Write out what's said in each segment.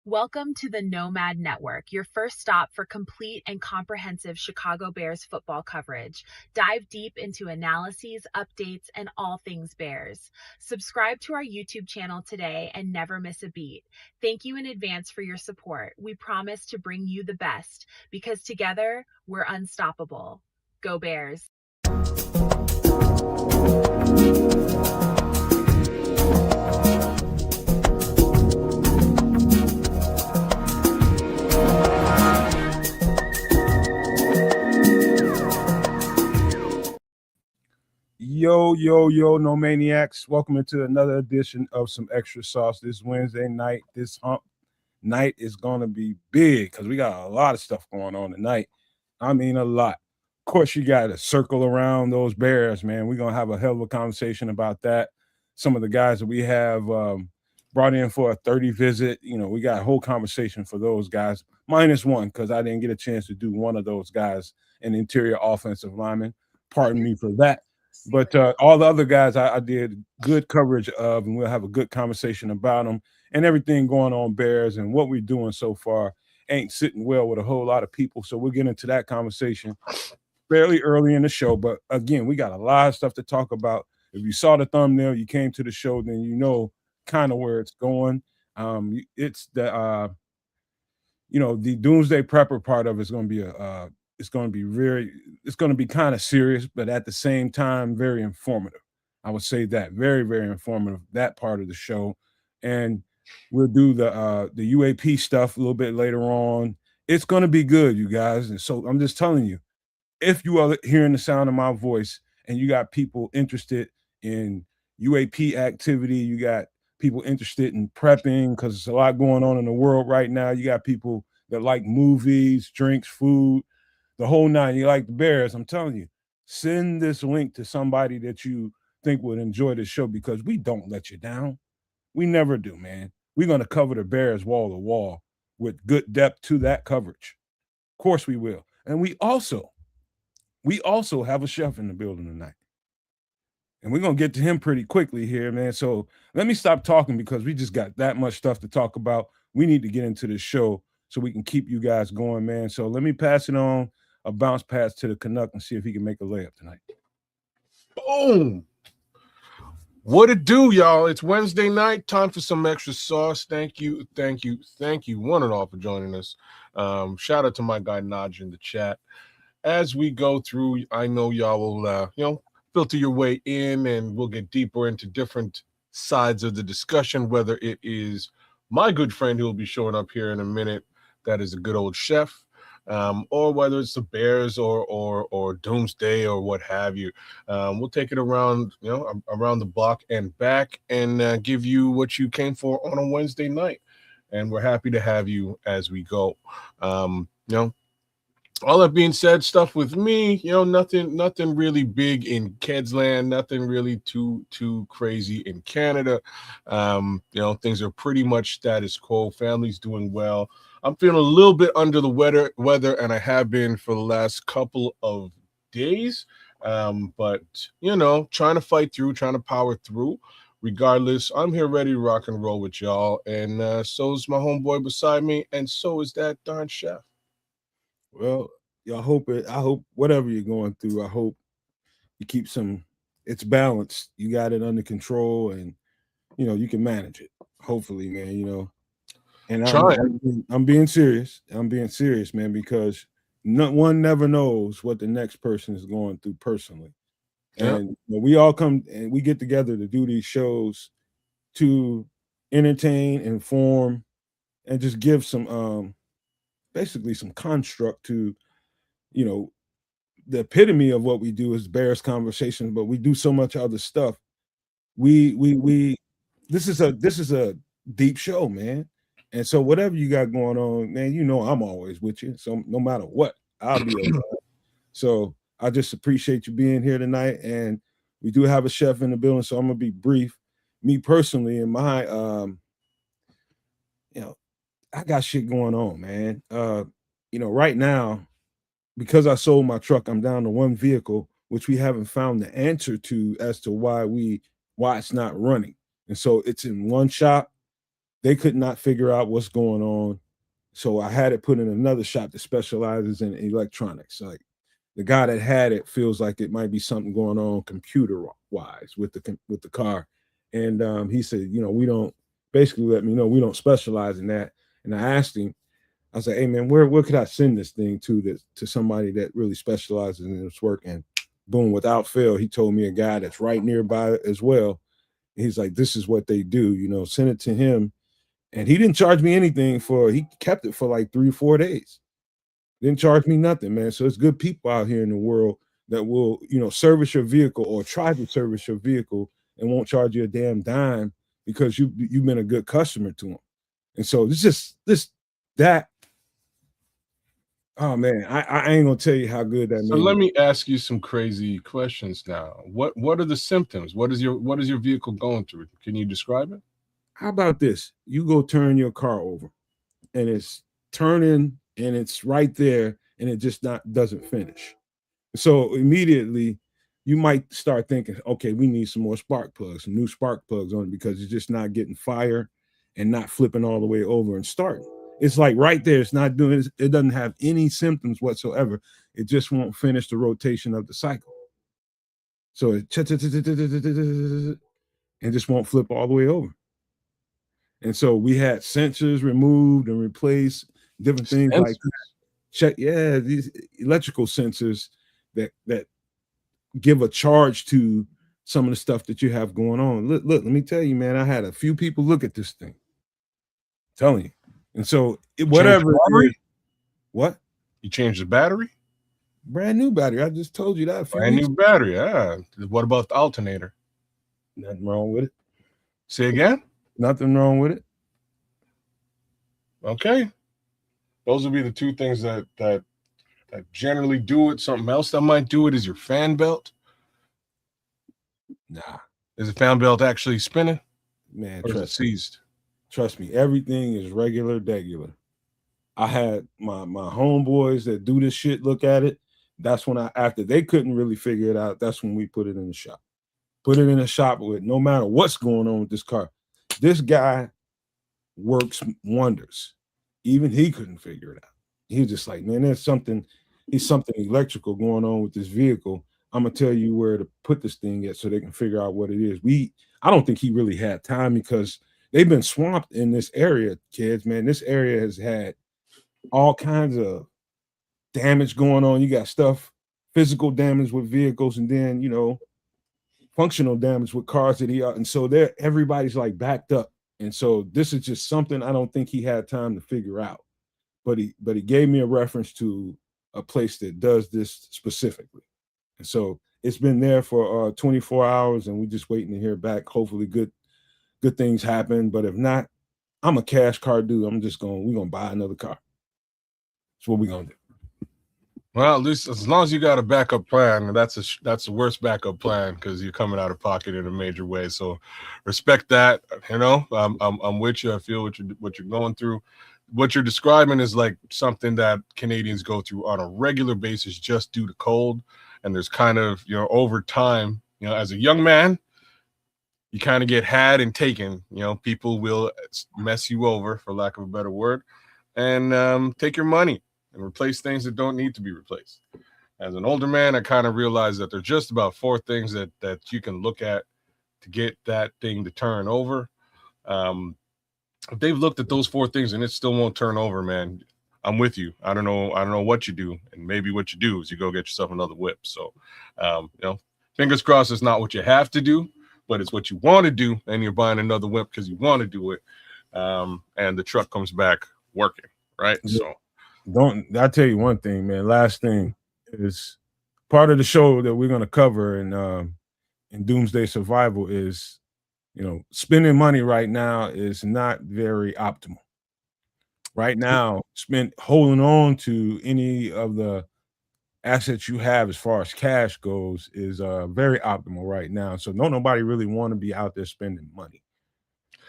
Welcome to the Nomad Network, your first stop for complete and comprehensive Chicago Bears football coverage. Dive deep into analyses, updates, and all things Bears. Subscribe to our YouTube channel today and never miss a beat. Thank you in advance for your support. We promise to bring you the best because together we're unstoppable. Go Bears! Yo, no maniacs. Welcome into another edition of Some Extra Sauce. This Wednesday night, this hump night is going to be big because we got a lot of stuff going on tonight. I mean, a lot. Of course, you got to circle around those Bears, man. We're going to have a hell of a conversation about that. Some of the guys that we have brought in for a 30 visit, we got a whole conversation for those guys, minus one because I didn't get a chance to do one of those guys, an interior offensive lineman. Pardon me for that. But all the other guys I did good coverage of, and we'll have a good conversation about them and everything going on Bears and what we're doing so far ain't sitting well with a whole lot of people. So we'll get into that conversation fairly early in the show. But again, we got a lot of stuff to talk about. If you saw the thumbnail, you came to the show, then you know kind of where it's going. It's the the Doomsday Prepper part of it's going to be it's going to be kind of serious, but at the same time, very informative. I would say that very, very informative, that part of the show. And we'll do the UAP stuff a little bit later on. It's going to be good, you guys. And so I'm just telling you, if you are hearing the sound of my voice and you got people interested in UAP activity, you got people interested in prepping because there's a lot going on in the world right now. You got people that like movies, drinks, food, the whole nine. You like the Bears. I'm telling you, send this link to somebody that you think would enjoy the show because we don't let you down. We never do, man. We're going to cover the Bears wall to wall with good depth to that coverage. Of course we will. And we also have a chef in the building tonight. And we're going to get to him pretty quickly here, man. So let me stop talking because we just got that much stuff to talk about. We need to get into this show so we can keep you guys going, man. So let me pass it on, a bounce pass to the Canuck and see if he can make a layup tonight. Boom. What it do, y'all? It's Wednesday night. Time for some extra sauce. Thank you, one and all, for joining us. Shout out to my guy Naj in the chat. As we go through, I know y'all will, filter your way in, and we'll get deeper into different sides of the discussion, whether it is my good friend who will be showing up here in a minute, that is a good old chef, or whether it's the Bears or Doomsday or what have you. We'll take it around, around the block and back and give you what you came for on a Wednesday night. And we're happy to have you as we go. All that being said, stuff with me, nothing really big in Kedsland, nothing really too crazy in Canada. Things are pretty much status quo. Family's doing well. I'm feeling a little bit under the weather, and I have been for the last couple of days. But trying to fight through, trying to power through. Regardless, I'm here ready to rock and roll with y'all, and so is my homeboy beside me, and so is that darn chef. Well, I hope whatever you're going through, I hope you keep it's balanced. You got it under control and, you can manage it. Hopefully, man, and I'm being serious. I'm being serious, man, because one never knows what the next person is going through personally. Yeah. And we all come and we get together to do these shows to entertain, inform, and just give some, basically some construct to, the epitome of what we do is Bears conversations, but we do so much other stuff. This is a deep show, man. And so whatever you got going on, man, I'm always with you. So no matter what, I'll be around. So I just appreciate you being here tonight. And we do have a chef in the building, so I'm gonna be brief. Me personally, in my I got shit going on, man. Right now, because I sold my truck, I'm down to one vehicle, which we haven't found the answer to as to why it's not running. And so it's in one shop They could not figure out what's going on. So I had it put in another shop that specializes in electronics. Like the guy that had it feels like it might be something going on computer wise with the car. And he said, we don't basically let me know we don't specialize in that. And I asked him, I was like, hey man, where could I send this thing to somebody that really specializes in this work? And boom, without fail, he told me a guy that's right nearby as well. He's like, this is what they do, send it to him. And he didn't charge me anything he kept it for like 3-4 days. Didn't charge me nothing, man. So it's good people out here in the world that will, service your vehicle or try to service your vehicle and won't charge you a damn dime because you've been a good customer to them. And so it's just that. Oh man, I ain't gonna tell you how good that. So let me ask you some crazy questions now. What are the symptoms? What is your vehicle going through? Can you describe it? How about this? You go turn your car over, and it's turning, and it's right there, and it just doesn't finish. So immediately, you might start thinking, okay, we need some more spark plugs, some new spark plugs on it because it's just not getting fire and not flipping all the way over and starting. It's like right there. It's not doing it. It doesn't have any symptoms whatsoever. It just won't finish the rotation of the cycle. So it and just won't flip all the way over. And so we had sensors removed and replaced, different things like that. These electrical sensors that give a charge to some of the stuff that you have going on. Look, let me tell you, man, I had a few people look at this thing. I'm telling you. And so whatever. What? You changed the battery? Brand new battery. I just told you that. Brand new battery. Yeah. What about the alternator? Nothing wrong with it. Say again? Nothing wrong with it. Okay. Those would be the two things that generally do it. Something else that might do it is your fan belt. Nah. Is the fan belt actually spinning? Man, or is it seized? Trust me, everything is regular. I had my homeboys that do this shit look at it. That's when after they couldn't really figure it out, that's when we put it in the shop. Put it in the shop with no matter what's going on with this car. This guy works wonders. Even he couldn't figure it out. He was just like, man, there's something electrical going on with this vehicle. I'm gonna tell you where to put this thing at so they can figure out what it is. I don't think he really had time because they've been swamped in this area, kids, man. This area has had all kinds of damage going on. You got stuff, physical damage with vehicles, and then, functional damage with cars and so everybody's like backed up. And so this is just something I don't think he had time to figure out. But he gave me a reference to a place that does this specifically. And so it's been there for 24 hours, and we're just waiting to hear back. Hopefully good things happen. But if not, I'm a cash car dude. We're gonna buy another car. That's what we're gonna do. Well, at least as long as you got a backup plan, that's the worst backup plan because you're coming out of pocket in a major way. So respect that. I'm with you. I feel what you're going through. What you're describing is like something that Canadians go through on a regular basis just due to cold. And there's kind of, over time, as a young man, you kind of get had and taken. People will mess you over, for lack of a better word, and take your money and replace things that don't need to be replaced. As an older man, I kind of realized that there's just about 4 things that you can look at to get that thing to turn over. If they've looked at those 4 things and it still won't turn over, man, I'm with you. I don't know what you do, and maybe what you do is you go get yourself another whip. So, fingers crossed, it's not what you have to do, but it's what you want to do, and you're buying another whip because you want to do it, and the truck comes back working, right? So, I'll tell you one thing, man. Last thing is part of the show that we're gonna cover in Doomsday Survival is, spending money right now is not very optimal. Right now, holding on to any of the assets you have as far as cash goes is very optimal right now. So nobody really want to be out there spending money.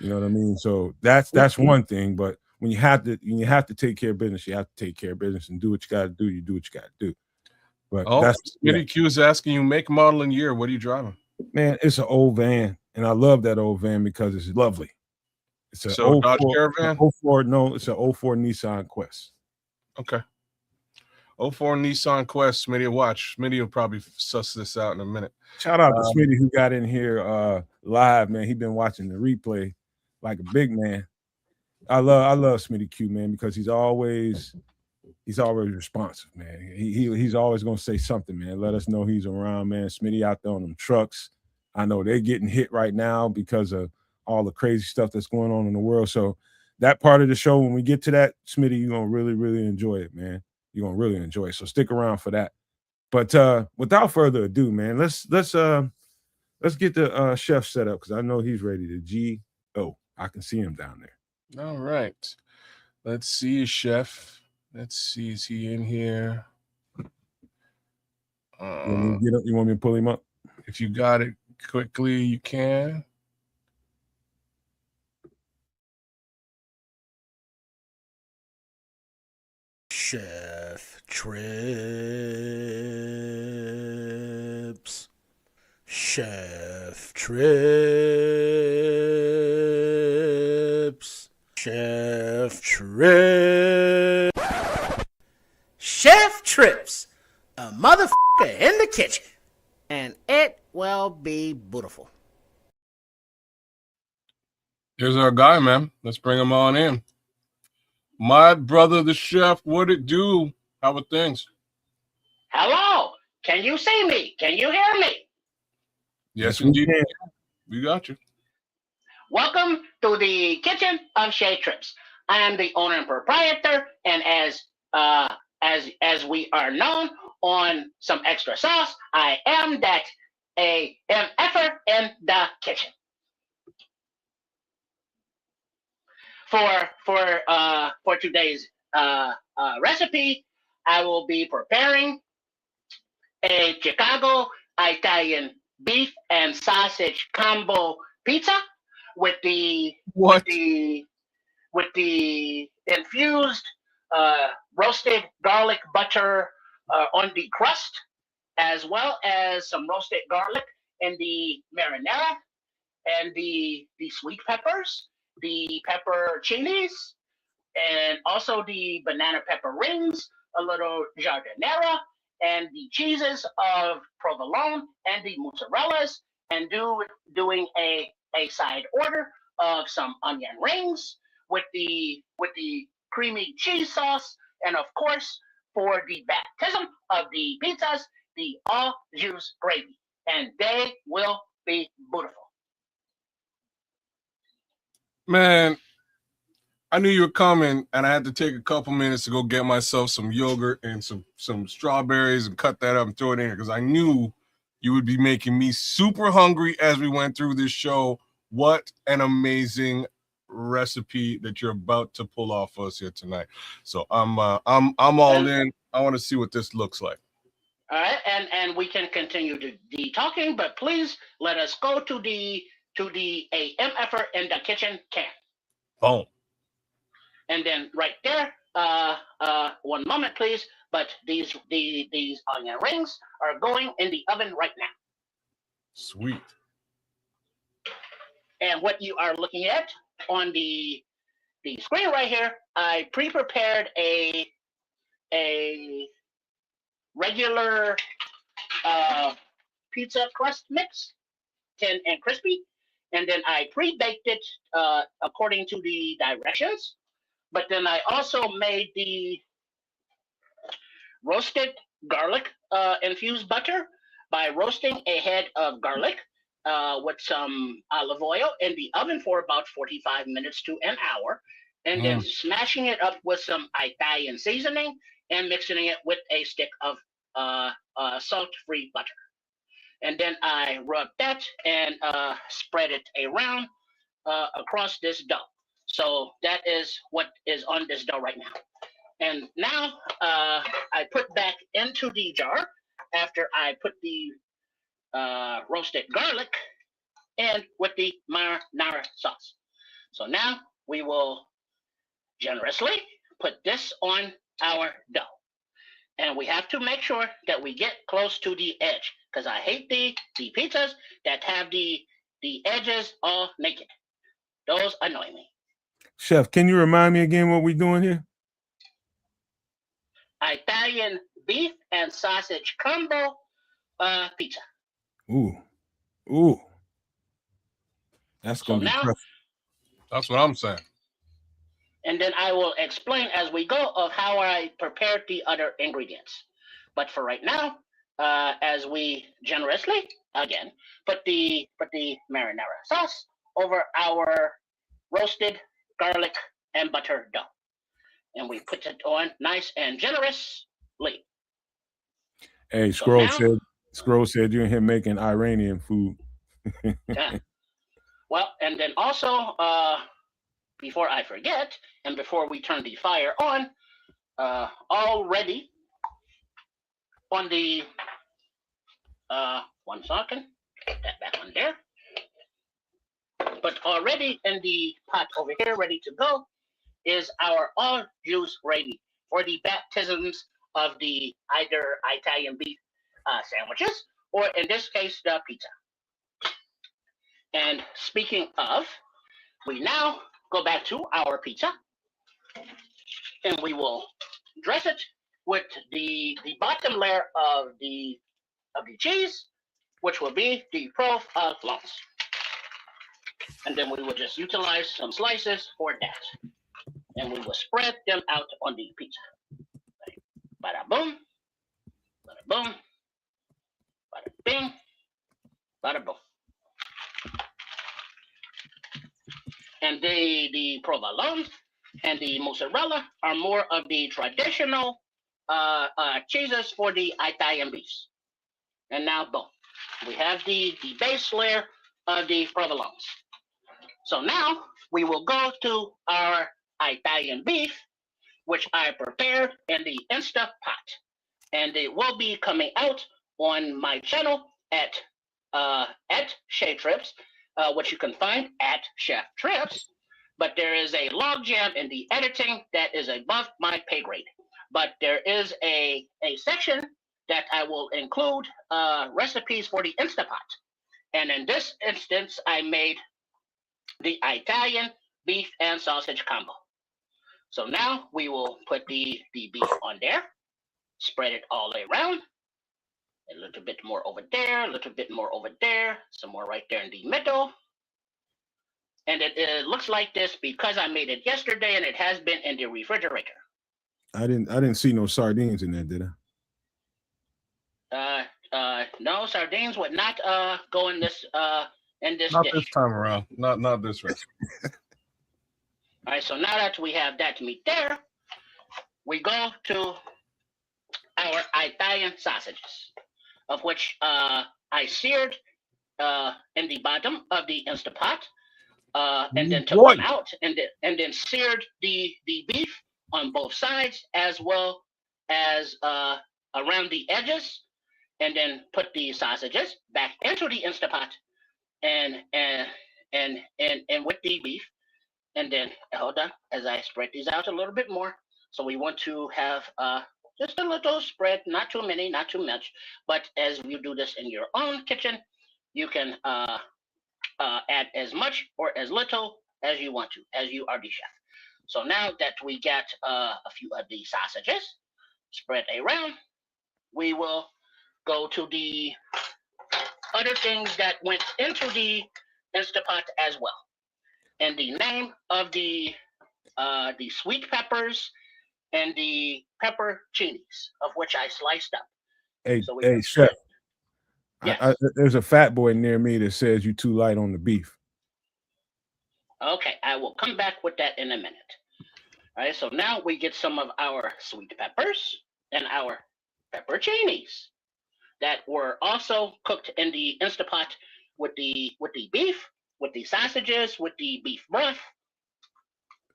You know what I mean? So that's one thing. But when you have to take care of business, you have to take care of business and do what you got to do. You do what you got to do. But Q is asking you make, model, and year. What are you driving? Man, it's an old van, and I love that old van because it's lovely. It's a So Dodge 04, Caravan? 04, no, it's a 04 Nissan Quest. Okay. 04 Nissan Quest. Smitty will watch. Smitty will probably suss this out in a minute. Shout out to Smitty who got in here live, man. He been watching the replay like a big man. I love Smitty Q, man, because he's always responsive, man. He's always gonna say something, man. Let us know he's around, man. Smitty out there on them trucks. I know they're getting hit right now because of all the crazy stuff that's going on in the world. So that part of the show, when we get to that, Smitty, you're gonna really, really enjoy it, man. You're gonna really enjoy it. So stick around for that. But without further ado, man, let's get the chef set up because I know he's ready to GO. I can see him down there. All right. Let's see, chef. Let's see. Is he in here? You want me to pull him up? If you got it quickly, you can. Chef Trips. Chef Trips. Chef Trips. Chef Trips. A motherfucker in the kitchen. And it will be beautiful. Here's our guy, man. Let's bring him on in. My brother, the chef, what it do? How are things? Hello, can you see me? Can you hear me? Yes, indeed. We got you. Welcome to the kitchen of Chef Trips. I am the owner and proprietor, and as we are known on some extra sauce, I am that a MFer in the kitchen. For today's recipe, I will be preparing a Chicago Italian beef and sausage combo pizza with the infused roasted garlic butter on the crust, as well as some roasted garlic and the marinara and the sweet peppers, the pepperoncinis, and also the banana pepper rings, a little giardiniera, and the cheeses of provolone and the mozzarellas, and doing a side order of some onion rings with the creamy cheese sauce, and of course for the baptism of the pizzas, the all juice gravy, and they will be beautiful. Man, I knew you were coming, and I had to take a couple minutes to go get myself some yogurt and some strawberries and cut that up and throw it in here because I knew you would be making me super hungry as we went through this show. What an amazing recipe that you're about to pull off for us here tonight. So I'm all in. I want to see what this looks like. All right, and we can continue the talking, but please let us go to the MFer in the kitchen can. Boom. And then right there, one moment, please. But these onion rings are going in the oven right now. Sweet. And what you are looking at on the screen right here, I pre-prepared a regular pizza crust mix, thin and crispy, and then I pre-baked it according to the directions. But then I also made the roasted garlic infused butter by roasting a head of garlic with some olive oil in the oven for about 45 minutes to an hour, and then smashing it up with some Italian seasoning and mixing it with a stick of salt-free butter. And then I rubbed that and spread it around across this dough. So that is what is on this dough right now. And now I put back into the jar after I put the roasted garlic and with the marinara sauce. So now we will generously put this on our dough. And we have to make sure that we get close to the edge because I hate the pizzas that have the edges all naked. Those annoy me. Chef, can you remind me again what we're doing here? Italian beef and sausage combo pizza. Ooh. That's So gonna be now, tough. That's what I'm saying. and then I will explain as we go of how I prepared the other ingredients. But for right now, as we generously again put the marinara sauce over our roasted garlic and butter dough, and we put it on nice and generously. Hey, So now, Scroll said you're in here making Iranian food. well, and then also, before I forget, and before we turn the fire on, already on the 1 second, put that back on there. But already in the pot over here, ready to go, is our all juice ready for the baptisms of the either Italian beef sandwiches, or in this case, the pizza. And speaking of, we now go back to our pizza, and we will dress it with the bottom layer of the cheese, which will be the provolone. And then we will just utilize some slices for that. And we will spread them out on the pizza. Bada boom, bada boom, bada bing, bada boom. And the provolone and the mozzarella are more of the traditional cheeses for the Italian beefs. And now, boom, we have the base layer of the provolone. So now we will go to our Italian beef, which I prepared in the Insta Pot, and it will be coming out on my channel at Chef Trips, which you can find at Chef Trips. But there is a logjam in the editing that is above my pay grade. But there is a section that I will include recipes for the Instapot. And in this instance, I made the Italian beef and sausage combo. So now we will put the beef on there, spread it all the way around, a little bit more over there, a little bit more over there, some more right there in the middle. And it looks like this because I made it yesterday and it has been in the refrigerator. I didn't see no sardines in there, did I? No, sardines would not go in this dish. Not this time around. Not this recipe. All right, so now that we have that meat there, we go to our Italian sausages, of which I seared in the bottom of the Instapot, and then took them out, and then seared the beef on both sides as well as around the edges, and then put the sausages back into the Instapot, and with the beef. And then, hold on, as I spread these out a little bit more. So we want to have just a little spread, not too many, not too much. But as you do this in your own kitchen, you can add as much or as little as you want to, as you are the chef. So now that we got a few of the sausages spread around, we will go to the other things that went into the Instapot as well. And the name of the sweet peppers and the pepperoncinis, of which I sliced up. Hey, chef. Yes. There's a fat boy near me that says you're too light on the beef. Okay, I will come back with that in a minute. All right, so now we get some of our sweet peppers and our pepperoncinis that were also cooked in the Instapot with the beef, with the sausages, with the beef broth,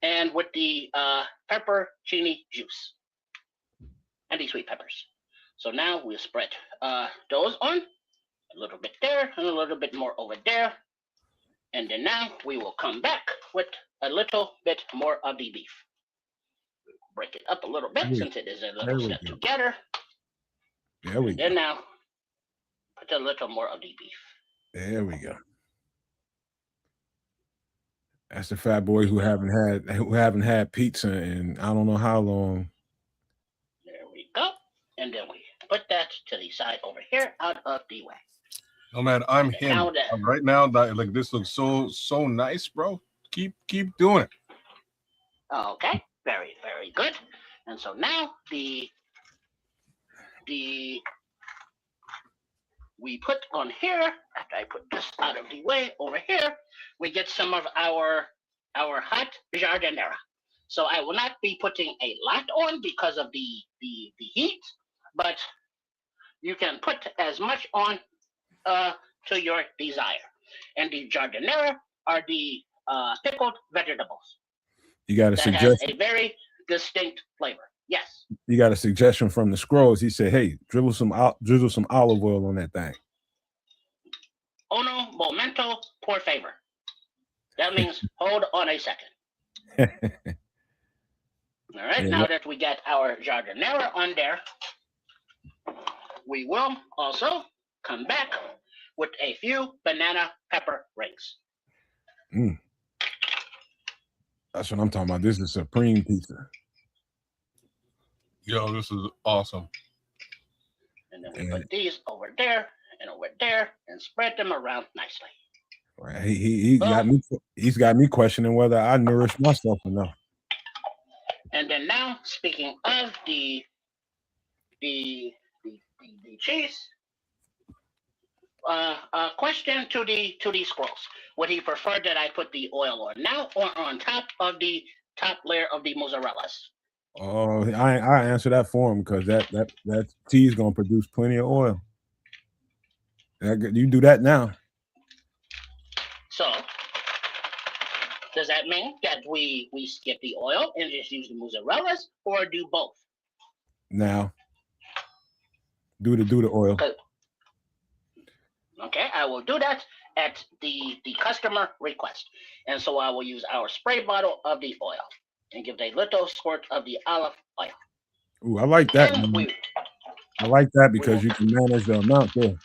and with the pepperoncini juice and the sweet peppers. So now we'll spread those on, a little bit there and a little bit more over there. And then now we will come back with a little bit more of the beef. Break it up a little bit since it is a little stuck together. There we go. Then now put a little more of the beef. There we go. That's the fat boy who haven't had pizza in I don't know how long. There we go. And then we put that to the side over here, out of the way. Oh man, I'm And him now right now. Like this looks so nice, bro. Keep doing it. Okay, very good. And so now we put on here, after I put this out of the way over here, we get some of our hot jardinera. So I will not be putting a lot on because of the heat, but you can put as much on to your desire. And the jardinera are the pickled vegetables. You got a that suggestion? has a very distinct flavor. Yes. You got a suggestion from the scrolls. He said, "Hey, drizzle some olive oil on that thing." Uno momento, por favor. That means hold on a second. All right. Now that we get our jardinera on there, we will also come back with a few banana pepper rings. That's what I'm talking about. This is supreme pizza. Yo, this is awesome. And then we put these over there and over there and spread them around nicely. Right. He's got me questioning whether I nourish myself enough. And then now, speaking of the cheese, question to the scrolls: would he prefer that I put the oil on now or on top of the top layer of the mozzarellas? Oh, I answer that for him because that cheese gonna produce plenty of oil. You do that now. So does that mean that we skip the oil and just use the mozzarellas, or do both? Now, do the oil. Okay, I will do that at the customer request, and so I will use our spray bottle of the oil and give a little squirt of the olive oil. Ooh, I like that. I like that because you can manage the amount there.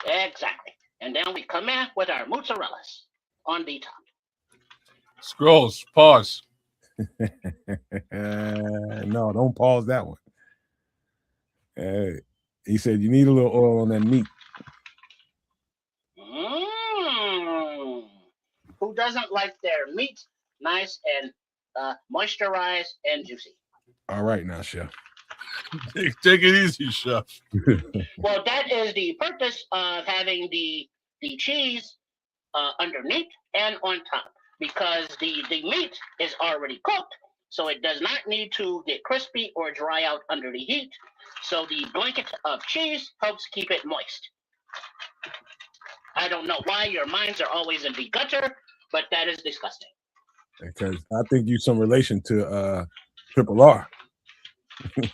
Exactly. And then we come in with our mozzarellas on the top. Scrolls, pause. No, don't pause that one. He said you need a little oil on that meat. Who doesn't like their meat nice and moisturized and juicy? All right now, chef. Take it easy, chef. Well, that is the purpose of having the cheese underneath and on top, because the meat is already cooked, so it does not need to get crispy or dry out under the heat. So the blanket of cheese helps keep it moist. I don't know why your minds are always in the gutter, but that is disgusting. Because I think you some relation to Triple R.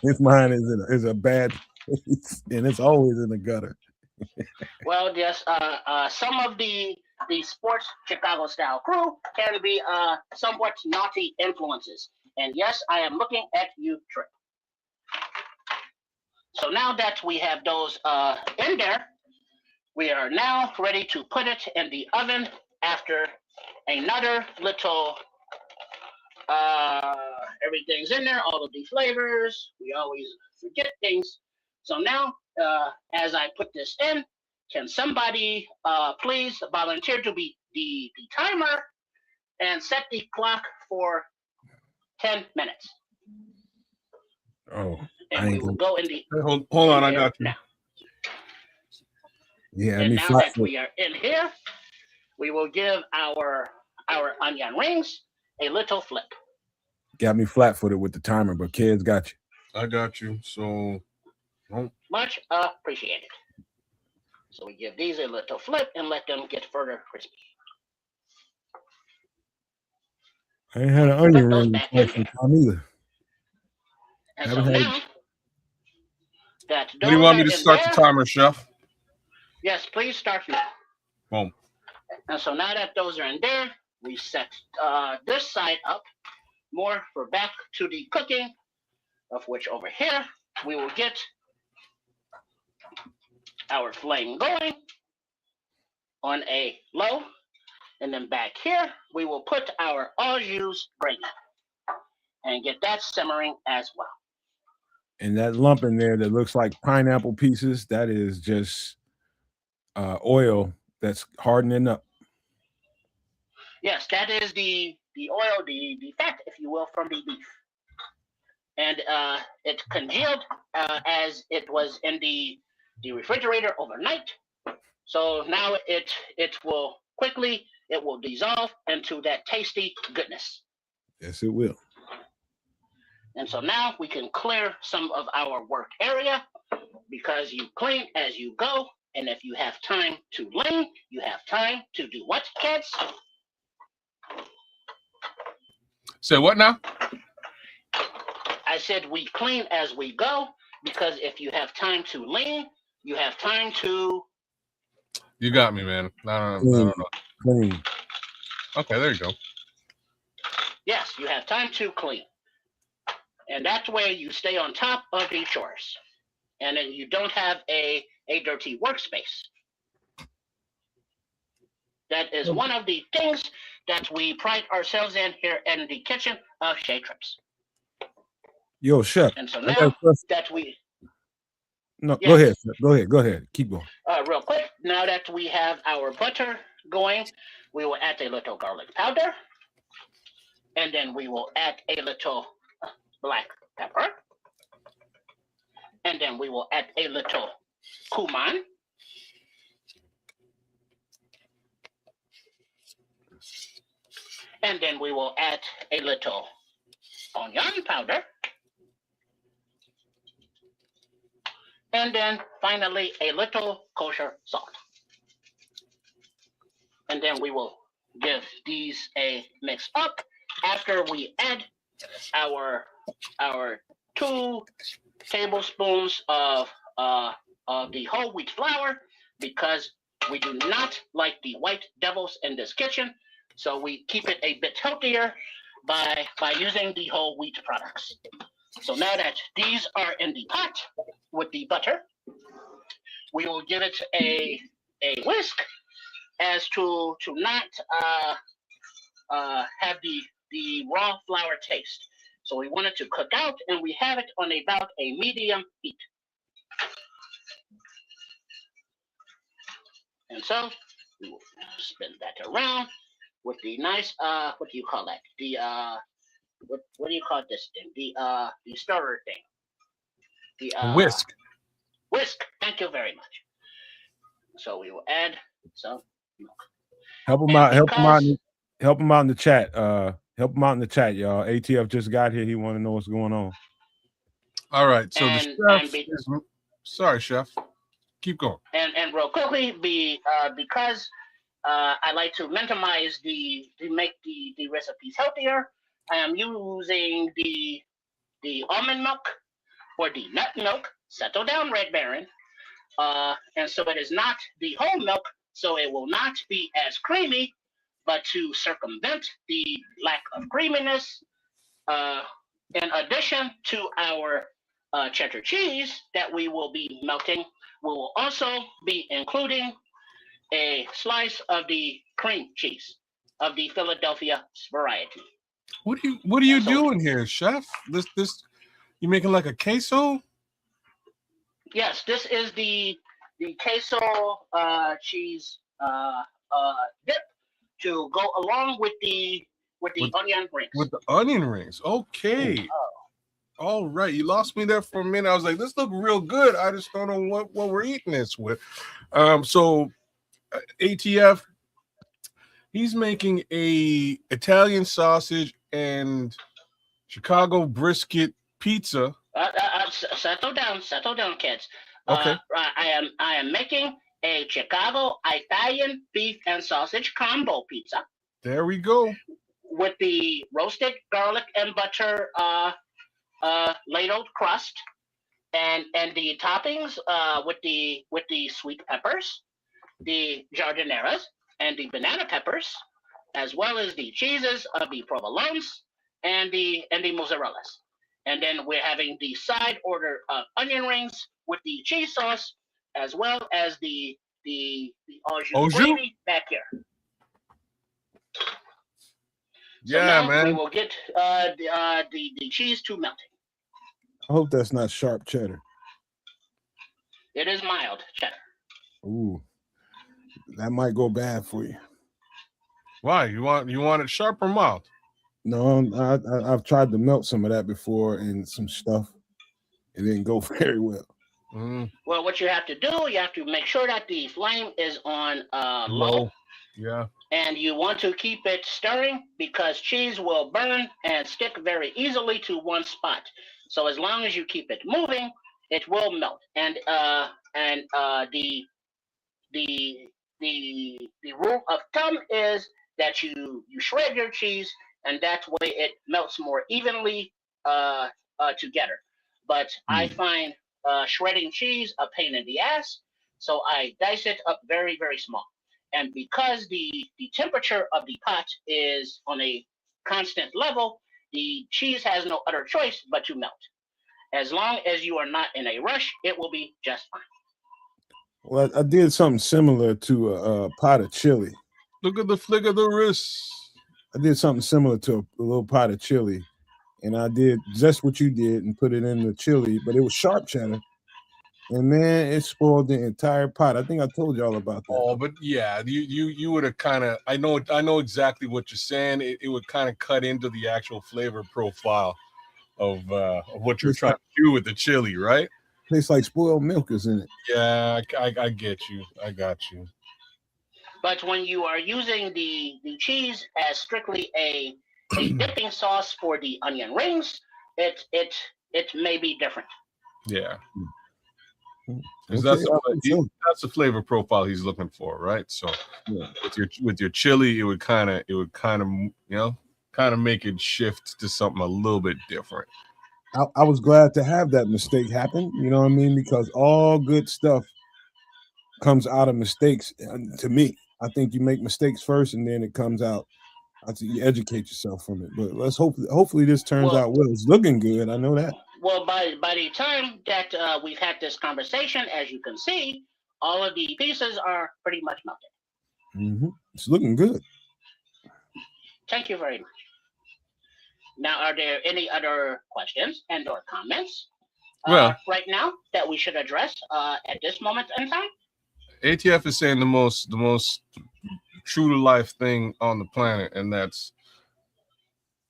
His mind is a bad place, and it's always in the gutter. Well, yes, some of the sports Chicago style crew can be somewhat naughty influences. And yes, I am looking at you, Trip. So now that we have those in there, we are now ready to put it in the oven after another little, everything's in there, all of the flavors. We always forget things. So now, as I put this in, can somebody please volunteer to be the timer and set the clock for 10 minutes? Oh, and we will go in the. Hold on, I got you. Now. Yeah, and now that we are in here, we will give our onion rings a little flip. Got me flat-footed with the timer, but kids got you. I got you. So much appreciated. So we give these a little flip and let them get further crispy. I ain't had an onion ring either. And so now that what do you want me to start the timer, chef? Yes, please start now. Boom. And so now that those are in there, we set this side up more for back to the cooking, of which over here we will get our flame going on a low, And then back here, we will put our au jus gravy and get that simmering as well. And that lump in there that looks like pineapple pieces, that is just oil that's hardening up. Yes, that is the oil, the fat, if you will, from the beef. And it congealed as it was in the refrigerator overnight. So now it will quickly, it will dissolve into that tasty goodness. Yes, it will. And so now we can clear some of our work area because you clean as you go. And if you have time to lean, you have time to do what, kids? Say what now? I said we clean as we go because if you have time to lean, you have time to... You got me, man. I don't know. Clean. Okay, there you go. Yes, you have time to clean. And that's where you stay on top of the chores. And then you don't have a dirty workspace. That is one of the things that we pride ourselves in here in the kitchen of Shea Trips. Yo, chef. And so now that we... No, Yes. Go ahead. Keep going. Real quick, now that we have our butter going, we will add a little garlic powder. And then we will add a little black pepper. And then we will add a little cumin. And then we will add a little onion powder. And then finally a little kosher salt. And then we will give these a mix up after we add our 2 tablespoons of the whole wheat flour, because we do not like the white devils in this kitchen. So we keep it a bit healthier by using the whole wheat products. So now that these are in the pot with the butter, we will give it a whisk as to not have the raw flour taste. So we want it to cook out, and we have it on about a medium heat. And so we will spin that around with the nice what do you call that? The what do you call this thing? The stirrer thing. The Whisk. Whisk. Thank you very much. So we will add some milk. Help them out. Help them out in the chat. Help them out in the chat, y'all. ATF just got here. He want to know what's going on. All right. So the chef is... Sorry, chef. Keep going. And real quickly, because I like to minimize to make the recipes healthier, I am using the almond milk or the nut milk. Settle down, Red Baron. And so it is not the whole milk, so it will not be as creamy, but to circumvent the lack of creaminess, in addition to our cheddar cheese that we will be melting, we will also be including a slice of the cream cheese of the Philadelphia variety. What are you doing here, chef? This you making like a queso? Yes, this is the queso cheese dip to go along with the onion rings. With the onion rings. Okay. All right. You lost me there for a minute. I was like, this look real good. I just don't know what we're eating this with. So ATF, he's making a Italian sausage and Chicago brisket pizza. Settle down, kids. Okay. I am making a Chicago Italian beef and sausage combo pizza. There we go. With the roasted garlic and butter ladled crust, and the toppings with the sweet peppers, the jardineras, and the banana peppers, as well as the cheeses of the provolones and the mozzarellas. And then we're having the side order of onion rings with the cheese sauce, as well as the au jus gravy back here. So Yeah, now man. we will get the cheese to melting. I hope that's not sharp cheddar. It is mild cheddar. Ooh, that might go bad for you. Why? You want it sharp or mild? No, I've tried to melt some of that before and some stuff. It didn't go very well. Well, what you have to do, you have to make sure that the flame is on low. Yeah. And you want to keep it stirring because cheese will burn and stick very easily to one spot. So as long as you keep it moving, it will melt. And the rule of thumb is that you shred your cheese, and that way it melts more evenly together. But I find shredding cheese a pain in the ass, so I dice it up very, very small. And because the temperature of the pot is on a constant level, the cheese has no other choice but to melt. As long as you are not in a rush, it will be just fine. Well, I did something similar to a pot of chili. Look at the flick of the wrist. I did something similar to a little pot of chili, and I did just what you did and put it in the chili, but it was sharp cheddar. And man, it spoiled the entire pot. I think I told y'all about that. Oh, but yeah, you would have kind of. I know exactly what you're saying. It would kind of cut into the actual flavor profile of what you're trying to do with the chili, right? Tastes like spoiled milk is in it. Yeah, I get you. I got you. But when you are using the cheese as strictly a dipping sauce for the onion rings, it may be different. Yeah. Okay, that's the flavor profile he's looking for, right? So yeah. with your chili, it would kind of make it shift to something a little bit different. I was glad to have that mistake happen, you know what I mean? Because all good stuff comes out of mistakes. To me, I think you make mistakes first, and then it comes out. I think you educate yourself from it. But let's hopefully this turns out well. It's looking good. I know that. Well, by the time that we've had this conversation, as you can see, all of the pieces are pretty much melted. It's looking good. Thank you very much. Now, are there any other questions and or comments right now that we should address at this moment in time? ATF is saying the most true to life thing on the planet, and that's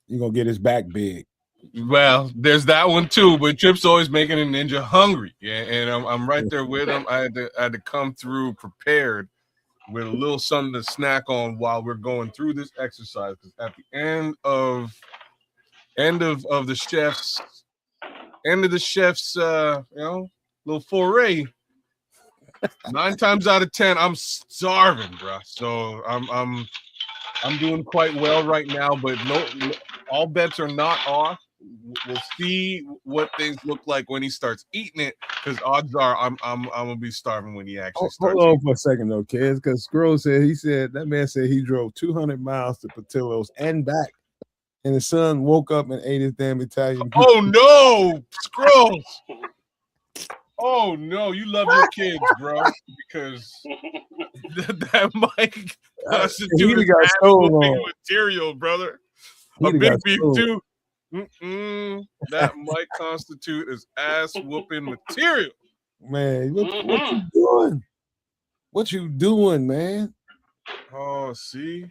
you're gonna get his back big. Well, there's that one too, but Chip's always making a ninja hungry. Yeah, and I'm right there with him. I had to come through prepared with a little something to snack on while we're going through this exercise. Because at the end of the chef's little foray, 9 times out of 10 I'm starving, bro. So I'm doing quite well right now, but no, all bets are not off. We'll see what things look like when he starts eating it, because odds are I'm gonna be starving when he actually starts. Hold on for a second, though, kids, because Scroll said that man said he drove 200 miles to Patillo's and back, and his son woke up and ate his damn Italian. Oh no, Scrolls! Oh no, you love your kids, bro, because that might constitute material, brother. A big beef too. That might constitute as ass whooping material. Man, what you doing? What you doing, man? Oh, see?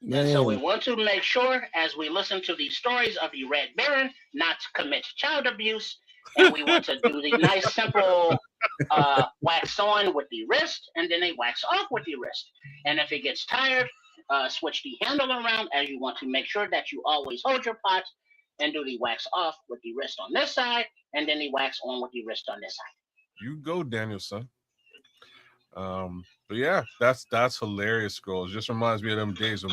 Man. And so we want to make sure, as we listen to the stories of the Red Baron, not to commit child abuse. And we want to do the nice, simple wax on with the wrist, and then a wax off with the wrist. And if it gets tired, switch the handle around, as you want to make sure that you always hold your pot and do the wax off with the wrist on this side, and then the wax on with the wrist on this side. You go, Danielson. But yeah, that's hilarious, Scrolls. Just reminds me of them days of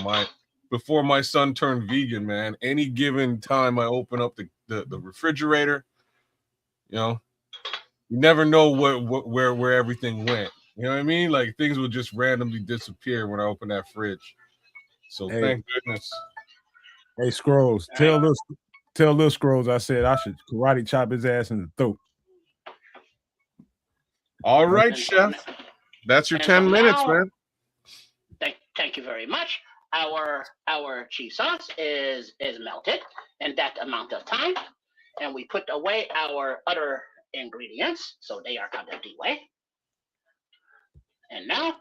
before my son turned vegan, man. Any given time I open up the refrigerator, you never know where everything went. You know what I mean? Like things would just randomly disappear when I open that fridge. So thank goodness. Hey, Scrolls, tell little Scrolls I said I should karate chop his ass in the throat. All right, Chef. That's your 10 minutes, man. Thank you very much. our cheese sauce is melted in that amount of time, and we put away our other ingredients so they are out of the way. And now,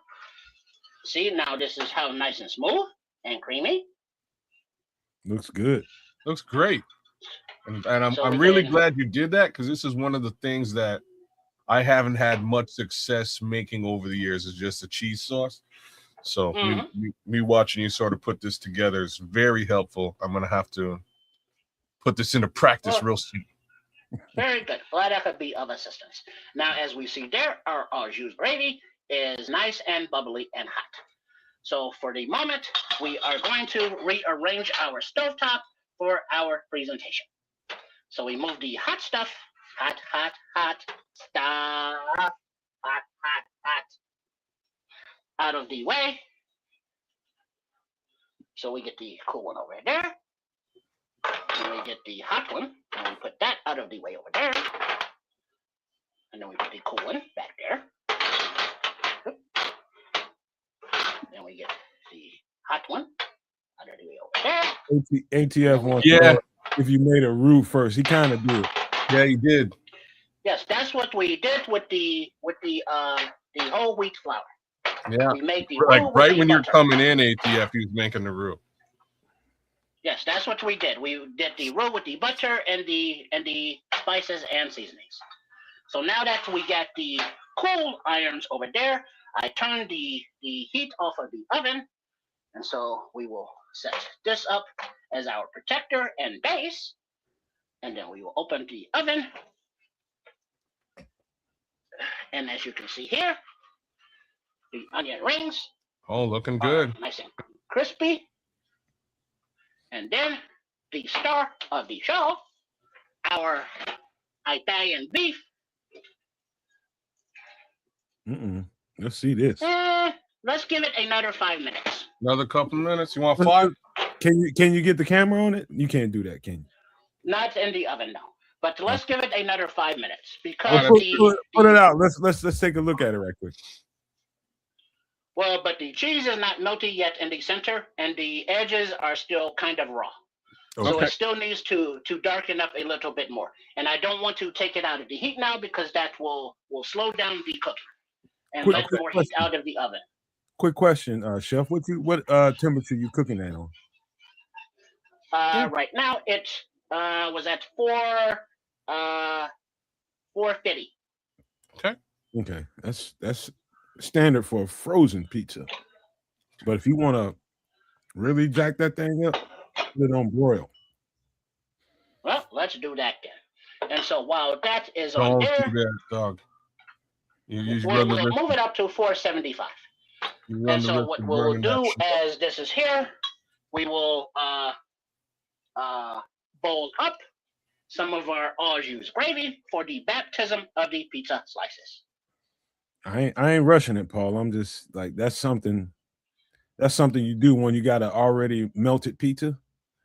see, now this is how nice and smooth and creamy. Looks good. Looks great. And So I'm really glad you did that, because this is one of the things that I haven't had much success making over the years, is just a cheese sauce. So me watching you sort of put this together is very helpful. I'm going to have to put this into practice real soon. Very good. Glad I could be of assistance. Now, as we see there, our au jus gravy is nice and bubbly and hot. So for the moment, we are going to rearrange our stovetop for our presentation. So we move the hot stuff, hot stuff, hot, out of the way. So we get the cool one over there. And we get the hot one, and we put that out of the way over there. And then we put the cool one back there. Then we get the hot one out of the way over there. ATF wants to know if you made a roux first. He kind of did. Yeah, he did. Yes, that's what we did with the whole wheat flour. Yeah, we made the like roux right with when the you're butter. coming in, ATF, he was making the roux. Yes, that's what we did. We did the roux with the butter and the spices and seasonings. So now that we got the cool irons over there, I turned the heat off of the oven, and so we will set this up as our protector and base, and then we will open the oven. And as you can see here, the onion rings. Oh, looking good. Nice and crispy. And then the star of the show, our Italian beef. Let's see this. Let's give it another 5 minutes. Another couple minutes. You want 5? Can you get the camera on it? You can't do that, can you? Not in the oven, no. But let's give it another 5 minutes because put it out. Let's take a look at it right quick. Well, but the cheese is not melty yet in the center, and the edges are still kind of raw. Okay. So it still needs to darken up a little bit more. And I don't want to take it out of the heat now because that will slow down the cooking and let more heat out of the oven. Quick question, Chef. What temperature you cooking that on? Right now it was at 450. Okay. That's standard for a frozen pizza. But if you want to really jack that thing up, put it on broil. Well, let's do that then. And so while that is on there, do that, dog. We'll move it up to 475. And so what we'll do as this is here, we will bowl up some of our au jus gravy for the baptism of the pizza slices. I ain't rushing it, Paul. I'm just like that's something you do when you got an already melted pizza.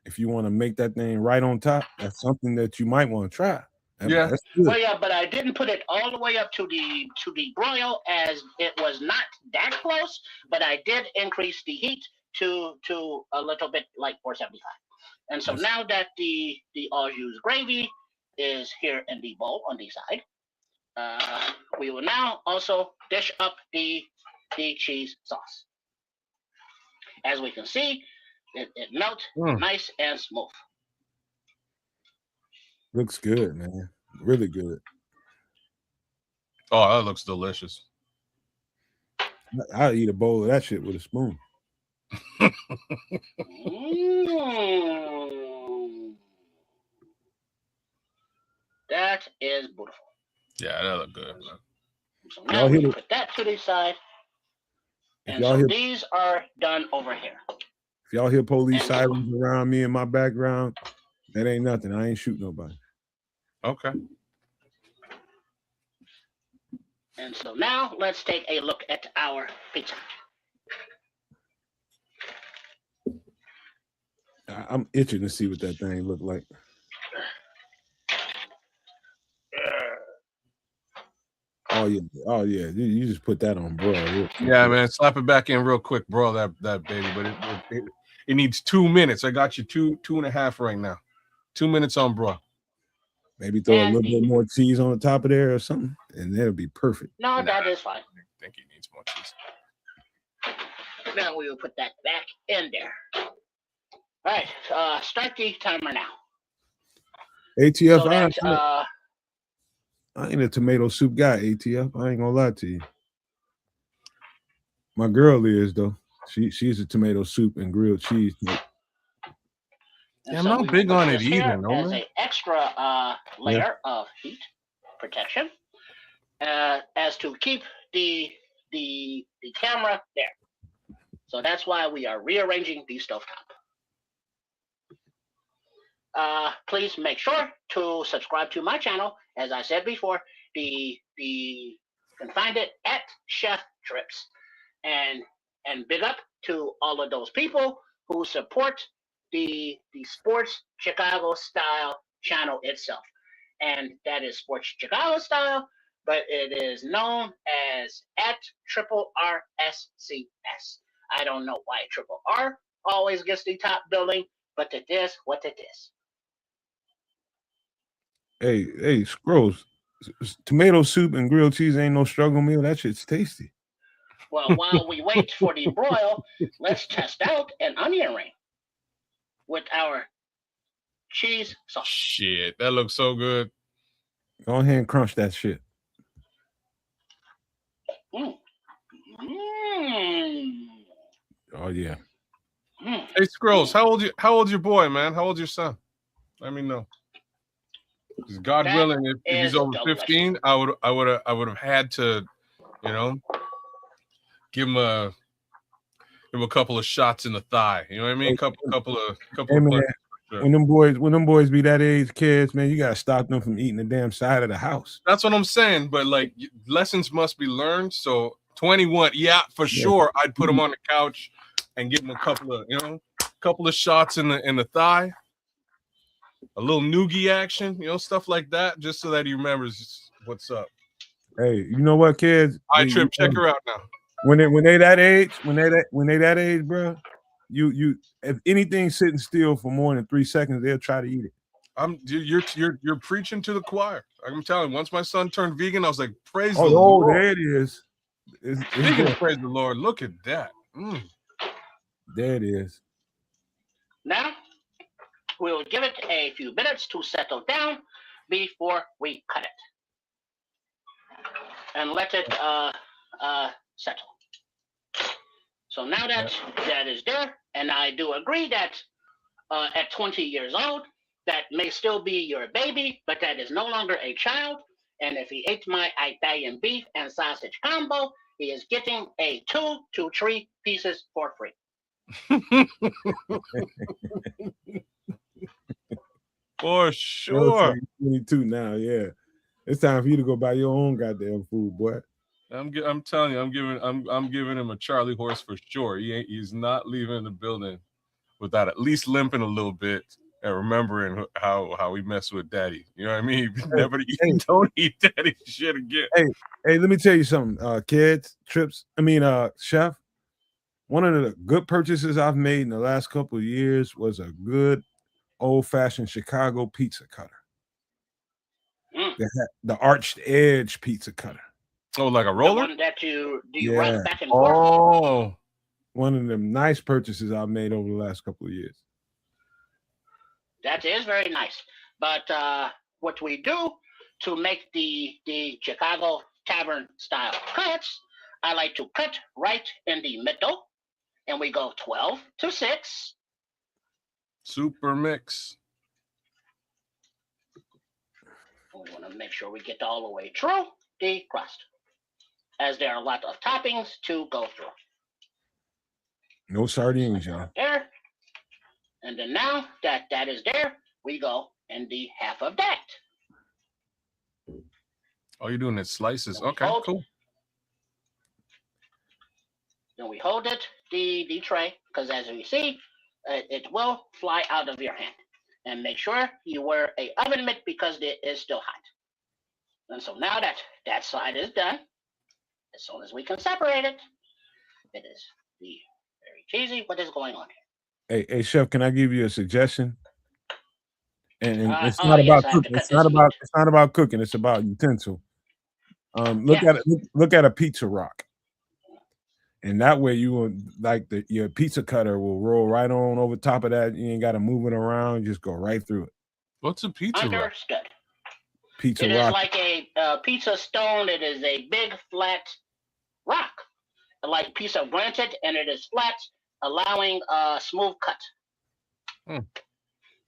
If you want to make that thing right on top, that's something that you might want to try. Well, yeah, but I didn't put it all the way up to the broil as it was not that close, but I did increase the heat to a little bit like 475. And so now that the au jus gravy is here in the bowl on the side, we will now also dish up the cheese sauce. As we can see, it melts nice and smooth. Looks good, man. Really good. Oh, that looks delicious. I'll eat a bowl of that shit with a spoon. That is beautiful. Yeah, that look good. So now we put that to the side. And so these are done over here. If y'all hear police sirens around me in my background, that ain't nothing. I ain't shoot nobody. Okay. And so now let's take a look at our pizza. I'm itching to see what that thing look like. Oh yeah. You just put that on broil. Yeah, man. Slap it back in real quick, bro. That baby, but it needs 2 minutes. I got you 2.5 right now. 2 minutes on broil. Maybe throw a little bit more cheese on the top of there or something, and that'll be perfect. No, that is fine. I think he needs more cheese. Then we will put that back in there. All right, start the timer now. ATF, So that, I ain't a tomato soup guy, ATF. I ain't gonna lie to you. My girl is though. She's a tomato soup and grilled cheese. Yeah, I'm not big on it either. No, as an extra layer of heat protection, as to keep the camera there. So that's why we are rearranging the stovetop. Please make sure to subscribe to my channel. As I said before, you can find it at Chef Trips, and big up to all of those people who support the Sports Chicago Style channel itself, and that is Sports Chicago Style, but it is known as at RRSCS. I don't know why Triple R always gets the top billing, but it is what it is. Hey, Scrolls, tomato soup and grilled cheese ain't no struggle meal. That shit's tasty. Well, while we wait for the broil, let's test out an onion ring with our cheese sauce. Shit, that looks so good. Go ahead and crunch that shit. Oh yeah. Hey, Scrolls, how old's your boy, man? How old's your son? Let me know. Because God willing, if he's over 15, I would have had to, give him a couple of shots in the thigh. You know what I mean? Couple of man, when them boys be that age, kids, man, you gotta stop them from eating the damn side of the house. That's what I'm saying. But like, lessons must be learned. So 21, yeah, for sure, I'd put him on the couch and give him a couple of shots in the thigh, a little noogie action, stuff like that, just so that he remembers what's up. Hey, you know what, kids? Trip, check her out now. When they that age, bro, you if anything's sitting still for more than 3 seconds, they'll try to eat it. You're preaching to the choir. I'm telling you, once my son turned vegan, I was like, praise the Lord. Oh, there it is. Speaking of praise the Lord, look at that. There it is. Now we'll give it a few minutes to settle down before we cut it, and let it settle. So now that is there, and I do agree that at 20 years old, that may still be your baby, but that is no longer a child. And if he ate my Italian beef and sausage combo, he is getting a 2 to 3 pieces for free. For sure. 22 now, yeah. It's time for you to go buy your own goddamn food, boy. I'm telling you, I'm giving him a Charlie horse for sure. He's not leaving the building without at least limping a little bit and remembering how he messed with daddy. You know what I mean? Don't eat daddy shit again. Hey, let me tell you something, kids, Trips. Chef. One of the good purchases I've made in the last couple of years was a good old-fashioned Chicago pizza cutter. The arched edge pizza cutter. Oh, like a roller? The one that you run back and forth? Oh. One of them nice purchases I've made over the last couple of years. That is very nice. But what we do to make the Chicago tavern style cuts, I like to cut right in the middle, and we go 12 to 6. Super mix. We want to make sure we get all the way through the crust, as there are a lot of toppings to go through. No sardines, y'all. There. And then now that is there, we go in the half of that. Oh, you're doing it slices. Okay, cool. Then we hold it, the tray, because as we see, it will fly out of your hand. And make sure you wear an oven mitt because it is still hot. And so now that that side is done, as soon as we can separate it, it is the very cheesy. What is going on here? Hey, chef, can I give you a suggestion? And it's not Yes, about I have to cooking. cut this meat. It's not about cooking. It's about utensil. Look Yes. at it. Look at a pizza rock, and that way you will your pizza cutter will roll right on over top of that. You ain't got to move it around. Just go right through it. What's a pizza rock? Understood. Pizza It rock. is like a pizza stone. It is a big flat rock, like a piece of granite, and it is flat, allowing a smooth cut.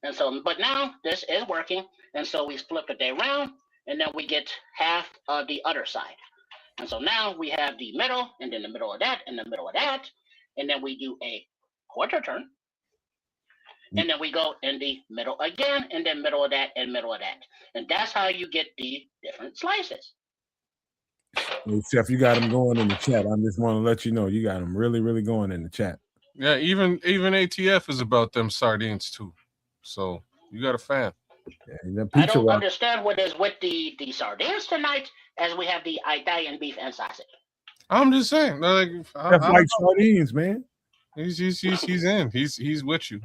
And so, but now this is working, and so we flip it around, and then we get half of the other side. And so now we have the middle, and then the middle of that, and the middle of that, and then we do a quarter turn, and then we go in the middle again, and then middle of that, and middle of that. And that's how you get the different slices. Hey, chef, you got them going in the chat. I just want to let you know you got them really, really going in the chat. Yeah, even ATF is about them sardines too. So you got a fan. Yeah, I don't understand what is with the sardines tonight, as we have the Italian beef and sausage. I'm just saying, like, that's like sardines, man. He's in. He's with you.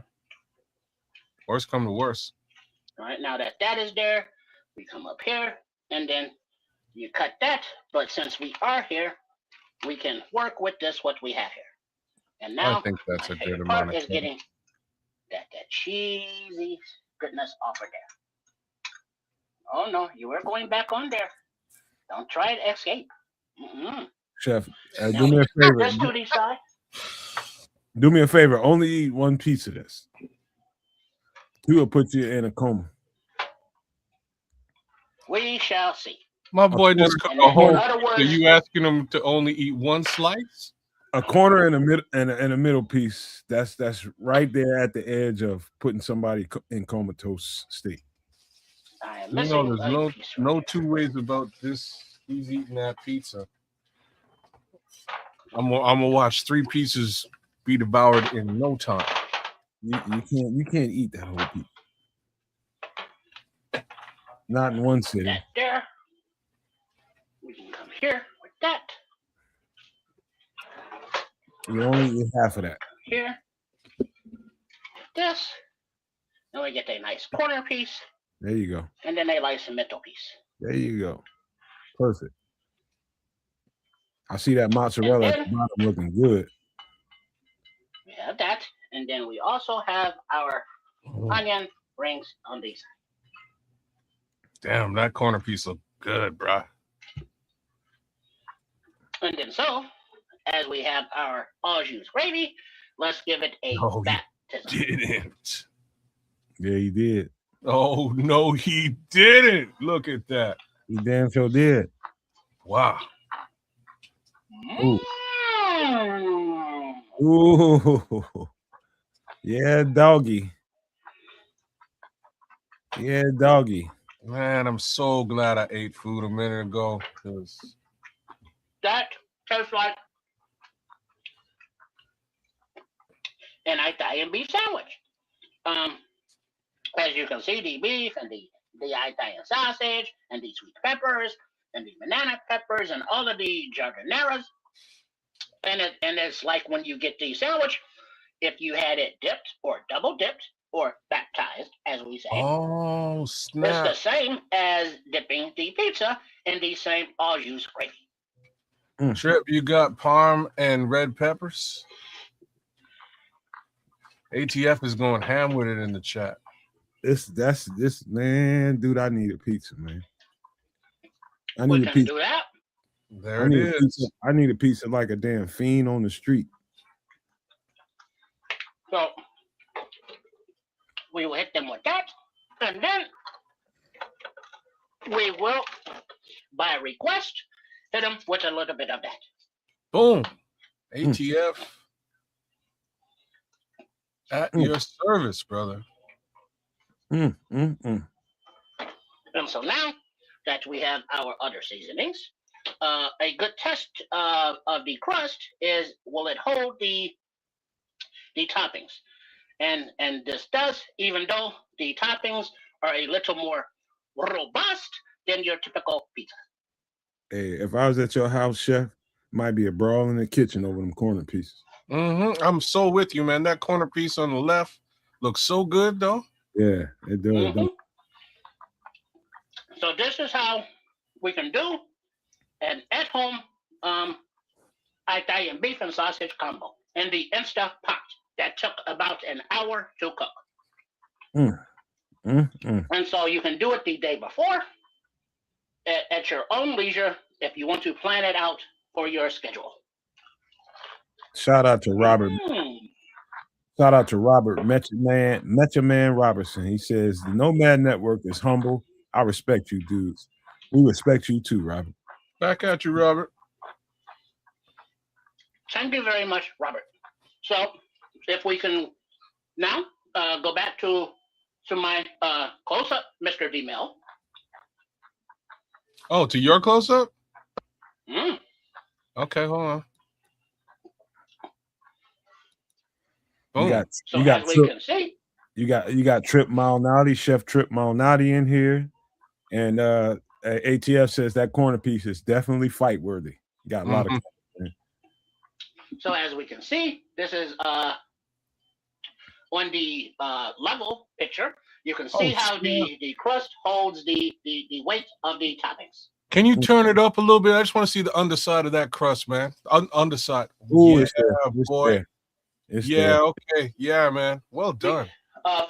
Worst come to worst. All right, now that is there, we come up here, and then you cut that. But since we are here, we can work with this what we have here. And now I think that's my a good favorite amount part of is getting that cheesy goodness off of there. Oh no, you were going back on there. Don't try to escape. Chef, do me a favor. This to the side. Do me a favor. Only eat one piece of this. He will put you in a coma. We shall see. My boy just cooked a whole. Are you asking him to only eat one slice? A corner in the middle and a middle piece. That's right there at the edge of putting somebody in comatose state. There's no two ways about this. He's eating that pizza. I'm gonna watch 3 pieces be devoured in no time. You can't eat that whole piece. Not in one sitting. That there. We can come here with that. You only eat half of that. Here. This. Then we get a nice corner piece. There you go. And then a nice middle piece. There you go. Perfect. I see that mozzarella at the bottom looking good. We have that. And then we also have our onion rings on these. Damn, that corner piece look good, bruh. And then so, as we have our au jus gravy, let's give it a baptism. Didn't. Yeah, he did. Oh, no, he didn't. Look at that. He damn sure did. Wow. Ooh. Ooh. Yeah, doggy. Yeah, doggy. Man, I'm so glad I ate food a minute ago. That tastes like an Italian beef sandwich. As you can see, the beef and the Italian sausage and the sweet peppers and the banana peppers and all of the giardineras. And it's like when you get the sandwich, if you had it dipped or double dipped or baptized, as we say. Oh, snap. It's the same as dipping the pizza in the same au jus gravy. Trip, you got parm and red peppers? ATF is going ham with it in the chat. This man, dude. I need a pizza, man. I We need a can pizza. do that. There it is. I need a pizza like a damn fiend on the street. So we will hit them with that, and then we will, by request, hit them with a little bit of that. Boom. ATF at your service, brother. And so now that we have our other seasonings, a good test of the crust is, will it hold the toppings? And this does, even though the toppings are a little more robust than your typical pizza. Hey, if I was at your house, chef, might be a brawl in the kitchen over them corner pieces. I'm so with you, man. That corner piece on the left looks so good, though. Yeah, it does. So this is how we can do an at-home Italian beef and sausage combo in the Insta pot that took about an hour to cook. And so you can do it the day before at your own leisure if you want to plan it out for your schedule. Shout out to Robert. Shout out to Robert Metchaman Robertson. He says the Nomad Network is humble. I respect you, dudes. We respect you too, Robert. Back at you, Robert. Thank you very much, Robert. So if we can now go back to my close-up, Mr. D-Mill. Oh, to your close-up? Okay, hold on. Boom. You got Trip Malnati, Chef Trip Malnati in here. And ATF says that corner piece is definitely fight worthy. Got a lot of. So as we can see, this is on the level picture. You can see how the crust holds the weight of the toppings. Can you turn it up a little bit? I just want to see the underside of that crust, man. Underside. Ooh, yeah, it's there. boy. It's yeah, there. okay. Yeah, man. Well done.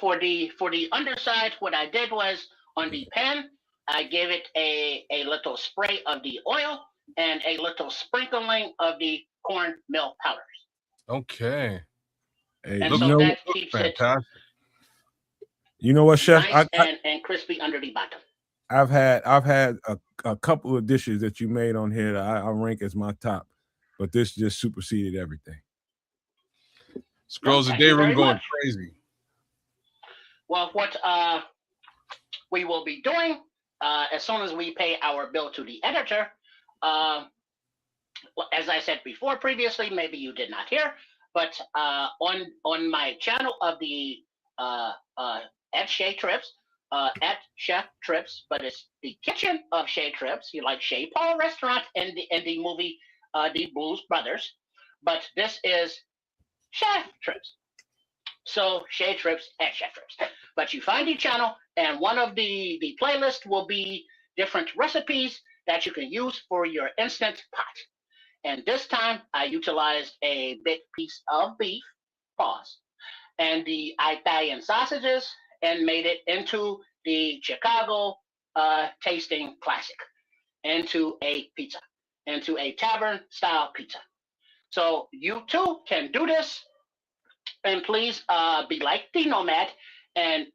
For the underside, what I did was on the pan, I gave it a little spray of the oil and a little sprinkling of the cornmeal powders. Okay. Hey, and so that keeps fantastic. You know what, Chef? Nice and crispy under the bottom. I've had a couple of dishes that you made on here that I rank as my top, but this just superseded everything. Scrolls a day room going crazy. Well, what we will be doing as soon as we pay our bill to the editor, as I said before previously, maybe you did not hear, but on my channel of the at Shea Trips, at Chef Trips, but it's the kitchen of Shea Trips. You like Shea Paul Restaurant in the movie The Blues Brothers, but this is Chef Trips. So Shea Trips at Chef Trips. But you find the channel, and one of the playlists will be different recipes that you can use for your instant pot. And this time I utilized a big piece of beef, and the Italian sausages, and made it into the Chicago tasting classic, into a pizza, into a tavern style pizza. So you too can do this, and please be like the Nomad and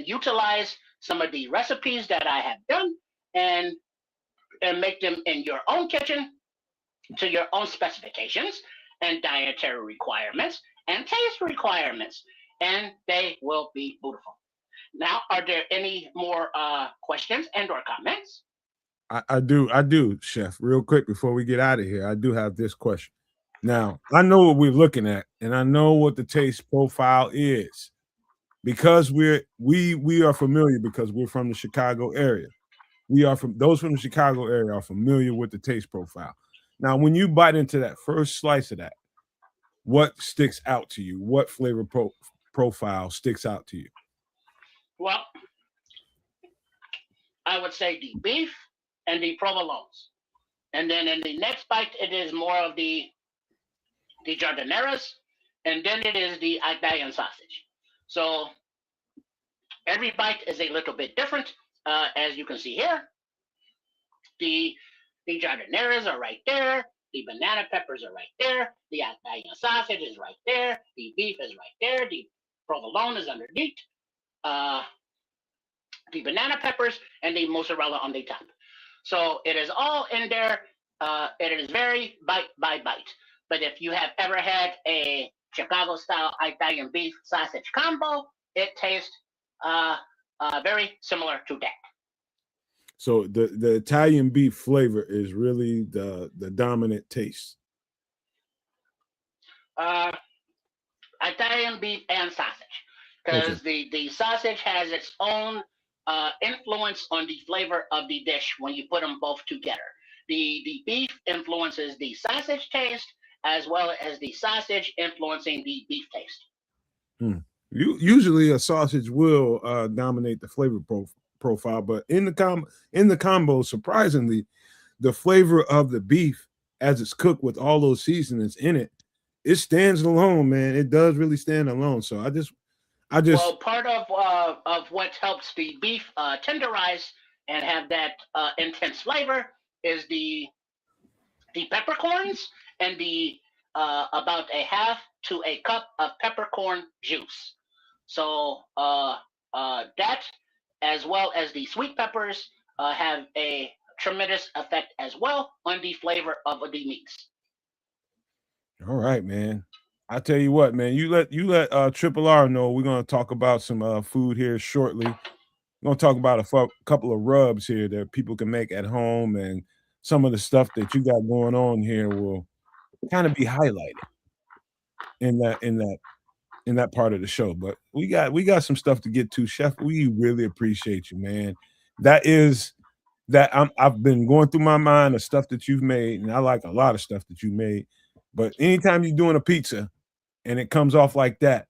utilize some of the recipes that I have done and make them in your own kitchen to your own specifications and dietary requirements and taste requirements, and they will be beautiful. Now, are there any more questions and or comments? I do, Chef. Real quick before we get out of here, I do have this question. Now, I know what we're looking at, and I know what the taste profile is, because we are familiar because we're from the Chicago area. Those from the Chicago area are familiar with the taste profile. Now, when you bite into that first slice of that, what sticks out to you? What flavor profile sticks out to you? Well, I would say the beef and the provolones. And then in the next bite, it is more of the jardineras, and then it is the Italian sausage. So every bite is a little bit different, as you can see here. The jardineras are right there. The banana peppers are right there. The Italian sausage is right there. The beef is right there. The provolone is underneath. The banana peppers and the mozzarella on the top. So it is all in there. It is very bite by bite. But if you have ever had a Chicago-style Italian beef sausage combo, it tastes very similar to that. So the Italian beef flavor is really the dominant taste. Italian beef and sausage, because the sausage has its own influence on the flavor of the dish when you put them both together. The beef influences the sausage taste, as well as the sausage influencing the beef taste. Usually a sausage will dominate the flavor profile, but in the combo, surprisingly, the flavor of the beef as it's cooked with all those seasonings in it, it stands alone, man. It does really stand alone. So I just well, part of what helps the beef tenderize and have that intense flavor is the peppercorns and the about a half to a cup of peppercorn juice. So that, as well as the sweet peppers, have a tremendous effect as well on the flavor of the meats. all right, man. I tell you what, man. You let Triple R know we're gonna talk about some food here shortly. We're gonna talk about a couple of rubs here that people can make at home, and some of the stuff that you got going on here will kind of be highlighted in that part of the show. But we got some stuff to get to, Chef. We really appreciate you, man. I've been going through my mind of stuff that you've made, and I like a lot of stuff that you made. But anytime you're doing a pizza and it comes off like that,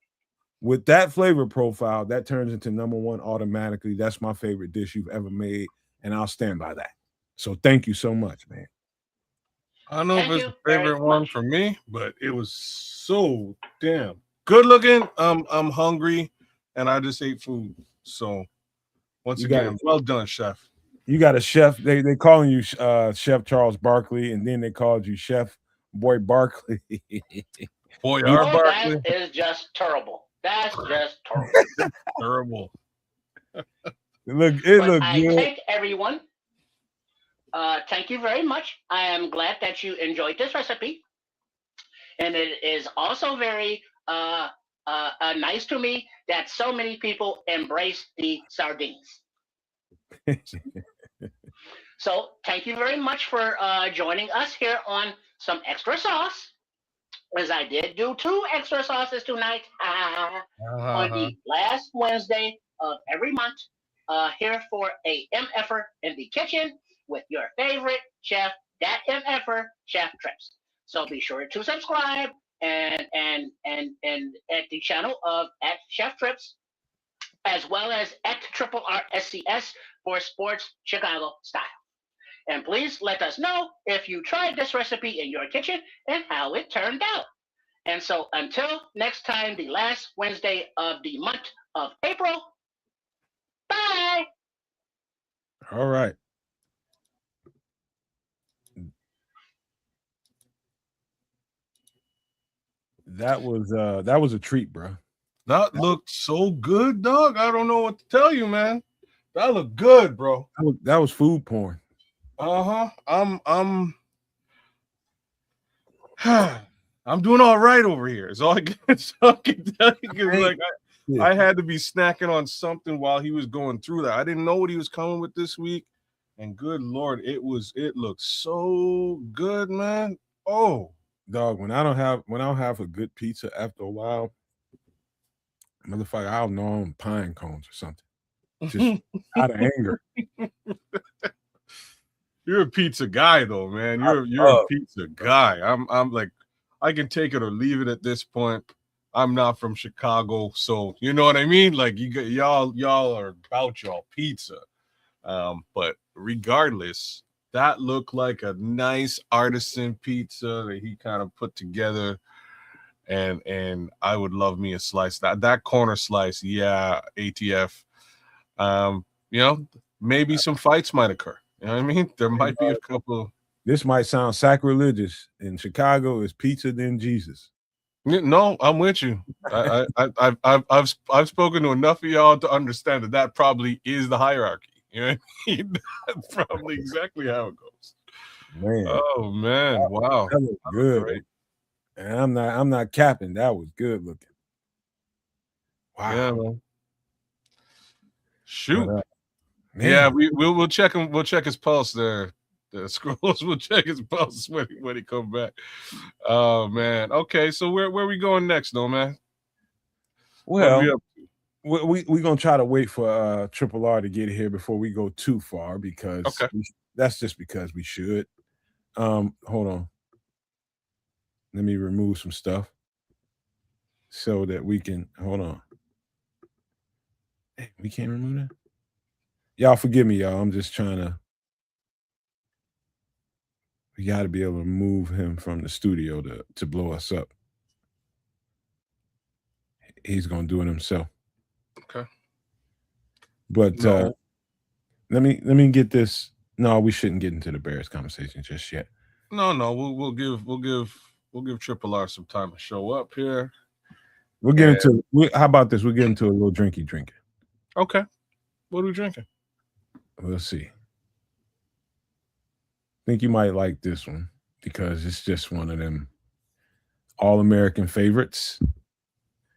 with that flavor profile, that turns into number one automatically. That's my favorite dish you've ever made, and I'll stand by that. So thank you so much, man. I don't know if it's a favorite one for me, but it was so damn good looking. I'm hungry, and I just ate food. So once again, well done, chef. You got a chef. They calling you Chef Charles Barkley, and then they called you Chef Boy Barkley. Boy, Barkley. That is just terrible. That's just terrible. Terrible. It looked good. I thank everyone. Thank you very much. I am glad that you enjoyed this recipe, and it is also very nice to me that so many people embrace the sardines. So thank you very much for joining us here on Some Extra Sauce, as I did do 2 extra sauces tonight on the last Wednesday of every month, here for a MFer in the kitchen with your favorite chef, that MFer, Chef Trips. So be sure to subscribe and at the channel of at Chef Trips, as well as at Triple RSCS for Sports Chicago Style. And please let us know if you tried this recipe in your kitchen and how it turned out. And so until next time, the last Wednesday of the month of April, bye. All right. That was a treat, bro. That looked so good, dog. I don't know what to tell you, man. That looked good, bro. That was food porn. I'm I'm doing all right over here. It's all I can tell you. Like I had to be snacking on something while he was going through that. I didn't know what he was coming with this week, and good Lord, it looked so good, man. Oh, dog, when I don't have a good pizza after a while, motherfucker, I'll know on pine cones or something. Just out of anger. You're a pizza guy, though, man. You're a pizza guy. I'm like, I can take it or leave it at this point. I'm not from Chicago, so you know what I mean. Like y'all are about y'all pizza. But regardless, that looked like a nice artisan pizza that he kind of put together, and I would love me a slice. That corner slice, yeah, ATF. Maybe some fights might occur. You know what I mean? There might be a couple. This might sound sacrilegious. In Chicago, is pizza then Jesus? No, I'm with you. I've spoken to enough of y'all to understand that probably is the hierarchy. You know what I mean? That's probably exactly how it goes. Man. Oh man, wow. That looked good. Great. And I'm not capping. That was good looking. Wow. Yeah, man. Shoot. Yeah, we'll check him. We'll check his pulse there. The scrolls will check his pulse when he come back. Oh man. Okay, so where we going next, though, man? Well, we're gonna try to wait for Triple R to get here before we go too far because Okay. that's just because we should. Hold on. Let me remove some stuff so that we can hold on. Hey, we can't remove that. Y'all forgive me, y'all. I'm just trying to. We got to be able to move him from the studio to blow us up. He's gonna do it himself. Okay. But No. let me get this. No, we shouldn't get into the Bears conversation just yet. No. We'll give Triple R some time to show up here. We'll get into. How about this? We'll get into a little drinking. Okay. What are we drinking? We'll see. I think you might like this one because it's just one of them all-American favorites,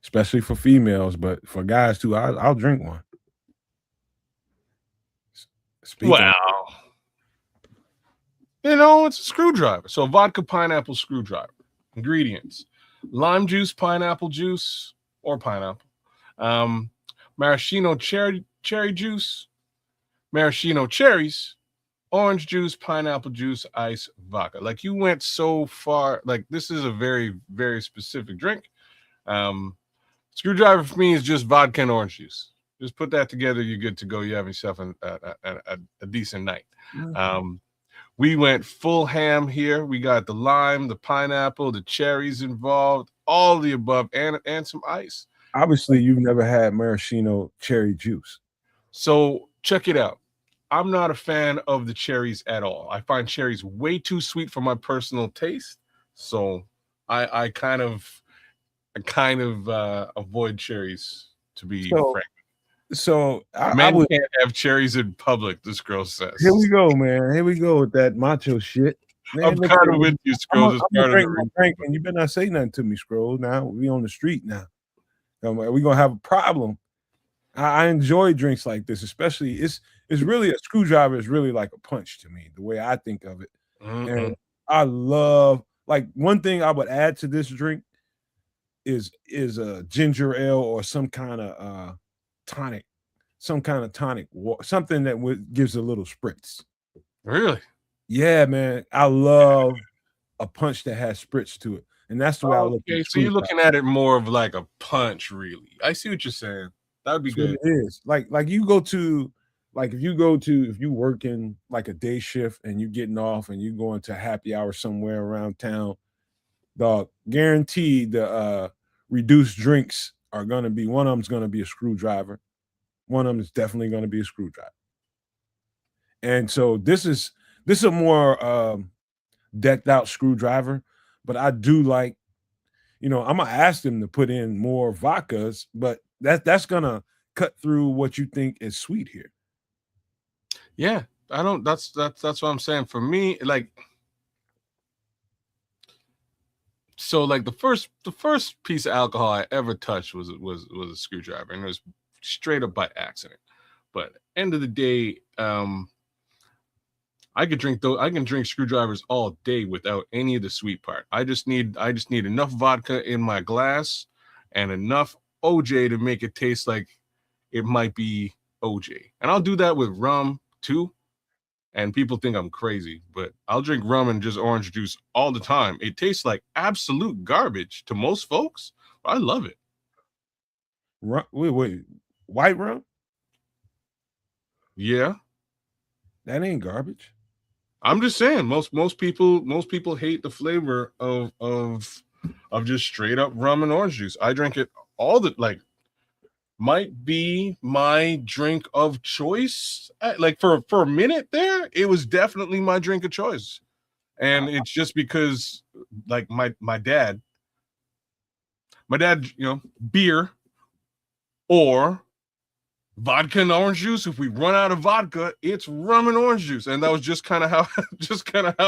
especially for females, but for guys too. I'll drink one. Wow. You know, it's a screwdriver. So vodka pineapple screwdriver. Ingredients: lime juice, pineapple juice, or pineapple. Maraschino cherry juice, maraschino cherries, orange juice, pineapple juice, ice, vodka. Like, you went so far. Like, this is a very, very specific drink. Screwdriver for me is just vodka and orange juice. Just put that together, you're good to go. You have yourself a decent night. We went full ham here. We got the lime, the pineapple, the cherries involved, all the above, and some ice. Obviously, you've never had maraschino cherry juice. So check it out. I'm not a fan of the cherries at all. I find cherries way too sweet for my personal taste. So I kind of avoid cherries, to be frank. So Men can't have cherries in public, this girl says. Here we go, man. Here we go with that macho shit. Man, I'm kind of with you, Scrolls. I'm and you better not say nothing to me, Scrolls. Now we on the street now. We're gonna have a problem. I enjoy drinks like this, especially it's really a screwdriver. Is really like a punch to me, the way I think of it. And I love, like, one thing I would add to this drink is a ginger ale or some kind of tonic, something that gives a little spritz. Really? Yeah, man. I love a punch that has spritz to it. And that's the way I look at it. So you're looking at it more of like a punch, really. I see what you're saying. That would be good. It is. Like you go to, like, if you work in like a day shift and you're getting off and you're going to happy hour somewhere around town, dog, guaranteed the reduced drinks are gonna be, one of them's gonna be a screwdriver. One of them is definitely gonna be a screwdriver. And so this is a more decked out screwdriver, but I do like, I'm gonna ask them to put in more vodkas, but that's gonna cut through what you think is sweet here. Yeah, I don't. That's what I'm saying. For me, like, so like the first piece of alcohol I ever touched was a screwdriver, and it was straight up by accident. But end of the day, I can drink screwdrivers all day without any of the sweet part. I just need enough vodka in my glass and enough OJ to make it taste like it might be OJ. And I'll do that with rum too. And people think I'm crazy, but I'll drink rum and just orange juice all the time. It tastes like absolute garbage to most folks, but I love it. Wait, white rum? Yeah. That ain't garbage. I'm just saying, most people hate the flavor of just straight up rum and orange juice. I drink it all the, like, might be my drink of choice. Like, for a minute there, it was definitely my drink of choice. And it's just because, like, my dad, beer or vodka and orange juice. If we run out of vodka, it's rum and orange juice. And that was just kind of how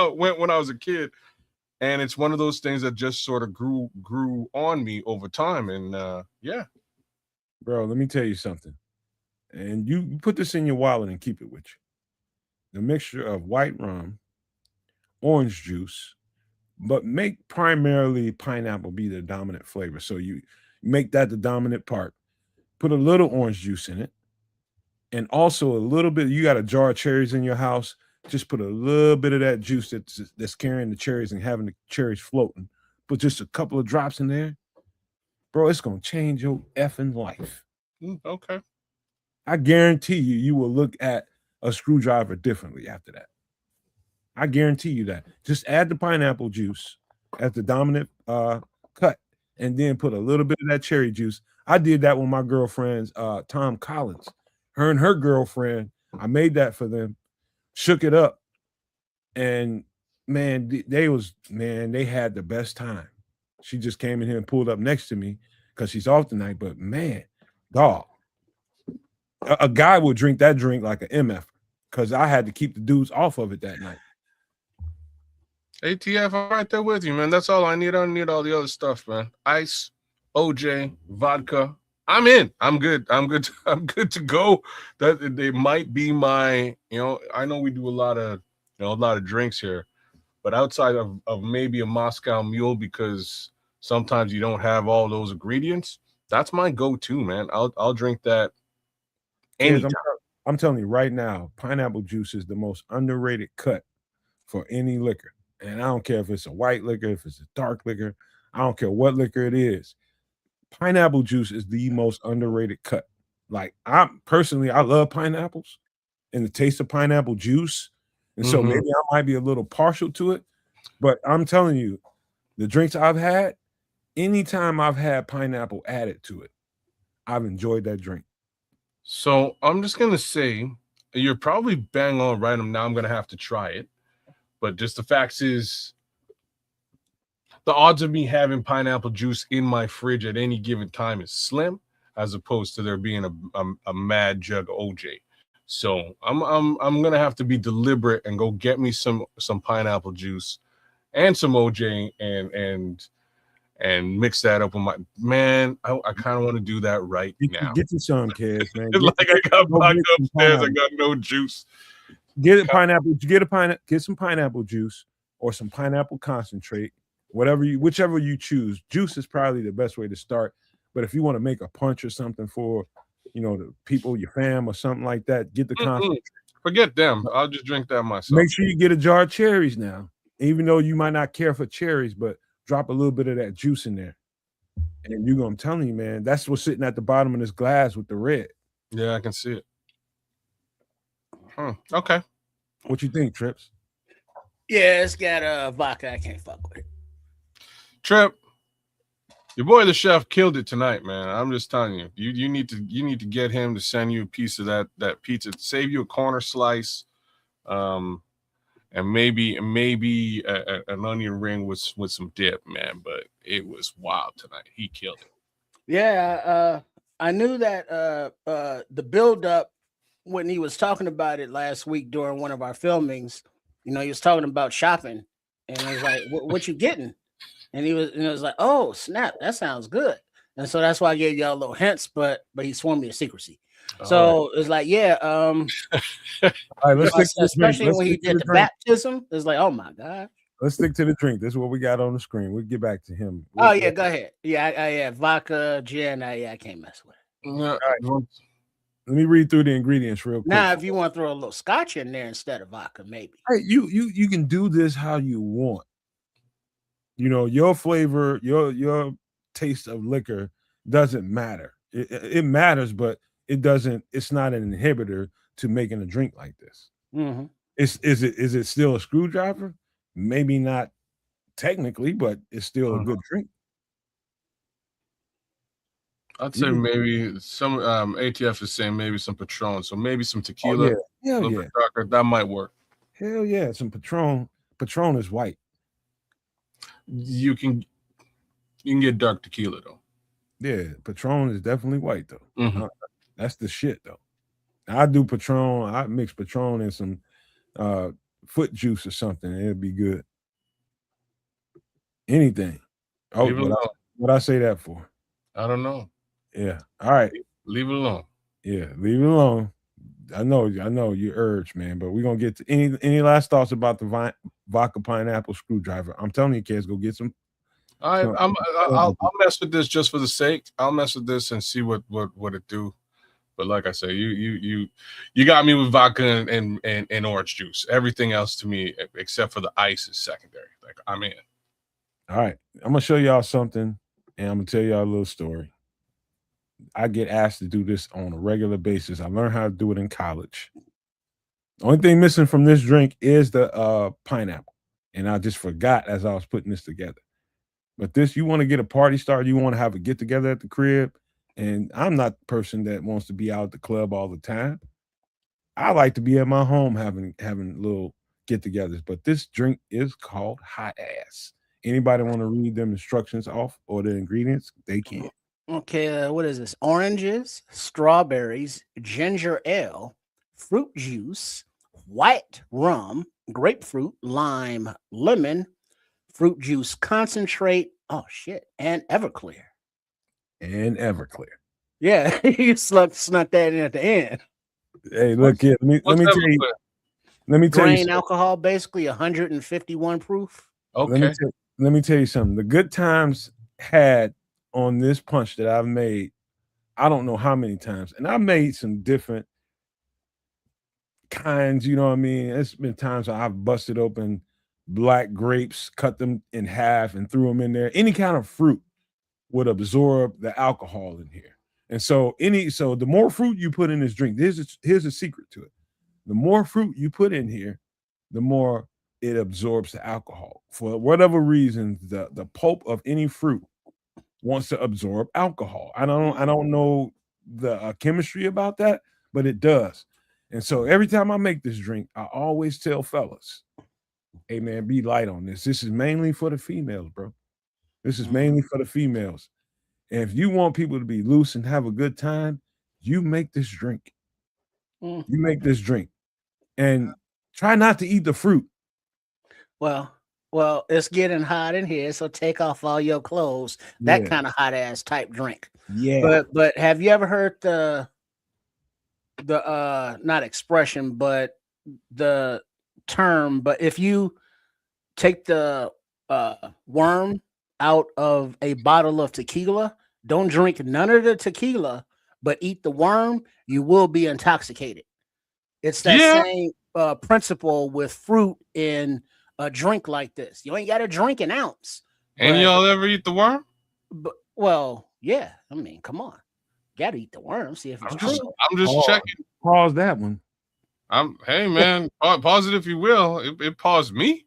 it went when I was a kid. And it's one of those things that just sort of grew on me over time. And yeah. Bro, let me tell you something. And you put this in your wallet and keep it with you. The mixture of white rum, orange juice, but make primarily pineapple be the dominant flavor. So you make that the dominant part. put a little orange juice in it, and also a little bit. You got a jar of cherries in your house. Just put a little bit of that juice that's carrying the cherries and having the cherries floating. Put just a couple of drops in there, bro. It's gonna change your effing life. Okay. I guarantee you will look at a screwdriver differently after that. I guarantee you that. Just add the pineapple juice as the dominant cut, and then put a little bit of that cherry juice. I did that with my girlfriend's Tom Collins. Her and her girlfriend, I made that for them, shook it up, and man, they had the best time. She just came in here and pulled up next to me because she's off tonight. But man, dog, a guy would drink that drink like an MF because I had to keep the dudes off of it that night. ATF, I'm right there with you, man. That's all I need. I don't need all the other stuff, man. Ice, OJ, vodka. I'm in. I'm good. I'm good. I'm good to go. That they might be my, I know we do a lot of drinks here, but outside of maybe a Moscow Mule, because sometimes you don't have all those ingredients, that's my go-to, man. I'll drink that anytime. I'm telling you right now, pineapple juice is the most underrated cut for any liquor. And I don't care if it's a white liquor, if it's a dark liquor, I don't care what liquor it is. Pineapple juice is the most underrated cut. Like I love pineapples and the taste of pineapple juice. And so maybe I might be a little partial to it, but I'm telling you, the drinks I've had, anytime I've had pineapple added to it, I've enjoyed that drink. So I'm just going to say, you're probably bang on right. Now I'm going to have to try it. But just the facts is, the odds of me having pineapple juice in my fridge at any given time is slim, as opposed to there being a mad jug of OJ. So I'm gonna have to be deliberate and go get me some pineapple juice and some OJ and mix that up with my man. I kind of want to do that right now. Get you some, kids, man. I got vodka upstairs. I got no juice. Get some pineapple juice or some pineapple concentrate, whichever you choose. Juice is probably the best way to start. But if you want to make a punch or something for, the people, your fam or something like that, get the concentrate. Forget them. I'll just drink that myself. Make sure you get a jar of cherries now. Even though you might not care for cherries, but drop a little bit of that juice in there. And I'm telling you, man, that's what's sitting at the bottom of this glass with the red. Yeah, I can see it. Okay. What you think, Trips? Yeah, it's got vodka. I can't fuck with it. Trip, your boy the chef killed it tonight, man. I'm just telling you. You need to get him to send you a piece of that pizza. Save you a corner slice, and maybe an onion ring with some dip, man. But it was wild tonight. He killed it. Yeah, I knew that the build up when he was talking about it last week during one of our filmings, he was talking about shopping, and I was like, "What you getting?" And it was like, "Oh snap, that sounds good." And so that's why I gave y'all little hints, but he swore me to secrecy. So it's like, yeah, all right, let's stick to the drink. Especially when he did the baptism, it's like, oh my god. Let's stick to the drink. This is what we got on the screen. We'll get back to him. Oh yeah, go ahead. Yeah, vodka, gin. I can't mess with it. All right. Let me read through the ingredients real quick. Now, if you want to throw a little scotch in there instead of vodka, maybe. Hey, you can do this how you want. Your flavor, your taste of liquor doesn't matter. It matters, but it doesn't. It's not an inhibitor to making a drink like this. Mm-hmm. Is it still a screwdriver? Maybe not technically, but it's still a good drink. I'd say maybe some ATF is saying maybe some Patron, so maybe some tequila. Oh, yeah. Hell yeah. Darker, that might work. Hell yeah, some Patron. Patron is white. You can get dark tequila though. Yeah, Patron is definitely white though. Mm-hmm. That's the shit though. I do Patron. I mix Patron in some foot juice or something. It'd be good. Anything. Oh, what I say that for? I don't know. Yeah. All right. Leave it alone. Yeah, leave it alone. I know you urge, man, but we're gonna get to any last thoughts about the vodka pineapple screwdriver. I'm telling you, kids, go get some I'll mess with this just for the sake. I'll mess with this and see what it do. But like I say, you got me with vodka and orange juice. Everything else to me, except for the ice, is secondary. Like, I'm in. All right, I'm gonna show y'all something, and I'm gonna tell y'all a little story. I get asked to do this on a regular basis. I learned how to do it in college. The only thing missing from this drink is the pineapple, and I just forgot as I was putting this together. But this, you want to get a party started, you want to have a get together at the crib, and I'm not the person that wants to be out at the club all the time. I like to be at my home having little get-togethers. But this drink is called Hot Ass. Anybody want to read them instructions off or the ingredients? They can. Okay, what is this? Oranges, strawberries, ginger ale, fruit juice, white rum, grapefruit, lime, lemon, fruit juice concentrate. Oh shit! And Everclear. And Everclear. Yeah, you snuck that in at the end. Hey, look here. Let me tell you. Let me tell you. Grain alcohol, basically 151 proof. Okay. Let me tell you something. The good times had on this punch that I've made, I don't know how many times, and I've made some different kinds. You know what I mean? It's been times where I've busted open black grapes, cut them in half, and threw them in there. Any kind of fruit would absorb the alcohol in here. And so the more fruit you put in this drink, here's a secret to it. The more fruit you put in here, the more it absorbs the alcohol. For whatever reason, the pulp of any fruit wants to absorb alcohol. I don't know the chemistry about that, but it does. And so every time I make this drink, I always tell fellas, hey man, be light on this. This is mainly for the females, bro. This is mainly for the females. And if you want people to be loose and have a good time, you make this drink. You make this drink. And try not to eat the fruit. Well, it's getting hot in here, so take off all your clothes. That kind of hot ass type drink. Yeah. But have you ever heard the not expression, but the term? But if you take the worm out of a bottle of tequila, don't drink none of the tequila, but eat the worm, you will be intoxicated. It's that same principle with fruit in a drink like this. You ain't got to drink an ounce. And y'all ever eat the worm? But, well, yeah. I mean, come on. Got to eat the worm. See if it's true. I'm just checking. Pause that one. Hey, man. Pause it if you will. It paused me.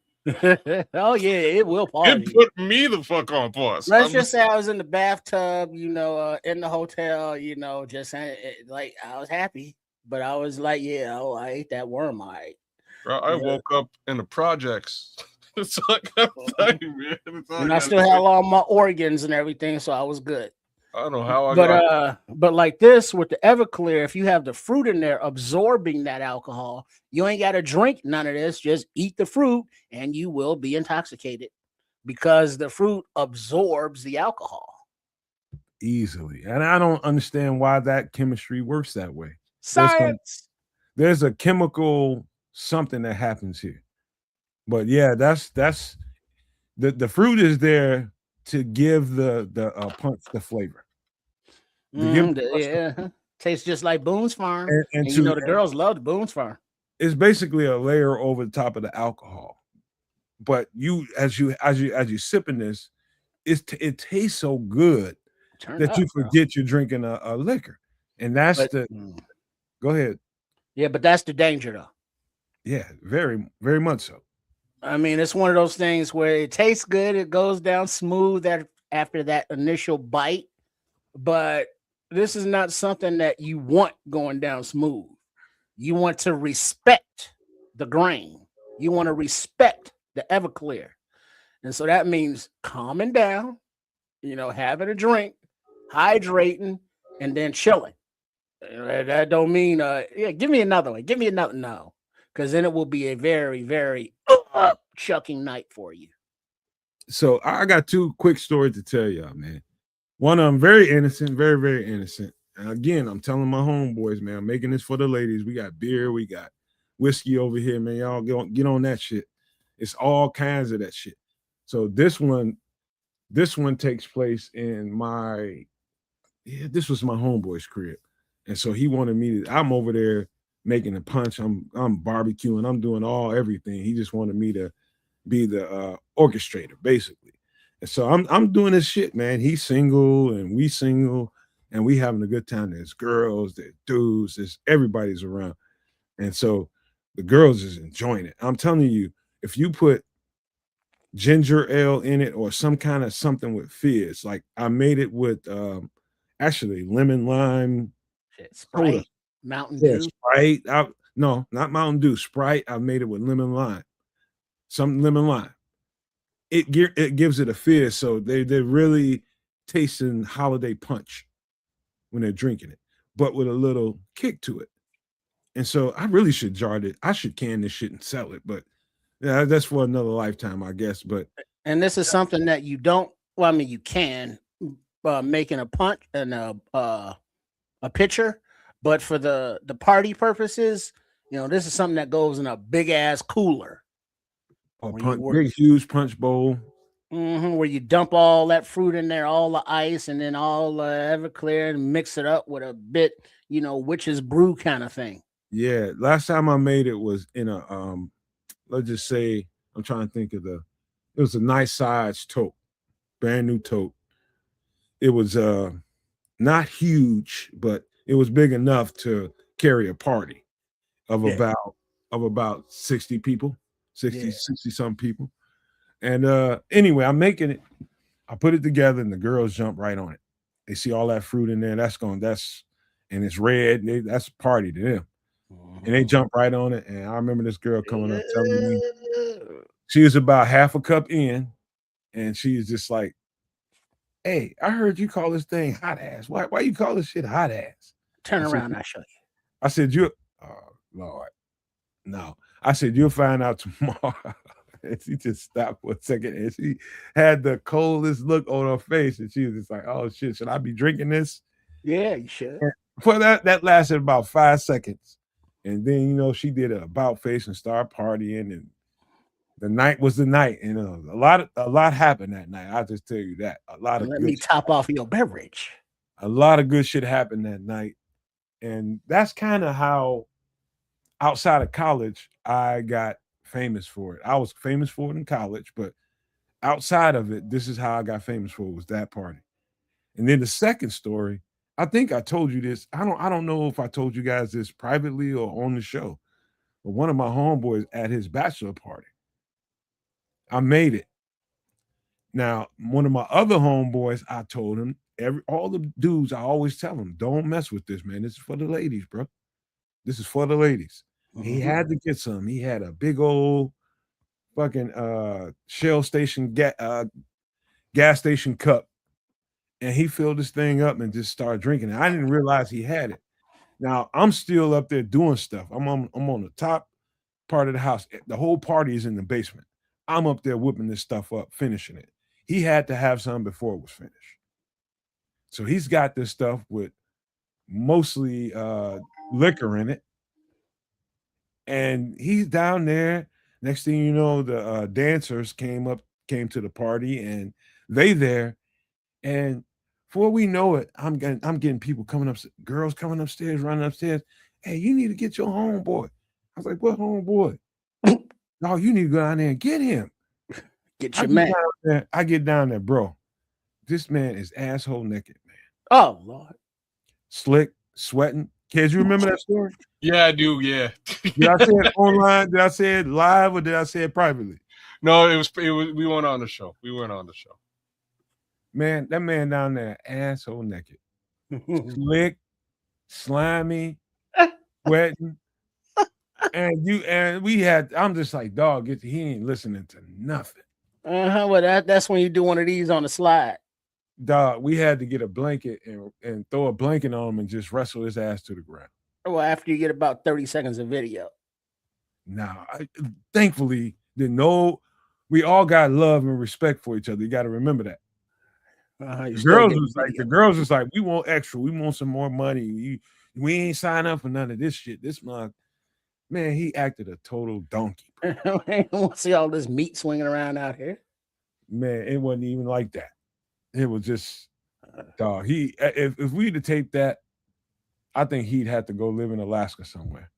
Oh, yeah. It will pause. It put me the fuck on pause. Let's just say I was in the bathtub, in the hotel, just like I was happy. But I was like, I ate that worm. Bro, I woke up in the projects. It's like I'm telling you, man. And I still had all my organs and everything, so I was good. I don't know how I got. But like this with the Everclear, if you have the fruit in there absorbing that alcohol, you ain't got to drink none of this. Just eat the fruit, and you will be intoxicated because the fruit absorbs the alcohol easily. And I don't understand why that chemistry works that way. Science. There's a chemical something that happens here. But yeah, that's the fruit is there to give the punch the flavor. Tastes just like Boone's Farm. And the girls loved Boone's Farm. It's basically a layer over the top of the alcohol. But as you sipping this, it tastes so good you forget you're drinking a liquor. And that's go ahead. Yeah, but that's the danger though. Yeah, very, very much so. I mean, it's one of those things where it tastes good, it goes down smooth after that initial bite, but this is not something that you want going down smooth. You want to respect the grain. You want to respect the Everclear. And so that means calming down, having a drink, hydrating, and then chilling. That don't mean give me another one. Give me another. No, because then it will be a very, very chucking night for you. So I got two quick stories to tell y'all, man. One of them very innocent, very, very innocent. And again, I'm telling my homeboys, man, I'm making this for the ladies. We got beer, we got whiskey over here, man. Y'all get on that shit. It's all kinds of that shit. So this one, This one takes place in this was my homeboy's crib. And so he wanted me to, I'm over there making a punch. I'm barbecuing. I'm doing everything. He just wanted me to be the orchestrator, basically. And so I'm doing this shit, man. He's single and we single and we having a good time. There's girls, there's dudes, everybody's around. And so the girls is enjoying it. I'm telling you, if you put ginger ale in it or some kind of something with fizz, like I made it with actually lemon lime Sprite, soda. Mountain Dew. Sprite. No, not Mountain Dew. Sprite. I made it with lemon lime. Some lemon lime. It gives it a fizz, so they're really tasting holiday punch when they're drinking it, but with a little kick to it. And so I really should jar it. I should can this shit and sell it, but yeah, that's for another lifetime, I guess. But this is something that you don't. Well, I mean, you can making a punch and a pitcher, but for the party purposes, this is something that goes in a big ass cooler. Big, huge punch bowl. Where you dump all that fruit in there, all the ice, and then all Everclear, and mix it up with a bit, witch's brew kind of thing. Yeah, last time I made it was in a let's just say, I'm trying to think of it was a nice size tote, brand new tote. It was not huge, but it was big enough to carry a party of about 60 people. 60 some people. And anyway, I'm making it. I put it together and the girls jump right on it. They see all that fruit in there. And it's red. That's a party to them. And they jump right on it. And I remember this girl coming up telling me she was about half a cup in. And she's just like, hey, I heard you call this thing hot ass. Why you call this shit hot ass? Turn around, I'll show you. I said, oh Lord. No. I said, you'll find out tomorrow. And she just stopped for a second and she had the coldest look on her face. And she was just like, oh shit, should I be drinking this? Yeah, you should. And for that lasted about 5 seconds. And then, she did an about face and started partying. And the night was the night. And a lot happened that night. I'll just tell you that. Let me top off your beverage. A lot of good shit happened that night. And that's kind of how outside of college, I got famous for it. I was famous for it in college, but outside of it, this is how I got famous for it, was that party. And then the second story, I think I told you this. I don't know if I told you guys this privately or on the show, but one of my homeboys at his bachelor party, I made it. Now, one of my other homeboys, I told him, all the dudes, I always tell them, don't mess with this, man. This is for the ladies, bro. This is for the ladies. He had to get some. He had a big old fucking Shell station gas station cup, and he filled this thing up and just started drinking it. I didn't realize he had it. Now I'm still up there doing stuff. I'm on the top part of the house. The whole party is in the basement. I'm up there whipping this stuff up, finishing it. He had to have some before it was finished. So he's got this stuff with mostly liquor in it. And he's down there. Next thing you know, the dancers came to the party, and they there. And before we know it, I'm getting people coming up, girls coming upstairs, running upstairs. Hey, you need to get your homeboy. I was like, what homeboy? No, you need to go down there and get him. Get your man. I get down there, bro. This man is asshole naked, man. Oh Lord. Slick, sweating. Kids, you remember that story? Yeah, I do. Yeah. Did I say it online? Did I say it live, or did I say it privately? No, it was. We went on the show. Man, that man down there, asshole naked, slick, slimy, sweating, and we had. I'm just like, dog. He ain't listening to nothing. Well, that's when you do one of these on the slide. Dog, we had to get a blanket and throw a blanket on him and just wrestle his ass to the ground. Well, after you get about 30 seconds of video. Now, thankfully, we all got love and respect for each other. You got to remember that. The girls was like, we want extra. We want some more money. We ain't sign up for none of this shit. This man, he acted a total donkey. I don't see all this meat swinging around out here. Man, it wasn't even like that. It was just dog. If we'd have taped that, I think he'd have to go live in Alaska somewhere.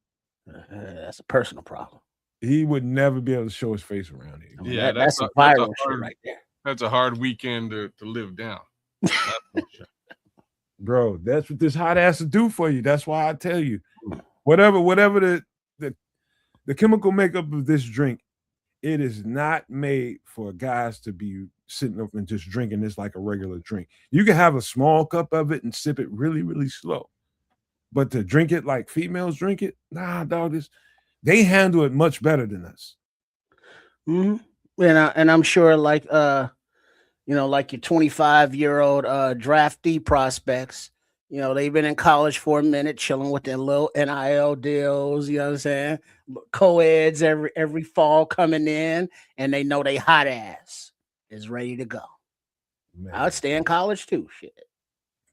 That's a personal problem. He would never be able to show his face around here. I mean, that's a viral shit right there. That's a hard weekend to live down. Bro, that's what this hot ass will do for you. That's why I tell you, whatever the chemical makeup of this drink, it is not made for guys to be sitting up and just drinking this like a regular drink. You can have a small cup of it and sip it really, really slow. But to drink it like females drink it, nah, dog, they handle it much better than us. Mm-hmm. And I'm sure like like your 25-year-old draftee prospects, they've been in college for a minute, chilling with their little NIL deals, you know what I'm saying? Co-eds every fall coming in, and they know they hot ass is ready to go. Man. I'd stay in college too. Shit.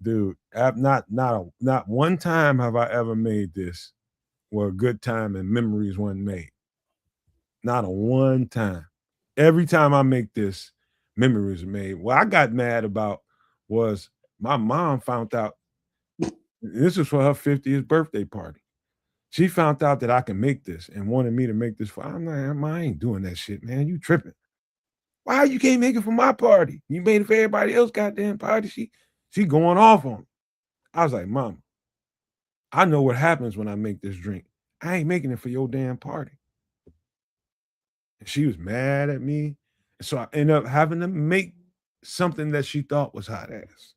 Dude, not one time have I ever made this where a good time and memories weren't made. Not a one time. Every time I make this, memories are made. What I got mad about was my mom found out, this is for her 50th birthday party. She found out that I can make this and wanted me to make this for. I'm like, I ain't doing that shit, man. You tripping. Why you can't make it for my party? You made it for everybody else goddamn party. She going off on me. I was like, Mom, I know what happens when I make this drink. I ain't making it for your damn party. And she was mad at me. So I ended up having to make something that she thought was hot ass.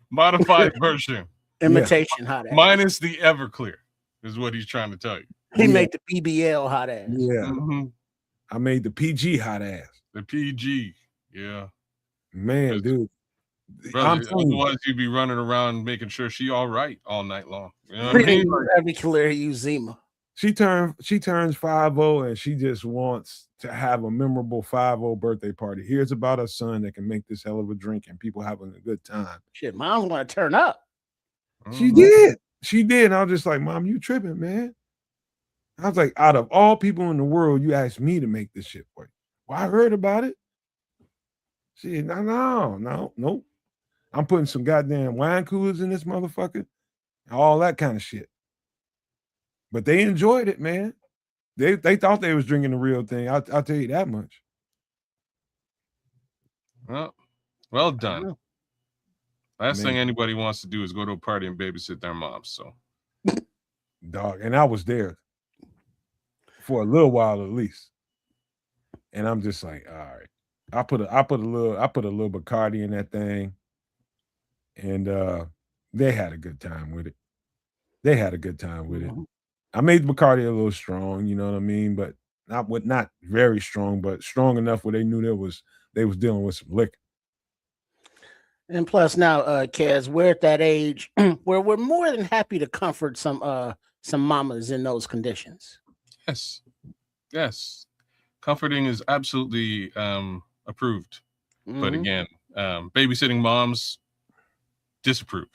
Modified version. Imitation hot ass. Minus the Everclear is what he's trying to tell you. He made the BBL hot ass. Yeah. Mm-hmm. I made the PG hot ass. The PG. Yeah. Man, dude. Brother, otherwise you'd be running around making sure she all right all night long. You know what I mean? Everclear, use Zima. She turns 50 and she just wants to have a memorable 50 birthday party. Here's about her son that can make this hell of a drink and people having a good time. Shit, Mom's want to turn up. She did. She did. And I was just like, Mom, you tripping, man. I was like, out of all people in the world, you asked me to make this shit for you. Well, I heard about it. She said, no. I'm putting some goddamn wine coolers in this motherfucker. All that kind of shit. But they enjoyed it, man. They thought they was drinking the real thing. I'll tell you that much. Well done. Last thing anybody wants to do is go to a party and babysit their moms. So, dog, and I was there for a little while at least. And I'm just like, all right. I put a little Bacardi in that thing, and they had a good time with it. Mm-hmm. I made the Bacardi a little strong, you know what I mean, but not very strong, but strong enough where they knew they was dealing with some liquor. And plus now, Kaz, we're at that age where we're more than happy to comfort some mamas in those conditions. Yes. Comforting is absolutely approved. Mm-hmm. But again, babysitting moms disapproved.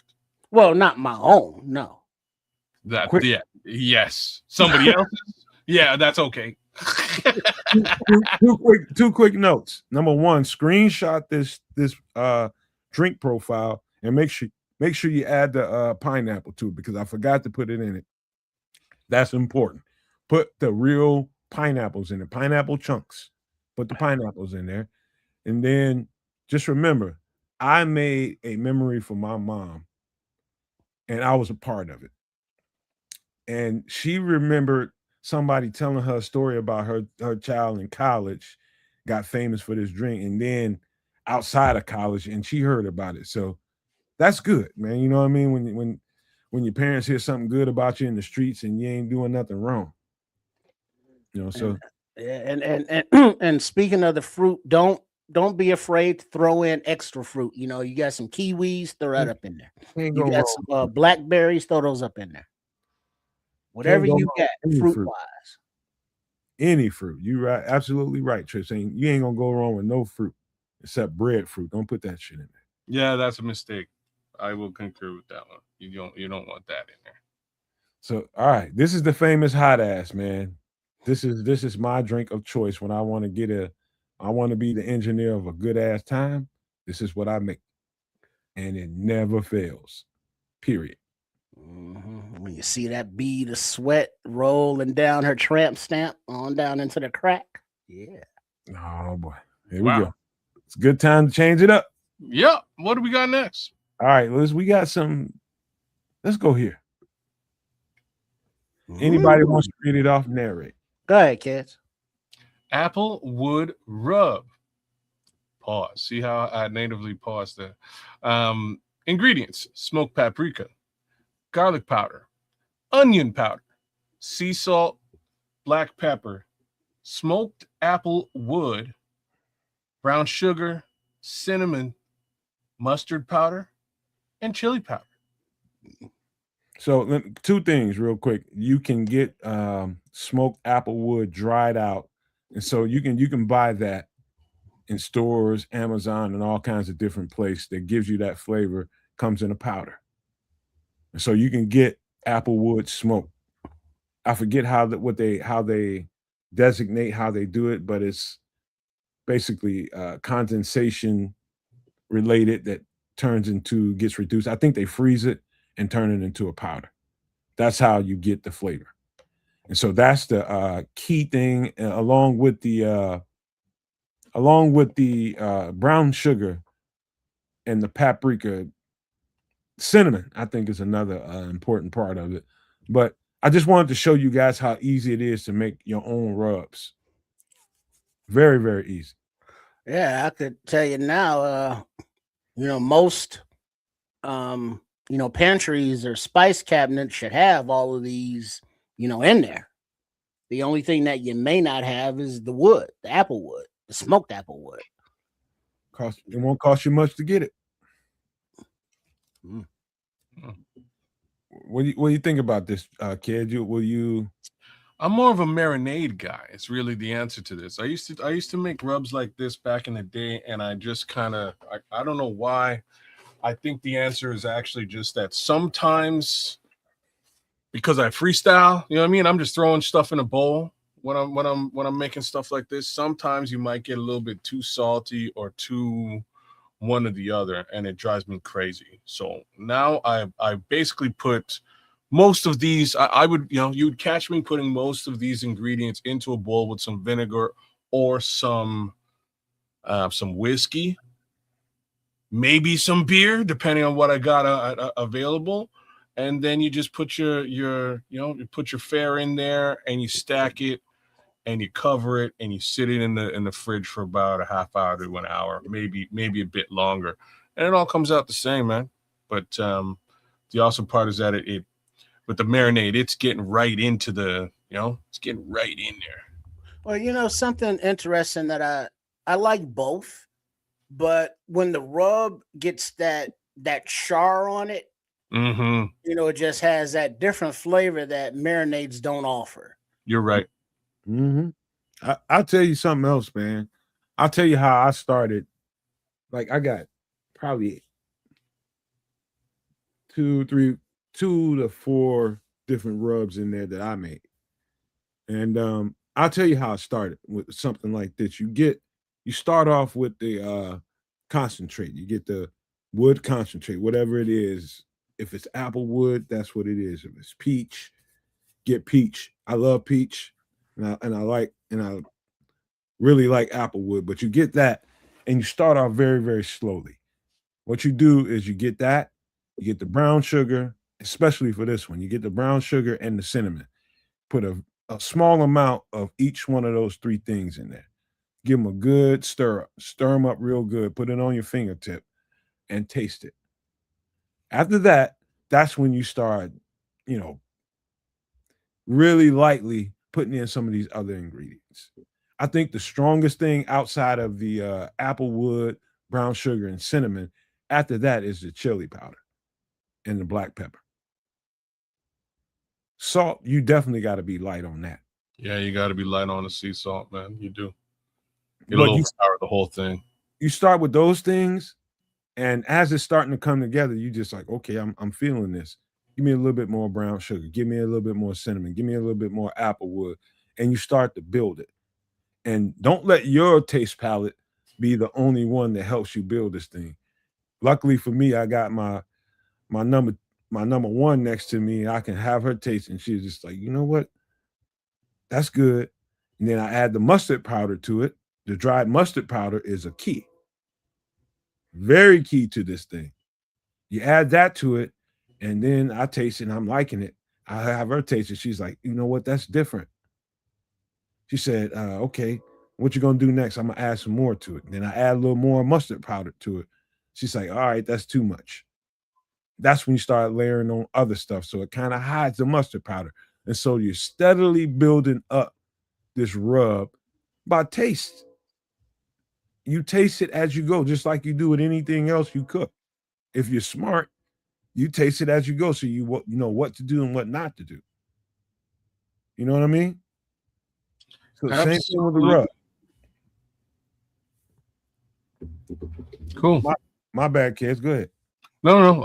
Well, not my own, no. Yes. Somebody else's. Yeah, that's okay. two quick notes. Number one, screenshot this drink profile and make sure you add the pineapple too, because I forgot to put it in it. That's important. Put the real pineapples in it, pineapple chunks. Put the pineapples in there. And then just remember, I made a memory for my mom and I was a part of it. And she remembered somebody telling her a story about her child in college got famous for this drink, and then outside of college, and she heard about it. So that's good, man. You know what I mean? When your parents hear something good about you in the streets and you ain't doing nothing wrong. You know, so and speaking of the fruit, don't be afraid to throw in extra fruit. You know, you got some kiwis, throw that up in there. You got some blackberries, throw those up in there. Whatever you got, fruit wise. Any fruit. You're right, absolutely right, Trish. You ain't gonna go wrong with no fruit except breadfruit. Don't put that shit in there. Yeah, that's a mistake. I will concur with that one. You don't want that in there. So, all right, this is the famous hot ass, man. This is my drink of choice when I want to get I want to be the engineer of a good ass time. This is what I make. And it never fails. Period. When you see that bead of sweat rolling down her tramp stamp on down into the crack. Yeah. Oh boy. Here we go. It's a good time to change it up. Yep. What do we got next? All right, Liz, we got some. Let's go here. Anybody wants to read it off, narrate. Go ahead, kids. Apple wood rub. Pause. See how I natively paused there. Ingredients: smoked paprika, garlic powder, onion powder, sea salt, black pepper, smoked apple wood, brown sugar, cinnamon, mustard powder, and chili powder. So two things real quick. You can get smoked apple wood dried out. And so you can buy that in stores, Amazon, and all kinds of different places that gives you that flavor, comes in a powder. And so you can get apple wood smoke. I forget how they designate how they do it, but it's basically condensation related that gets reduced. I think they freeze it and turn it into a powder. That's how you get the flavor. And so that's the key thing, along with the brown sugar and the paprika. Cinnamon, I think, is another important part of it. But I just wanted to show you guys how easy it is to make your own rubs. Very, very easy. Yeah, I could tell you now, most pantries or spice cabinets should have all of these, in there. The only thing that you may not have is the wood, the apple wood, the smoked apple wood. It won't cost you much to get it. What do you think about this, kid? I'm more of a marinade guy. It's really the answer to this. I used to make rubs like this back in the day, and I just kind of I don't know why. I think the answer is actually just that sometimes, because I freestyle, you know what I mean? I'm just throwing stuff in a bowl when I'm making stuff like this. Sometimes you might get a little bit too salty or too one or the other, and it drives me crazy. So now I basically put most of these. I would, you'd catch me putting most of these ingredients into a bowl with some vinegar or some whiskey, maybe some beer, depending on what I got available. And then you just put you put your fare in there, and you stack it, and you cover it, and you sit it in the fridge for about a half hour to an hour, maybe a bit longer, and it all comes out the same, man. But the awesome part is that it with the marinade, it's getting right into it's getting right in there. Well, something interesting that I like both, but when the rub gets that char on it, it just has that different flavor that marinades don't offer. You're right. I'll tell you something else, man. I'll tell you how I started. Like, I got probably 2 to 4 different rubs in there that I made. And I'll tell you how I started with something like this. You start off with the concentrate. You get the wood concentrate, whatever it is. If it's apple wood, that's what it is. If it's peach, get peach. I love peach, and I really like apple wood. But you get that, and you start off very, very slowly. What you do is you get that, you get the brown sugar, especially for this one. You get the brown sugar and the cinnamon. Put a small amount of each one of those 3 things in there. Give them a good stir up. Stir them up real good. Put it on your fingertip and taste it. After that, that's when you start, really lightly putting in some of these other ingredients. I think the strongest thing outside of the apple wood, brown sugar, and cinnamon, after that is the chili powder and the black pepper. Salt, you definitely got to be light on that. Yeah, you got to be light on the sea salt, man. You do. It'll overpower the whole thing. You start with those things, and as it's starting to come together, you just like, okay, I'm feeling this. Give me a little bit more brown sugar. Give me a little bit more cinnamon. Give me a little bit more apple wood. And you start to build it. And don't let your taste palette be the only one that helps you build this thing. Luckily for me, I got my number one next to me. I can have her taste, and she's just like, you know what? That's good. And then I add the mustard powder to it. The dried mustard powder is a key. Very key to this thing. You add that to it, and then I taste it and I'm liking it. I have her taste it. She's like, you know what? That's different. She said, okay, what you gonna do next? I'm gonna add some more to it. And then I add a little more mustard powder to it. She's like, all right, that's too much. That's when you start layering on other stuff. So it kind of hides the mustard powder. And so you're steadily building up this rub by taste. You taste it as you go, just like you do with anything else you cook. If you're smart, you taste it as you go, so you know what to do and what not to do. You know what I mean? So same thing with the rub. Cool. My bad, kids. Go ahead. No,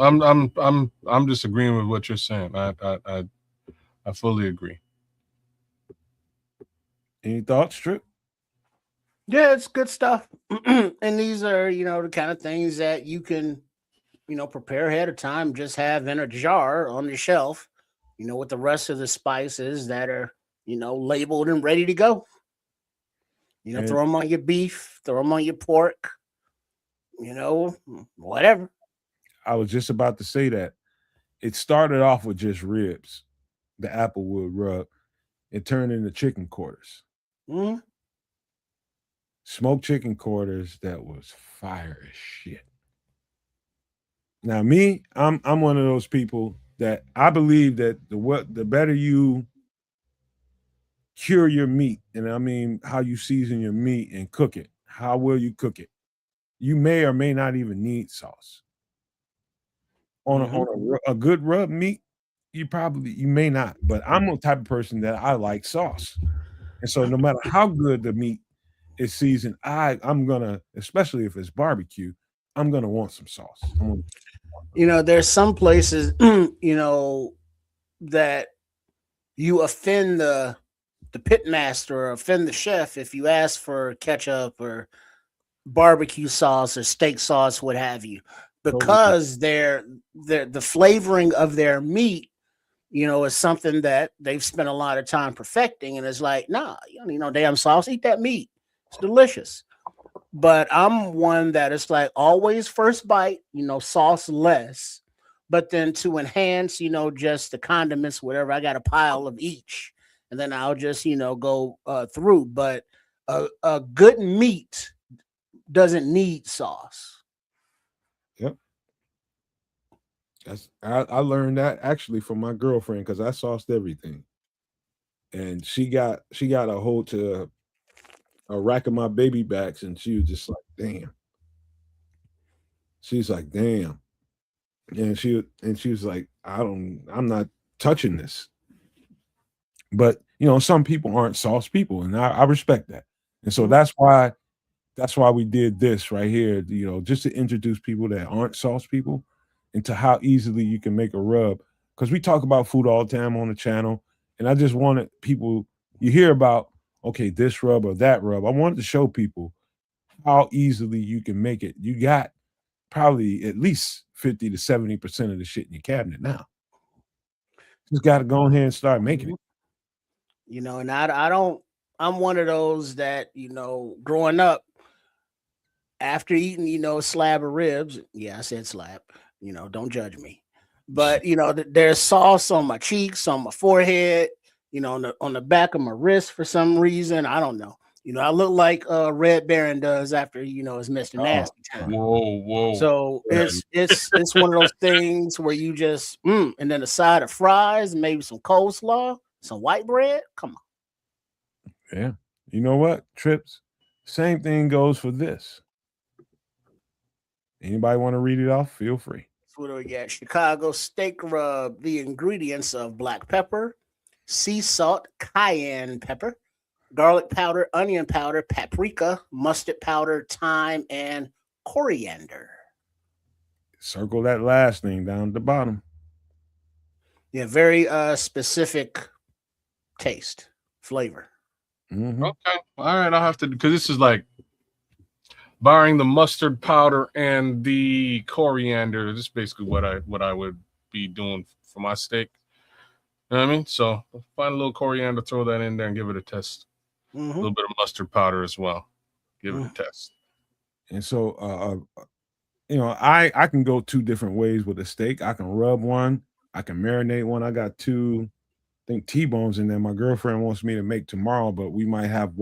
I'm just agreeing with what you're saying. I fully agree. Any thoughts, Trip? Yeah, it's good stuff. And these are, the kind of things that you can, prepare ahead of time, just have in a jar on the shelf, with the rest of the spices that are, labeled and ready to go. And throw them on your beef, throw them on your pork, whatever. I was just about to say that. It started off with just ribs, the applewood rub. It turned into chicken quarters. Mm-hmm. Smoked chicken quarters that was fire as shit. Now, me, I'm one of those people that I believe that the better you cure your meat, and I mean how you season your meat and cook it, how well you cook it, you may or may not even need sauce. On a good rub meat, you may not. But I'm the type of person that I like sauce, and so no matter how good the meat is seasoned, I'm gonna, especially if it's barbecue, I'm gonna want some sauce. There's some places, that you offend the pit master or offend the chef if you ask for ketchup or barbecue sauce or steak sauce, what have you, because the flavoring of their meat, is something that they've spent a lot of time perfecting, and it's like, nah, you don't need no damn sauce. Eat that meat. It's delicious. But I'm one that is like always first bite, sauce less, but then to enhance, just the condiments, whatever, I got a pile of each, and then I'll just, go through. But a good meat doesn't need sauce. Yep. I learned that actually from my girlfriend, because I sauced everything, and she got a hold to a rack of my baby backs, and she was just like, damn. She's like, damn. And she was like, I'm not touching this. But some people aren't sauce people, and I respect that. And so that's why we did this right here, just to introduce people that aren't sauce people into how easily you can make a rub. Because we talk about food all the time on the channel, and I just wanted people, you hear about, okay, this rub or that rub. I wanted to show people how easily you can make it. You got probably at least 50 to 70% of the shit in your cabinet now. Just got to go ahead and start making it. And I'm one of those that, growing up, after eating, a slab of ribs, yeah, I said slab, don't judge me. But, there's sauce on my cheeks, on my forehead, on the back of my wrist for some reason. I don't know. I look like Red Baron does after, his Mr. Nasty time. Whoa. So it's one of those things where you just, and then a side of fries, maybe some coleslaw, some white bread. Come on. Yeah. You know what, Trips? Same thing goes for this. Anybody want to read it off? Feel free. So what do we got? Chicago steak rub. The ingredients of black pepper, sea salt, cayenne pepper, garlic powder, onion powder, paprika, mustard powder, thyme, and coriander. Circle that last thing down at the bottom. Yeah, very specific taste, flavor. Mm-hmm. Okay. All right. I'll have to, because this is like barring the mustard powder and the coriander. This is basically what I would be doing for my steak. You know what I mean? So find a little coriander, throw that in there, and give it a test. A little bit of mustard powder as well. Give it a test. And so, I can go two different ways with a steak. I can rub one. I can marinate one. I got two, I think T-bones in there. My girlfriend wants me to make tomorrow, but we might have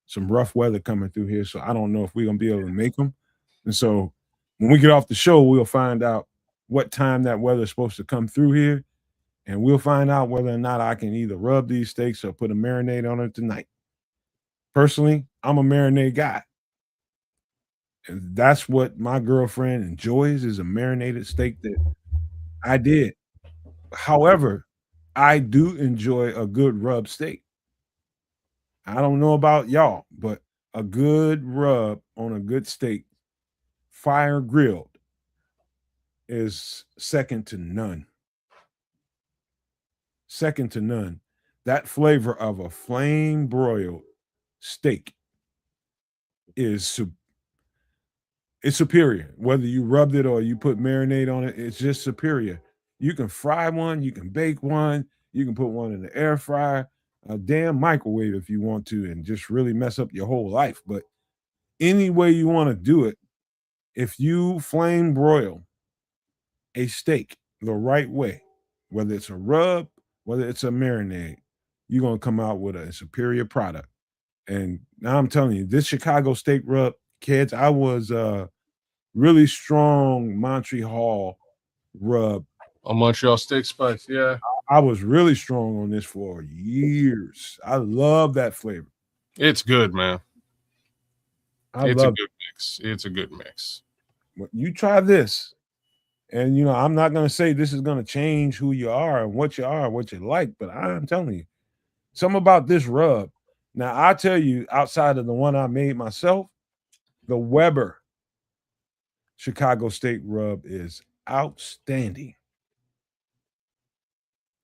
some rough weather coming through here. So I don't know if we're gonna be able to make them. And so when we get off the show, we'll find out what time that weather is supposed to come through here, and we'll find out whether or not I can either rub these steaks or put a marinade on it tonight. Personally, I'm a marinade guy. And that's what my girlfriend enjoys is a marinated steak that I did. However, I do enjoy a good rub steak. I don't know about y'all, but a good rub on a good steak, fire grilled, is second to none. Second to none. That flavor of a flame broiled steak is it's superior. Whether you rubbed it or you put marinade on it, it's just superior. You can fry one, you can bake one, you can put one in the air fryer, a damn microwave if you want to, and just really mess up your whole life. But any way you want to do it, if you flame broil a steak the right way, whether it's a rub, whether it's a marinade, you're going to come out with a superior product. And now I'm telling you, this Chicago steak rub, kids, I was really strong Montreal rub. A Montreal steak spice, yeah. I was really strong on this for years. I love that flavor. It's good, man. It's a love good mix. It's a good mix. it. You try this, and I'm not going to say this is going to change who you are and what you are, what you like, but I'm telling you, something about this rub. Now, I tell you, outside of the one I made myself, the Weber Chicago steak rub is outstanding.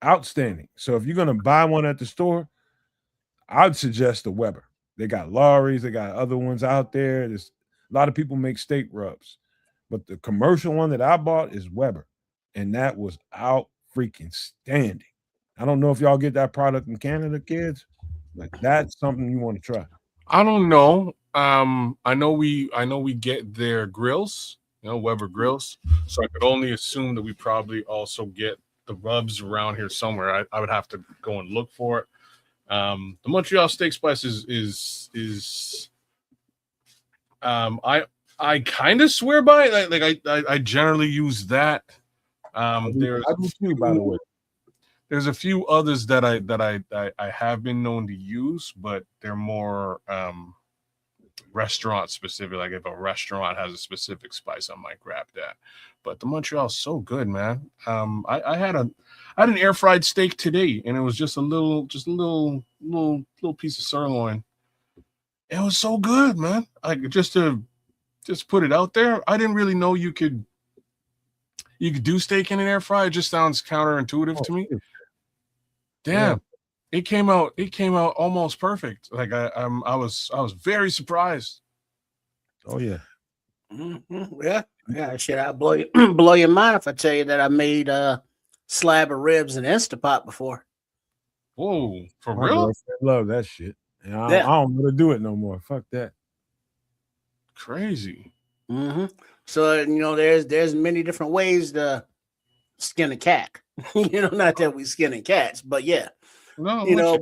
Outstanding. So if you're going to buy one at the store, I'd suggest the Weber. They got Laurie's, they got other ones out there. There's a lot of people make steak rubs, but the commercial one that I bought is Weber, and that was out freaking standing. I don't know if y'all get that product in Canada, kids, but that's something you want to try. I don't know. I know we get their grills, Weber grills. So I could only assume that we probably also get the rubs around here somewhere. I would have to go and look for it. The Montreal steak spice is I kind of swear by it. Like I generally use that. I do too, by the way. There's a few others that I have been known to use, but they're more restaurant specific. Like if a restaurant has a specific spice, I might grab that. But the Montreal's so good, man. I had an air fried steak today, and it was just a little piece of sirloin. It was so good, man. Like just put it out there. I didn't really know you could do steak in an air fryer. It just sounds counterintuitive to me. Damn. Yeah. It came out almost perfect. Like I was very surprised. Oh yeah. Mm-hmm. Yeah. Shit, I'll blow your mind if I tell you that I made a slab of ribs in Instapot before. Whoa, for My real? girlfriend love that shit. And I don't want to do it no more. Fuck that. Crazy. Mm-hmm. So there's many different ways to skin a cat. Not that we skinning cats, but yeah. No,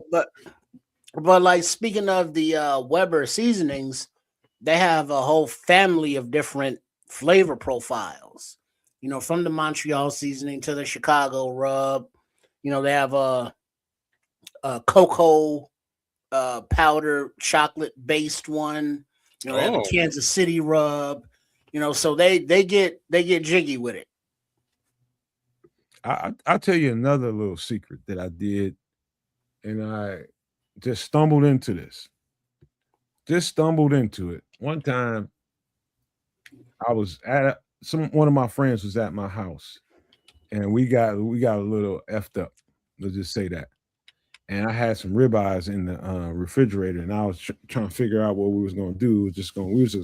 but like speaking of the Weber seasonings, they have a whole family of different flavor profiles. From the Montreal seasoning to the Chicago rub. They have a cocoa powder chocolate based one. They have a Kansas City rub. So they get jiggy with it. I'll tell you another little secret that I did, and I just stumbled into this. One time, I was at one of my friends was at my house, and we got a little effed up. Let's just say that. and I had some ribeyes in the refrigerator, and I was trying to figure out what we was gonna do. We was just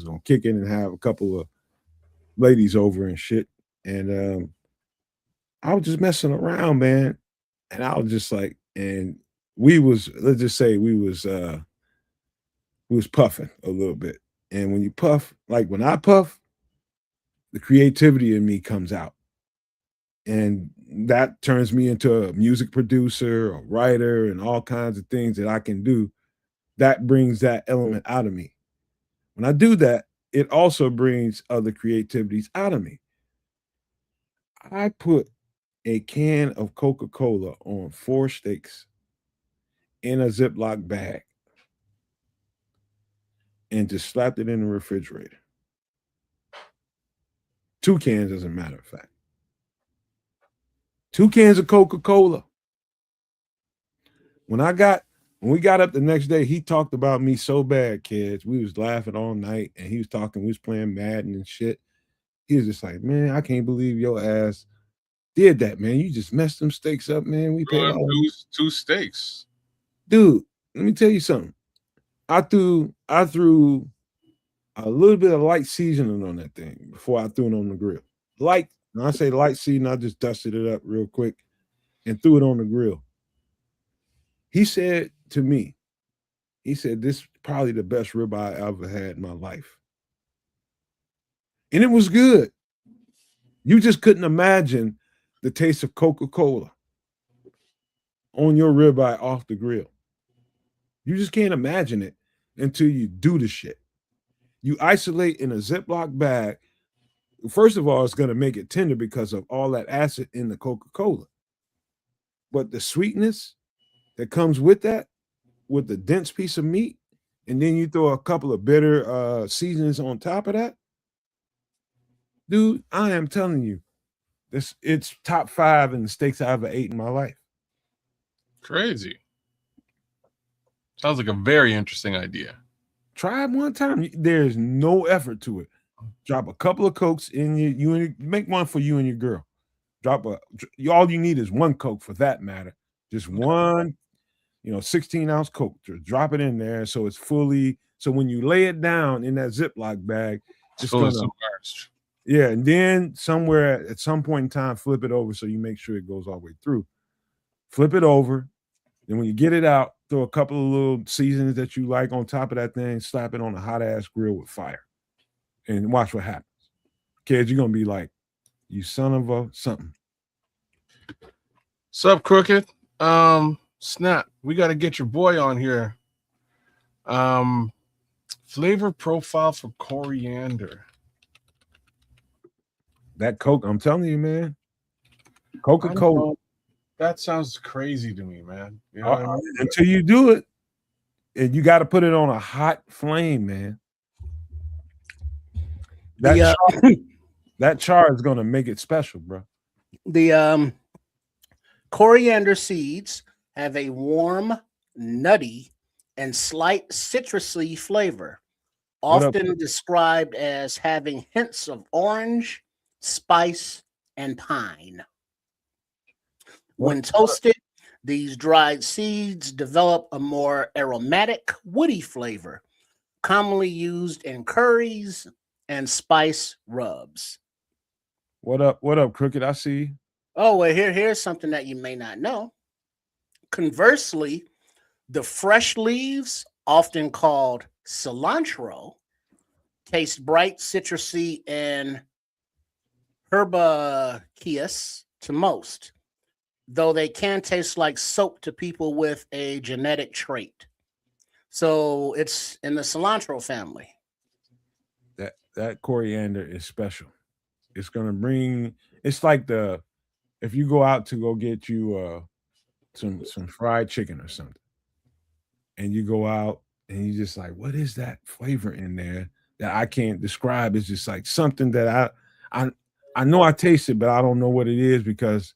gonna kick in and have a couple of ladies over and shit. And I was just messing around, man. And I was just like, and let's just say we was puffing a little bit. And when you puff, like when I puff, the creativity in me comes out. And that turns me into a music producer, a writer, and all kinds of things that I can do. That brings that element out of me. When I do that, it also brings other creativities out of me. I put a can of Coca-Cola on 4 steaks in a Ziploc bag and just slapped it in the refrigerator. 2 cans, as a matter of fact. 2 cans of Coca-Cola. When we got up the next day, he talked about me so bad, kids. We was laughing all night, and he was talking, we was playing Madden and shit. He was just like, man, I can't believe your ass did that, man. You just messed them steaks up, man. We paid all 2 steaks. Dude, let me tell you something. I threw a little bit of light seasoning on that thing before I threw it on the grill. Light, when I say light seasoning, I just dusted it up real quick and threw it on the grill. He said to me, this is probably the best ribeye I ever had in my life. And it was good. You just couldn't imagine the taste of Coca-Cola on your ribeye off the grill. You just can't imagine it until you do the shit. You isolate in a Ziploc bag. First of all, it's going to make it tender because of all that acid in the Coca-Cola. But the sweetness that comes with that, with the dense piece of meat, and then you throw a couple of bitter seasonings on top of that, dude, I am telling you, it's top 5 in the steaks I ever ate in my life. Crazy. Sounds like a very interesting idea. Try it one time. There's no effort to it. Drop a couple of Cokes in you make one for you and your girl. All you need is 1 Coke for that matter. Just one, 16-ounce Coke. Just drop it in there so it's fully. So when you lay it down in that Ziploc bag, it's fully gonna submerged. Yeah, and then somewhere at some point in time, flip it over so you make sure it goes all the way through. Flip it over. Then when you get it out, throw a couple of little seasonings that you like on top of that thing, slap it on a hot-ass grill with fire, and watch what happens. Kids, you're going to be like, you son of a something. Sup, Crooked? Snap, we got to get your boy on here. Flavor profile for coriander. That Coke, I'm telling you, man. Coca-Cola. That sounds crazy to me, man. You know what I mean? Until you do it, and you got to put it on a hot flame, man. That char is going to make it special, bro. The coriander seeds have a warm, nutty, and slight citrusy flavor, often described as having hints of orange, spice, and pine. When toasted, these dried seeds develop a more aromatic, woody flavor, commonly used in curries and spice rubs. What up, Crooked? I see. Oh, well, here's something that you may not know. Conversely, the fresh leaves, often called cilantro, taste bright, citrusy, and herbaceous to most, though they can taste like soap to people with a genetic trait. So it's in the cilantro family. That coriander is special. It's gonna bring. It's like if you go out to go get you some fried chicken or something, and you go out and you just like, what is that flavor in there that I can't describe? It's just like something that I know I taste it, but I don't know what it is because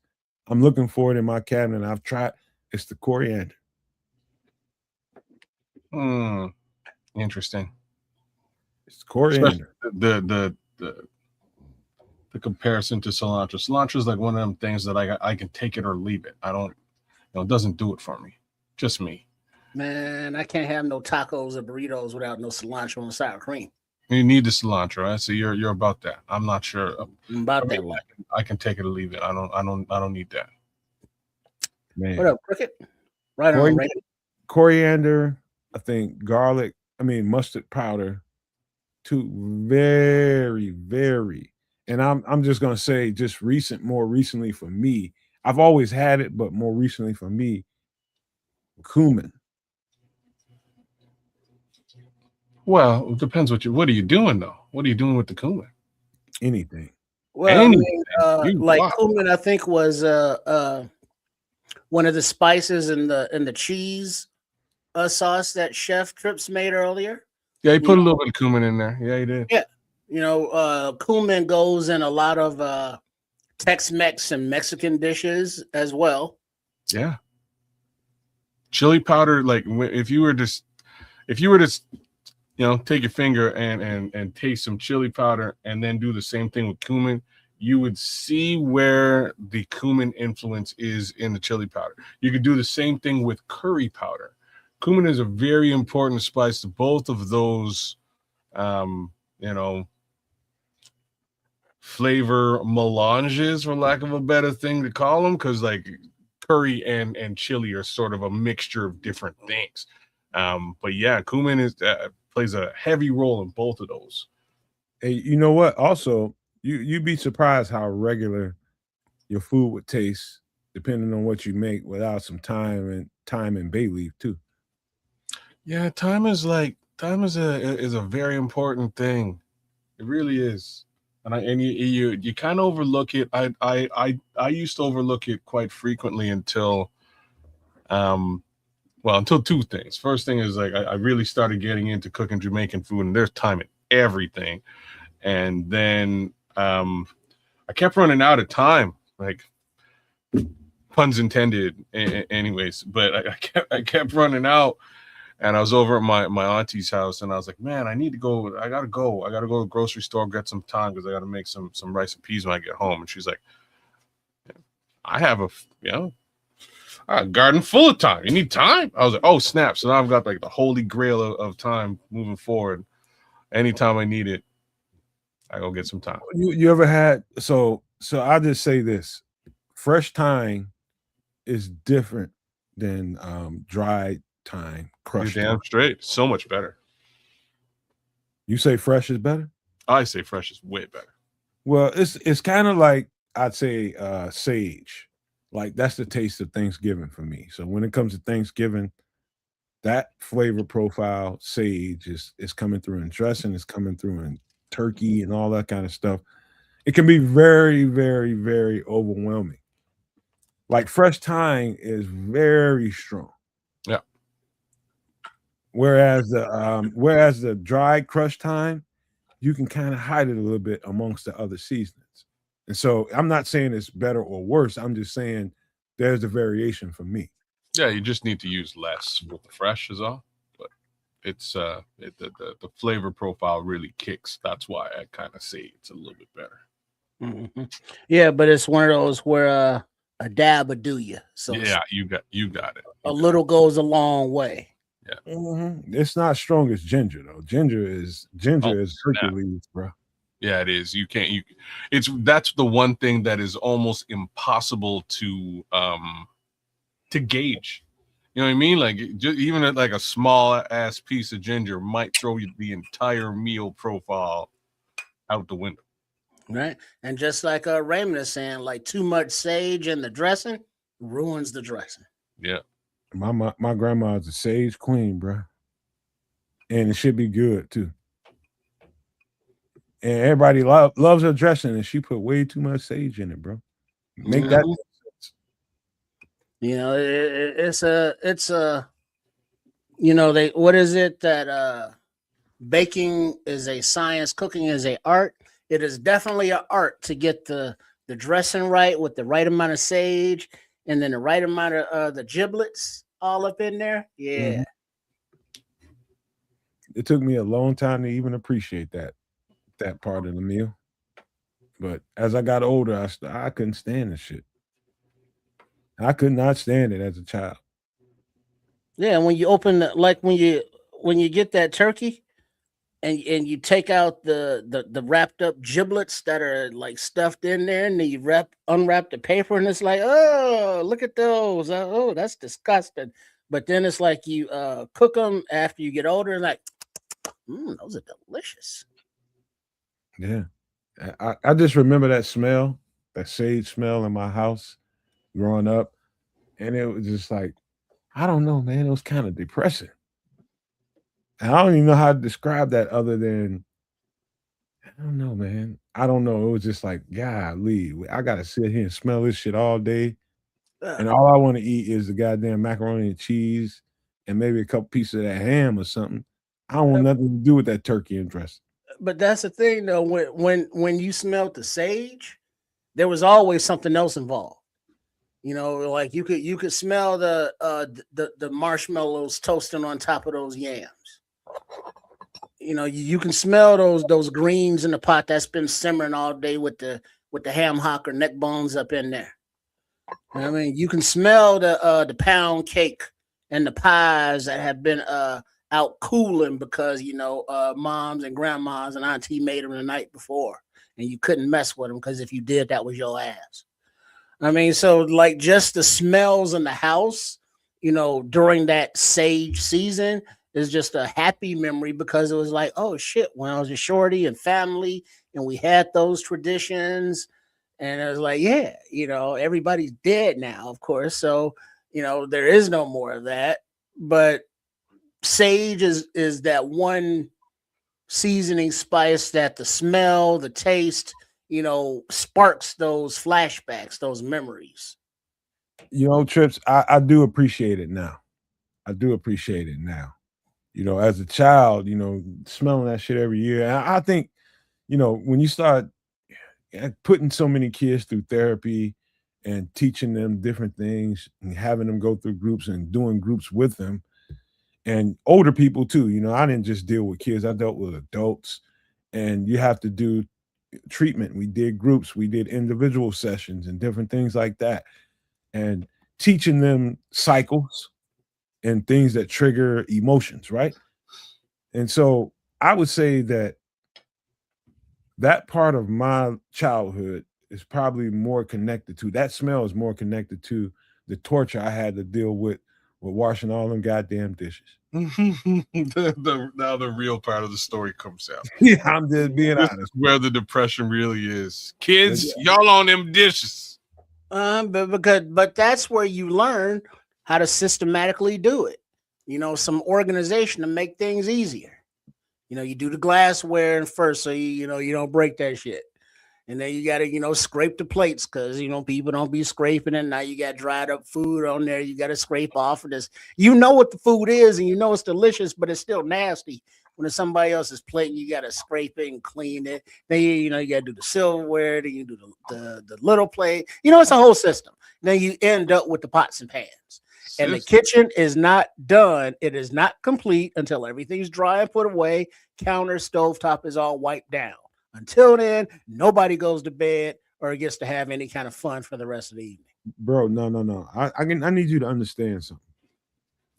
I'm looking for it in my cabinet. I've tried. It's the coriander. Interesting. It's coriander. The comparison to cilantro. Cilantro is like one of them things that I can take it or leave it. I don't, it doesn't do it for me. Just me. Man, I can't have no tacos or burritos without no cilantro and sour cream. You need the cilantro, right? So you're about that. I'm not sure. I'm about that one. I can take it or leave it. I don't need that. Man. What up, Cricket? Right on, right. Coriander, I think garlic, mustard powder, two very, very, and I'm just gonna say more recently for me. I've always had it, but more recently for me, cumin. Well, it depends what are you doing though? What are you doing with the cumin? Anything. Well, like cumin, I think was one of the spices in the cheese sauce that Chef Trips made earlier. Yeah, he put a little bit of cumin in there. Yeah, he did. Yeah, cumin goes in a lot of Tex-Mex and Mexican dishes as well. Yeah, chili powder. Like if you were to take your finger and taste some chili powder and then do the same thing with cumin, you would see where the cumin influence is in the chili powder. You could do the same thing with curry powder. Cumin is a very important spice to both of those, flavor melanges, for lack of a better thing to call them, because like curry and chili are sort of a mixture of different things. But yeah, cumin plays a heavy role in both of those. Hey, you know what? Also, you'd be surprised how regular your food would taste depending on what you make without some thyme and bay leaf too. Yeah, thyme is a very important thing. It really is. And you kind of overlook it. I used to overlook it quite frequently until two things. First thing is like I really started getting into cooking Jamaican food, and there's thyme in everything. And then I kept running out of time, like puns intended, anyways. But I kept running out, and I was over at my auntie's house, and I was like, man, I gotta go to the grocery store, get some time because I gotta make some rice and peas when I get home. And she's like, I have a garden full of time. You need time? I was like, oh snap! So now I've got like the holy grail of time moving forward. Anytime I need it, I go get some time. You ever had so I'll just say this: fresh thyme is different than dried thyme, crushed. You're damn straight. So much better. You say fresh is better? I say fresh is way better. Well, it's kind of like I'd say sage. Like that's the taste of Thanksgiving for me. So when it comes to Thanksgiving, that flavor profile, sage, is coming through in dressing, it's coming through in turkey and all that kind of stuff. It can be very, very, very overwhelming. Like fresh thyme is very strong. Yeah. Whereas the dried crushed thyme, you can kind of hide it a little bit amongst the other seasonings. And so I'm not saying it's better or worse. I'm just saying there's the variation for me. Yeah, you just need to use less with the fresh is all. But it's the flavor profile really kicks. That's why I kind of say it's a little bit better. Mm-hmm. Yeah, but it's one of those where a dab will do you. So yeah, you got it. A little goes a long way. Yeah. Mm-hmm. It's not strong as ginger though. Ginger is Hercules, bro. Yeah, it is. That's the one thing that is almost impossible to gauge. You know what I mean? Like even like a small ass piece of ginger might throw you the entire meal profile out the window. Right. And just like Raymond is saying, like too much sage in the dressing ruins the dressing. Yeah. My grandma's a sage queen, bro. And it should be good too. And everybody loves her dressing, and she put way too much sage in it, bro. Make that sense. You know, it's a what is it that baking is a science, cooking is a art. It is definitely an art to get the dressing right with the right amount of sage and then the right amount of the giblets all up in there. Yeah. Mm-hmm. It took me a long time to even appreciate that part of the meal. But as I got older, I couldn't stand this shit. I could not stand it as a child. Yeah, when you open like when you get that turkey and you take out the wrapped up giblets that are like stuffed in there, and then you unwrap the paper, and it's like, oh, look at those. Oh, that's disgusting. But then it's like you cook them after you get older, and like, those are delicious. Yeah. I just remember that smell, that sage smell in my house growing up. And it was just like, I don't know, man. It was kind of depressing. And I don't even know how to describe that other than, I don't know, man. I don't know. It was just like, golly, I got to sit here and smell this shit all day. And all I want to eat is the goddamn macaroni and cheese and maybe a couple pieces of that ham or something. I don't want nothing to do with that turkey and dressing. But that's the thing, though. When you smelled the sage, there was always something else involved. You know, like you could smell the marshmallows toasting on top of those yams. You know, you can smell those greens in the pot that's been simmering all day with the ham hock or neck bones up in there. You know what I mean, you can smell the pound cake and the pies that have been out cooling because moms and grandmas and auntie made them the night before, and you couldn't mess with them because if you did, that was your ass. I mean, so like just the smells in the house, during that sage season is just a happy memory because it was like, oh shit, when I was a shorty and family and we had those traditions, and it was like, yeah, everybody's dead now, of course. So, there is no more of that. But sage is that one seasoning spice that the smell, the taste, sparks those flashbacks, those memories. Trips, I do appreciate it now. I do appreciate it now. As a child, smelling that shit every year. And I think, when you start putting so many kids through therapy and teaching them different things and having them go through groups and doing groups with them and older people too. I didn't just deal with kids, I dealt with adults, and you have to do treatment. We did groups, we did individual sessions and different things like that. And teaching them cycles and things that trigger emotions, right? And so I would say that part of my childhood is probably more connected to, that smell is more connected to the torture I had to deal with washing all them goddamn dishes. Now the real part of the story comes out. Yeah, I'm just being honest. Where the depression really is. Kids, y'all on them dishes. But that's where you learn how to systematically do it. Some organization to make things easier. You do the glassware first, so you don't break that shit. And then you got to, scrape the plates because, people don't be scraping it. Now you got dried up food on there. You got to scrape off of this. You know what the food is and it's delicious, but it's still nasty. When it's somebody else's plate, you got to scrape it and clean it. Then, you got to do the silverware. Then you do the little plate. It's a whole system. Then you end up with the pots and pans. And the kitchen is not done. It is not complete until everything's dry and put away. Counter, stovetop is all wiped down. Until then, nobody goes to bed or gets to have any kind of fun for the rest of the evening. Bro, no. I need you to understand something.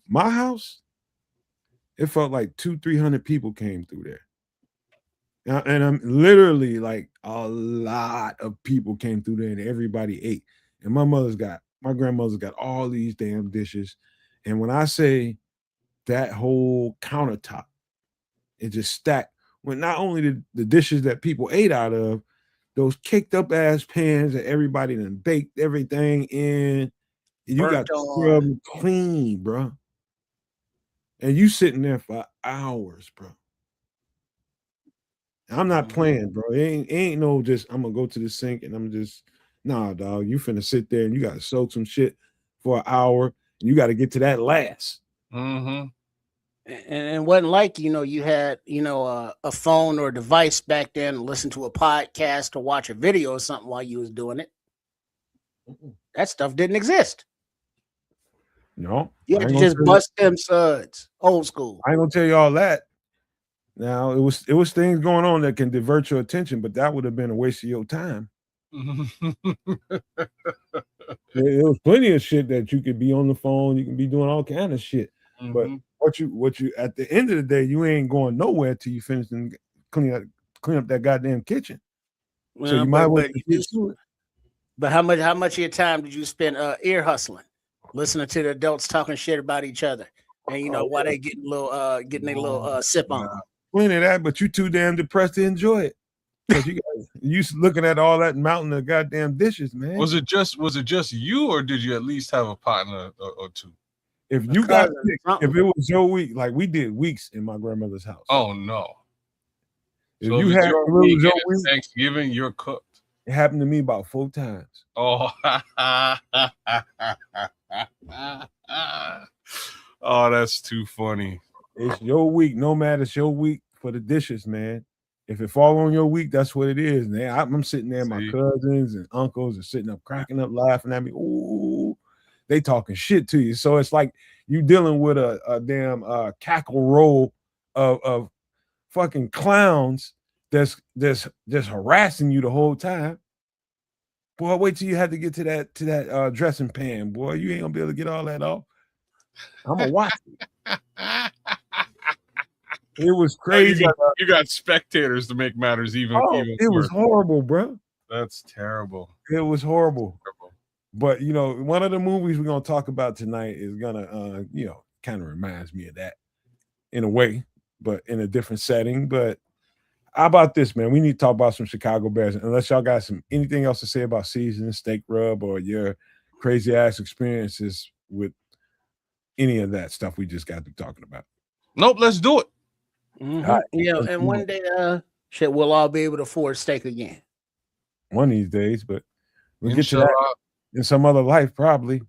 My house, it felt like 200-300 people came through there. And I'm literally like a lot of people came through there and everybody ate. And my grandmother's got all these damn dishes. And when I say that whole countertop, it just stacked. When not only the dishes that people ate out of, those kicked up ass pans that everybody done baked everything in. And you got to scrub them clean, bro. And you sitting there for hours, bro. I'm not playing, bro. It ain't no just, I'm going to go to the sink and I'm just, nah, dog. You finna sit there and you got to soak some shit for an hour. And you got to get to that last. Mm-hmm. And it wasn't like, you had, a phone or a device back then to listen to a podcast or watch a video or something while you was doing it. That stuff didn't exist. No. You had to just bust them suds. Old school. I ain't gonna tell you all that. Now, it was things going on that can divert your attention, but that would have been a waste of your time. There was plenty of shit that you could be on the phone. You can be doing all kind of shit. But what you at the end of the day, you ain't going nowhere till you finish and clean up that goddamn kitchen. Well, so you might want to get to it. But how much of your time did you spend ear hustling, listening to the adults talking shit about each other, and while they getting their little sip on? Plenty of that, but you too damn depressed to enjoy it. Because you looking at all that mountain of goddamn dishes, man. Was it just you, or did you at least have a partner or two? If you got sick, if it was your week, like we did weeks in my grandmother's house. Oh no. If you had your week, Thanksgiving, you're cooked. It happened to me about 4 times. Oh, oh, that's too funny. It's your week. No matter, it's your week for the dishes, man. If it fall on your week, that's what it is, man. I'm sitting there, my cousins and uncles are sitting up, cracking up, laughing at me. Ooh, they talking shit to you. So it's like you dealing with a damn cackle roll of fucking clowns that's just harassing you the whole time. Boy, wait till you have to get to that dressing pan, boy. You ain't gonna be able to get all that off. I'm gonna watch it. It was crazy. You got spectators to make matters even. It was horrible, bro. That's terrible. It was horrible. But one of the movies we're gonna talk about tonight is gonna, kind of reminds me of that in a way, but in a different setting. But how about this, man? We need to talk about some Chicago Bears. Unless y'all got anything else to say about season, steak rub, or your crazy ass experiences with any of that stuff we just got to talking about. Nope, let's do it. Mm-hmm. And one day, we'll all be able to afford steak again. One of these days, but we'll get to that in some other life, probably.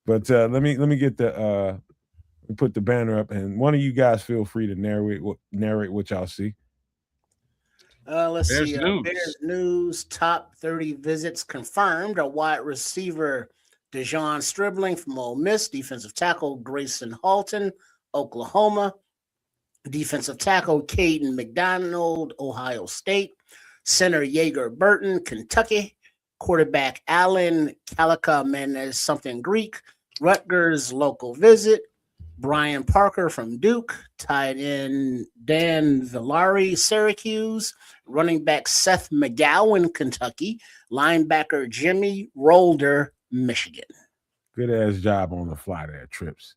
But let me get put the banner up, and one of you guys feel free to narrate what y'all see. Let's see. Bears news: top 30 visits confirmed. A wide receiver, Dejon Stribling from Ole Miss. Defensive tackle Grayson Halton, Oklahoma. Defensive tackle Caden McDonald, Ohio State. Center Jaeger Burton, Kentucky. Quarterback Allen Calica something Greek. Rutgers local visit. Brian Parker from Duke. Tight end Dan Villari, Syracuse. Running back Seth McGowan, Kentucky. Linebacker Jimmy Rolder, Michigan. Good ass job on the fly there, Trips.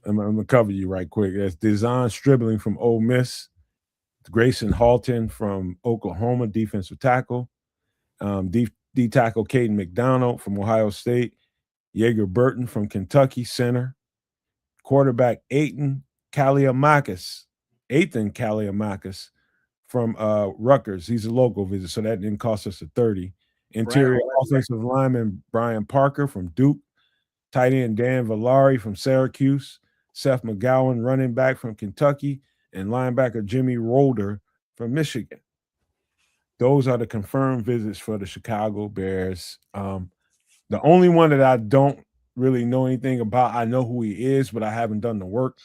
I'm gonna cover you right quick. That's Dejon Stribling from Ole Miss, Grayson Halton from Oklahoma, defensive tackle, D tackle Caden McDonald from Ohio State, Jaeger Burton from Kentucky, center, quarterback Ethan Kaliamakis from Rutgers. He's a local visit, so that didn't cost us a 30. Interior offensive lineman Brian Parker from Duke, tight end Dan Villari from Syracuse, Seth McGowan, running back from Kentucky, and linebacker Jimmy Rolder from Michigan. Those are the confirmed visits for the Chicago Bears. The only one that I don't really know anything about, I know who he is, but I haven't done the work,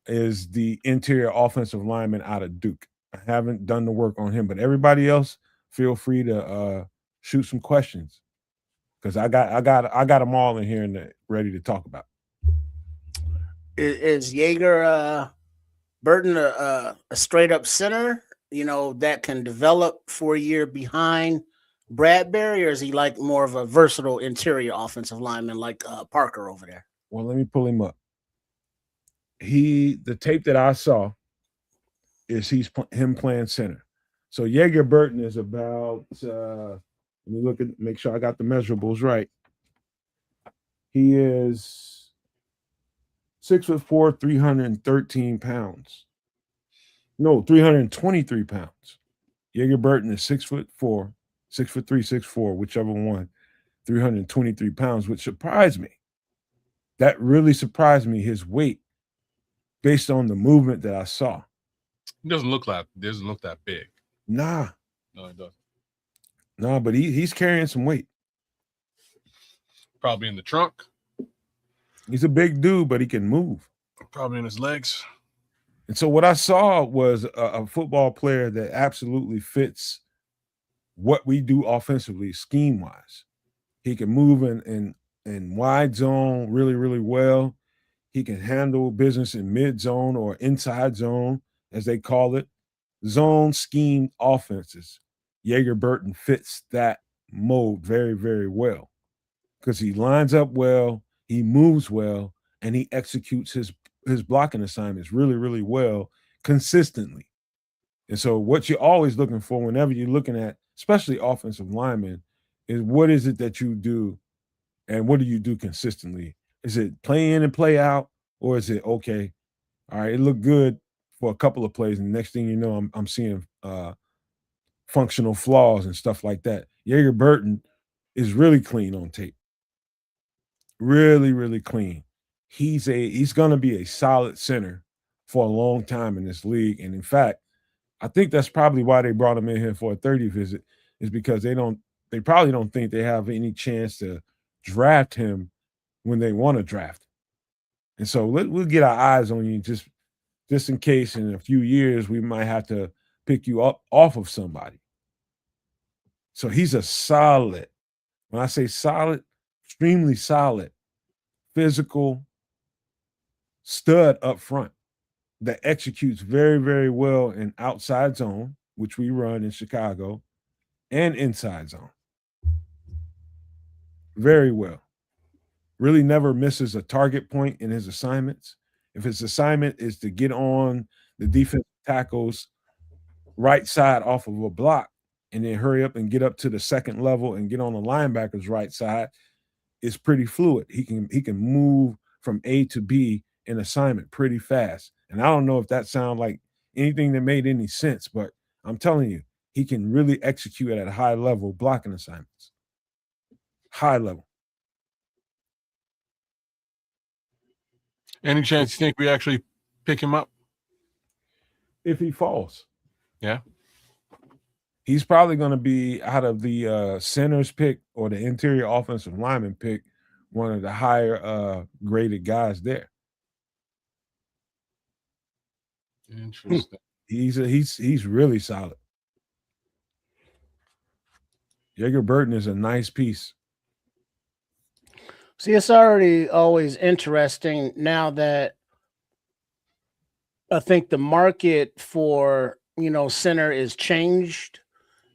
is the interior offensive lineman out of Duke. I haven't done the work on him, but everybody else, feel free to shoot some questions, because I got them all in here and ready to talk about. Is Jaeger Burton a straight up center, that can develop for a year behind Bradbury, or is he like more of a versatile interior offensive lineman like Parker over there? Well, let me pull him up. The tape that I saw is him playing center. So Jaeger Burton is about, let me make sure I got the measurables right. He is 6'4", 313 pounds. No, 323 pounds. Jaeger Burton is 6'4", 6'3", 6'4", whichever one, 323 pounds, which surprised me. That really surprised me, his weight, based on the movement that I saw. It doesn't look that big. Nah. No, it doesn't. Nah, but he's carrying some weight. Probably in the trunk. He's a big dude, but he can move. Probably in his legs. And so what I saw was a football player that absolutely fits what we do offensively, scheme-wise. He can move in in wide zone really, really well. He can handle business in mid zone or inside zone, as they call it. Zone scheme offenses. Jaeger Burton fits that mode very, very well because he lines up well, he moves well, and he executes his blocking assignments really, really well consistently. And so, what you're always looking for whenever you're looking at, especially offensive linemen, is what is it that you do, and what do you do consistently? Is it play in and play out, or is it okay? All right, it looked good for a couple of plays, and the next thing you know, I'm seeing functional flaws and stuff like that. Jaeger Burton is really clean on tape, really, really clean. He's going to be a solid center for a long time in this league, and in fact, I think that's probably why they brought him in here for a 30 visit, is because they probably don't think they have any chance to draft him when they want to draft. And so we'll get our eyes on you just in case in a few years we might have to pick you up off of somebody. So he's a solid, when I say solid, extremely solid, physical stud up front that executes very, very well in outside zone, which we run in Chicago, and inside zone. Very well. Really never misses a target point in his assignments. If his assignment is to get on the defensive tackle's right side off of a block and then hurry up and get up to the second level and get on the linebacker's right side, it's pretty fluid. He can move from A to B in assignment pretty fast. And I don't know if that sounds like anything that made any sense, but I'm telling you, he can really execute at a high level blocking assignments. High level. Any chance you think we actually pick him up? If he falls. Yeah. He's probably going to be out of the center's pick or the interior offensive lineman pick, one of the higher graded guys there. Interesting. He's really solid. Jaeger Burton is a nice piece. See, it's already always interesting now that I think the market for, center is changed.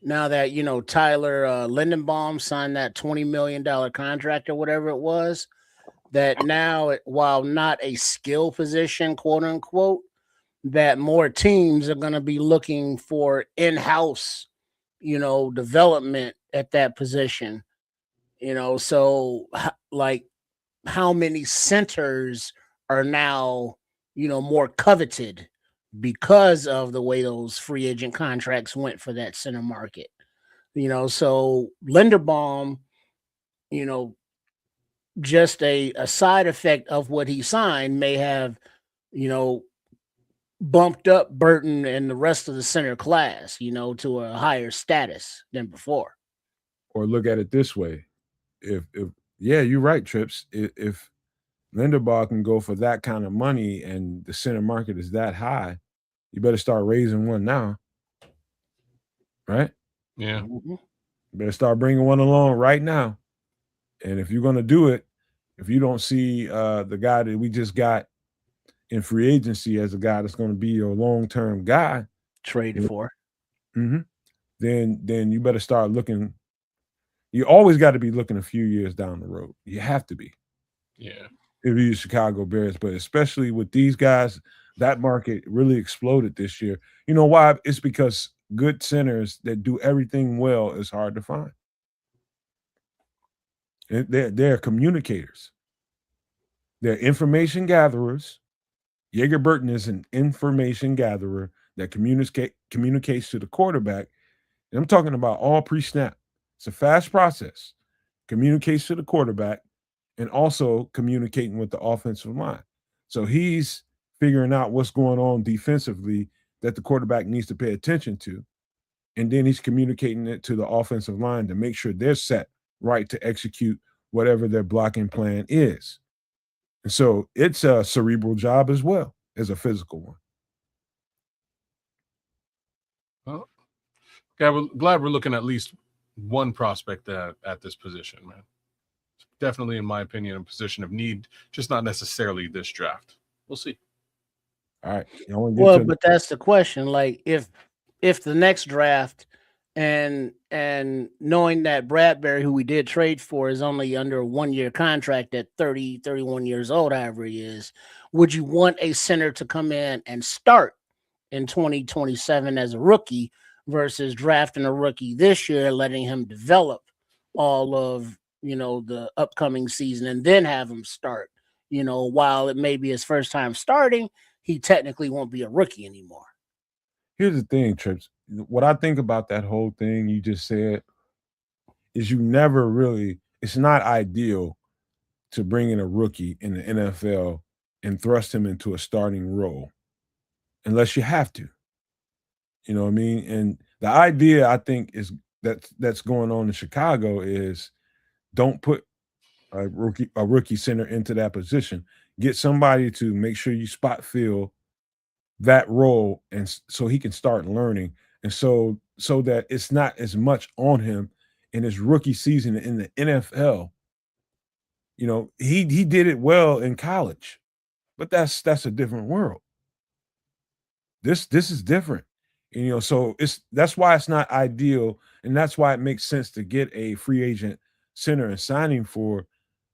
Now that, Tyler Lindenbaum signed that $20 million contract or whatever it was, that now, while not a skill position, quote unquote, that more teams are going to be looking for in-house, development at that position. So like how many centers are now, more coveted because of the way those free agent contracts went for that center market. So Linderbaum, just a side effect of what he signed may have, bumped up Burton and the rest of the center class, to a higher status than before. Or look at it this way. If yeah, you're right, Trips. If Linderbaugh can go for that kind of money and the center market is that high, you better start raising one now. Right? Yeah. You better start bringing one along right now. And if you're going to do it, if you don't see the guy that we just got in free agency as a guy that's going to be your long-term guy, traded for, then you better start looking. You always got to be looking a few years down the road. You have to be. Yeah. If you're Chicago Bears, but especially with these guys, that market really exploded this year. You know why? It's because good centers that do everything well is hard to find. They're communicators. They're information gatherers. Jaeger Burton is an information gatherer that communicates to the quarterback. And I'm talking about all pre-snap. It's a fast process. Communicates to the quarterback and also communicating with the offensive line. So he's figuring out what's going on defensively that the quarterback needs to pay attention to. And then he's communicating it to the offensive line to make sure they're set right to execute whatever their blocking plan is. And so it's a cerebral job as well as a physical one. Well, yeah, we're glad we're looking at least one prospect at this position, man. definitely, in my opinion, a position of need, just not necessarily this draft. We'll see. All right. Y'all want to get Well, to but that's the question. Like, if the next draft and knowing that Bradbury, who we did trade for, is only under a 1-year contract at 30, 31 years old, however he is, would you want a center to come in and start in 2027 as a rookie versus drafting a rookie this year, letting him develop all of, the upcoming season and then have him start? While it may be his first time starting, he technically won't be a rookie anymore. Here's the thing, Trips. What I think about that whole thing you just said is it's not ideal to bring in a rookie in the NFL and thrust him into a starting role unless you have to. You know what I mean? And the idea I think is that's going on in Chicago is don't put a rookie center into that position. Get somebody to make sure you spot fill that role, and so he can start learning, and so that it's not as much on him in his rookie season in the NFL. He did it well in college, but that's a different world. This is different. So that's why it's not ideal, and that's why it makes sense to get a free agent center and signing for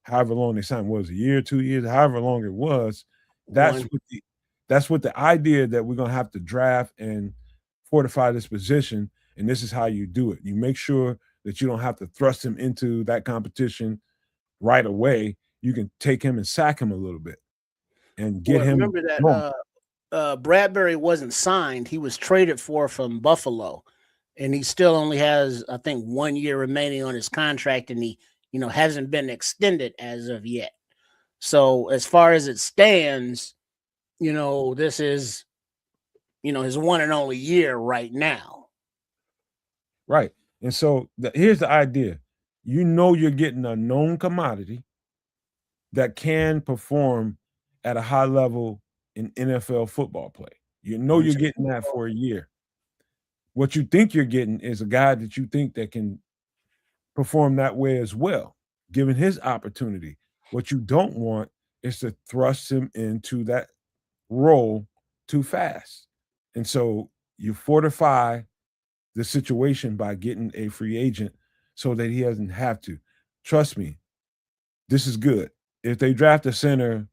however long they signed. Was a year, 2 years, however long it was. That's what the idea that we're gonna have to draft and fortify this position, and this is how you do it. You make sure that you don't have to thrust him into that competition right away. You can take him and sack him a little bit and get him. Remember that Bradbury wasn't signed; he was traded from Buffalo, and he still only has, I think, 1 year remaining on his contract, and he, hasn't been extended as of yet. So as far as it stands, this is, his one and only year right now. Right. And so here's the idea. You're getting a known commodity that can perform at a high level in NFL football play. You're getting that for a year. What you think you're getting is a guy that you think that can perform that way as well, given his opportunity. What you don't want is to thrust him into that role too fast. And so you fortify the situation by getting a free agent so that he doesn't have to. Trust me, this is good. If they draft a center,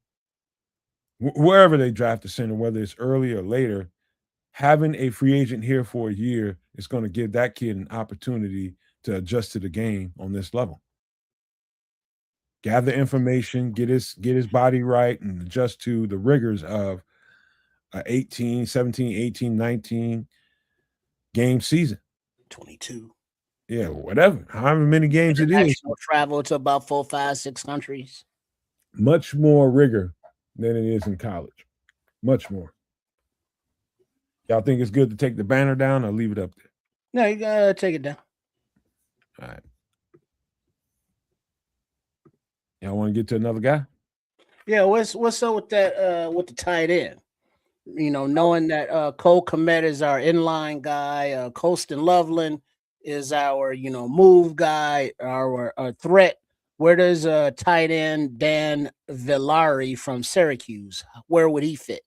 wherever they draft a center, whether it's early or later, having a free agent here for a year is going to give that kid an opportunity to adjust to the game on this level. Gather information, get his body right, and adjust to the rigors of 18, 17, 18, 19 game season. 22. Yeah, whatever. However many games it is. Travel to about 4, 5, 6 countries. Much more rigor than it is in college. Much more. Y'all think it's good to take the banner down or leave it up there? No, you gotta take it down. All right. Y'all want to get to another guy? Yeah, what's up with that with the tight end? Knowing that Cole Kmet is our inline guy, Colston Loveland is our move guy, our threat. Where does tight end Dan Villari from Syracuse? Where would he fit?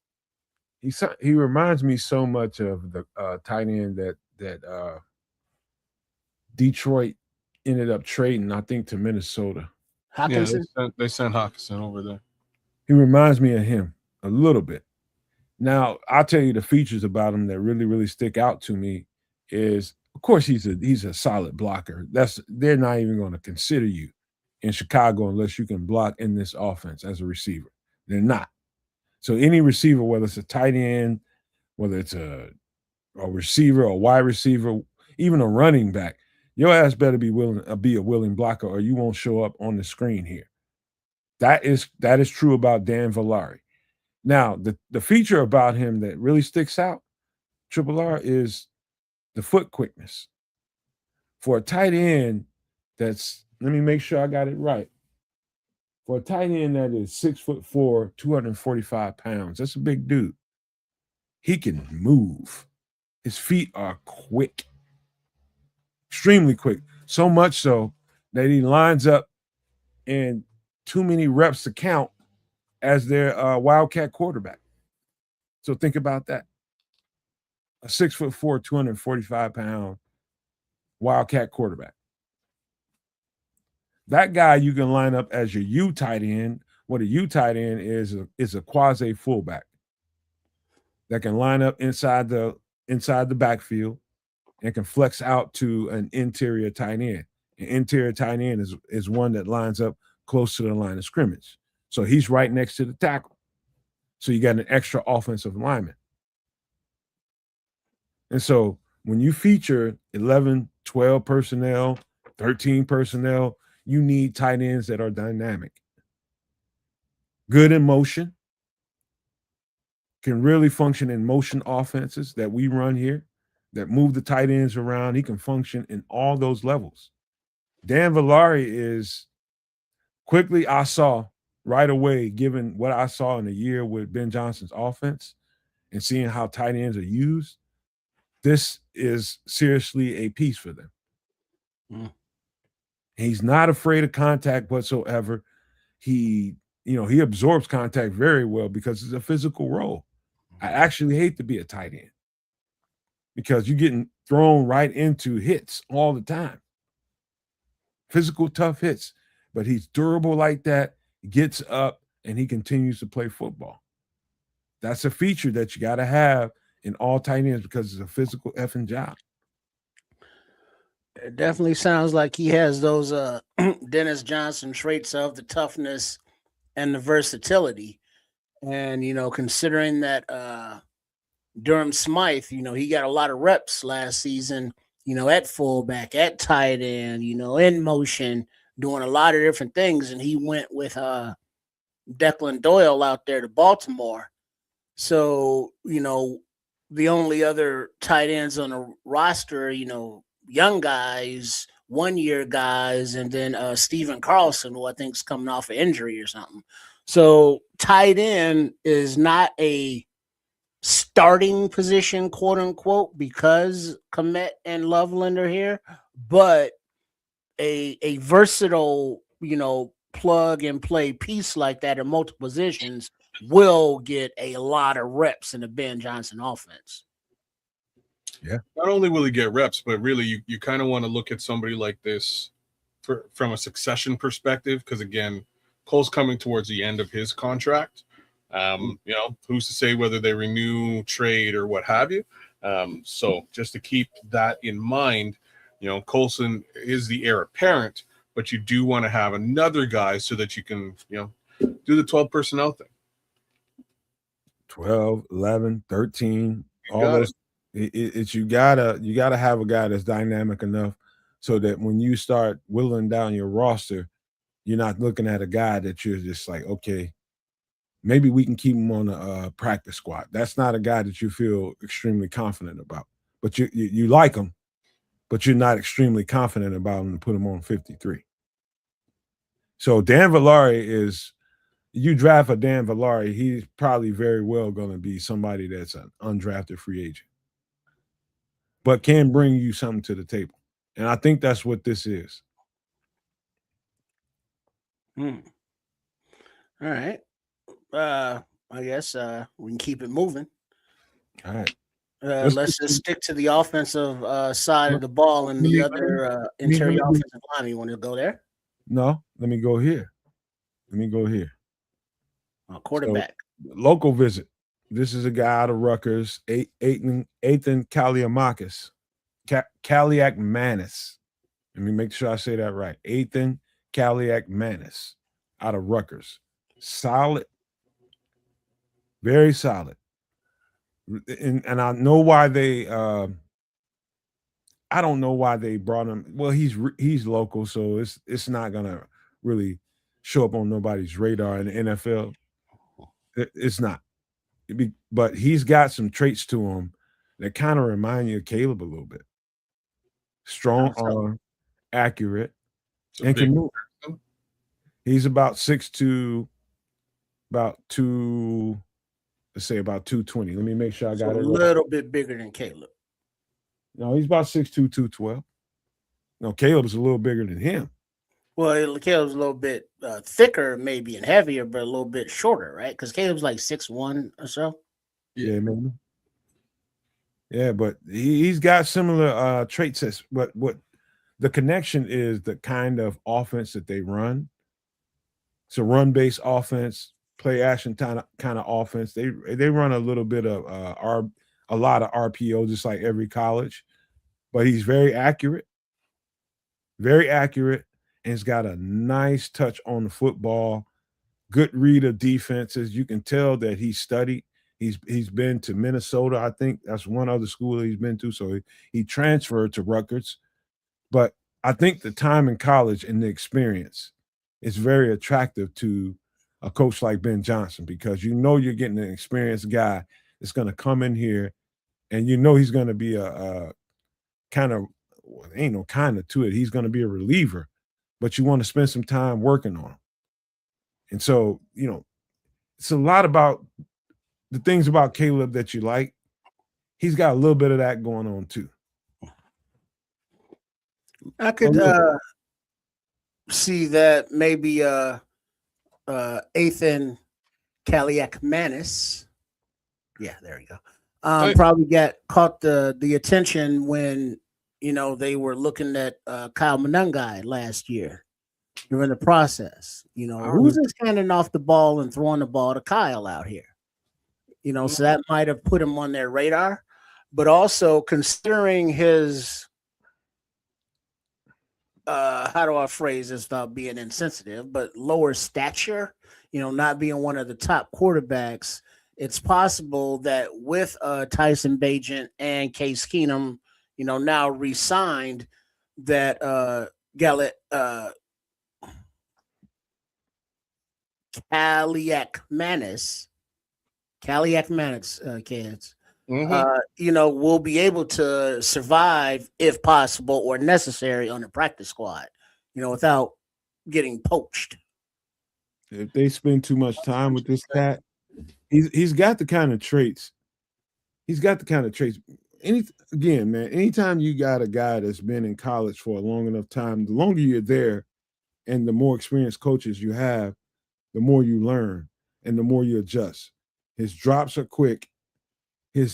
He reminds me so much of the tight end that Detroit ended up trading, I think, to Minnesota. Hockenson? Yeah, they sent Hockenson over there. He reminds me of him a little bit. Now, I'll tell you the features about him that really, really stick out to me is, of course, he's a solid blocker. They're not even going to consider you in Chicago unless you can block in this offense as a receiver. They're not. So any receiver, whether it's a tight end, whether it's a receiver, a wide receiver, even a running back, your ass better be a willing blocker, or you won't show up on the screen here. That is true about Dan Villari. Now, the feature about him that really sticks out, Triple R, is the foot quickness. For a tight end let me make sure I got it right. For a tight end that is 6'4", 245 pounds, that's a big dude. He can move. His feet are quick, extremely quick. So much so that he lines up and too many reps to count as their Wildcat quarterback. So think about that. A 6'4", 245-pound Wildcat quarterback. That guy you can line up as your U tight end. What a U tight end is a quasi fullback that can line up inside the backfield and can flex out to an interior tight end. An interior tight end is one that lines up close to the line of scrimmage. So he's right next to the tackle. So you got an extra offensive lineman. And so when you feature 11, 12 personnel, 13 personnel, you need tight ends that are dynamic, good in motion, can really function in motion offenses that we run here, that move the tight ends around. He can function in all those levels. Dan Villari is quickly, I saw right away, given what I saw in a year with Ben Johnson's offense and seeing how tight ends are used, this is seriously a piece for them. He's not afraid of contact whatsoever. He absorbs contact very well because it's a physical role. I actually hate to be a tight end because you're getting thrown right into hits all the time. Physical, tough hits. But he's durable like that, gets up, and he continues to play football. That's a feature that you got to have in all tight ends because it's a physical effing job. It definitely sounds like he has those Dennis Johnson traits of the toughness and the versatility. And, considering that Durham Smythe, he got a lot of reps last season, at fullback, at tight end, in motion, doing a lot of different things. And he went with Declan Doyle out there to Baltimore. So, the only other tight ends on the roster, young guys, 1-year guys, and then Steven Carlson, who I think is coming off an injury or something. So tight end is not a starting position, quote unquote, because Kmet and Loveland are here, but a versatile, plug and play piece like that in multiple positions will get a lot of reps in the Ben Johnson offense. Yeah. Not only will he get reps, but really you kind of want to look at somebody like this from a succession perspective, because again, Cole's coming towards the end of his contract. Who's to say whether they renew, trade, or what have you. So just to keep that in mind, Colson is the heir apparent, but you do want to have another guy so that you can, do the 12 personnel thing. 12, 11, 13, all those. You gotta have a guy that's dynamic enough so that when you start whittling down your roster, you're not looking at a guy that you're just like, okay, maybe we can keep him on a practice squad. That's not a guy that you feel extremely confident about. But you like him, but you're not extremely confident about him to put him on 53. So Dan Villari is, you draft a Dan Villari, he's probably very well going to be somebody that's an undrafted free agent, but can bring you something to the table. And I think that's what this is. All right. I guess we can keep it moving. All right. Let's just stick to the offensive side of the ball and the other interior offensive line. You want to go there? No, let me go here. Quarterback. So, local visit. This is a guy out of Rutgers, Ethan Kaliakmanis. Kaliakmanis. Let me make sure I say that right. Ethan Kaliakmanis out of Rutgers. Solid. Very solid. And I know why they I don't know why they brought him. Well, he's local, so it's not gonna really show up on nobody's radar in the NFL. It's not. But he's got some traits to him that kind of remind you of Caleb a little bit. Strong arm, accurate, and can move. He's about 6'2", about 220. Let me make sure I got it. A little bit bigger than Caleb. No, he's about 6'2", 212. No, Caleb's a little bigger than him. Well, Caleb's a little bit thicker, maybe, and heavier, but a little bit shorter, right? Because Caleb's like 6'1" or so. Yeah, maybe. Yeah, but he's got similar traits as but what the connection is the kind of offense that they run. It's a run-based offense, play action kind of offense. They run a little bit of a lot of RPO, just like every college, but he's very accurate, and he's got a nice touch on the football. Good read of defenses. You can tell that he studied. He's been to Minnesota. I think that's one other school he's been to. So he transferred to Rutgers. But I think the time in college and the experience is very attractive to a coach like Ben Johnson because you know you're getting an experienced guy that's going to come in here and you know he's going to be a kind of well, ain't no kind of to it. He's going to be a reliever, but you want to spend some time working on him. And so, you know, it's a lot about the things about Caleb that you like. He's got a little bit of that going on too. I could see that maybe Ethan Kaliakmanis. Yeah, there you go. Probably caught the attention when they were looking at Kyle Monangai last year during the process. Who's just handing off the ball and throwing the ball to Kyle out here? So that might have put him on their radar, but also considering his how do I phrase this without being insensitive, but lower stature, not being one of the top quarterbacks, it's possible that with Tyson Bagent and Case Keenum, now re-signed, that Kaliakmanis kids, will be able to survive if possible or necessary on the practice squad, without getting poached. If they spend too much time with this cat, he's got the kind of traits. Again, man, anytime you got a guy that's been in college for a long enough time, the longer you're there and the more experienced coaches you have, the more you learn and the more you adjust. His drops are quick. I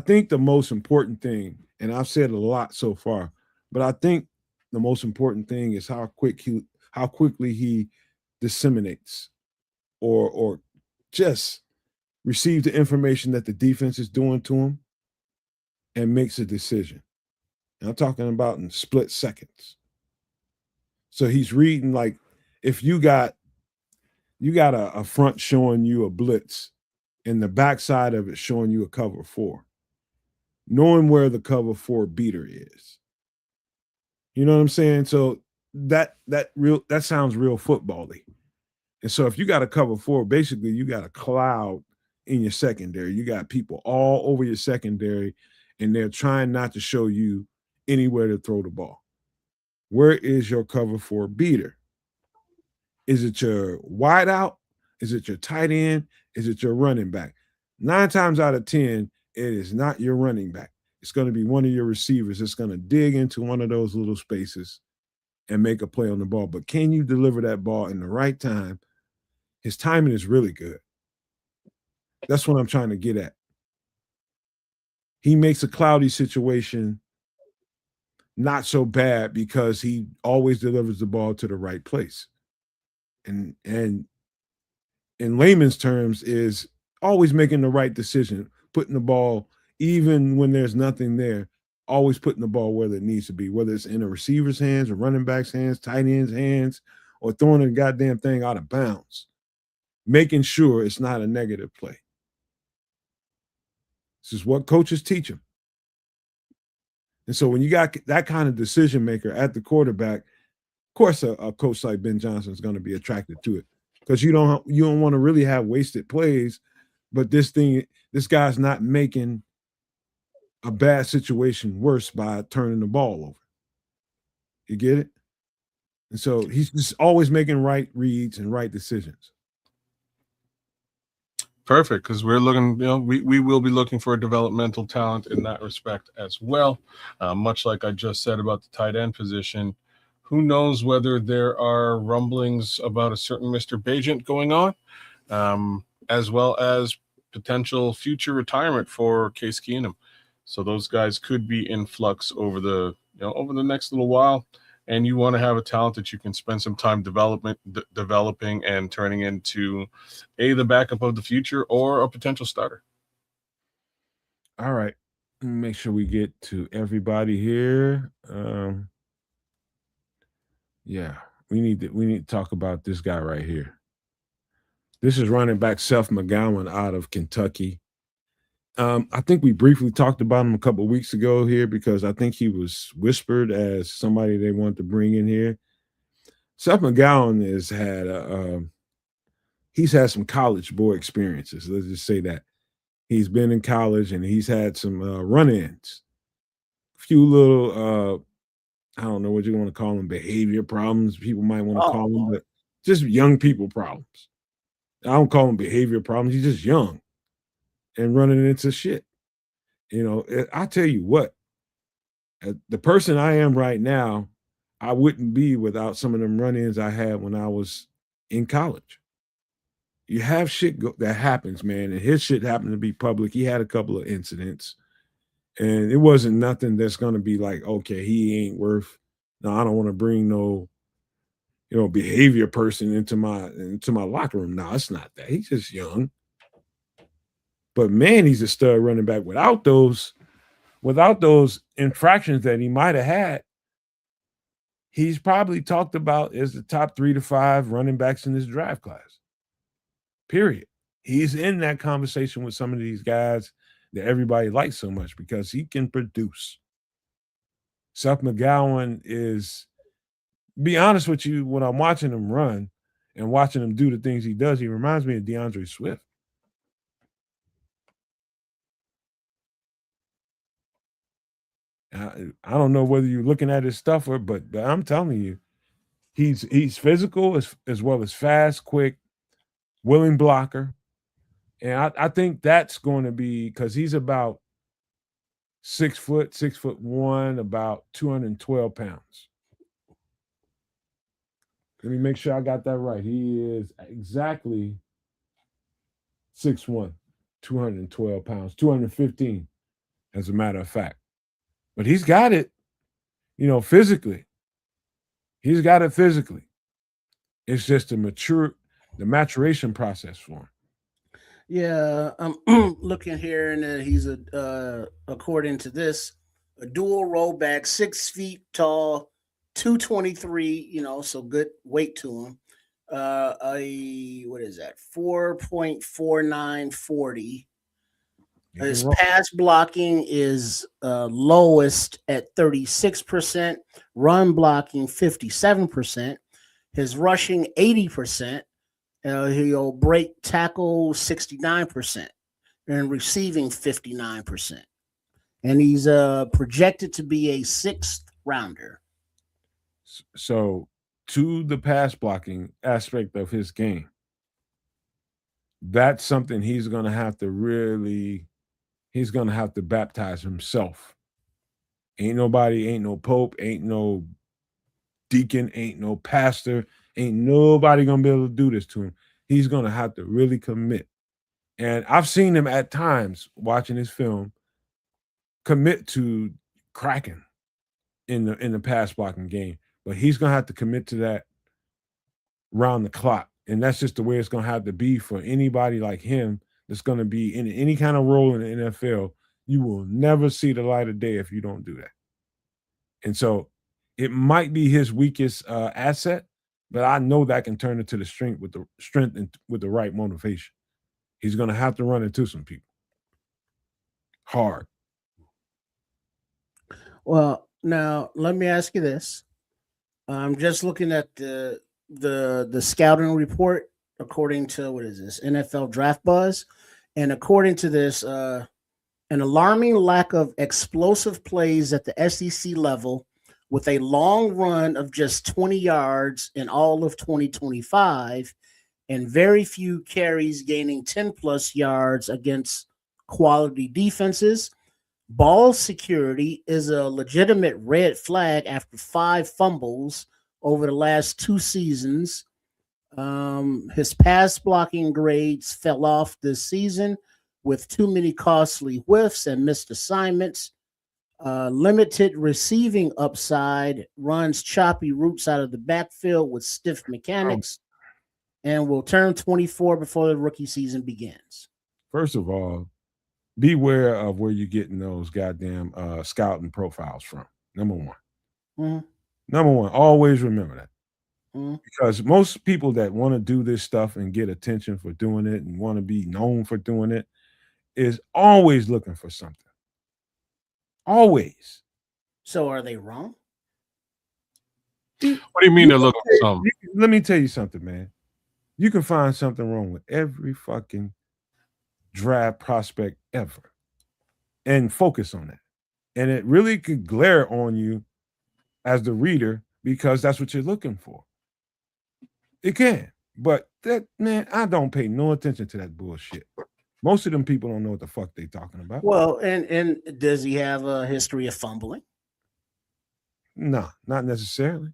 think the most important thing, and I've said a lot so far, but I think the most important thing is how quickly he disseminates or just receives the information that the defense is doing to him and makes a decision. And I'm talking about in split seconds. So he's reading, like, if you got a front showing you a blitz and the backside of it showing you a cover 4, knowing where the cover 4 beater is. You know what I'm saying? So that sounds real football-y. And so if you got a cover 4, basically you got a cloud in your secondary. You got people all over your secondary, and they're trying not to show you anywhere to throw the ball. Where is your cover 4 beater? Is it your wide out? Is it your tight end? Is it your running back? 9 times out of 10, it is not your running back. It's going to be one of your receivers that's going to dig into one of those little spaces and make a play on the ball. But can you deliver that ball in the right time? His timing is really good. That's what I'm trying to get at. He makes a cloudy situation not so bad because he always delivers the ball to the right place. And in layman's terms is always making the right decision, putting the ball, even when there's nothing there, always putting the ball where it needs to be, whether it's in a receiver's hands or running back's hands, tight end's hands, or throwing the goddamn thing out of bounds, making sure it's not a negative play. This is what coaches teach them. And so when you got that kind of decision maker at the quarterback, of course a coach like Ben Johnson is going to be attracted to it because you don't want to really have wasted plays, but this guy's not making a bad situation worse by turning the ball over. You get it? And so he's just always making right reads and right decisions. Perfect, because we're looking, we will be looking for a developmental talent in that respect as well. Much like I just said about the tight end position, Who knows whether there are rumblings about a certain Mr. Bajent going on, as well as potential future retirement for Case Keenum. So those guys could be in flux over the next little while. And you want to have a talent that you can spend some time developing and turning into the backup of the future or a potential starter. All right. Make sure we get to everybody here. Yeah, we need to talk about this guy right here. This is running back Seth McGowan out of Kentucky. I think we briefly talked about him a couple of weeks ago here because I think he was whispered as somebody they wanted to bring in here. Seth McGowan he's had some college boy experiences. Let's just say that he's been in college and he's had some run-ins, a few little I don't know what you want to call them, behavior problems. People might want to call them, but just young people problems. I don't call them behavior problems. He's just young and running into shit. I tell you what, the person I am right now, I wouldn't be without some of them run-ins I had when I was in college. You have shit that happens, man, and his shit happened to be public. He had a couple of incidents, and it wasn't nothing that's going to be like, okay, he ain't worth. No, I don't want to bring no, behavior person into my locker room. No, it's not that. He's just young. But man, he's a stud running back without those infractions that he might have had. He's probably talked about as the top 3 to 5 running backs in this draft class. Period. He's in that conversation with some of these guys that everybody likes so much because he can produce. Seth McGowan is, be honest with you, when I'm watching him run and watching him do the things he does, he reminds me of DeAndre Swift. I don't know whether you're looking at his stuff but I'm telling you, he's physical as well as fast, quick, willing blocker. And I think that's going to be because he's about 6'1", about 212 pounds. Let me make sure I got that right. He is exactly 6'1", 212 pounds, 215, as a matter of fact. But he's got it, physically. He's got it physically. It's just the maturation process for him. Yeah, I'm looking here, and he's according to this, a dual rollback, 6 feet tall, 223. So good weight to him. What is that? 4.4940. His pass blocking is lowest at 36%, run blocking 57%, his rushing 80%. He'll break tackle 69% and receiving 59%. And he's projected to be a 6th rounder. So to the pass blocking aspect of his game, that's something he's going to have to baptize himself. Ain't nobody, ain't no pope, ain't no deacon, ain't no pastor, ain't nobody going to be able to do this to him. He's going to have to really commit. And I've seen him at times watching his film commit to cracking in the pass blocking game, but he's going to have to commit to that round the clock. And that's just the way it's going to have to be for anybody like him that's going to be in any kind of role in the NFL. You will never see the light of day if you don't do that. And so it might be his weakest asset, but I know that can turn into the strength and with the right motivation. He's going to have to run into some people hard. Well, now let me ask you this. I'm just looking at the scouting report according to NFL Draft Buzz, and according to this, an alarming lack of explosive plays at the SEC level, with a long run of just 20 yards in all of 2025, and very few carries gaining 10 plus yards against quality defenses. Ball security is a legitimate red flag after 5 fumbles over the last 2 seasons. His pass blocking grades fell off this season with too many costly whiffs and missed assignments. Limited receiving upside, runs choppy routes out of the backfield with stiff mechanics, and will turn 24 before the rookie season begins. First of all, beware of where you're getting those goddamn scouting profiles from. Number one. Mhm. Number one, always remember that. Mhm. Because most people that want to do this stuff and get attention for doing it and want to be known for doing it is always looking for something. Always. So are they wrong? What do you mean they're looking for something? Let me tell you something, man. You can find something wrong with every fucking draft prospect ever and focus on that. And it really could glare on you as the reader because that's what you're looking for. It can. But that, man, I don't pay no attention to that bullshit. Most of them people don't know what the fuck they talking about. Well, and does he have a history of fumbling? No, not necessarily.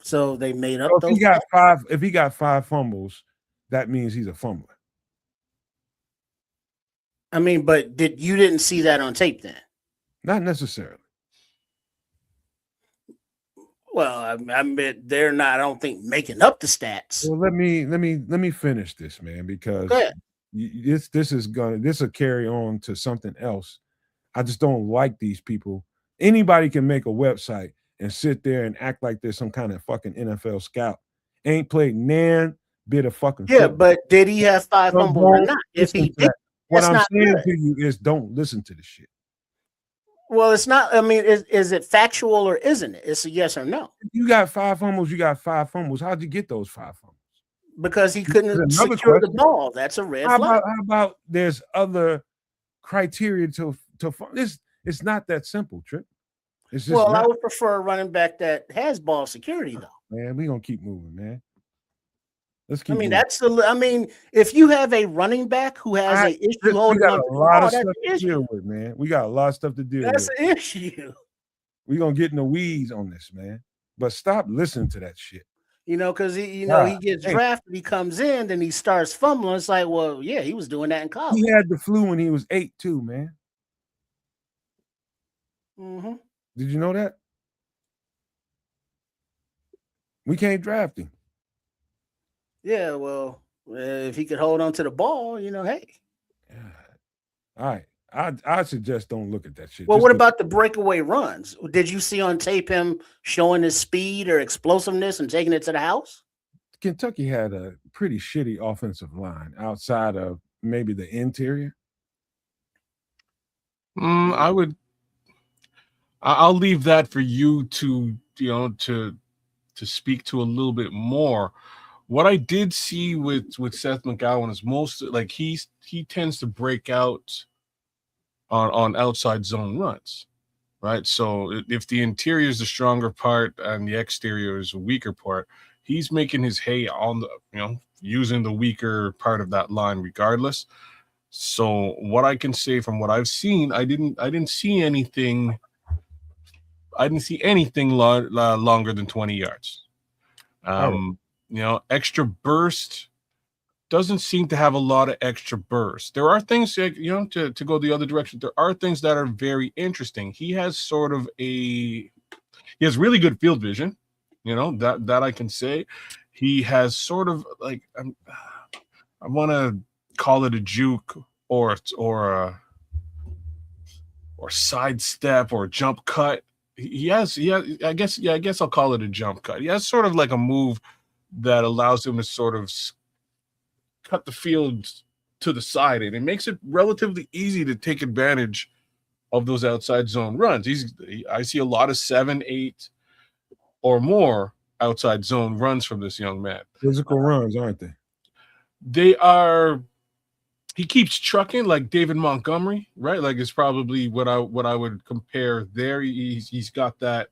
So they made up So those. if he got 5 fumbles, that means he's a fumbler. I mean, but you didn't see that on tape then? Not necessarily. Well, I mean, they're not, I don't think, making up the stats. Well, let me finish this, man, because this will carry on to something else. I just don't like these people. Anybody can make a website and sit there and act like there's some kind of fucking NFL scout. Ain't played nan bit of fucking football. But did he have 5 fumbles or not? If he did, what I'm saying good. to you is don't listen to the shit. Well, it's not. I mean, is it factual or isn't it? It's a yes or no. You got 5 fumbles. You got 5 fumbles. How'd you get those 5 fumbles? Because he couldn't secure the ball. That's a red flag. How about there's other criteria to this? It's not that simple, Trip. It's just I would prefer a running back that has ball security, though. Man, we're gonna keep moving, man. Let's keep. If you have a running back who has an issue holding on to the ball, that's an issue. Man. We got a lot of stuff to deal with. That's an issue. We're gonna get in the weeds on this, man. But stop listening to that shit. Because he gets drafted, he comes in, then he starts fumbling. It's like, well, yeah, he was doing that in college. He had the flu when he was 8 too, man. Mm-hmm. Did you know that? We can't draft him. Yeah, well, if he could hold on to the ball, hey. Yeah. All right. I suggest don't look at that shit. Well, what about the breakaway runs? Did you see on tape him showing his speed or explosiveness and taking it to the house? Kentucky had a pretty shitty offensive line outside of maybe the interior. I'll leave that for you to speak to a little bit more. What I did see with Seth McGowan is most like he tends to break out on outside zone runs, right? So if the interior is the stronger part and the exterior is a weaker part, he's making his hay on the using the weaker part of that line regardless. So what I can say from what I've seen, I didn't see anything. I didn't see anything longer than 20 yards. Extra burst doesn't seem to have a lot of extra burst. There are things, to go the other direction. There are things that are very interesting. He has really good field vision, that I can say. He has sort of like, I want to call it a juke or sidestep or jump cut. He has, I guess I'll call it a jump cut. He has sort of like a move that allows him to sort of cut the field to the side, and it makes it relatively easy to take advantage of those outside zone runs. I see a lot of 7, 8 or more outside zone runs from this young man. Physical runs, aren't they? They are. He keeps trucking like David Montgomery, right? Like it's probably what I would compare there. He's got that.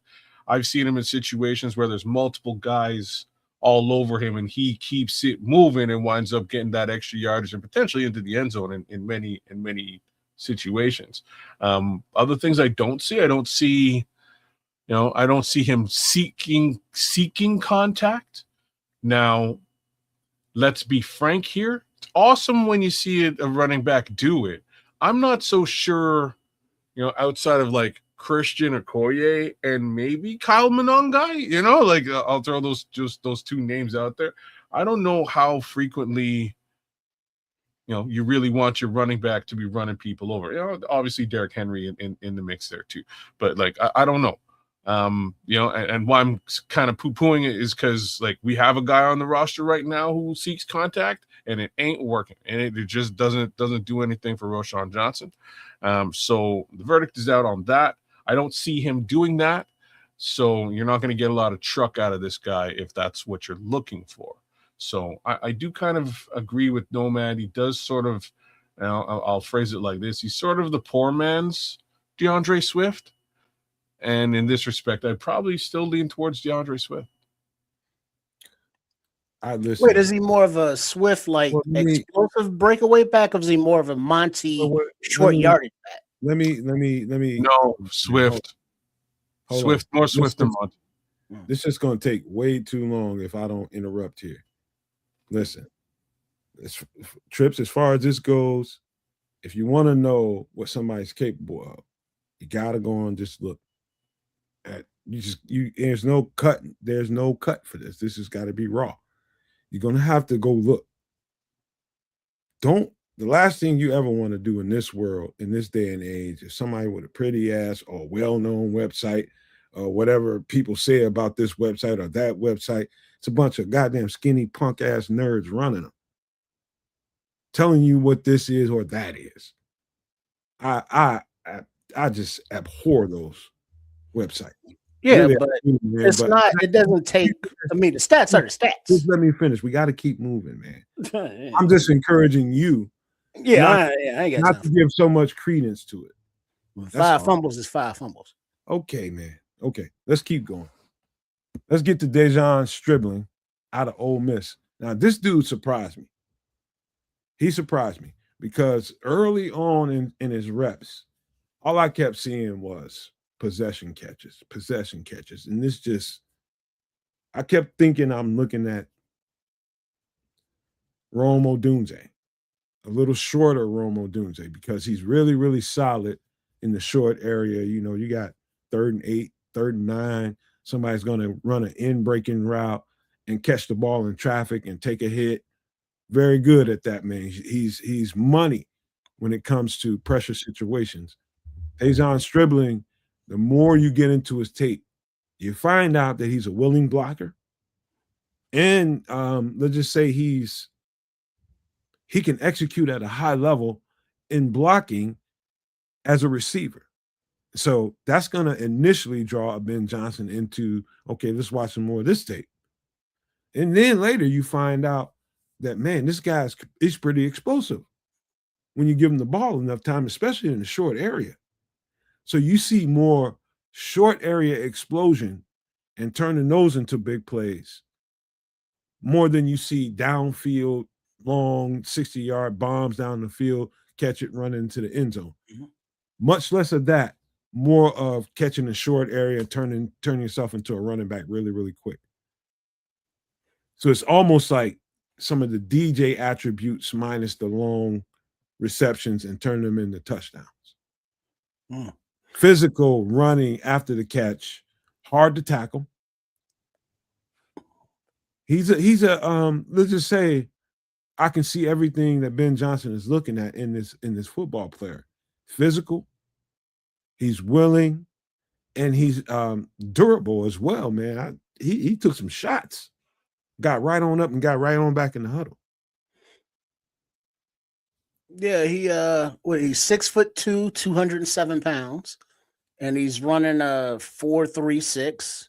I've seen him in situations where there's multiple guys all over him, and he keeps it moving and winds up getting that extra yardage and potentially into the end zone in many situations. Other things I don't see You know, I don't see him seeking contact. Now, let's be frank here. It's awesome when you see a running back do it. I'm not so sure, you know, outside of like Christian Okoye and maybe Kyle Monongai, you know, like I'll throw those two names out there. I don't know how frequently, you know, you really want your running back to be running people over. You know, obviously Derrick Henry in the mix there too, but like I don't know. You know, and why I'm kind of poo-pooing it is because like we have a guy on the roster right now who seeks contact and it ain't working, and it just doesn't do anything for Roschon Johnson. So the verdict is out on that. I don't see him doing that, so you're not going to get a lot of truck out of this guy if that's what you're looking for. So I do kind of agree with Nomad. He does sort of, you know, I'll phrase it like this: he's sort of the poor man's DeAndre Swift. And in this respect, I'd probably still lean towards DeAndre Swift. Wait, is he more of a Swift, like explosive breakaway back, or is he more of a Monty short yardage back? Let me. No, Swift. Swift, more Swift than Monty. This is going to take way too long if I don't interrupt here. Listen, Trips, as far as this goes, if you want to know what somebody's capable of, you got to go and just look. There's no cut for this. This has got to be raw. You're gonna have to go look. The last thing you ever want to do in this world, in this day and age, is somebody with a pretty ass or well-known website or whatever people say about this website or that website. It's a bunch of goddamn skinny punk ass nerds running them, telling you what this is or that is. I just abhor those website. Yeah, really, but it's not. It doesn't take. I mean, the stats are the stats. Just let me finish. We got to keep moving, man. I'm just encouraging you. Yeah, I got not to give so much credence to it. 5 fumbles is 5 fumbles. Okay, man. Okay, let's keep going. Let's get to Dejon Stribling out of Ole Miss. Now, this dude surprised me. He surprised me because early on in his reps, all I kept seeing was possession catches. And this just, I kept thinking I'm looking at Rome Odunze, a little shorter Rome Odunze, because he's really, really solid in the short area. You know, you got 3rd and 8, 3rd and 9. Somebody's going to run an in-breaking route and catch the ball in traffic and take a hit. Very good at that, man. He's money when it comes to pressure situations. Dejon Stribling, the more you get into his tape, you find out that he's a willing blocker. And let's just say he can execute at a high level in blocking as a receiver. So that's going to initially draw Ben Johnson into, okay, let's watch some more of this tape. And then later you find out that, man, this guy's pretty explosive when you give him the ball enough time, especially in the short area. So you see more short area explosion and turning those into big plays more than you see downfield, long 60-yard bombs down the field, catch it, run into the end zone. Mm-hmm. Much less of that, more of catching a short area, turning yourself into a running back really, really quick. So it's almost like some of the DJ attributes minus the long receptions and turn them into touchdowns. Mm. Physical, running after the catch, hard to tackle. He's a let's just say I can see everything that Ben Johnson is looking at in this football player. Physical, he's willing, and he's durable as well, man. He took some shots, got right on up and got right on back in the huddle. Yeah, he's 6'2", 207 pounds, and he's running a 4.36.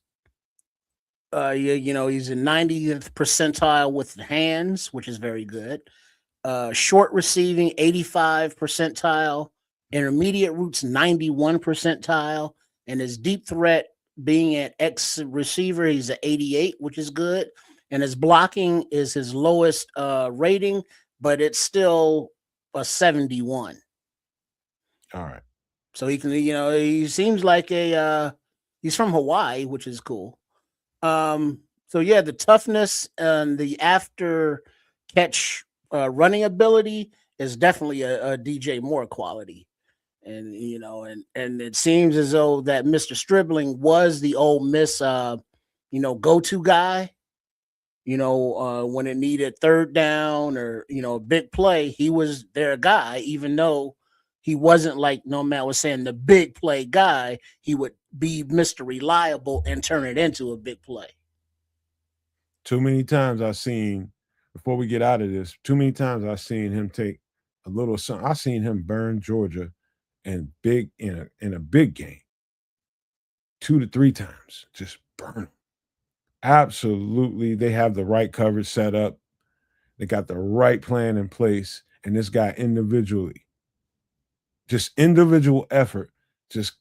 You know, he's in 90th percentile with the hands, which is very good. Short receiving, 85 percentile. Intermediate routes, 91 percentile. And his deep threat being at X receiver, he's at 88, which is good. And his blocking is his lowest rating, but it's still a 71. All right. So he can, you know, he seems like a He's from Hawaii, which is cool. So yeah, the toughness and the after catch running ability is definitely a DJ Moore quality. And and it seems as though that Mr. Stribling was the Ole Miss go-to guy. When it needed third down or a big play, he was their guy, even though he wasn't, like Nomad was saying, the big play guy. He would be Mr. Reliable and turn it into a big play. Too many times I've seen, before we get out of this, too many times I've seen him take a little something. I've seen him burn Georgia in a big game 2 to 3 times. Just burn them. Absolutely. They have the right coverage set up. They got the right plan in place. And this guy individually, just individual effort, just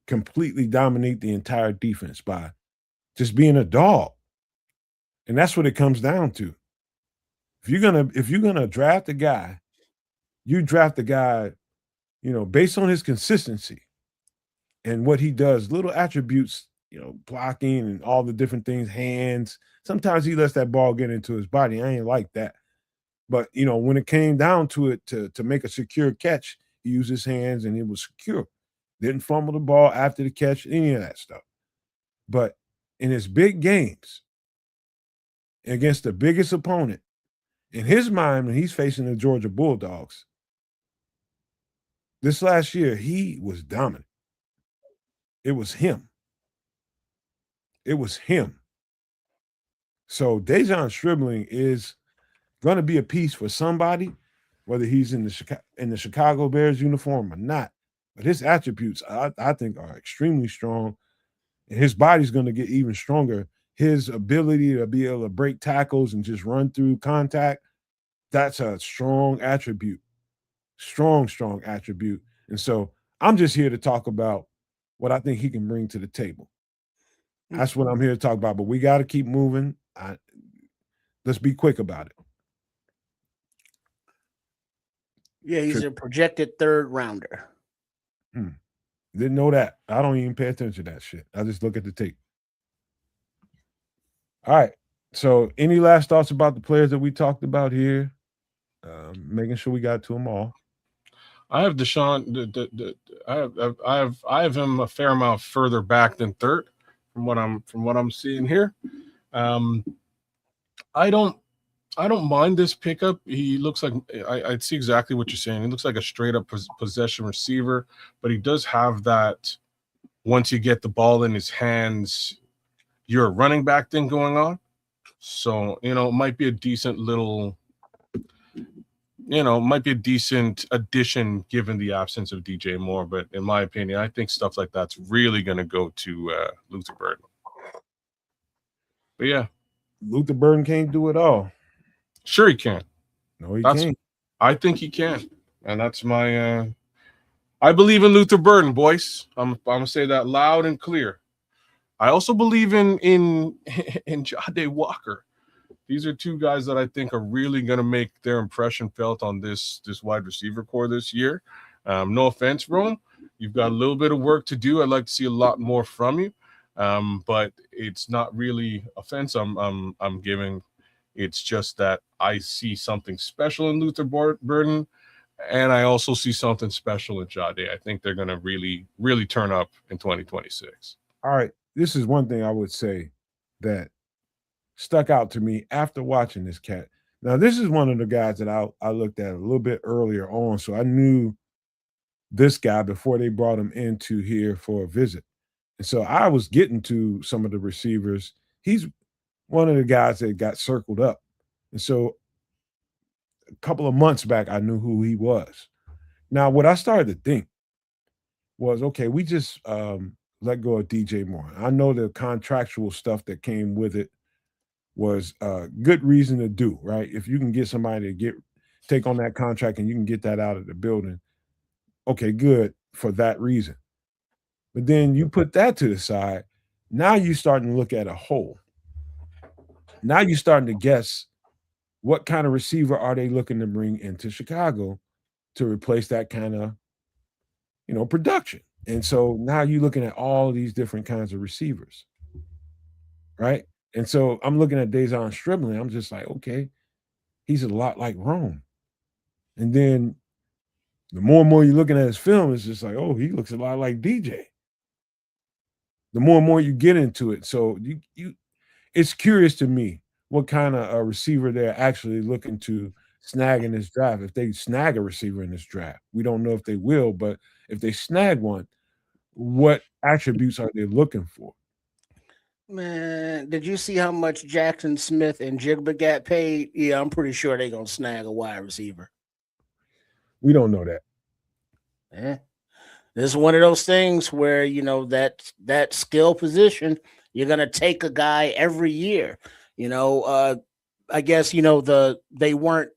completely dominate the entire defense by just being a dog. And that's what it comes down to. If you're gonna draft a guy, you draft the guy, based on his consistency and what he does, little attributes, blocking and all the different things, hands. Sometimes he lets that ball get into his body. I ain't like that. But when it came down to it, to make a secure catch, he used his hands and it was secure. Didn't fumble the ball after the catch, any of that stuff. But in his big games, against the biggest opponent, in his mind, when he's facing the Georgia Bulldogs, this last year, he was dominant. It was him. It was him. So Dejon Stribling is going to be a piece for somebody, whether he's in the Chicago Bears uniform or not. But his attributes, I think, are extremely strong. And his body's going to get even stronger. His ability to be able to break tackles and just run through contact, that's a strong attribute. Strong attribute. And so I'm just here to talk about what I think he can bring to the table. That's what I'm here to talk about. But we got to keep moving. Let's be quick about it. Yeah, he's a projected third rounder. Didn't know that. I don't even pay attention to that shit. I just look at the tape. All right. So any last thoughts about the players that we talked about here? Making sure we got to them all. I have Deshaun. I have him a fair amount further back than third, from what I'm seeing here. I don't mind this pickup. He looks like I see exactly what you're saying. He looks like a straight up possession receiver, but he does have that. Once you get the ball in his hands, you're a running back thing going on. So it might be a decent little. Might be a decent addition given the absence of DJ Moore, but in my opinion, I think stuff like that's really going to go to Luther Burden. But yeah, Luther Burden can't do it all. Sure, he can. No, he can't. I think he can, and that's my. I believe in Luther Burden, boys. I'm gonna say that loud and clear. I also believe in Jahdae Walker. These are two guys that I think are really going to make their impression felt on this wide receiver core this year. No offense, Rome. You've got a little bit of work to do. I'd like to see a lot more from you, but it's not really offense I'm giving. It's just that I see something special in Luther Burden, and I also see something special in Jahdae. I think they're going to really, really turn up in 2026. All right. This is one thing I would say that stuck out to me after watching this cat. Now, this is one of the guys that I looked at a little bit earlier on, so I knew this guy before they brought him into here for a visit. And so I was getting to some of the receivers. He's one of the guys that got circled up. And so a couple of months back, I knew who he was. Now, what I started to think was, okay, we just let go of DJ Moore. I know the contractual stuff that came with it was a good reason to do, right? If you can get somebody to take on that contract and you can get that out of the building, okay, good for that reason. But then you put that to the side. Now you're starting to look at a whole. Now you're starting to guess what kind of receiver are they looking to bring into Chicago to replace that kind of, production. And so now you're looking at all these different kinds of receivers, right? And so I'm looking at Dejon Stribling. I'm just like, okay, he's a lot like Rome. And then the more and more you're looking at his film, it's just like, oh, he looks a lot like DJ. The more and more you get into it, so it's curious to me what kind of a receiver they're actually looking to snag in this draft. If they snag a receiver in this draft, we don't know if they will, but if they snag one, what attributes are they looking for? Man, did you see how much Jackson Smith and Jigba got paid? Yeah, I'm pretty sure they're gonna snag a wide receiver. We don't know that. Yeah. This is one of those things where that skill position, you're gonna take a guy every year. I guess they weren't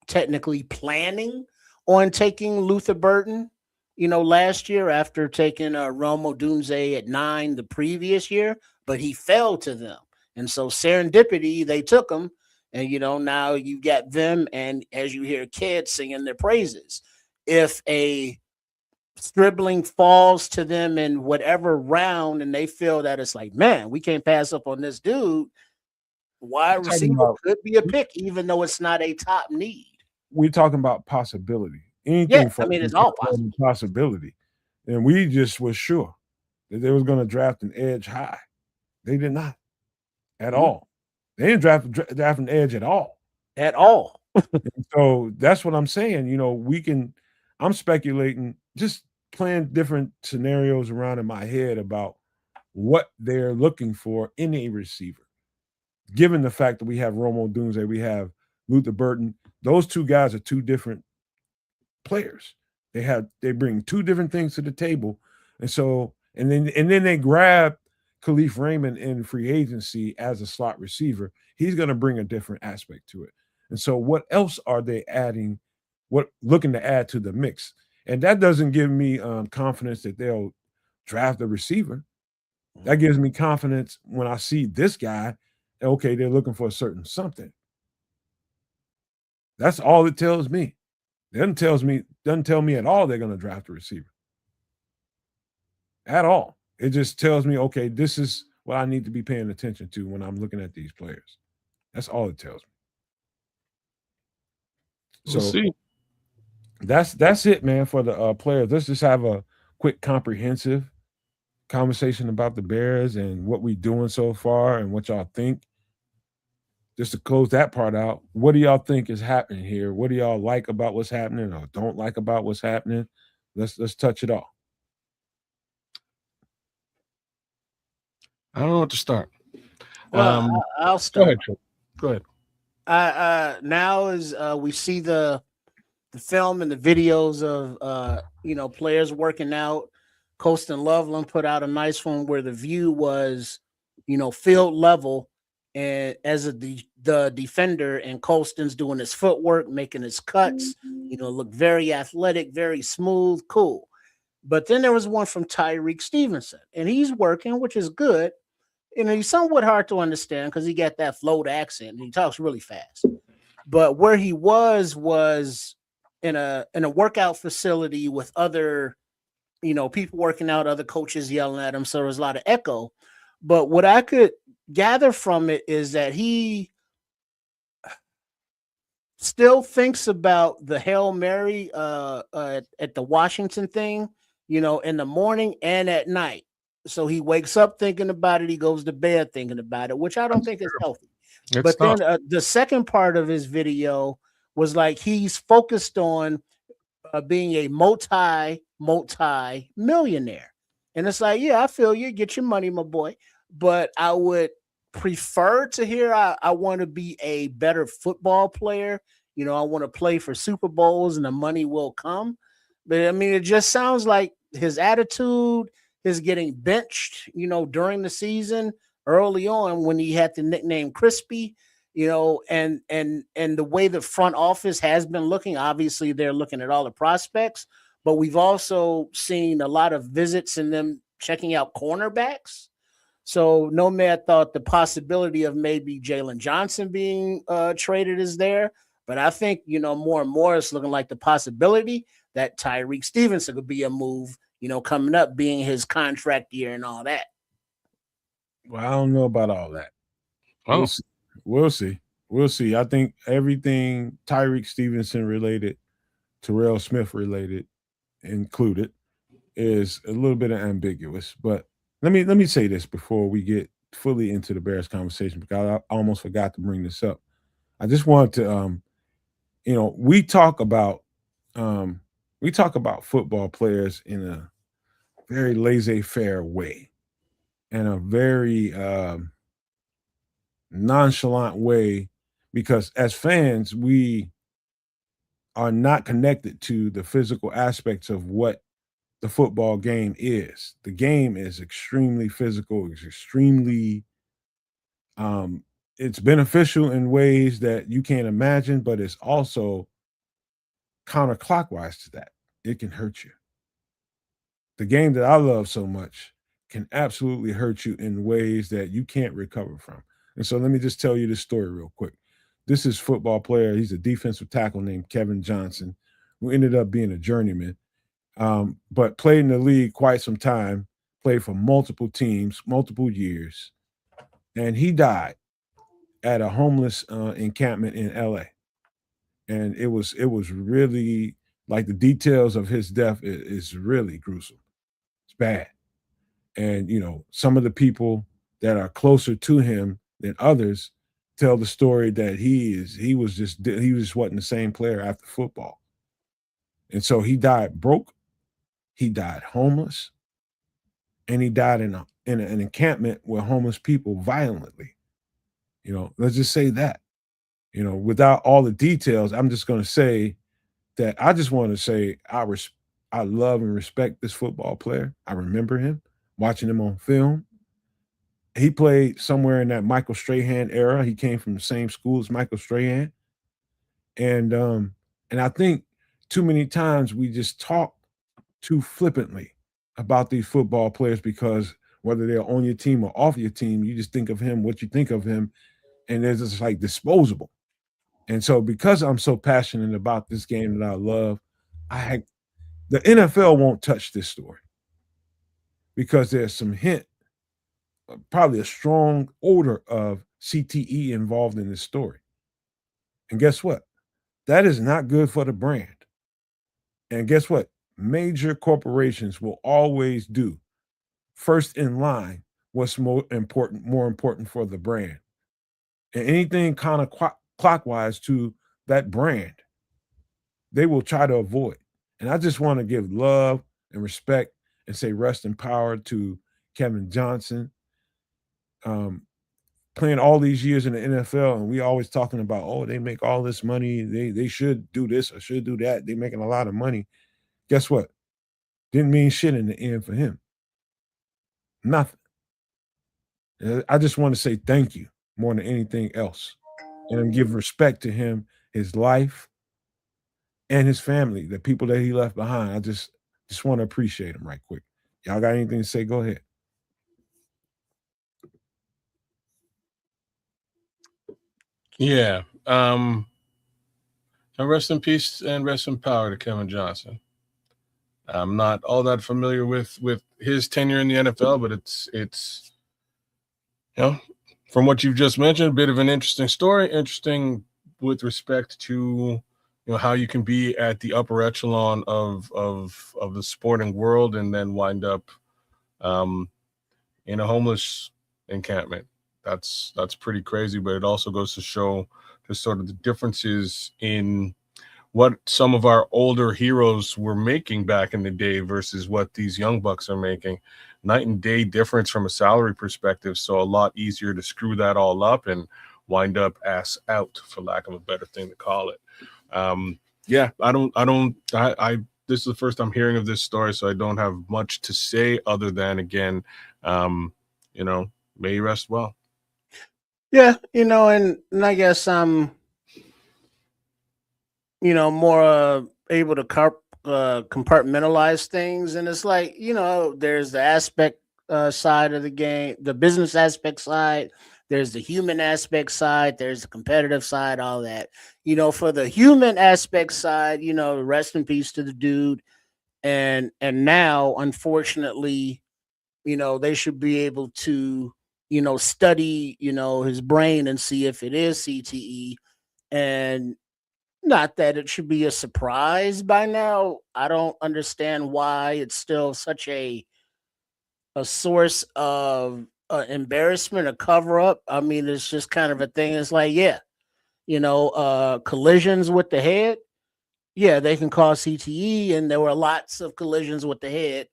technically planning on taking Luther Burton, last year after taking Rome Odunze at 9 the previous year, but he fell to them. And so serendipity, they took him, and now you got them, and as you hear kids singing their praises. If a Stribling falls to them in whatever round and they feel that it's like, man, we can't pass up on this dude, wide receiver could be a pick, even though it's not a top need. We're talking about possibility. Anything it's all possibility. And we just was sure that they was going to draft an edge high. They did not at all. They didn't draft an edge at all. At all. So that's what I'm saying. I'm speculating, just playing different scenarios around in my head about what they're looking for in a receiver. Given the fact that we have Rome Odunze, we have Luther Burton, those two guys are two different players. They bring two different things to the table. And so, and then they grab Khalif Raymond in free agency as a slot receiver. He's going to bring a different aspect to it. And so what else are they looking to add to the mix? And that doesn't give me confidence that they'll draft a receiver. That gives me confidence when I see this guy, okay, they're looking for a certain something. That's all it tells me. It doesn't tell me at all they're going to draft a receiver. At all. It just tells me, okay, this is what I need to be paying attention to when I'm looking at these players. That's all it tells me. We'll see. That's it, man, for the players. Let's just have a quick, comprehensive conversation about the Bears and what we're doing so far and what y'all think. Just to close that part out, what do y'all think is happening here? What do y'all like about what's happening or don't like about what's happening? Let's touch it all. I don't know what to start. Well, I'll start. Go ahead. Now as we see the film and the videos of players working out, Colston Loveland put out a nice one where the view was field level, and as the defender, and Colston's doing his footwork, making his cuts, look very athletic, very smooth, cool. But then there was one from Tyreek Stevenson, and he's working, which is good. He's somewhat hard to understand because he got that float accent and he talks really fast. But where he was in a workout facility with other, people working out, other coaches yelling at him. So there was a lot of echo. But what I could gather from it is that he still thinks about the Hail Mary at the Washington thing, in the morning and at night. So he wakes up thinking about it. He goes to bed thinking about it, which I don't think is healthy. But then the second part of his video was like he's focused on being a multi-millionaire. And it's like, yeah, I feel you. Get your money, my boy. But I would prefer to hear I want to be a better football player. I want to play for Super Bowls and the money will come. But I mean, it just sounds like his attitude, his getting benched, during the season early on when he had the nickname Crispy, and the way the front office has been looking. Obviously, they're looking at all the prospects, but we've also seen a lot of visits in them checking out cornerbacks. So Nomad thought the possibility of maybe Jalen Johnson being traded is there, But I think, more and more it's looking like the possibility that Tyreek Stevenson could be a move, coming up, being his contract year and all that. Well, I don't know about all that. Oh, We'll see. We'll see. We'll see. I think everything Tyreek Stevenson related, Terrell Smith related, included, is a little bit ambiguous. But let me say this before we get fully into the Bears conversation, because I almost forgot to bring this up. I just wanted to we talk about football players in a very laissez-faire way, in a very nonchalant way, because as fans we are not connected to the physical aspects of what the football game is. The game is extremely physical, it's extremely um it's beneficial in ways that you can't imagine, but it's also counterclockwise to that. It can hurt you. The game that I love so much can absolutely hurt you in ways that you can't recover from. And so let me just tell you this story real quick. This is football player. He's a defensive tackle named Kevin Johnson, who ended up being a journeyman, but played in the league quite some time, played for multiple teams, multiple years, and he died at a homeless encampment in LA. And it was really, like, the details of his death is really gruesome. It's bad. And some of the people that are closer to him than others tell the story that he just wasn't the same player after football. And so he died broke, he died homeless, and he died in an encampment with homeless people violently. Let's just say that. Without all the details, I'm just going to say that I just want to say I love and respect this football player. I remember him, watching him on film. He played somewhere in that Michael Strahan era. He came from the same school as Michael Strahan. And I think too many times we just talk too flippantly about these football players, because whether they're on your team or off your team, you just think of him what you think of him, and they're just like disposable. And so, because I'm so passionate about this game that I love, the NFL won't touch this story, because there's some hint, probably a strong odor of CTE involved in this story. And guess what? That is not good for the brand. And guess what? Major corporations will always do first in line what's more important for the brand. And anything kind of clockwise to that brand, they will try to avoid. And I just want to give love and respect and say rest in power to Kevin Johnson, playing all these years in the NFL, and we always talking about, oh, they make all this money, they should do this or should do that, they're making a lot of money. Guess what? Didn't mean shit in the end for him. Nothing. I just want to say thank you more than anything else, and give respect to him, his life, and his family, the people that he left behind. I just want to appreciate him right quick. Y'all got anything to say? Go ahead. yeah. And rest in peace and rest in power to Kevin Johnson. I'm not all that familiar with his tenure in the NFL, but it's from what you've just mentioned, a bit of an interesting story. Interesting with respect to how you can be at the upper echelon of the sporting world and then wind up in a homeless encampment. That's pretty crazy, but it also goes to show just sort of the differences in what some of our older heroes were making back in the day versus what these young bucks are making. Night and day difference from a salary perspective. So a lot easier to screw that all up and wind up ass out, for lack of a better thing to call it. This is the first I'm hearing of this story, so I don't have much to say other than, again, may you rest well. Yeah, and I guess I'm more able to compartmentalize things, and it's like, there's the aspect side of the game, the business aspect side, There's the human aspect side, there's the competitive side, all that. For the human aspect side, rest in peace to the dude. And now, unfortunately, they should be able to, study, his brain and see if it is CTE. And not that it should be a surprise by now. I don't understand why it's still such a source of embarrassment, a cover up. I mean, it's just kind of a thing. It's like, yeah, collisions with the head, yeah, they can cause CTE, and there were lots of collisions with the head,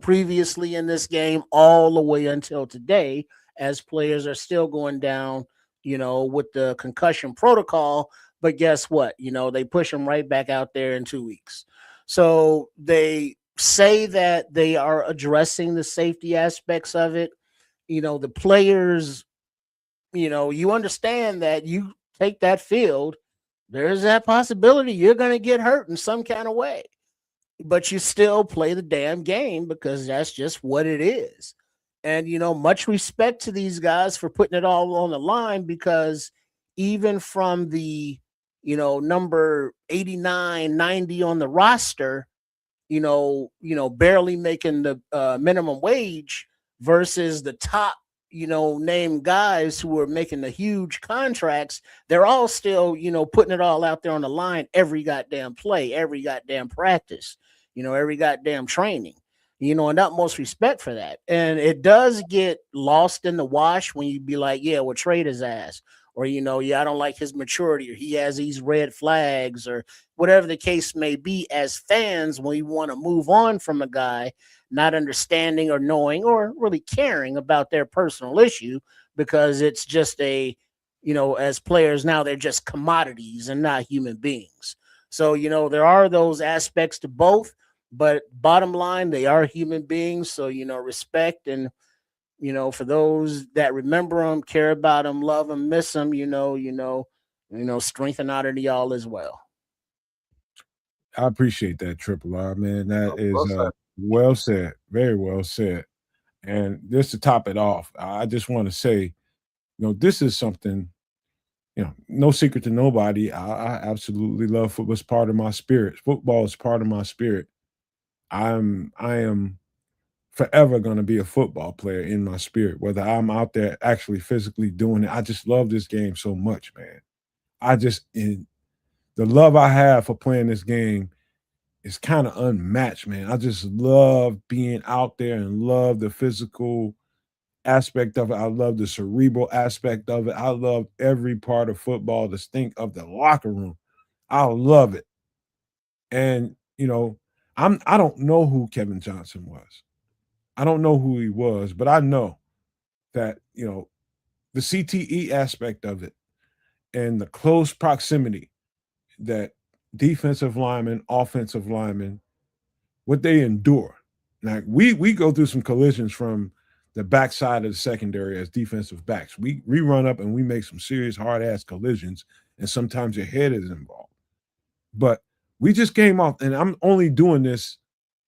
previously in this game, all the way until today, as players are still going down, with the concussion protocol. But guess what? They push them right back out there in 2 weeks. So they say that they are addressing the safety aspects of it. The players, you understand that you take that field, there's that possibility you're going to get hurt in some kind of way, but you still play the damn game because that's just what it is. And, much respect to these guys for putting it all on the line, because even from the, number 89, 90 on the roster, barely making the minimum wage versus the top, name guys who are making the huge contracts, they're all still, putting it all out there on the line every goddamn play, every goddamn practice, every goddamn training, and utmost respect for that. And it does get lost in the wash when you be like, yeah, we'll trade his ass. Or, yeah, I don't like his maturity, or he has these red flags, or whatever the case may be. As fans, when we want to move on from a guy, not understanding or knowing or really caring about their personal issue, because it's just as players now, they're just commodities and not human beings. So, there are those aspects to both, but bottom line, they are human beings. So, respect. And for those that remember them, care about them, love them, miss them, strength and honor to y'all as well. I appreciate that, Triple R, man. That is Well said. well said, very well said. And just to top it off, I just want to say, this is something, no secret to nobody. I absolutely love football. It's part of my spirit. Football is part of my spirit. I am forever going to be a football player in my spirit, whether I'm out there actually physically doing it. I just love this game so much, man. The love I have for playing this game is kind of unmatched, man. I just love being out there and love the physical aspect of it. I love the cerebral aspect of it. I love every part of football, the stink of the locker room. I love it. And, I don't know who Kevin Johnson was. I don't know who he was, but I know that, the CTE aspect of it and the close proximity that defensive linemen, offensive linemen, what they endure. Now, we go through some collisions from the backside of the secondary as defensive backs. We run up and we make some serious hard-ass collisions, and sometimes your head is involved. But we just came off, and I'm only doing this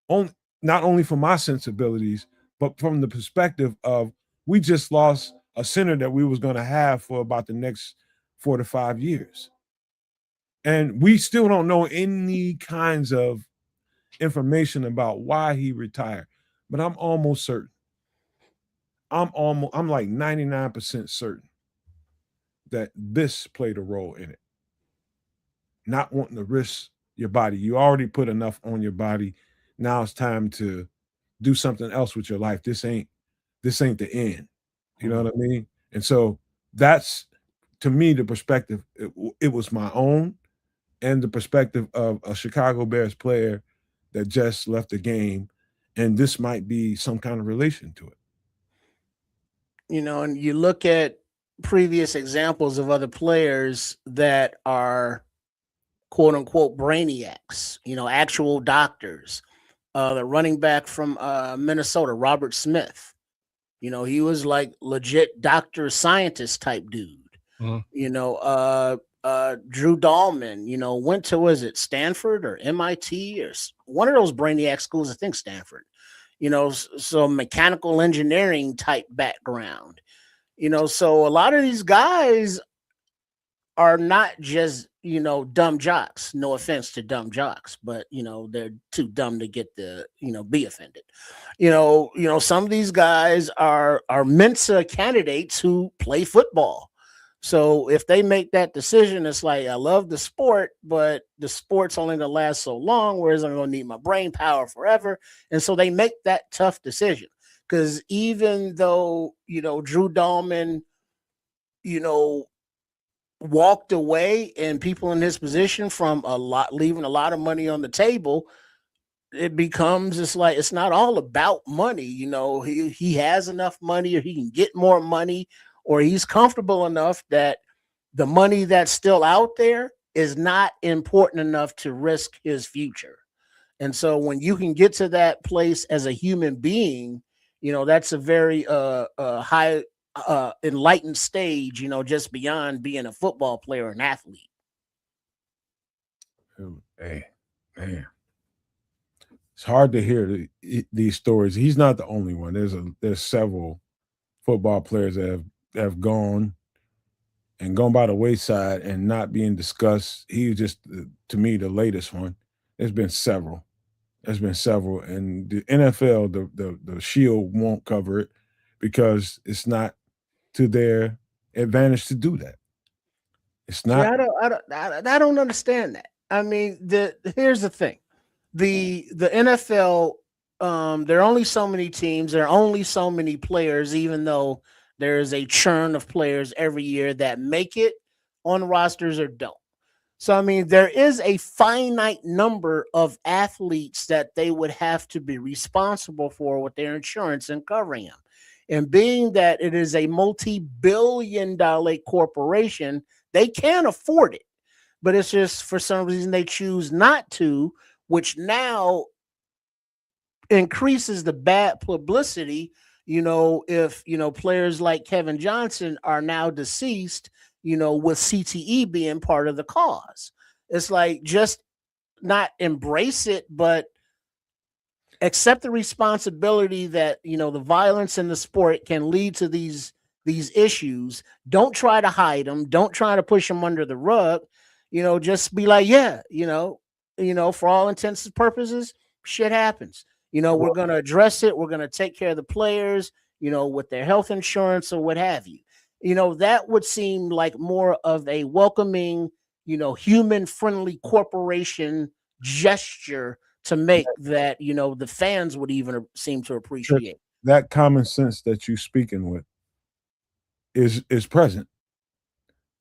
not only for my sensibilities, but from the perspective of we just lost a center that we was going to have for about the next 4 to 5 years. And we still don't know any kinds of information about why he retired. But I'm almost certain. I'm like 99% certain that this played a role in it. Not wanting to risk your body. You already put enough on your body. Now it's time to do something else with your life. This ain't the end. You know what I mean? And so that's, to me, the perspective. It was my own, and the perspective of a Chicago Bears player that just left the game, and this might be some kind of relation to it. And you look at previous examples of other players that are quote unquote brainiacs, actual doctors. The running back from Minnesota, Robert Smith, he was like legit doctor scientist type dude. Drew Dahlman, went to, was it Stanford or MIT or one of those brainiac schools? I think Stanford. So mechanical engineering type background. So a lot of these guys are not just, dumb jocks. No offense to dumb jocks, but they're too dumb to get the, be offended. Some of these guys are Mensa candidates who play football. So if they make that decision, it's like, I love the sport, but the sport's only gonna last so long, whereas I'm gonna need my brain power forever. And so they make that tough decision. Because even though, Drew Dahlman, walked away and people in his position from leaving a lot of money on the table, it becomes, it's like, it's not all about money. He has enough money, or he can get more money, or he's comfortable enough that the money that's still out there is not important enough to risk his future. And so when you can get to that place as a human being, that's a very high enlightened stage, just beyond being a football player or an athlete. Hey, man, it's hard to hear these stories. He's not the only one. There's several football players that have gone by the wayside and not being discussed. He just, to me, the latest one. There's been several. And the NFL, the Shield won't cover it because it's not to their advantage to do that. It's not. See, I don't understand that. I mean, here's the thing: the NFL, there are only so many teams, there are only so many players, even though there is a churn of players every year that make it on rosters or don't. So, I mean, there is a finite number of athletes that they would have to be responsible for with their insurance and covering them. And being that it is a multi-billion-dollar corporation, they can't afford it. But it's just for some reason they choose not to, which now increases the bad publicity. If players like Kevin Johnson are now deceased, with CTE being part of the cause. It's like, just not embrace it, but accept the responsibility that, the violence in the sport can lead to these issues. Don't try to hide them. Don't try to push them under the rug. Just be like, yeah, for all intents and purposes, shit happens. We're going to address it. We're going to take care of the players, with their health insurance or what have you. That would seem like more of a welcoming, human-friendly corporation gesture to make that, the fans would even seem to appreciate. That common sense that you're speaking with is present,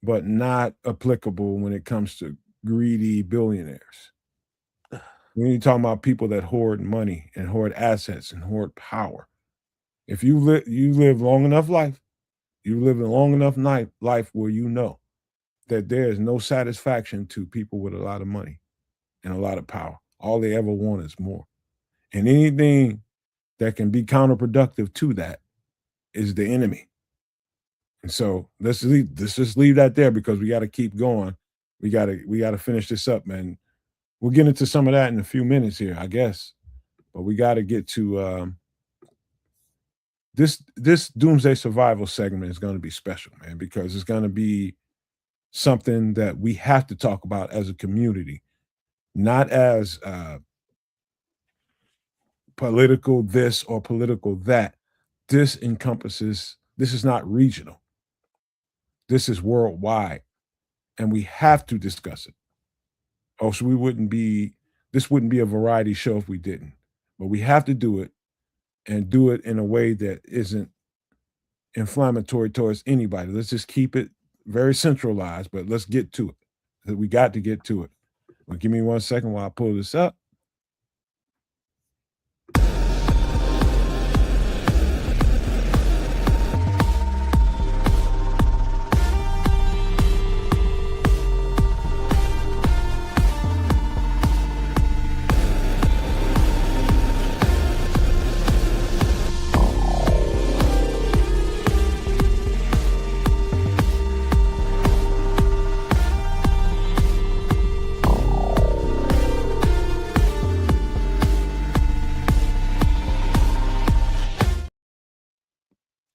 but not applicable when it comes to greedy billionaires. When you're talking about people that hoard money and hoard assets and hoard power, if you live long enough life, you live a long enough life where you know that there is no satisfaction to people with a lot of money and a lot of power. All they ever want is more. And anything that can be counterproductive to that is the enemy. And so let's just leave that there, because we got to keep going. We got to finish this up, man. We'll get into some of that in a few minutes here, I guess. But we got to get to this Doomsday Survival segment is going to be special, man, because it's going to be something that we have to talk about as a community, not as political this or political that. This is not regional. This is worldwide, and we have to discuss it. Oh, so this wouldn't be a variety show if we didn't. But we have to do it, and do it in a way that isn't inflammatory towards anybody. Let's just keep it very centralized, but let's get to it. We got to get to it. Well, give me 1 second while I pull this up.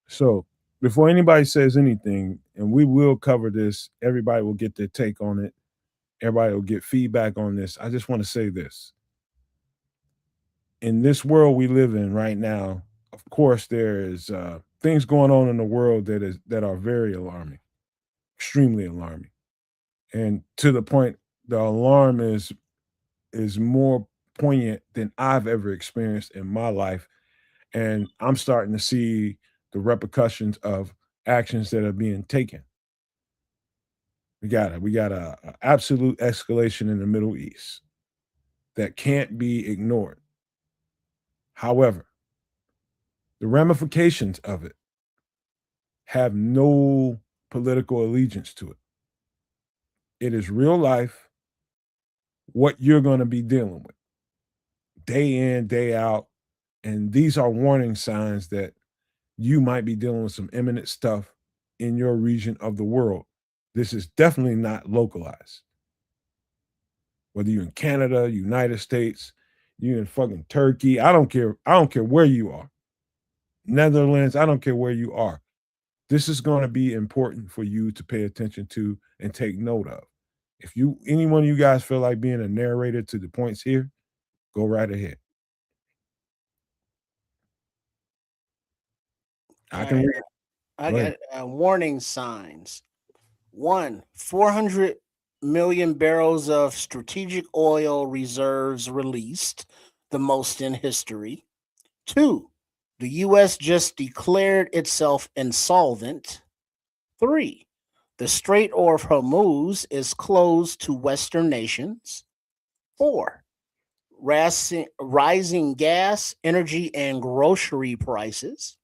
So before anybody says anything, and we will cover this, everybody will get their take on it. Everybody will get feedback on this. I just want to say this. In this world we live in right now, of course, there is things going on in the world that are very alarming, extremely alarming, and to the point the alarm is more poignant than I've ever experienced in my life, and I'm starting to see the repercussions of actions that are being taken. We got a absolute escalation in the Middle East that can't be ignored. However, the ramifications of it have no political allegiance to it. It is real life, what you're going to be dealing with day in, day out. And these are warning signs that you might be dealing with some imminent stuff in your region of the world. This is definitely not localized. Whether you're in Canada, United States, you're in fucking Turkey, I don't care. I don't care where you are. Netherlands, I don't care where you are. This is going to be important for you to pay attention to and take note of. If you any one of you guys feel like being a narrator to the points here, go right ahead. I All can right. read. I Go got ahead. warning signs. One, 400 million barrels of strategic oil reserves released, the most in history. Two, the U.S. just declared itself insolvent. Three, the Strait of Hormuz is closed to Western nations. Four, rising gas, energy, and grocery prices.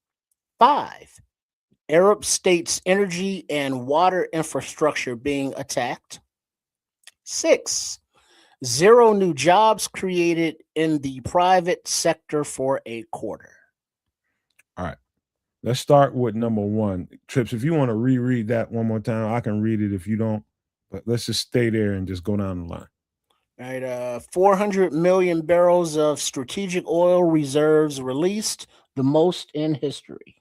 Five, Arab states' energy and water infrastructure being attacked. Six, zero new jobs created in the private sector for a quarter. All right. Let's start with number one. Trips, if you want to reread that one more time, I can read it if you don't. But let's just stay there and just go down the line. All right, 400 million barrels of strategic oil reserves released, the most in history.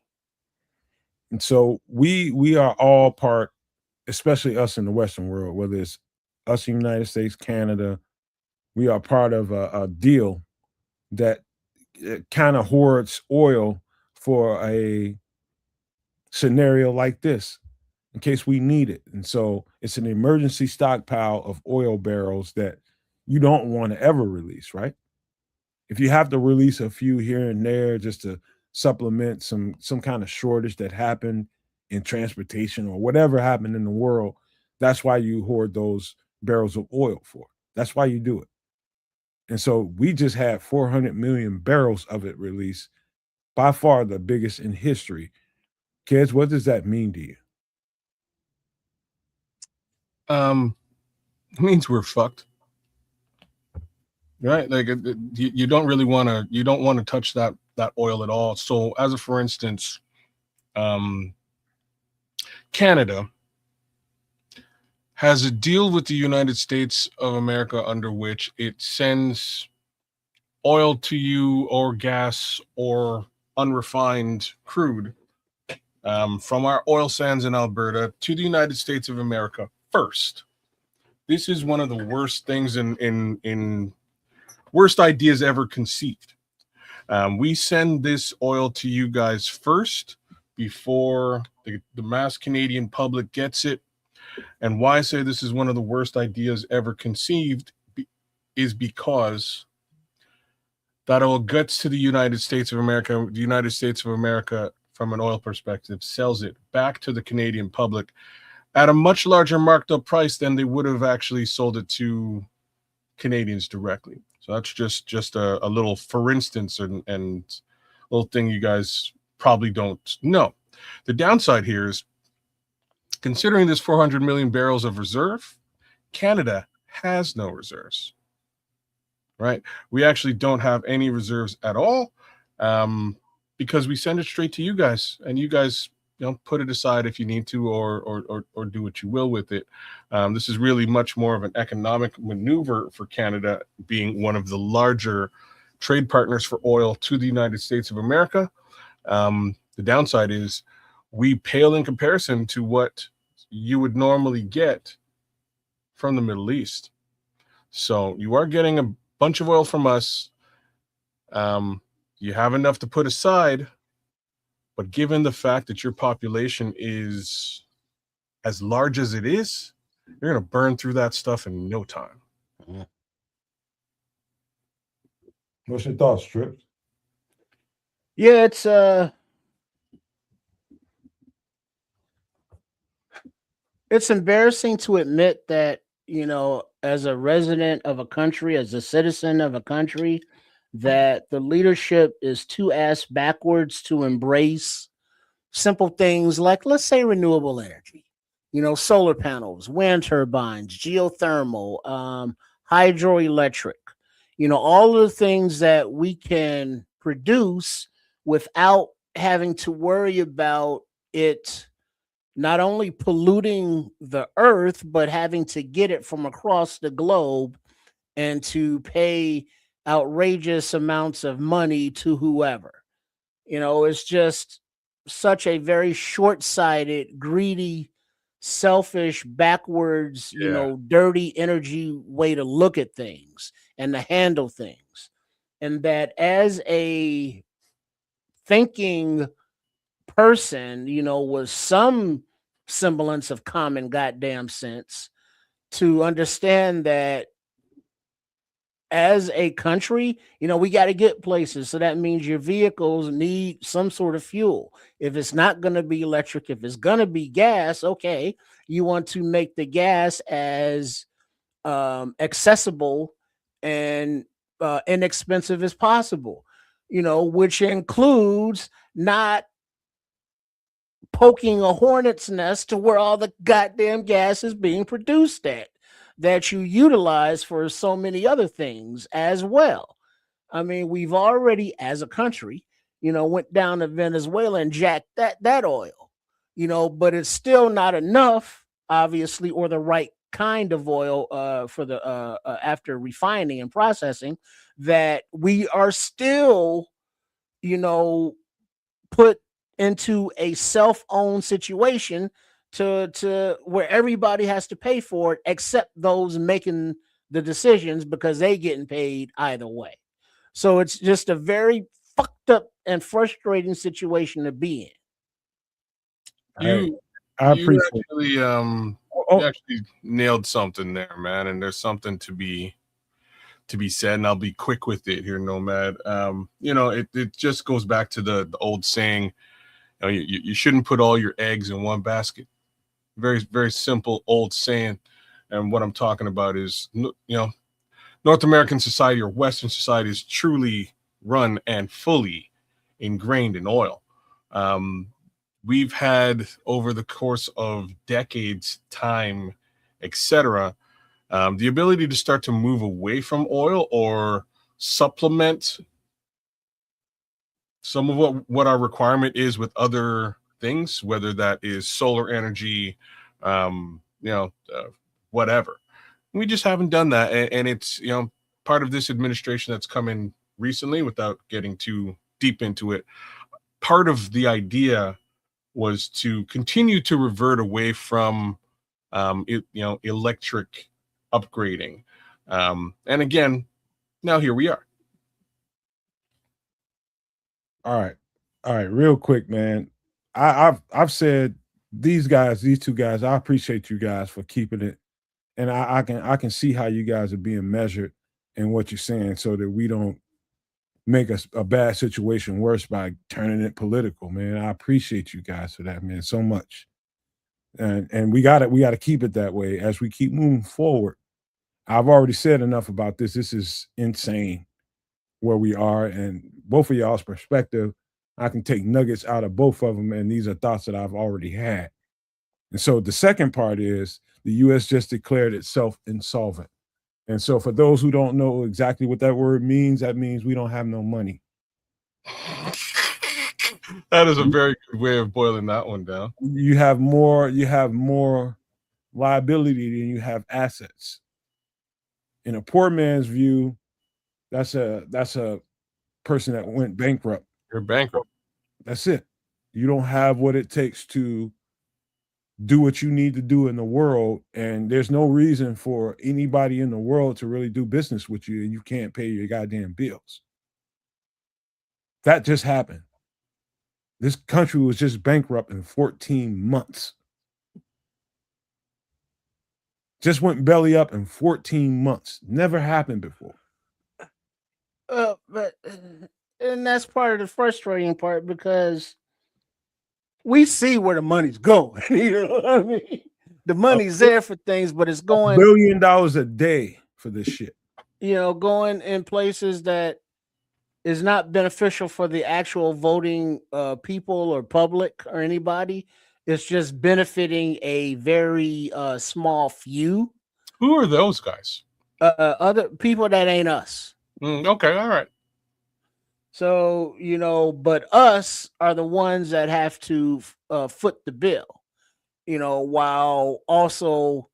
And so we are all part, especially us in the Western world, whether it's us in the United States, Canada, we are part of a deal that kind of hoards oil for a scenario like this in case we need it. And so it's an emergency stockpile of oil barrels that you don't want to ever release, right? If you have to release a few here and there just to supplement some kind of shortage that happened in transportation or whatever happened in the world, that's why you hoard those barrels of oil for. That's why you do it. And so we just had 400 million barrels of it released, by far the biggest in history. Kids, what does that mean to you? It means we're fucked, right? Like you don't really want to. You don't want to touch that oil at all. So, as a for instance, Canada has a deal with the United States of America under which it sends oil to you or gas or unrefined crude from our oil sands in Alberta to the United States of America first. This is one of the worst things in worst ideas ever conceived. We send this oil to you guys first before the mass Canadian public gets it. And why I say this is one of the worst ideas ever conceived is because that oil gets to the United States of America. The United States of America, from an oil perspective, sells it back to the Canadian public at a much larger marked up price than they would have actually sold it to Canadians directly. So that's just a little for instance and little thing you guys probably don't know. The downside here is, considering this 400 million barrels of reserve, Canada has no reserves, right? We actually don't have any reserves at all because we send it straight to you guys, and you guys put it aside if you need to, or do what you will with it. This is really much more of an economic maneuver for Canada, being one of the larger trade partners for oil to the United States of America. The downside is we pale in comparison to what you would normally get from the Middle East. So you are getting a bunch of oil from us. You have enough to put aside, but given the fact that your population is as large as it is, you're going to burn through that stuff in no time. What's your thoughts, Trips? Yeah, it's embarrassing to admit that, as a resident of a country, as a citizen of a country, that the leadership is too ass backwards to embrace simple things like, let's say, renewable energy, solar panels, wind turbines, geothermal, hydroelectric, all of the things that we can produce without having to worry about it not only polluting the earth, but having to get it from across the globe and to pay outrageous amounts of money to whoever. It's just such a very short-sighted, greedy, selfish, backwards, dirty energy way to look at things and to handle things. And that as a thinking person, with some semblance of common goddamn sense, to understand that as a country, we got to get places. So that means your vehicles need some sort of fuel. If it's not going to be electric, if it's going to be gas, okay, you want to make the gas as accessible and inexpensive as possible, which includes not poking a hornet's nest to where all the goddamn gas is being produced at, that you utilize for so many other things as well. I mean, we've already, as a country, went down to Venezuela and jacked that oil, but it's still not enough, obviously, or the right kind of oil for the after refining and processing, that we are still, put into a self-owned situation to where everybody has to pay for it except those making the decisions, because they getting paid either way. So it's just a very fucked up and frustrating situation to be in. I You appreciate actually you actually nailed something there, man, and there's something to be said, and I'll be quick with it here, Nomad. It just goes back to the old saying, you shouldn't put all your eggs in one basket. Very, very simple old saying. And what I'm talking about is, North American society or Western society is truly run and fully ingrained in oil. We've had, over the course of decades, time, etc., the ability to start to move away from oil or supplement some of what our requirement is with other things, whether that is solar energy, whatever. We just haven't done that, and it's part of this administration that's come in recently. Without getting too deep into it, part of the idea was to continue to revert away from electric upgrading, and again, now here we are. All right, real quick, man. I've said these two guys, I appreciate you guys for keeping it, and I can see how you guys are being measured in what you're saying, so that we don't make a bad situation worse by turning it political, man. I appreciate you guys for that, man, so much. And we gotta keep it that way as we keep moving forward. I've already said enough about this. This is insane where we are, and both of y'all's perspective, I can take nuggets out of both of them, and these are thoughts that I've already had. And so the second part is the U.S. just declared itself insolvent. And so for those who don't know exactly what that word means, that means we don't have no money. That is a very good way of boiling that one down. You have more liability than you have assets. In a poor man's view, that's a person that went bankrupt. You're bankrupt. That's it. You don't have what it takes to do what you need to do in the world, and there's no reason for anybody in the world to really do business with you, and you can't pay your goddamn bills. That just happened. This country was just bankrupt in 14 months. Just went belly up in 14 months. Never happened before. But and that's part of the frustrating part, because we see where the money's going. You know what I mean? The money's there for things, but it's going $1 billion a day for this shit. Going in places that is not beneficial for the actual voting people or public or anybody. It's just benefiting a very small few. Who are those guys? Other people that ain't us. Okay, all right. So, but us are the ones that have to foot the bill, while also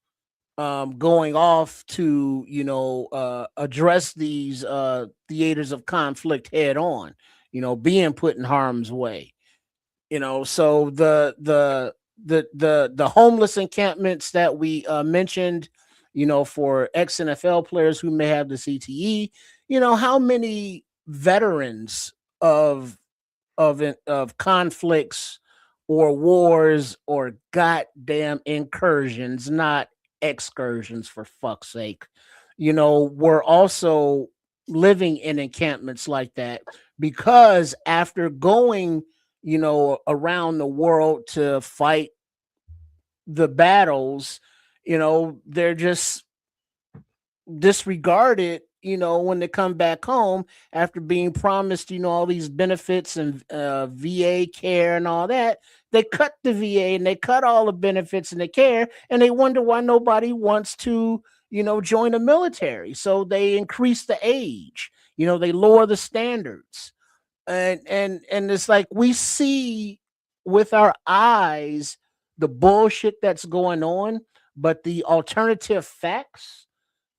going off to, address these theaters of conflict head on, being put in harm's way. So the homeless encampments that we mentioned, for ex-NFL players who may have the CTE, how many veterans of conflicts or wars or goddamn incursions, not excursions, for fuck's sake, were also living in encampments like that, because after going around the world to fight the battles, they're just disregarded, when they come back home after being promised, all these benefits and VA care and all that. They cut the VA and they cut all the benefits and the care, and they wonder why nobody wants to, join the military. So they increase the age, they lower the standards. And it's like we see with our eyes the bullshit that's going on, but the alternative facts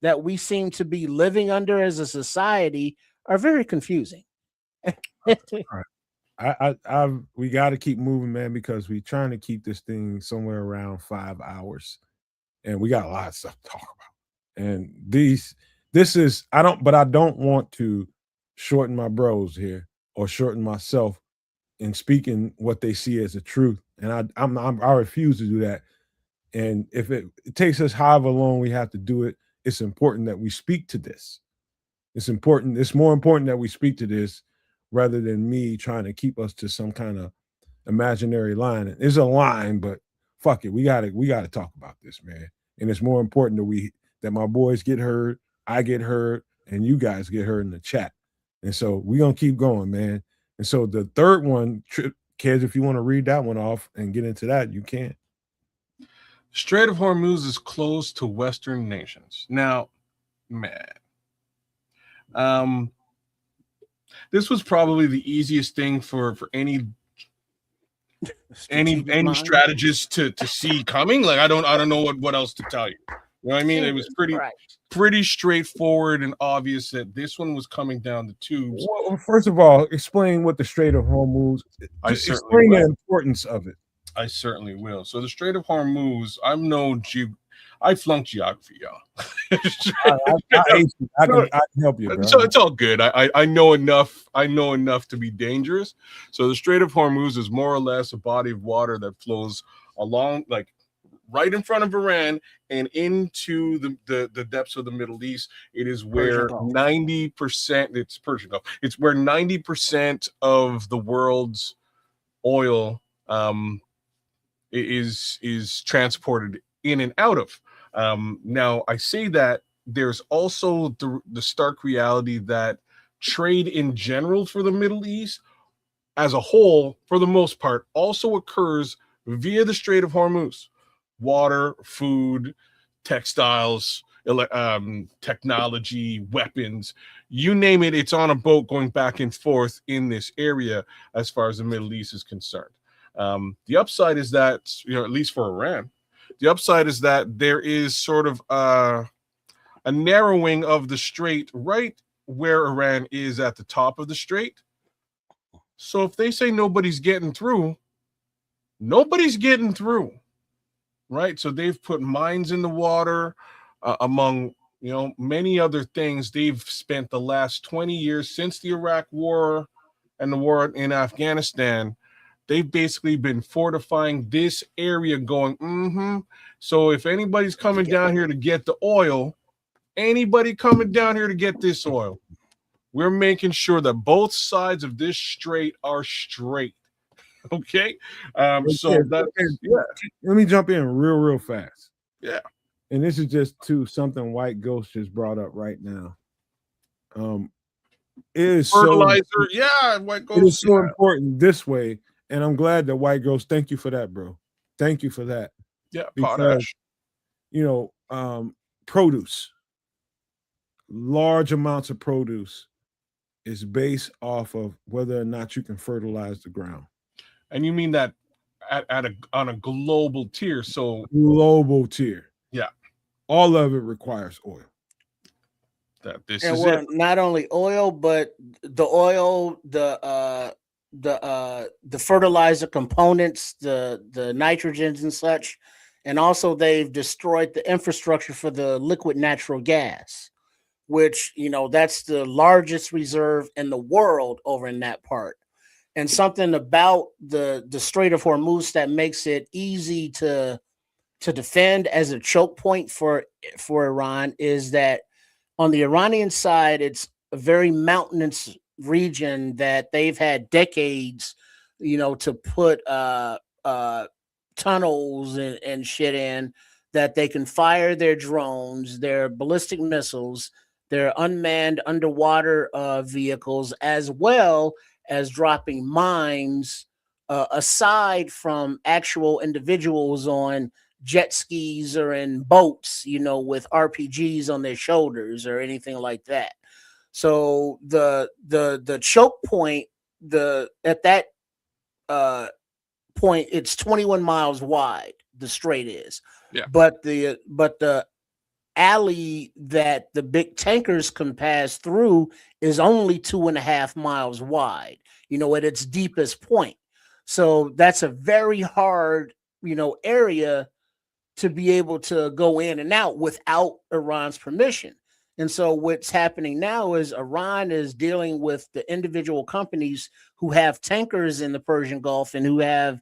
that we seem to be living under as a society are very confusing. We got to keep moving, man, because we're trying to keep this thing somewhere around 5 hours, and we got a lot of stuff to talk about. And I don't want to shorten my bros here or shorten myself in speaking what they see as the truth. And I refuse to do that. And if it takes us however long we have to do it, it's important that we speak to this. It's important. It's more important that we speak to this rather than me trying to keep us to some kind of imaginary line. It's a line, but fuck it. We gotta talk about this, man. And it's more important that my boys get heard, I get heard, and you guys get heard in the chat. And so we're gonna keep going, man. And so the third one, kids, if you want to read that one off and get into that, you can. Strait of Hormuz is closed to Western nations. Now, man, this was probably the easiest thing for any strategist to see coming. Like I don't know what else to tell you. You know what I mean? It was pretty straightforward and obvious that this one was coming down the tubes. Well, first of all, explain what the Strait of Hormuz. Explain the importance of it. I certainly will. So the Strait of Hormuz, I flunked geography, y'all. I can help you, bro. So it's all good. I know enough. I know enough to be dangerous. So the Strait of Hormuz is more or less a body of water that flows along, like right in front of Iran and into the depths of the Middle East. It is where 90%. It's Persian Gulf. It's where 90% of the world's oil is transported in and out of. Now, I say that there's also the stark reality that trade in general for the Middle East as a whole, for the most part, also occurs via the Strait of Hormuz. Water, food, textiles, technology, weapons, you name it, it's on a boat going back and forth in this area as far as the Middle East is concerned. The upside is that, at least for Iran, the upside is that there is sort of a narrowing of the strait right where Iran is at the top of the strait. So if they say nobody's getting through, Nobody's getting through, right? So they've put mines in the water, among many other things. They've spent the last 20 years since the Iraq War and the war in Afghanistan. They've basically been fortifying this area, going, So if anybody's coming down here to get the oil, anybody coming down here to get this oil, we're making sure that both sides of this strait are straight. Okay. So that's, yeah. Let me jump in real fast. Yeah. And this is just something White Ghost just brought up right now. It is fertilizer. White Ghost. It is so important this way. And I'm glad that White Ghost, thank you for that, bro. Thank you for that. Yeah, because, produce, large amounts of produce is based off of whether or not you can fertilize the ground. And you mean that on a global tier? So global tier. Yeah. All of it requires oil. Not only oil, but the oil, the fertilizer components, the nitrogens and such, and also they've destroyed the infrastructure for the liquid natural gas, which that's the largest reserve in the world over in that part. And something about the Strait of Hormuz that makes it easy to defend as a choke point for Iran is that on the Iranian side, it's a very mountainous region that they've had decades, to put tunnels and shit in, that they can fire their drones, their ballistic missiles, their unmanned underwater vehicles, as well as dropping mines, aside from actual individuals on jet skis or in boats, with RPGs on their shoulders or anything like that. So the choke point, at that point, it's 21 miles wide. The strait is, but the alley that the big tankers can pass through is only 2.5 miles wide. At its deepest point. So that's a very hard, area to be able to go in and out without Iran's permission. And so what's happening now is Iran is dealing with the individual companies who have tankers in the Persian Gulf and who have,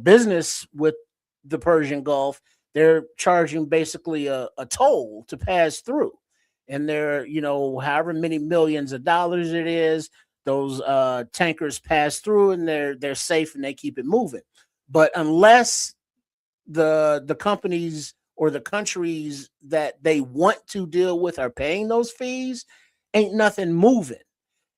business with the Persian Gulf. They're charging basically a toll to pass through. And they're, however many millions of dollars it is, those tankers pass through and they're safe and they keep it moving. But unless the companies or the countries that they want to deal with are paying those fees, ain't nothing moving.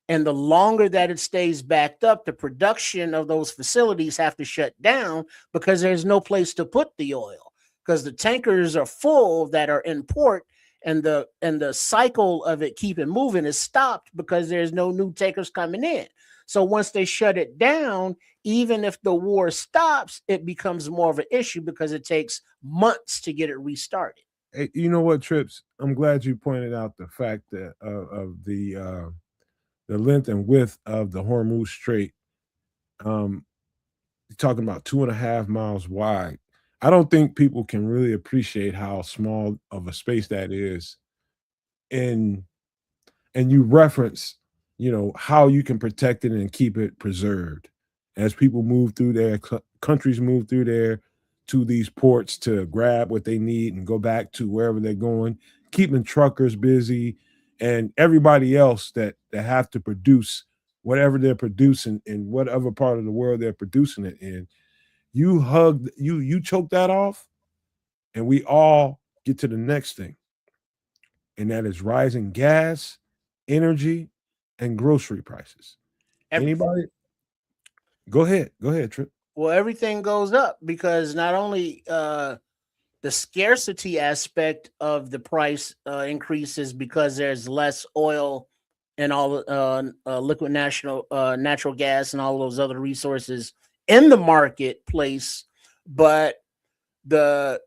And the longer that it stays backed up, the production of those facilities have to shut down because there's no place to put the oil, because the tankers are full that are in port, and the cycle of it keeping moving is stopped because there's no new tankers coming in. So once they shut it down, even if the war stops, it becomes more of an issue because it takes months to get it restarted. Hey, you know what, Trips? I'm glad you pointed out the fact that of the length and width of the Hormuz Strait. You're talking about 2.5 miles wide. I don't think people can really appreciate how small of a space that is. And you reference, how you can protect it and keep it preserved as people move through there, countries move through there to these ports to grab what they need and go back to wherever they're going, keeping truckers busy and everybody else that have to produce whatever they're producing in whatever part of the world they're producing it in. You choke that off, and we all get to the next thing. And that is rising gas, energy, and grocery prices. Anybody? Go ahead, Trip. Well, everything goes up because not only the scarcity aspect of the price increases because there's less oil and all liquid natural gas and all those other resources in the marketplace, but the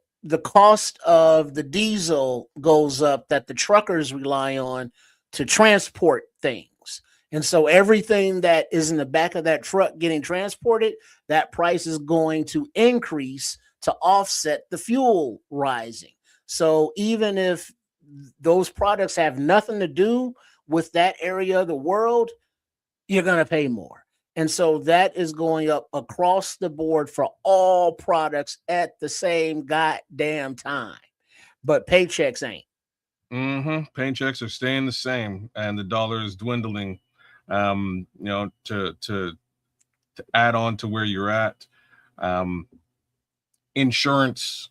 cost of the diesel goes up that the truckers rely on to transport things. And so everything that is in the back of that truck getting transported, that price is going to increase to offset the fuel rising. So even if those products have nothing to do with that area of the world, you're going to pay more. And so that is going up across the board for all products at the same goddamn time. But paychecks ain't. Paychecks are staying the same, and the dollar is dwindling. To add on to where you're at, insurance.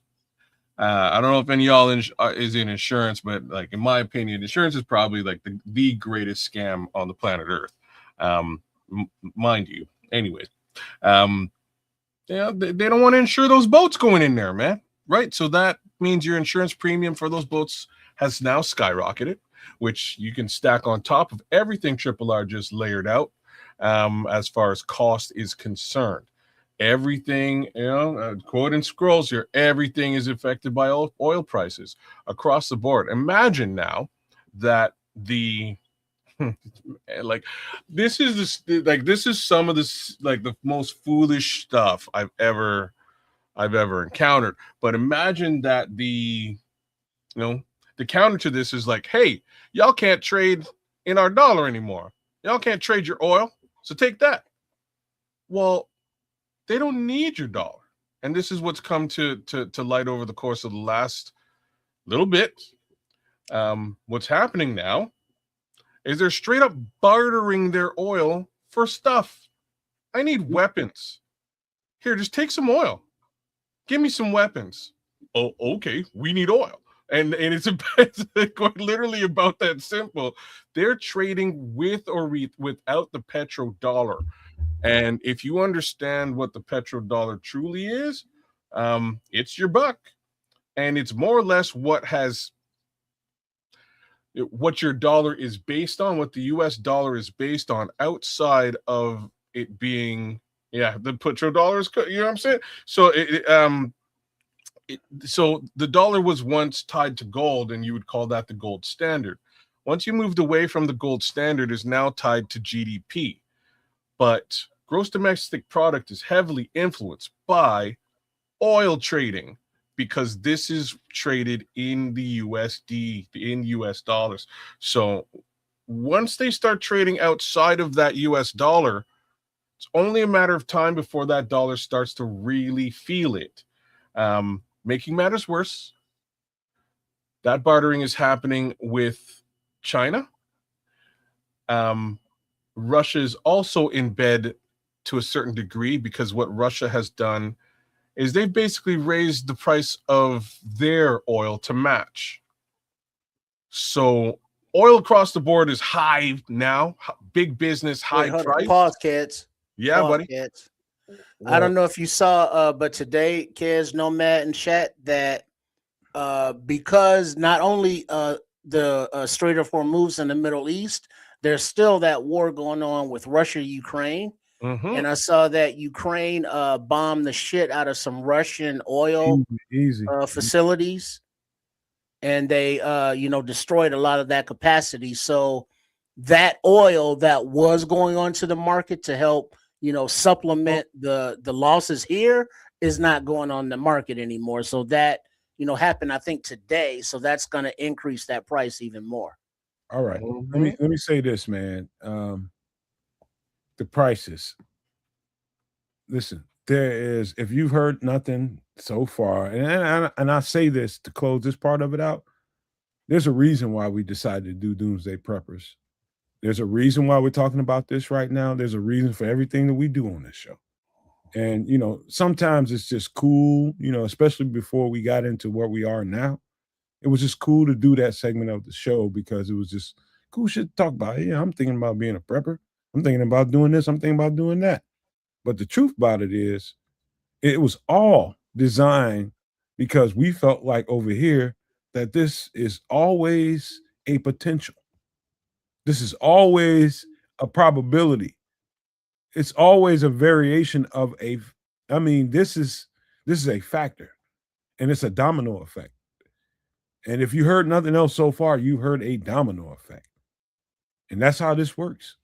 I don't know if any of y'all is in insurance, but like in my opinion, insurance is probably like the greatest scam on the planet Earth. Mind you. Anyways, they don't want to insure those boats going in there, man. Right? So that means your insurance premium for those boats has now skyrocketed, which you can stack on top of everything Triple R just layered out as far as cost is concerned. Everything, quote and scrolls here, everything is affected by oil prices across the board. Imagine now that the this is some of this the most foolish stuff I've ever encountered. But imagine that the counter to this is like, hey, y'all can't trade in our dollar anymore. Y'all can't trade your oil, so take that. Well, they don't need your dollar. And this is what's come to light over the course of the last little bit. What's happening now is they're straight up bartering their oil for stuff. I need weapons. Here, just take some oil. Give me some weapons. Oh, okay. We need oil. And it's quite literally about that simple. They're trading with or without the petrodollar. And if you understand what the petrodollar truly is, it's your buck. And it's more or less what your dollar is based on, what the US dollar is based on, outside of it being, the petrodollar is, you know what I'm saying? So so the dollar was once tied to gold, and you would call that the gold standard. Once you moved away from the gold standard, is now tied to GDP. But gross domestic product is heavily influenced by oil trading, because this is traded in the USD, in US dollars. So once they start trading outside of that US dollar, it's only a matter of time before that dollar starts to really feel it. Making matters worse, that bartering is happening with China. Russia is also in bed to a certain degree, because what Russia has done is they've basically raised the price of their oil to match. So oil across the board is high now, big business, high price. Pause, kids. Yeah, Pause, buddy. Kids. I don't know if you saw, but today, kids, Nomad and chat, that because not only the Strait of Hormuz in the Middle East, there's still that war going on with Russia, Ukraine. And I saw that Ukraine bombed the shit out of some Russian oil facilities, and they destroyed a lot of that capacity. So that oil that was going onto the market to help supplement the losses here is not going on the market anymore. So that happened, I think, today. So that's going to increase that price even more. All right. Let me say this, man. The prices. Listen, there is, if you've heard nothing so far, and I say this to close this part of it out, there's a reason why we decided to do Doomsday Preppers. There's a reason why we're talking about this right now. There's a reason for everything that we do on this show. And, sometimes it's just cool, especially before we got into where we are now. It was just cool to do that segment of the show because it was just cool shit to talk about. Yeah, I'm thinking about being a prepper. I'm thinking about doing this. I'm thinking about doing that. But the truth about it is, it was all designed because we felt like over here that this is always a potential. This is always a probability. It's always a variation of this is a factor, and it's a domino effect. And if you heard nothing else so far, you heard a domino effect. And that's how this works.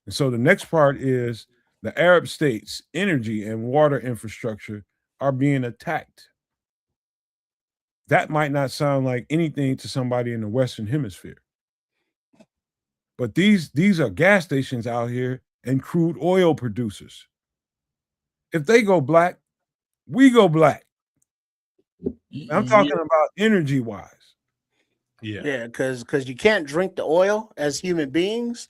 And so the next part is the Arab states' energy and water infrastructure are being attacked. That might not sound like anything to somebody in the Western Hemisphere. But these are gas stations out here and crude oil producers. If they go black, we go black. I'm talking about energy wise. Yeah, because you can't drink the oil as human beings,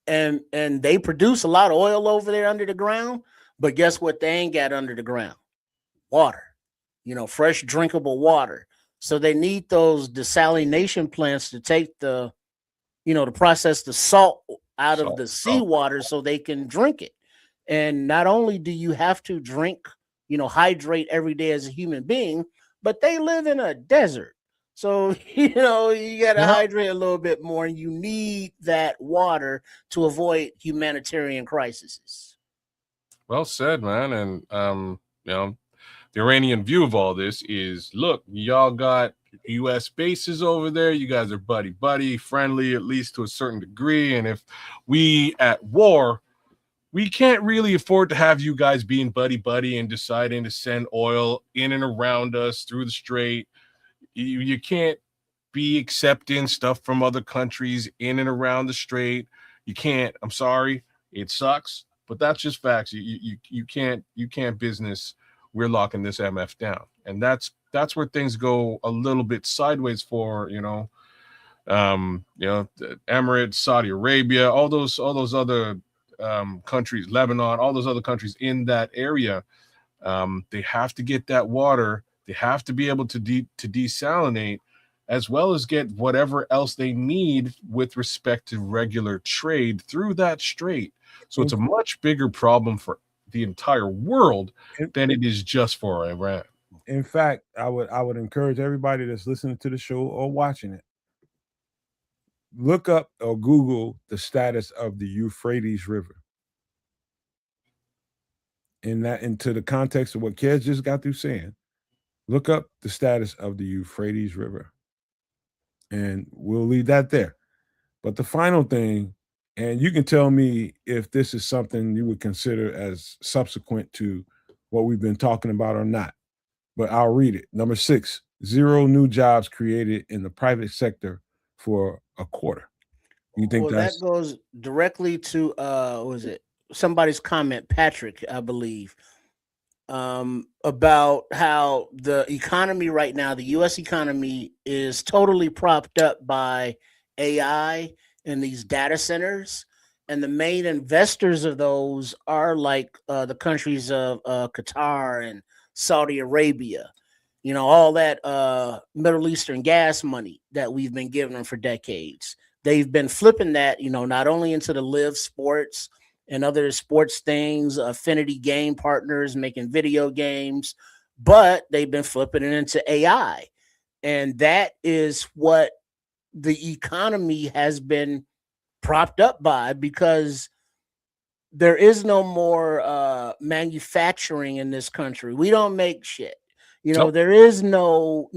and they produce a lot of oil over there under the ground. But guess what? They ain't got under the ground water. Fresh drinkable water. So they need those desalination plants to take to process the salt out of the seawater so they can drink it. And not only do you have to drink, hydrate every day as a human being, but they live in a desert. So, you got to hydrate a little bit more, and you need that water to avoid humanitarian crises. Well said, man. And, the Iranian view of all this is, look, y'all got U.S. bases over there. You guys are buddy, friendly, at least to a certain degree. And if we at war, we can't really afford to have you guys being buddy and deciding to send oil in and around us through the strait. You can't be accepting stuff from other countries in and around the strait. You can't. I'm sorry. It sucks, but that's just facts. You can't business. We're locking this MF down. And that's where things go a little bit sideways for, the Emirates, Saudi Arabia, all those other countries, Lebanon, all those other countries in that area. They have to get that water. They have to be able to desalinate, as well as get whatever else they need with respect to regular trade through that strait. So it's a much bigger problem for the entire world than it is just for Iran. In fact, I would encourage everybody that's listening to the show or watching it, look up or Google the status of the Euphrates River. Into the context of what Kez just got through saying, look up the status of the Euphrates River. And we'll leave that there. But the final thing, and you can tell me if this is something you would consider as subsequent to what we've been talking about or not, but I'll read it. Number 6, 0 new jobs created in the private sector for a quarter. You think that goes directly to was it somebody's comment, Patrick, I believe, about how the economy right now, the U.S. economy, is totally propped up by AI and these data centers, and the main investors of those are like the countries of Qatar and Saudi Arabia. All that Middle Eastern gas money that we've been giving them for decades. They've been flipping that, not only into the live sports and other sports things, affinity game partners making video games, but they've been flipping it into AI. And that is what the economy has been propped up by, because there is no more manufacturing in this country. We don't make shit. There is no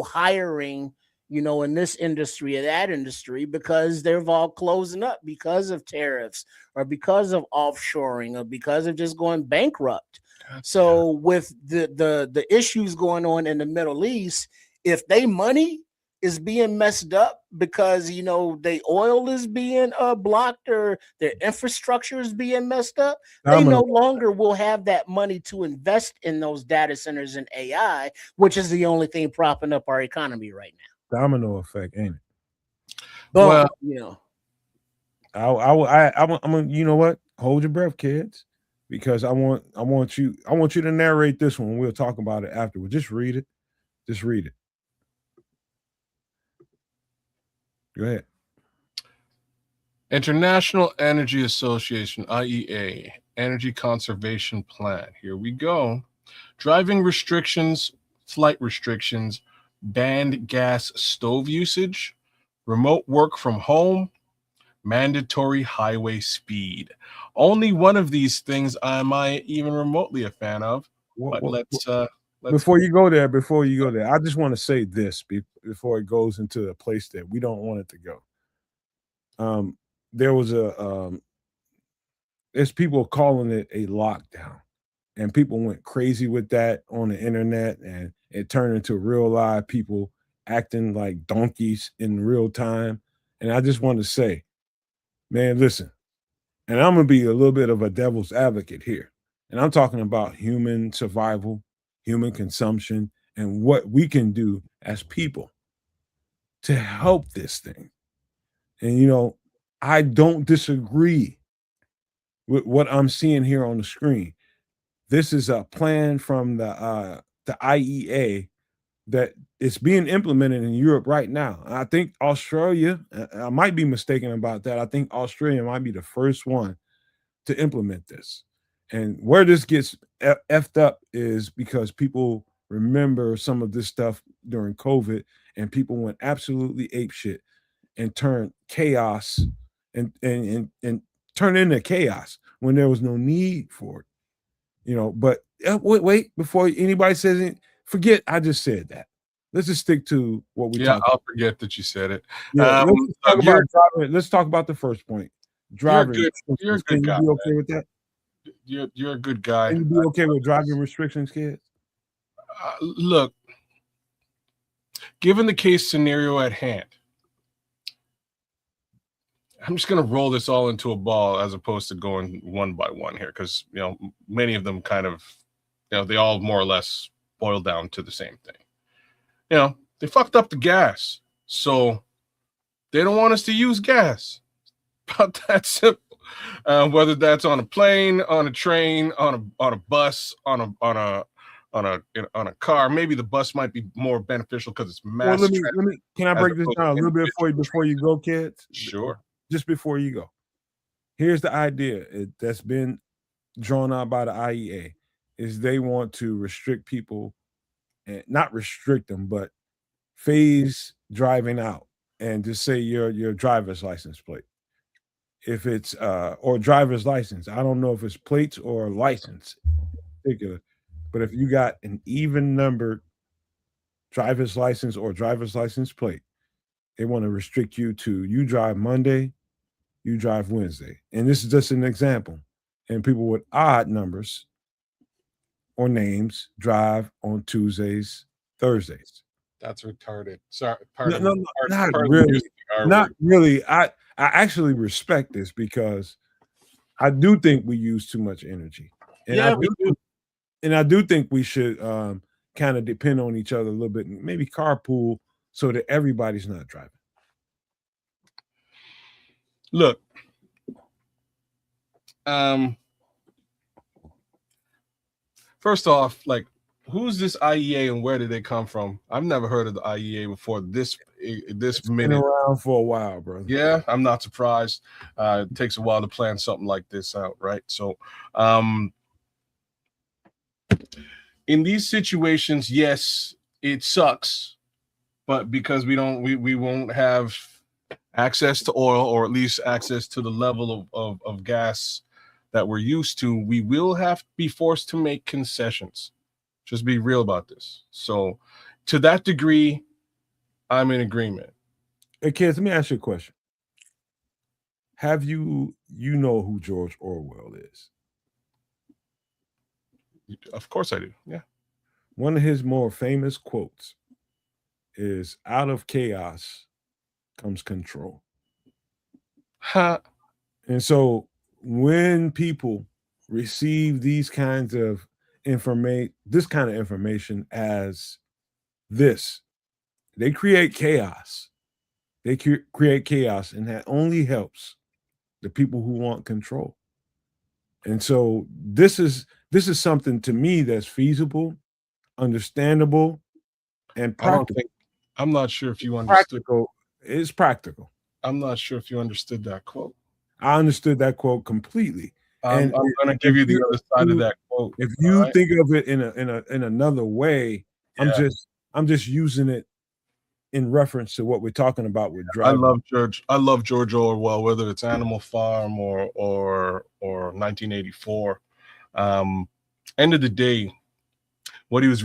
hiring, in this industry or that industry, because they're all closing up because of tariffs or because of offshoring or because of just going bankrupt. So with the issues going on in the Middle East, if they money is being messed up because their oil is being blocked or their infrastructure is being messed up, they no longer will have that money to invest in those data centers and AI, which is the only thing propping up our economy right now. Domino effect, ain't it? But I'm you know what? Hold your breath, kids, because I want you to narrate this one. We'll talk about it afterwards. Just read it. Go ahead. International Energy Association, IEA, Energy Conservation Plan. Here we go. Driving restrictions, flight restrictions, banned gas stove usage, remote work from home, mandatory highway speed. Only one of these things am I even remotely a fan of. But let's before you go there, I just want to say this before it goes into a place that we don't want it to go. There was a there's people calling it a lockdown, and people went crazy with that on the internet, and it turned into real live people acting like donkeys in real time. And I just want to say, man, listen, and I'm going to be a little bit of a devil's advocate here. And I'm talking about human survival, human consumption, and what we can do as people to help this thing. And, you know, I don't disagree with what I'm seeing here on the screen. This is a plan from the IEA that it's being implemented in Europe right now. I think Australia, I might be mistaken about that. I think Australia might be the first one to implement this. And where this gets effed up is because people remember some of this stuff during COVID, and people went absolutely apeshit and turned chaos and turned into chaos when there was no need for it. You know, but wait, before anybody says it, forget I just said that. Let's just stick to what we talked. I'll forget that you said it. Yeah, let's talk about the first point. Driving. You're a good guy. Can you be okay with that? You're a good guy. Can you be okay with driving restrictions, kids? Look, given the case scenario at hand, I'm just going to roll this all into a ball as opposed to going one by one here, because, you know, many of them kind of, you know, they all more or less boil down to the same thing. You know, they fucked up the gas, so they don't want us to use gas. About that simple. Whether that's on a plane, on a train, on a bus, on a car. Maybe the bus might be more beneficial because it's mass. Well, let me. Can I break this down a little bit before you go, kids? Sure. Just before you go, here's the idea that's been drawn out by the IEA: is they want to restrict people, and not restrict them, but phase driving out, and just say your driver's license plate. If it's or driver's license, I don't know if it's plates or license in particular, but if you got an even numbered driver's license or driver's license plate, they want to restrict you to you drive Monday, you drive Wednesday. And this is just an example. And people with odd numbers or names drive on Tuesdays, Thursdays. That's retarded. Sorry, not really. Not really. I actually respect this because I do think we use too much energy. And I do think we should kind of depend on each other a little bit, and maybe carpool so that everybody's not driving. Look, first off, like, who's this IEA and where did they come from? I've never heard of the IEA before this It's minute. been around for a while, brother. Yeah, I'm not surprised. It takes a while to plan something like this out, right? So, in these situations, yes, it sucks, but because we won't have access to oil, or at least access to the level of gas that we're used to, we will have to be forced to make concessions. Just be real about this. So, to that degree, I'm in agreement. Hey, kids, let me ask you a question. Have you know who George Orwell is? Of course I do. Yeah. One of his more famous quotes is, "Out of chaos comes control." Ha. And so when people receive these kinds of information as this, they create chaos. They create chaos, and that only helps the people who want control. And so this is something to me that's feasible, understandable, and practical. I'm not sure if you understood. It's practical. I'm not sure if you understood that quote. I understood that quote completely. I'm going to give you the other side of that quote. If you think of it in another way, yeah. I'm just using it in reference to what we're talking about with driving. I love George Orwell, whether it's Animal Farm or 1984. End of the day, what he was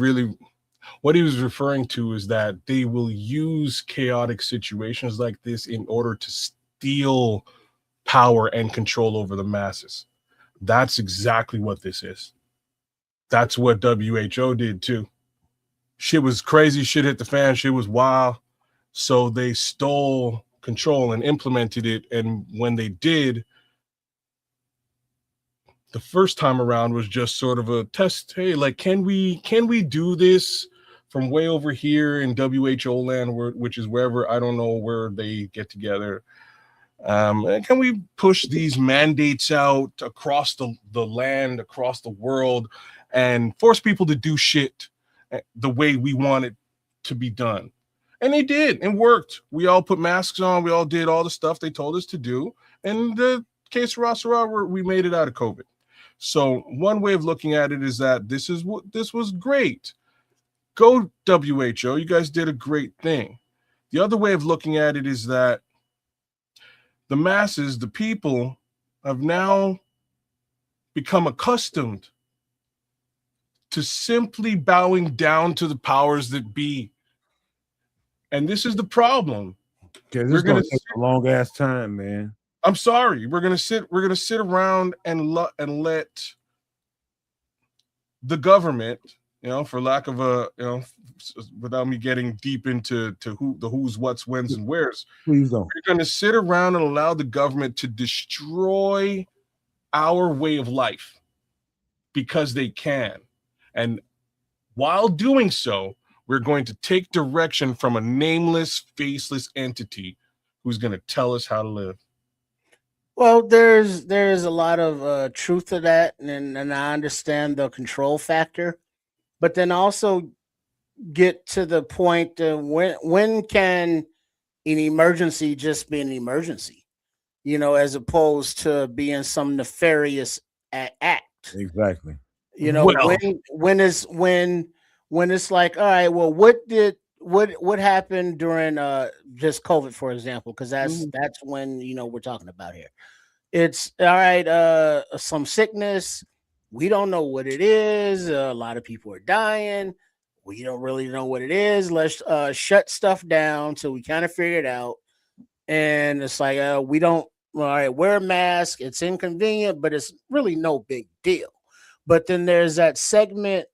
referring to is that they will use chaotic situations like this in order to steal power and control over the masses. That's exactly what this is. That's what WHO did too. Shit was crazy. Shit hit the fan. Shit was wild. So they stole control and implemented it. And when they did, the first time around was just sort of a test. Hey, like, can we do this from way over here in WHO land, which is wherever, I don't know where they get together. Can we push these mandates out across the land, across the world, and force people to do shit the way we want it to be done? And they did. It worked. We all put masks on. We all did all the stuff they told us to do. And the case Sarah, we made it out of COVID. So one way of looking at it is that this was great. Go WHO. You guys did a great thing. The other way of looking at it is that the masses, the people, have now become accustomed to simply bowing down to the powers that be. And this is the problem. Okay, this is going to take a long ass time, man. I'm sorry. We're gonna sit around and let the government, for lack of without me getting deep into who's, what's, when's, and where's. Please don't. We're gonna sit around and allow the government to destroy our way of life because they can. And while doing so, we're going to take direction from a nameless, faceless entity who's going to tell us how to live. Well, there's a lot of truth to that, and I understand the control factor, but then also get to the point when can an emergency just be an emergency, as opposed to being some nefarious act. Exactly. When it's like, all right, well, what happened during just COVID, for example, because that's when we're talking about here. It's all right, some sickness, we don't know what it is, a lot of people are dying, we don't really know what it is, let's shut stuff down till we kind of figure it out. And it's like, we don't, all right, wear a mask, it's inconvenient, but it's really no big deal. But then there's that segment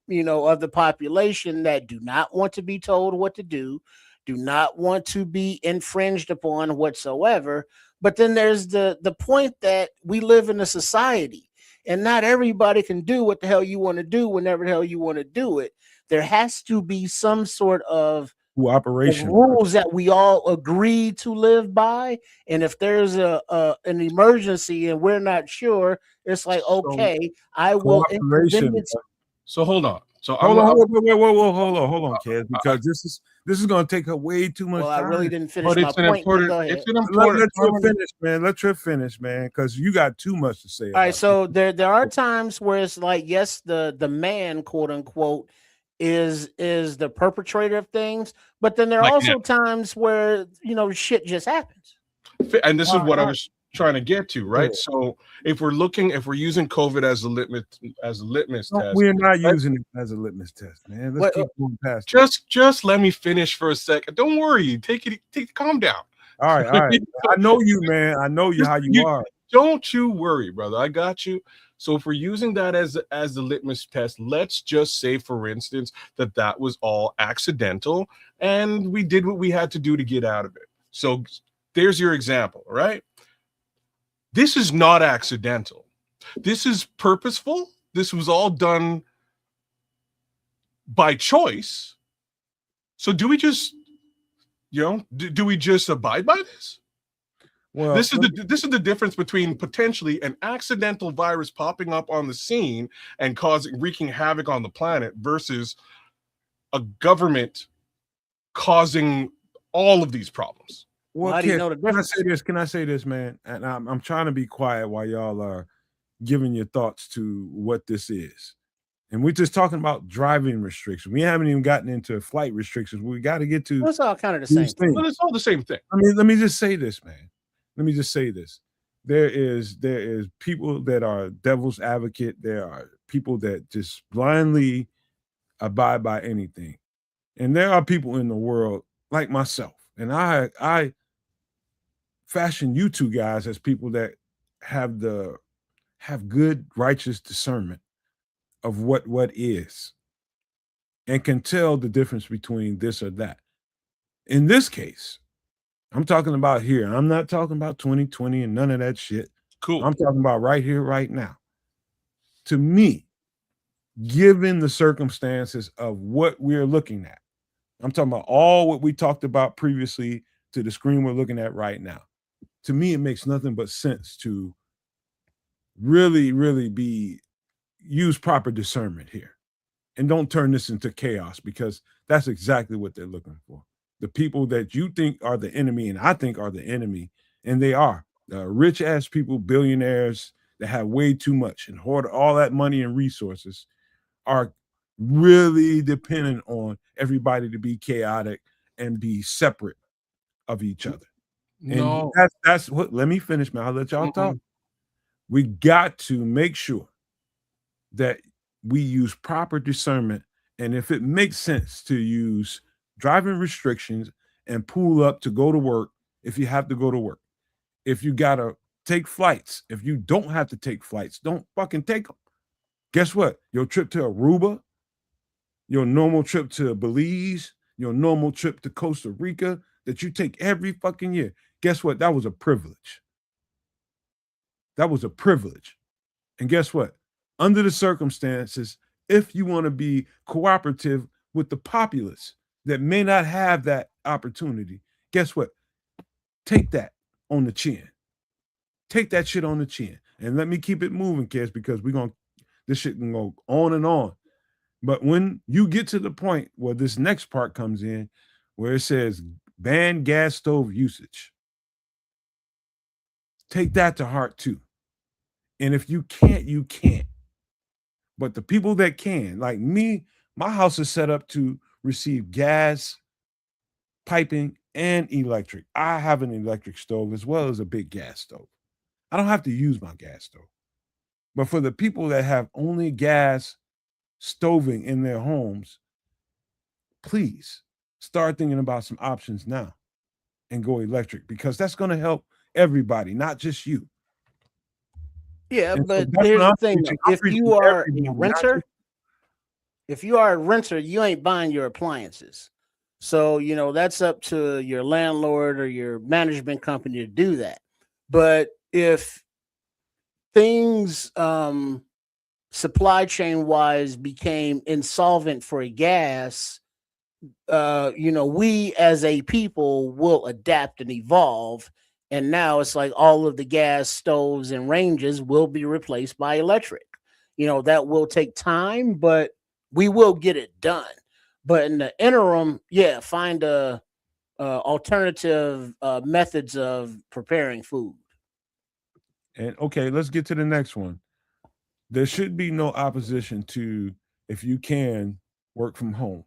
of the population that do not want to be told what to do not want to be infringed upon whatsoever. But then there's the point that we live in a society and not everybody can do what the hell you want to do whenever the hell you want to do it. There has to be some sort of cooperation rules that we all agree to live by. And if there's an emergency and we're not sure, it's like, okay, I will inconvenience. So hold on. So hold on, Kez, because this is going to take way too much time. I really didn't finish my point. Go ahead. Let her finish, man, because you got too much to say. All right, so there are times where it's like, yes, the man, quote unquote, is the perpetrator of things, but then there are also times where shit just happens. And this is what I was trying to get to, right? Yeah. So if we're using COVID as a litmus test, we're not using it as a litmus test, man. Let's keep going past. Just let me finish for a second. Don't worry. Calm down. All right. I know you, man. I know you how you are. Don't you worry, brother. I got you. So if we're using that as the litmus test, let's just say, for instance, that was all accidental and we did what we had to do to get out of it. So there's your example, right? This is not accidental. This is purposeful. This was all done by choice. So do we just, do we just abide by this? Well, this is the difference between potentially an accidental virus popping up on the scene and wreaking havoc on the planet versus a government causing all of these problems. Well, how do you know the difference? Can I say this, man? And I'm trying to be quiet while y'all are giving your thoughts to what this is. And we're just talking about driving restrictions. We haven't even gotten into flight restrictions. We got to get to. It's all kind of the same thing. But it's all the same thing. I mean, let me just say this, man. Let me just say this. There is people that are devil's advocate. There are people that just blindly abide by anything. And there are people in the world like myself. And I fashion you two guys as people that have the have good, righteous discernment of what is and can tell the difference between this or that. In this case, I'm talking about here. I'm not talking about 2020 and none of that shit. Cool. I'm talking about right here, right now. To me, given the circumstances of what we're looking at, I'm talking about all what we talked about previously to the screen we're looking at right now. To me, it makes nothing but sense to really, really use proper discernment here. And don't turn this into chaos, because that's exactly what they're looking for. The people that you think are the enemy and I think are the enemy, and they are rich ass people, billionaires that have way too much and hoard all that money and resources, are really dependent on everybody to be chaotic and be separate of each other. No. And that's what, let me finish, man. I'll let y'all talk. We got to make sure that we use proper discernment. And if it makes sense to use driving restrictions and pull up to go to work, if you have to go to work, if you got to take flights, if you don't have to take flights, don't fucking take them. Guess what? Your trip to Aruba, your normal trip to Belize, your normal trip to Costa Rica that you take every fucking year. Guess what? That was a privilege. That was a privilege. And guess what? Under the circumstances, if you want to be cooperative with the populace that may not have that opportunity, guess what? Take that on the chin. Take that shit on the chin. And let me keep it moving, kids, because this shit can go on and on. But when you get to the point where this next part comes in, where it says ban gas stove usage, take that to heart too. And if you can't, you can't. But the people that can, like me, my house is set up to receive gas, piping, and electric. I have an electric stove as well as a big gas stove. I don't have to use my gas stove. But for the people that have only gas stoving in their homes, please start thinking about some options now and go electric, because that's going to help everybody, not just you. Yeah, And but so here's the thing: preaching. if you are a renter, just, you ain't buying your appliances. So that's up to your landlord or your management company to do that. But if things supply chain wise became insolvent for gas, we as a people will adapt and evolve. And now it's like all of the gas stoves and ranges will be replaced by electric. That will take time, but we will get it done. But in the interim, find alternative methods of preparing food. And okay, let's get to the next one. There should be no opposition to, if you can, work from home.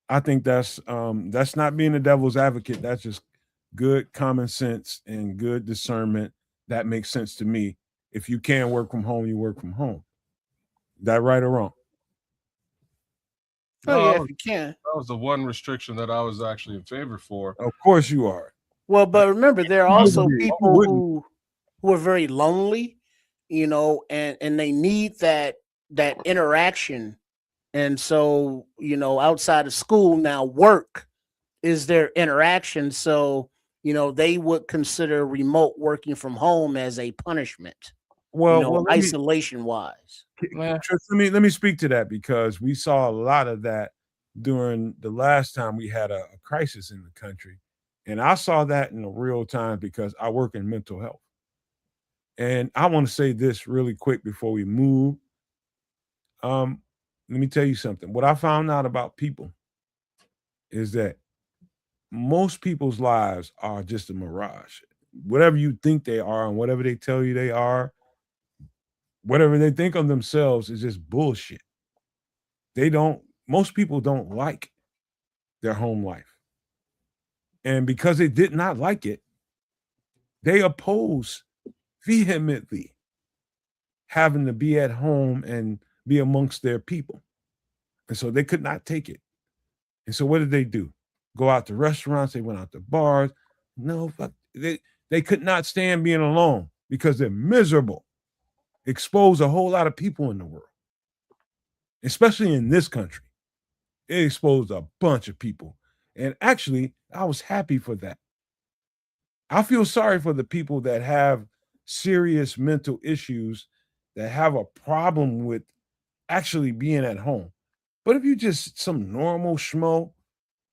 I think that's not being the devil's advocate. That's just good common sense and good discernment. That makes sense to me. If you can work from home, you work from home. That right or wrong? Oh, if you can. That was the one restriction that I was actually in favor for. Of course you are. Well, but remember, there are also people who are very lonely, and they need that interaction. And so, outside of school now, work is their interaction. So, they would consider remote working from home as a punishment. Well, isolation wise. Let me speak to that, because we saw a lot of that during the last time we had a crisis in the country. And I saw that in real time because I work in mental health. And I want to say this really quick before we move. Let me tell you something. What I found out about people is that most people's lives are just a mirage. Whatever you think they are and whatever they tell you they are, whatever they think of themselves is just bullshit. Most people don't like their home life. And because they did not like it, they oppose vehemently having to be at home and be amongst their people. And so they could not take it. And so what did they do? Go out to restaurants, they went out to bars. No, fuck. They could not stand being alone because they're miserable. exposed a whole lot of people in the world, especially in this country. It exposed a bunch of people. And actually, I was happy for that. I feel sorry for the people that have serious mental issues, that have a problem with actually being at home. But if you just some normal schmo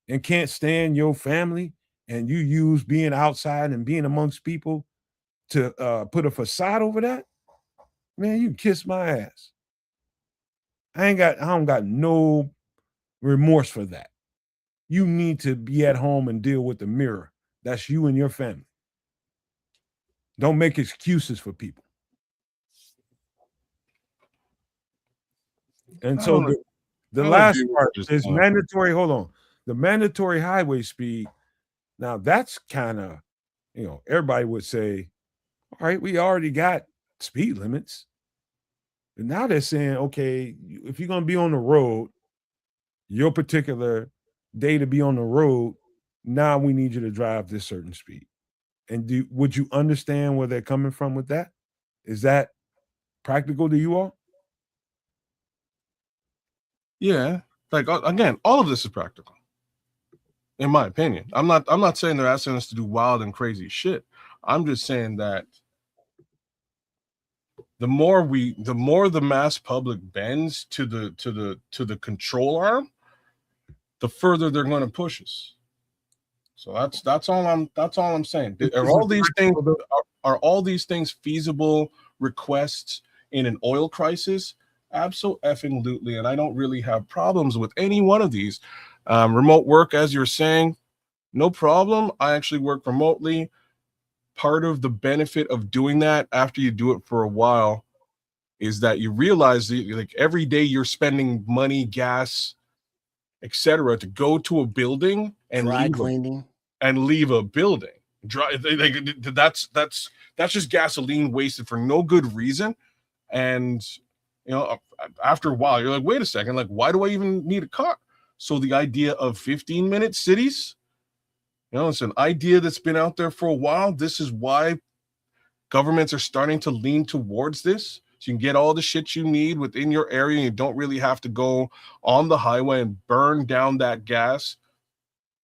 and can't stand your family and you use being outside and being amongst people to put a facade over that, man, you can kiss my ass. I don't got no remorse for that. You need to be at home and deal with the mirror. That's you and your family. Don't make excuses for people. And so the last part is mandatory. Hold on. The mandatory highway speed. Now that's kind of, everybody would say, all right, we already got speed limits. And now they're saying, okay, if you're going to be on the road, your particular day to be on the road, now we need you to drive this certain speed. And would you understand where they're coming from with that? Is that practical to you all? Yeah. Like, again, all of this is practical, in my opinion. I'm not saying they're asking us to do wild and crazy shit. I'm just saying that the more the mass public bends to the control arm, the further they're going to push us. So that's all I'm saying. Are all these things feasible requests in an oil crisis? Absolutely. And I don't really have problems with any one of these. Remote work, as you're saying, no problem. I actually work remotely. Part of the benefit of doing that after you do it for a while is that you realize that, like, every day you're spending money, gas, etc., to go to a building and leave a building. That's just gasoline wasted for no good reason. And after a while, you're like, wait a second, like, why do I even need a car? So the idea of 15-minute cities, it's an idea that's been out there for a while. This is why governments are starting to lean towards this. So you can get all the shit you need within your area. You don't really have to go on the highway and burn down that gas.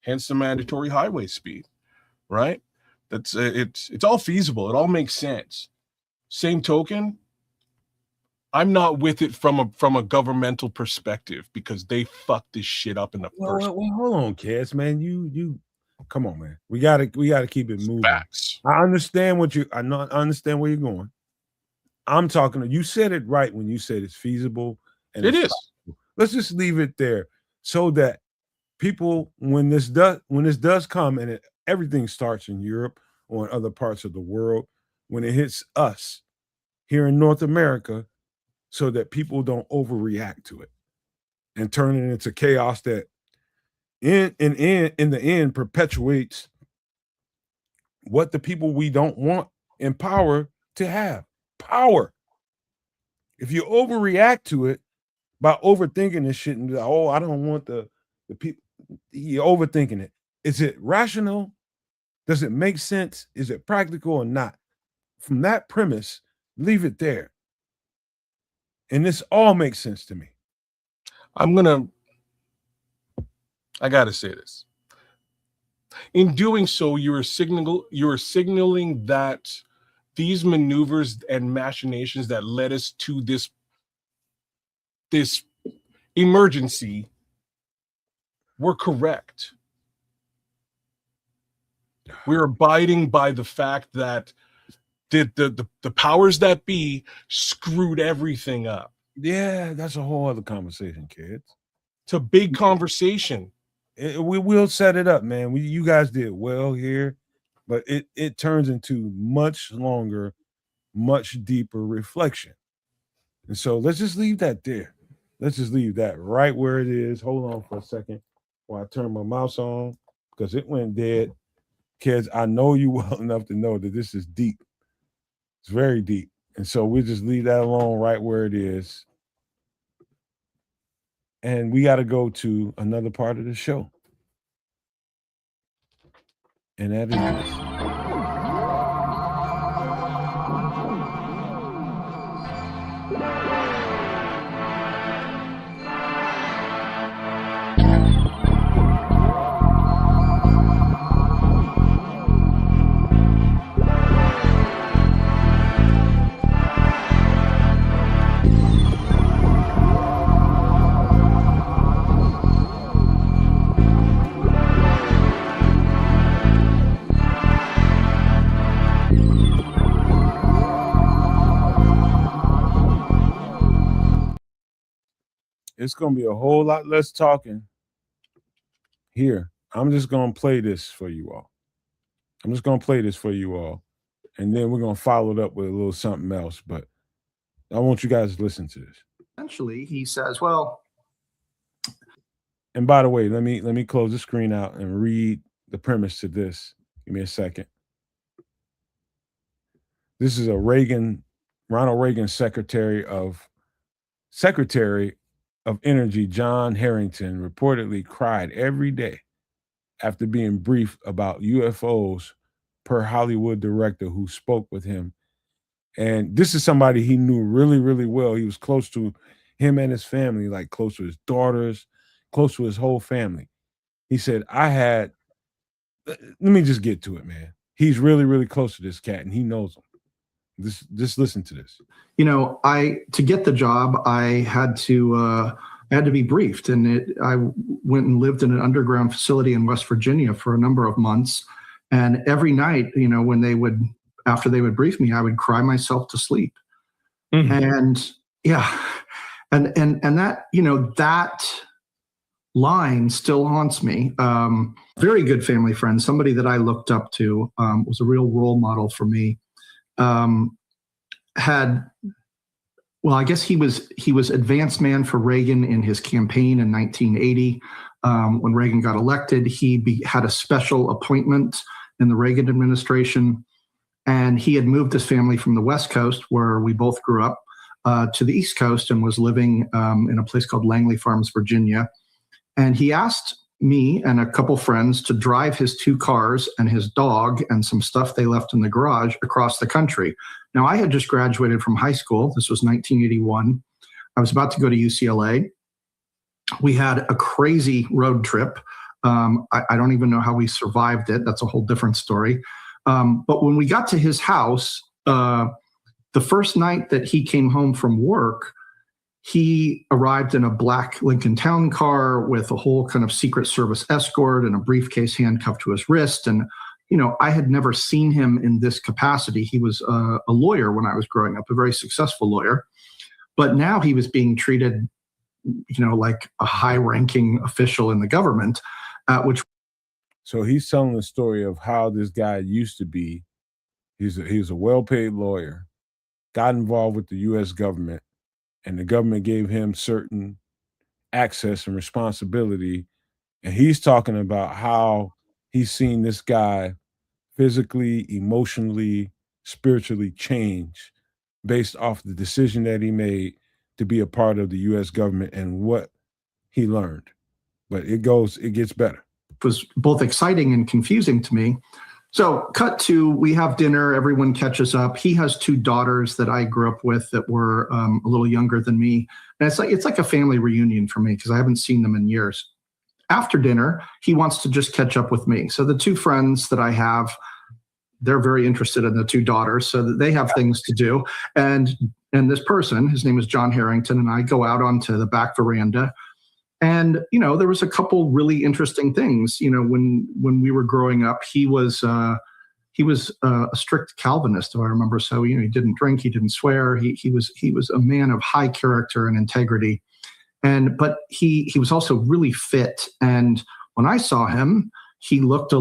Hence the mandatory highway speed, right? That's it's all feasible. It all makes sense. Same token, I'm not with it from a governmental perspective because they fucked this shit up in the first. Well, hold on, Cass, man. You come on, man. We gotta keep it moving. Facts. I understand I understand where you're going. I'm talking. You said it right when you said it's feasible, and it is. Possible. Let's just leave it there so that people, when this does come, and everything starts in Europe or in other parts of the world, when it hits us here in North America, so that people don't overreact to it and turn it into chaos that in the end perpetuates what the people we don't want in power to have. Power. If you overreact to it by overthinking this shit and be like, oh, I don't want the people, you're overthinking it. Is it rational? Does it make sense? Is it practical or not? From that premise, leave it there. And this all makes sense to me. I gotta say this. In doing so, you are signaling that these maneuvers and machinations that led us to this emergency were correct. We're abiding by the fact that the powers that be screwed everything up. Yeah, that's a whole other conversation, kids. It's a big conversation. We will set it up, man. You guys did well here, but it turns into much longer, much deeper reflection. And so let's just leave that there. Let's just leave that right where it is. Hold on for a second while I turn my mouse on because it went dead. Kids, I know you well enough to know that this is deep. It's very deep. And so we'll just leave that alone right where it is. And we got to go to another part of the show. And that is this. It's going to be a whole lot less talking here. I'm just going to play this for you all. And then we're going to follow it up with a little something else. But I want you guys to listen to this. Essentially, he says, well. And by the way, let me close the screen out and read the premise to this. Give me a second. This is a Ronald Reagan Secretary of Energy, John Harrington, reportedly cried every day after being briefed about UFOs per Hollywood director who spoke with him. And this is somebody he knew really, really well. He was close to him and his family, like close to his daughters, close to his whole family. He said, let me just get to it, man. He's really, really close to this cat and he knows him. Just listen to this. You know, to get the job, I had to be briefed, and I went and lived in an underground facility in West Virginia for a number of months. And every night, you know, after they would brief me, I would cry myself to sleep. Mm-hmm. And yeah, and that, you know, that line still haunts me. Very good family friend, somebody that I looked up to, was a real role model for me. I guess he was advance man for Reagan in his campaign in 1980. When Reagan got elected, he had a special appointment in the Reagan administration, and he had moved his family from the West Coast, where we both grew up, to the East Coast, and was living in a place called Langley Farms, Virginia. And he asked me and a couple friends to drive his 2 cars and his dog and some stuff they left in the garage across the country. Now, I had just graduated from high school. This was 1981. I was about to go to UCLA. We had a crazy road trip. I don't even know how we survived it. That's a whole different story. But when we got to his house, the first night that he came home from work, he arrived in a black Lincoln Town car with a whole kind of Secret Service escort and a briefcase handcuffed to his wrist. And, you know, I had never seen him in this capacity. He was a lawyer when I was growing up, a very successful lawyer. But now he was being treated, you know, like a high-ranking official in the government, So he's telling the story of how this guy used to be. He's a well-paid lawyer, got involved with the U.S. government, and the government gave him certain access and responsibility. And he's talking about how he's seen this guy physically, emotionally, spiritually change based off the decision that he made to be a part of the U.S. government and what he learned. But it gets better. It was both exciting and confusing to me. So cut to, we have dinner, everyone catches up. He has 2 daughters that I grew up with that were a little younger than me. And it's like a family reunion for me because I haven't seen them in years. After dinner, he wants to just catch up with me. So the 2 friends that I have, they're very interested in the 2 daughters so that they have things to do. And this person, his name is John Harrington, and I go out onto the back veranda. And, you know, there was a couple really interesting things. You know, when we were growing up, he was a strict Calvinist, if I remember. So, you know, he didn't drink, he didn't swear. He was a man of high character and integrity. But he was also really fit. And when I saw him, he looked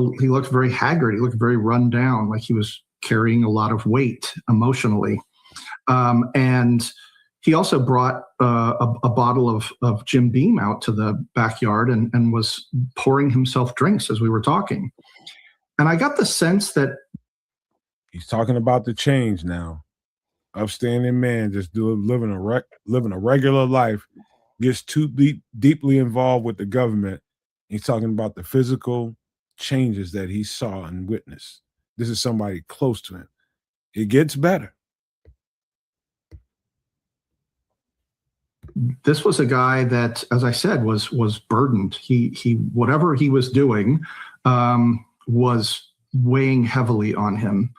very haggard. He looked very run down, like he was carrying a lot of weight emotionally. And he also brought a bottle of Jim Beam out to the backyard and was pouring himself drinks as we were talking. And I got the sense that he's talking about the change now. Upstanding man, just living a regular life, gets too deeply involved with the government. He's talking about the physical changes that he saw and witnessed. This is somebody close to him. It gets better. this was a guy that, as I said, was burdened. He whatever he was doing was weighing heavily on him.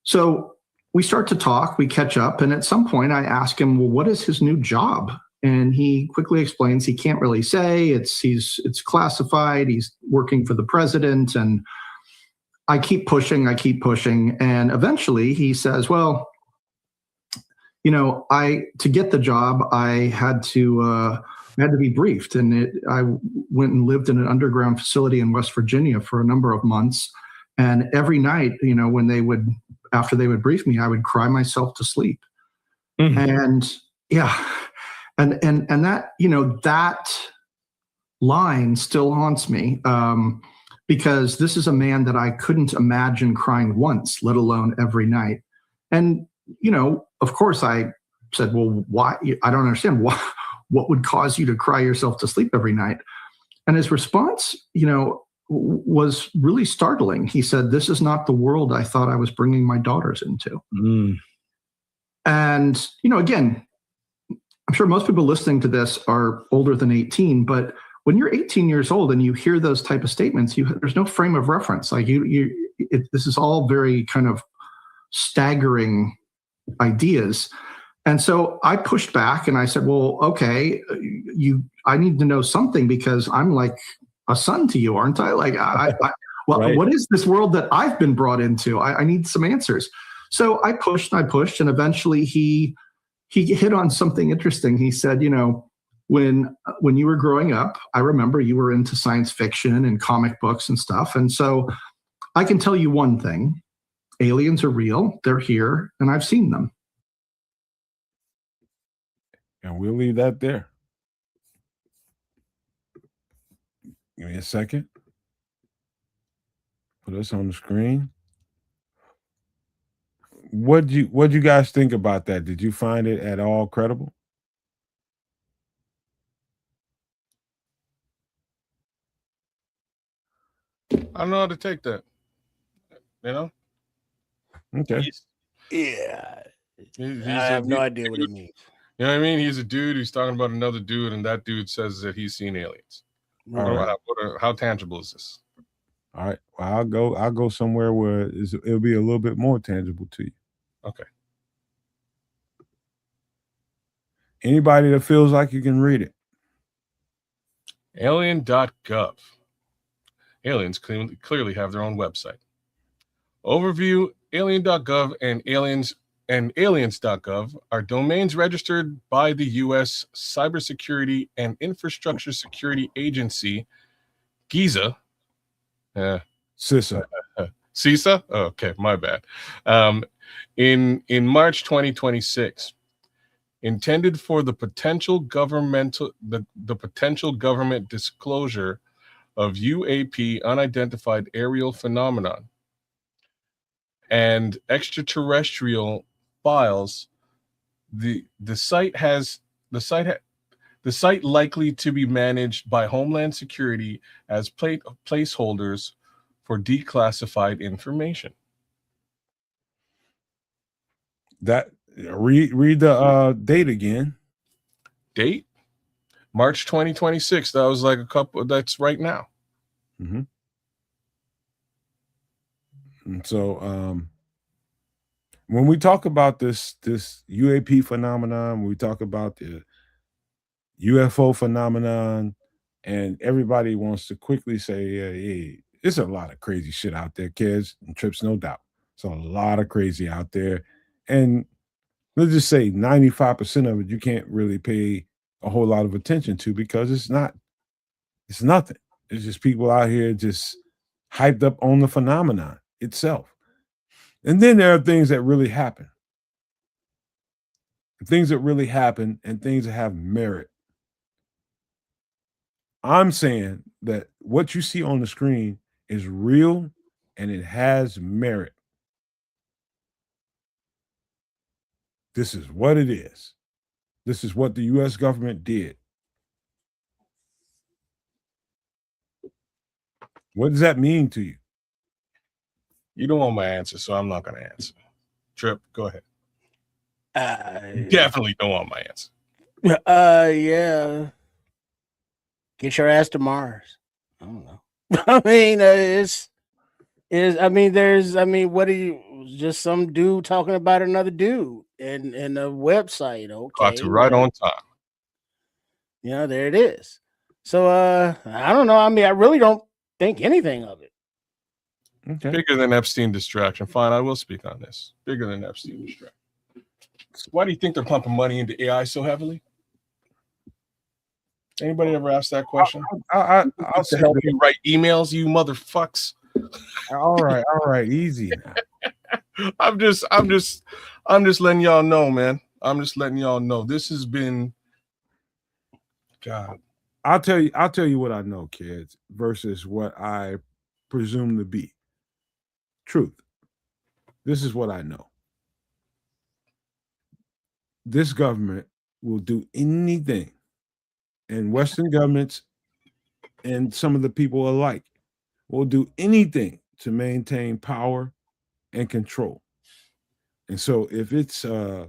So we start to talk, we catch up, and at some point I ask him, well, what is his new job? And he quickly explains he can't really say. It's classified. He's working for the president. And I keep pushing. And eventually he says, well, to get the job, I had to be briefed. And I went and lived in an underground facility in West Virginia for a number of months. And every night, when after they would brief me, I would cry myself to sleep. Mm-hmm. And yeah. And that, that line still haunts me because this is a man that I couldn't imagine crying once, let alone every night. And, of course I said, well, why? I don't understand what would cause you to cry yourself to sleep every night? And his response, was really startling. He said, this is not the world I thought I was bringing my daughters into. Mm. And, again, I'm sure most people listening to this are older than 18, but when you're 18 years old and you hear those type of statements, there's no frame of reference. Like this is all very kind of staggering ideas. And so I pushed back and I said, well, okay, I need to know something because I'm like a son to you, aren't I? Like, right. What is this world that I've been brought into? I need some answers. So I pushed, and eventually he hit on something interesting. He said, when you were growing up, I remember you were into science fiction and comic books and stuff. And so I can tell you one thing, aliens are real. They're here and I've seen them. And we'll leave that there. Give me a second. Put us on the screen. What'd you guys think about that? Did you find it at all credible? I don't know how to take that. Okay. Yeah. He's I have no idea what it means. You know what I mean? He's a dude who's talking about another dude, and that dude says that he's seen aliens. Right. How tangible is this? All right. Well, I'll go somewhere where it'll be a little bit more tangible to you. Okay. Anybody that feels like you can read it. Alien.Gov. Aliens clearly have their own website. Overview: Alien.Gov and Aliens.Gov are domains registered by the U.S. Cybersecurity and Infrastructure Security Agency, GISA. CISA. CISA? Oh, okay, my bad. In March 2026, intended for the potential government disclosure of UAP, unidentified aerial phenomenon, and extraterrestrial files. The site likely to be managed by Homeland Security as placeholders for declassified information. That read the date again. Date? March 2026. That was like that's right now. Mm-hmm. And so when we talk about this UAP phenomenon, when we talk about the UFO phenomenon, and everybody wants to quickly say, hey, there's a lot of crazy shit out there, kids, and trips, no doubt. It's a lot of crazy out there. And let's just say 95% of it you can't really pay a whole lot of attention to because it's nothing. It's just people out here just hyped up on the phenomenon itself. And then there are things that really happen. Things that really happen and things that have merit. I'm saying that what you see on the screen is real and it has merit. This is what it is. This is what the U.S. government did. What does that mean to you? You don't want my answer, so I'm not going to answer. Trip, go ahead. Definitely don't want my answer. Yeah. Get your ass to Mars. I don't know. I mean, what do you? Just some dude talking about another dude in a website. Caught Okay, you right on time. there it is. So, I don't know. I mean, I really don't think anything of it. Okay. Bigger than Epstein distraction. Fine, I will speak on this. Bigger than Epstein distraction. Why do you think they're pumping money into AI so heavily? Anybody ever asked that question? I'll To say help that. you write emails, you motherfucks. All right, easy now. I'm just letting y'all know, man. I'm just letting y'all know. This has been, God. I'll tell you what I know, kids, versus what I presume to be. Truth. This is what I know. This government will do anything, and Western governments and some of the people alike will do anything to maintain power and control. And so if it's I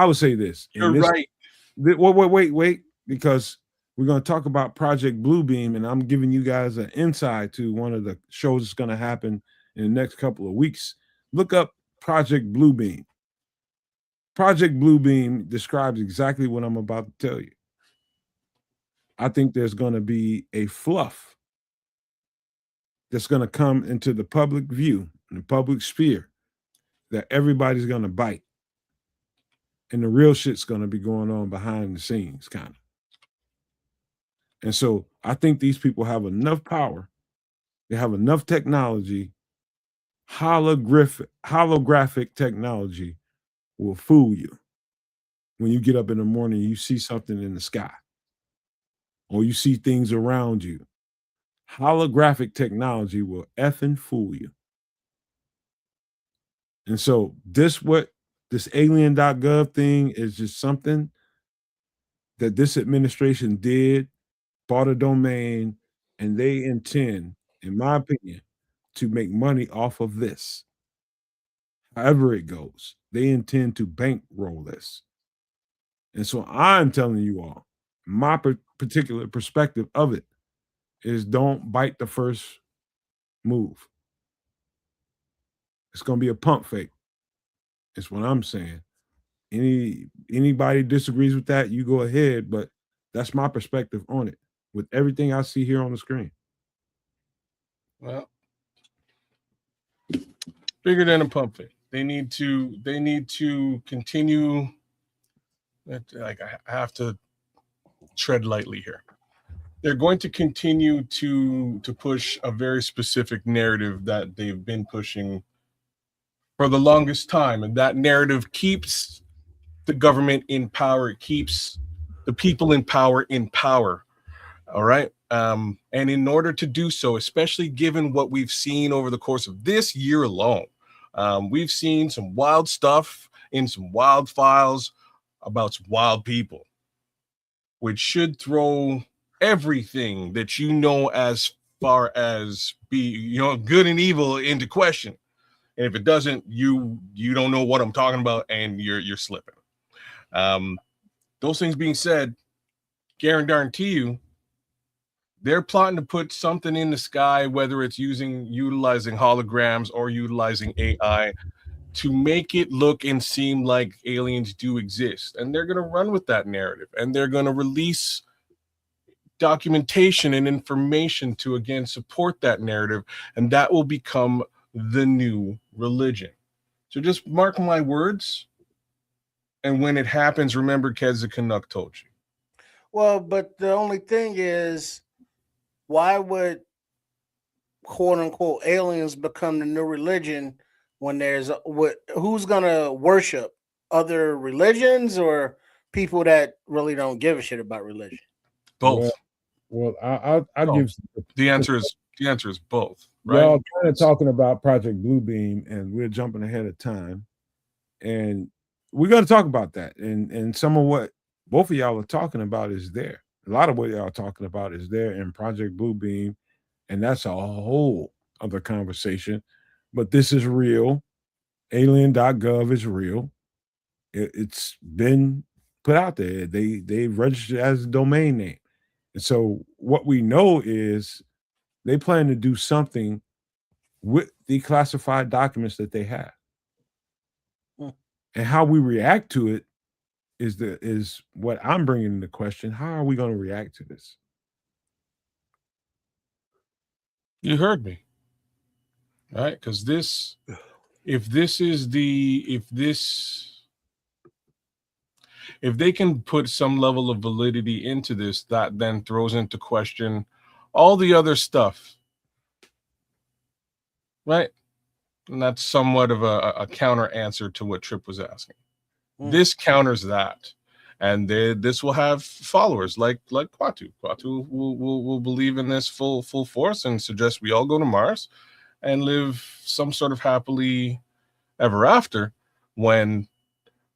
would say this. You're right. Wait, because we're going to talk about Project Bluebeam, and I'm giving you guys an insight to one of the shows that's going to happen in the next couple of weeks. Look up Project Bluebeam. Project Bluebeam describes exactly what I'm about to tell you. I think there's going to be a fluff that's going to come into the public view, in the public sphere, that everybody's going to bite. And the real shit's going to be going on behind the scenes, kind of. And so I think these people have enough power, they have enough technology, holographic technology will fool you. When you get up in the morning, you see something in the sky, or you see things around you. Holographic technology will effing fool you. And so this Alien.Gov thing is just something that this administration did, bought a domain, and they intend, in my opinion, to make money off of this. However it goes, they intend to bankroll this. And so I'm telling you all, my particular perspective of it is don't bite the first move. It's going to be a pump fake. It's what I'm saying. Anybody disagrees with that, you go ahead, but that's my perspective on it with everything I see here on the screen. Well, bigger than a pump fake. They need to continue. Like, I have to tread lightly here. They're going to continue to push a very specific narrative that they've been pushing for the longest time, and that narrative keeps the government in power. It keeps the people in power. All right. And in order to do so, especially given what we've seen over the course of this year alone, we've seen some wild stuff in some wild files about some wild people, which should throw everything that you know as far as good and evil into question. And if it doesn't, you don't know what I'm talking about, and you're slipping. Those things being said, guarantee you, they're plotting to put something in the sky, whether it's utilizing holograms or utilizing AI, to make it look and seem like aliens do exist. And they're going to run with that narrative, and they're going to release documentation and information to, again, support that narrative. And that will become the new religion. So just mark my words. And when it happens, remember Kez the Canuck told you. Well, but the only thing is, why would quote unquote aliens become the new religion when there's who's gonna worship other religions or people that really don't give a shit about religion? Both. Well, I'll give the answer is both. Right? Y'all kind of talking about Project Bluebeam, and we're jumping ahead of time, and we're going to talk about that. And some of what both of y'all are talking about is there. A lot of what y'all are talking about is there in Project Bluebeam, and that's a whole other conversation. But this is real. Alien.gov is real. It's been put out there. They registered as a domain name. And so what we know is they plan to do something with the classified documents that they have. And how we react to it is what I'm bringing into question. How are we going to react to this? You heard me, right? Because if they can put some level of validity into this, that then throws into question all the other stuff, right? And that's somewhat of a counter answer to what Tripp was asking. This counters that, and this will have followers like Quatu. Quatu will believe in this full force and suggest we all go to Mars and live some sort of happily ever after when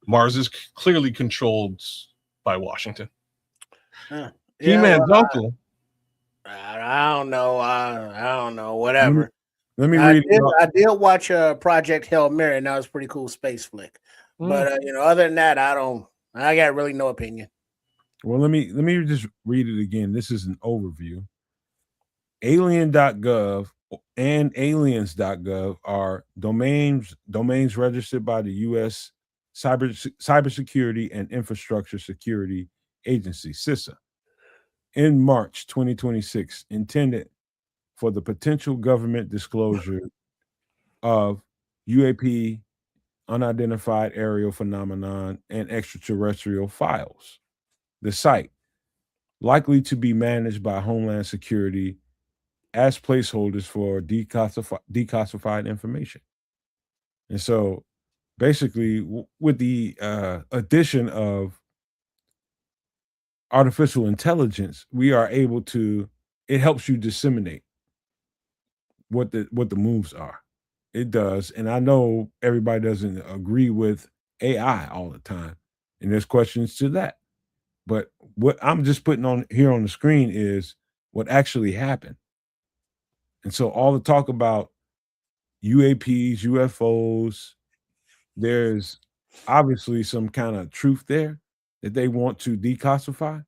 Mars is clearly controlled by Washington. He-Man's uncle. I don't know. I don't know. Whatever. Let me read it. I did watch Project Hail Mary, and that was a pretty cool space flick. But other than that, I got really no opinion. Well, let me just read it again. This is an overview. Alien.Gov and aliens.gov are domains registered by the U.S. Cybersecurity and Infrastructure Security Agency, CISA, in March 2026, intended for the potential government disclosure of UAP, unidentified aerial phenomenon, and extraterrestrial files. The site, likely to be managed by Homeland Security as placeholders for declassified information. And so basically, with the addition of artificial intelligence, we are able to, it helps you disseminate what the moves are. It does. And I know everybody doesn't agree with AI all the time. And there's questions to that. But what I'm just putting on here on the screen is what actually happened. And so all the talk about UAPs, UFOs, there's obviously some kind of truth there that they want to declassify.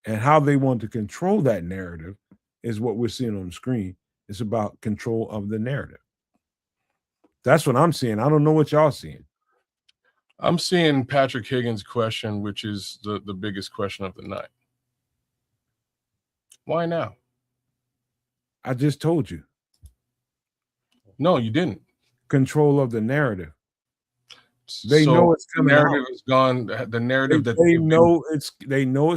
And how they want to control that narrative is what we're seeing on the screen. It's about control of the narrative. That's what I'm seeing. I don't know what y'all seeing. I'm seeing Patrick Higgins' question, which is the biggest question of the night. Why now? I just told you. No, you didn't. Control of the narrative. They know it's coming out. The narrative is gone. The narrative they know it's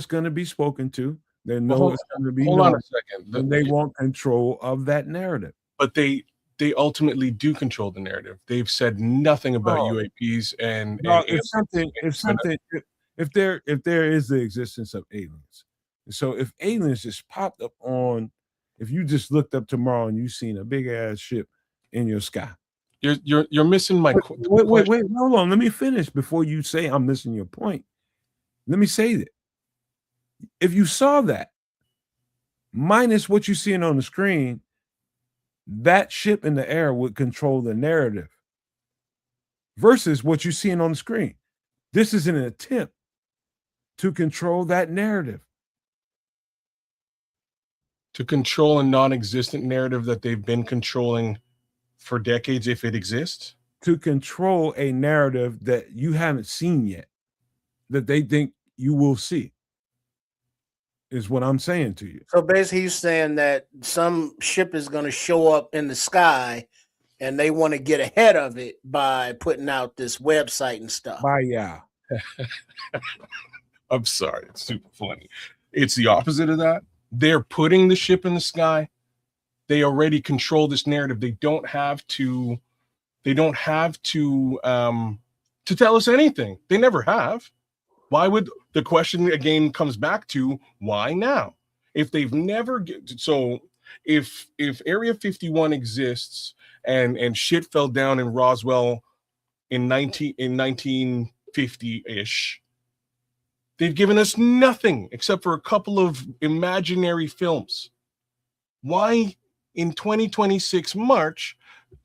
going to be spoken to. They know it's going to be. Hold on a second. And they want control of that narrative. But they ultimately do control the narrative. They've said nothing about UAPs and if there is the existence of aliens. So if aliens just popped up on, if you just looked up tomorrow and you seen a big ass ship in your sky. You're missing my wait, hold on. Let me finish before you say I'm missing your point. Let me say that if you saw that, minus what you're seeing on the screen, that ship in the air would control the narrative versus what you're seeing on the screen. This is an attempt to control that narrative. To control a non-existent narrative that they've been controlling for decades, if it exists? To control a narrative that you haven't seen yet, that they think you will see, is what I'm saying to you. So basically, he's saying that some ship is going to show up in the sky, and they want to get ahead of it by putting out this website and stuff. I'm sorry, it's super funny. It's the opposite of that. They're putting the ship in the sky. They already control this narrative. They don't have to tell us anything. They never have. Why would the question again comes back to why now? If they've never if Area 51 exists and shit fell down in Roswell in 1950-ish, they've given us nothing except for a couple of imaginary films. Why in 2026 March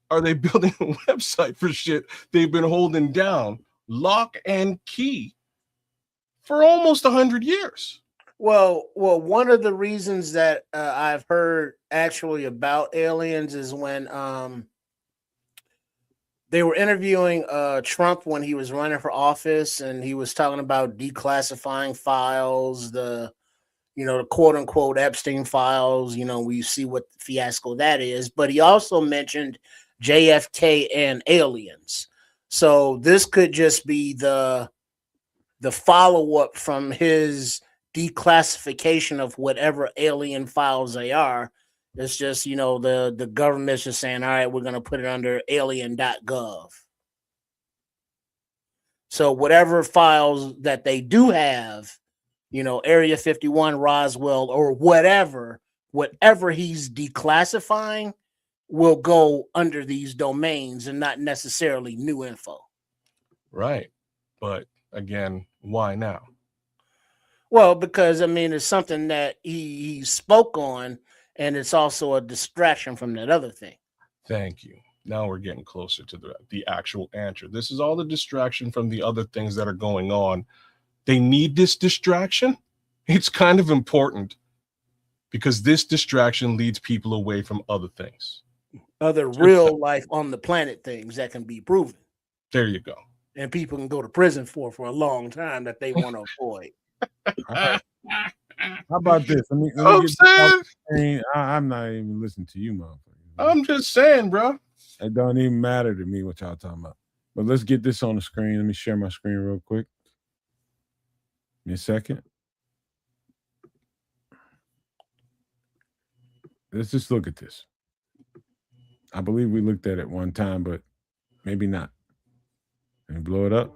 are they building a website for shit they've been holding down, lock and key, for almost 100 years. Well, one of the reasons that I've heard actually about aliens is when they were interviewing Trump when he was running for office, and he was talking about declassifying files, the quote unquote Epstein files. We see what fiasco that is, but he also mentioned JFK and aliens. So this could just be the follow up from his declassification of whatever alien files they are. It's just, the government's just saying, all right, we're going to put it under Alien.Gov. So whatever files that they do have, Area 51, Roswell, or whatever he's declassifying will go under these domains and not necessarily new info. Right. But again, why now? Well, because it's something that he spoke on, and it's also a distraction from that other thing. Thank you. Now we're getting closer to the actual answer. This is all the distraction from the other things that are going on. They need this distraction. It's kind of important because this distraction leads people away from other things. Other real life on the planet things that can be proven. There you go. And people can go to prison for a long time that they want to avoid. Right. How about this? Let me I'm not even listening to you, motherfucker. I'm just saying, bro. It don't even matter to me what y'all talking about. But let's get this on the screen. Let me share my screen real quick. Give me a second. Let's just look at this. I believe we looked at it one time, but maybe not. Let me blow it up.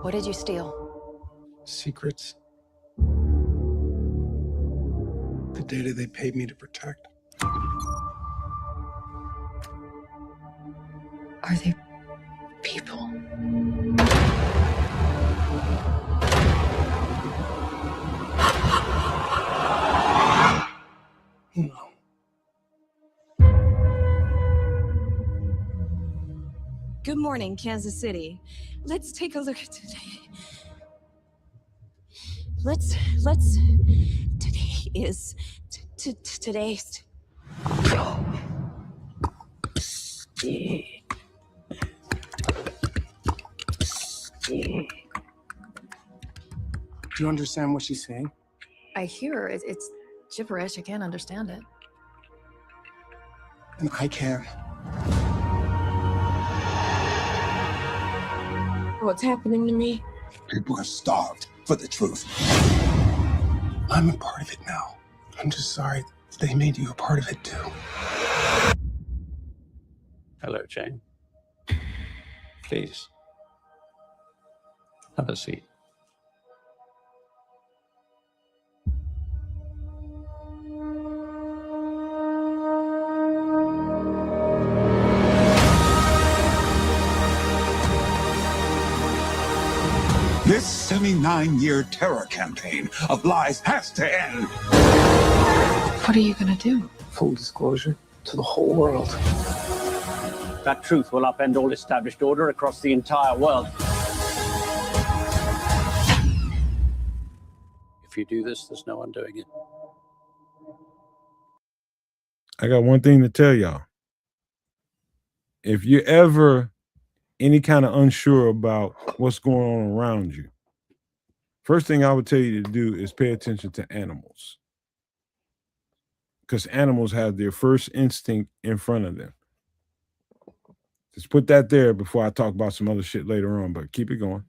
What did you steal? Secrets. The data they paid me to protect. Are they people? No. Good morning, Kansas City. Let's take a look at today. Today is today's. Do you understand what she's saying? I hear it's gibberish. I can't understand it. And I can. What's happening to me? People are starved for the truth. I'm a part of it now. I'm just sorry they made you a part of it too. Hello, Jane. Please. Have a seat. This 79-year terror campaign of lies has to end. What are you gonna do? Full disclosure to the whole world. That truth will upend all established order across the entire world. If you do this, there's no undoing it. I got one thing to tell y'all. If you're ever any kind of unsure about what's going on around you, first thing I would tell you to do is pay attention to animals. Because animals have their first instinct in front of them. Just put that there before I talk about some other shit later on, but keep it going.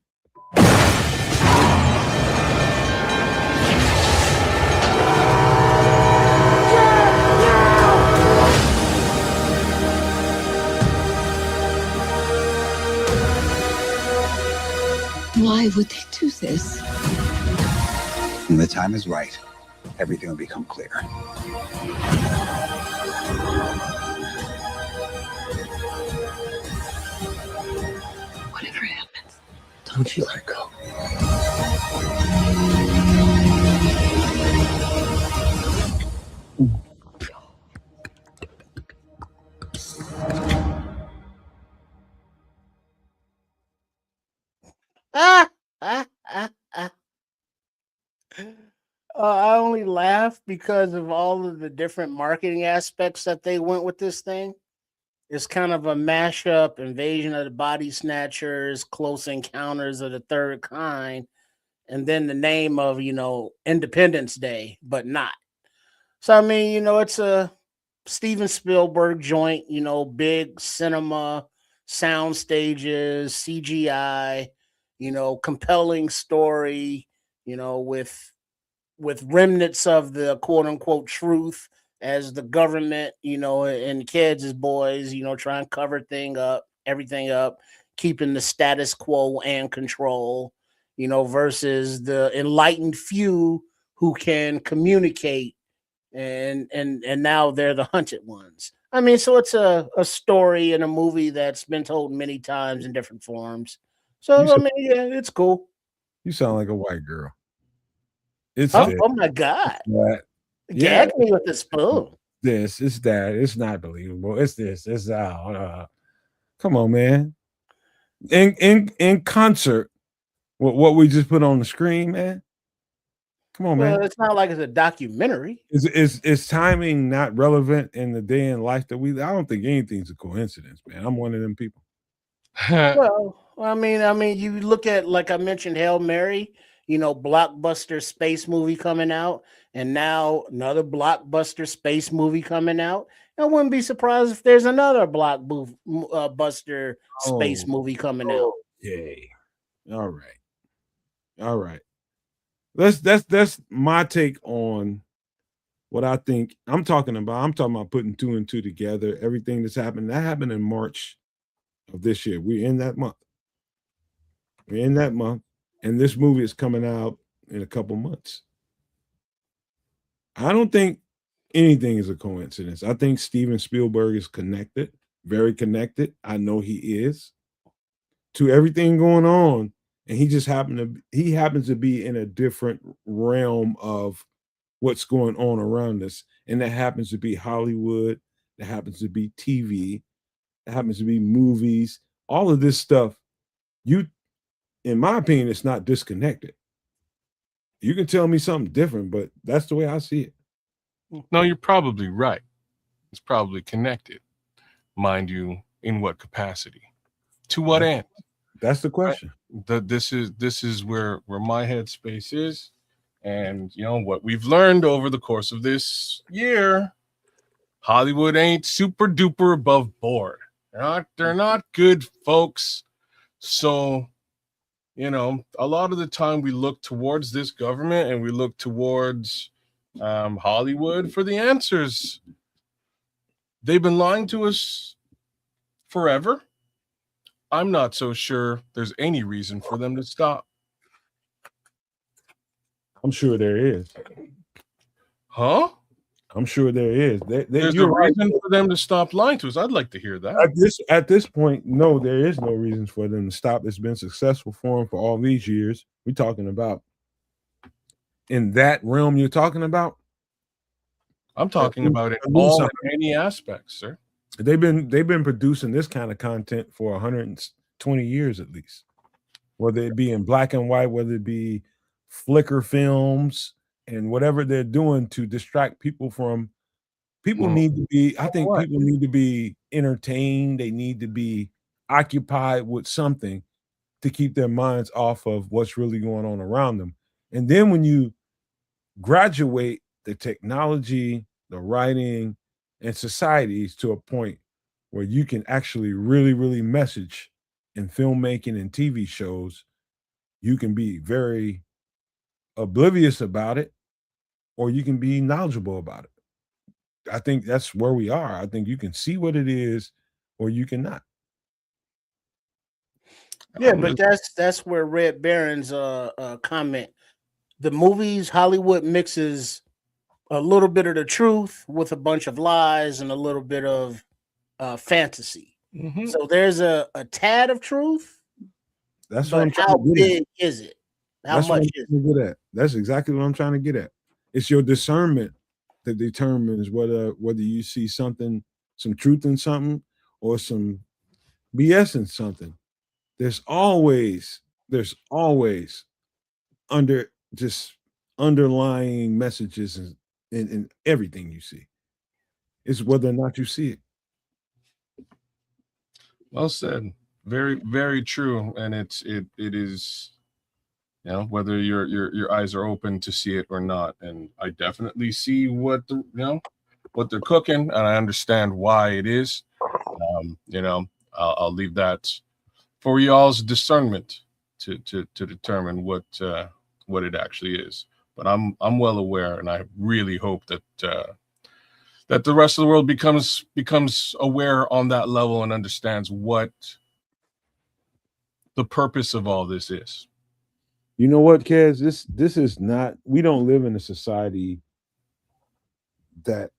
Why would they do this? When the time is right, everything will become clear. Whatever happens, Don't you let go. I only laugh because of all of the different marketing aspects that they went with this thing. It's kind of a mashup, Invasion of the Body Snatchers, Close Encounters of the Third Kind, and then the name of, Independence Day, but not. So, I mean, it's a Steven Spielberg joint, big cinema, sound stages, CGI, compelling story, with remnants of the quote unquote truth as the government, and kids as boys, try and cover everything up, keeping the status quo and control, versus the enlightened few who can communicate and now they're the hunted ones. I mean, so it's a story and a movie that's been told many times in different forms. So I mean, yeah, it's cool. You sound like a white girl. It's oh my god. Gag me with the spoon. It's that. It's not believable. It's this. It's come on, man. In concert with what we just put on the screen, man. Come on, man. It's not like it's a documentary. Is timing not relevant in the day and life that I don't think anything's a coincidence, man. I'm one of them people. Well, I mean, you look at, like I mentioned, Hail Mary, blockbuster space movie coming out, and now another blockbuster space movie coming out. I wouldn't be surprised if there's another blockbuster space movie coming out. Yay. All right. That's my take on what I think I'm talking about. I'm talking about putting two and two together. Everything that's happened, that happened in March of this year. We're in that month. And this movie is coming out in a couple months. I don't think anything is a coincidence. I think Steven Spielberg is connected, very connected. I know he is to everything going on. And he happens to be in a different realm of what's going on around us. And that happens to be Hollywood. That happens to be TV. That happens to be movies. All of this stuff, in my opinion, it's not disconnected. You can tell me something different, but that's the way I see it. No, you're probably right. It's probably connected. Mind you, in what capacity? To what end? That's the question. This is where my headspace is. And what we've learned over the course of this year, Hollywood ain't super duper above board. They're not good folks. So, a lot of the time we look towards this government and we look towards Hollywood for the answers. They've been lying to us forever. I'm not so sure there's any reason for them to stop. I'm sure there is. Huh? I'm sure there is. There's a reason for them to stop lying to us. I'd like to hear that. At this point, no, there is no reason for them to stop. It's been successful for them for all these years. We're talking about in that realm you're talking about. I'm talking about it all in any aspects, sir. They've been producing this kind of content for 120 years at least. Whether it be in black and white, whether it be flicker films and whatever they're doing to distract people from people need to be, I think people need to be entertained. They need to be occupied with something to keep their minds off of what's really going on around them. And then when you graduate the technology, the writing, and societies to a point where you can actually really, really message in filmmaking and TV shows, you can be very oblivious about it, or you can be knowledgeable about it. I think that's where we are. I think you can see what it is, or you cannot. Yeah, but that's where Red Baron's comment. The movies, Hollywood mixes a little bit of the truth with a bunch of lies and a little bit of fantasy. Mm-hmm. So there's a tad of truth. That's what I'm trying how to get big at. is it? How That's what much I'm is trying to get at. That's exactly what I'm trying to get at. It's your discernment that determines whether you see something, some truth in something, or some BS in something. There's always there's always underlying messages in everything you see. It's whether or not you see it. Well said. Very, very true. And it is, whether your eyes are open to see it or not. And I definitely see what what they're cooking, and I understand why it is. I'll leave that for y'all's discernment to determine what it actually is. But I'm well aware, and I really hope that that the rest of the world becomes aware on that level and understands what the purpose of all this is. You know what, Kez? This is not. We don't live in a society that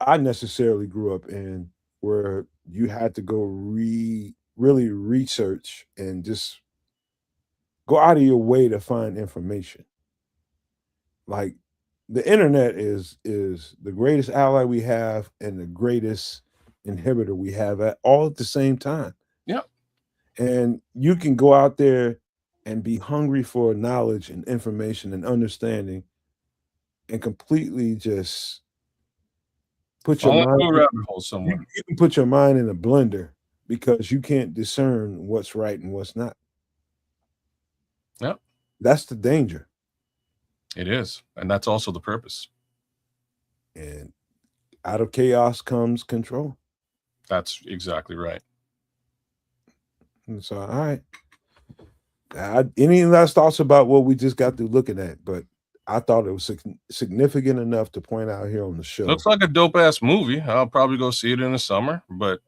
I necessarily grew up in, where you had to go really research and just go out of your way to find information. Like the internet is the greatest ally we have and the greatest inhibitor we have all at the same time. Yeah. And you can go out there and be hungry for knowledge and information and understanding and completely just put your mind a rabbit hole somewhere. You can put your mind in a blender because you can't discern what's right and what's not. Yep. That's the danger. It is. And that's also the purpose. And out of chaos comes control. That's exactly right. And so, all right. Any last thoughts about what we just got through looking at? But I thought it was significant enough to point out here on the show. Looks like a dope ass movie. I'll probably go see it in the summer. But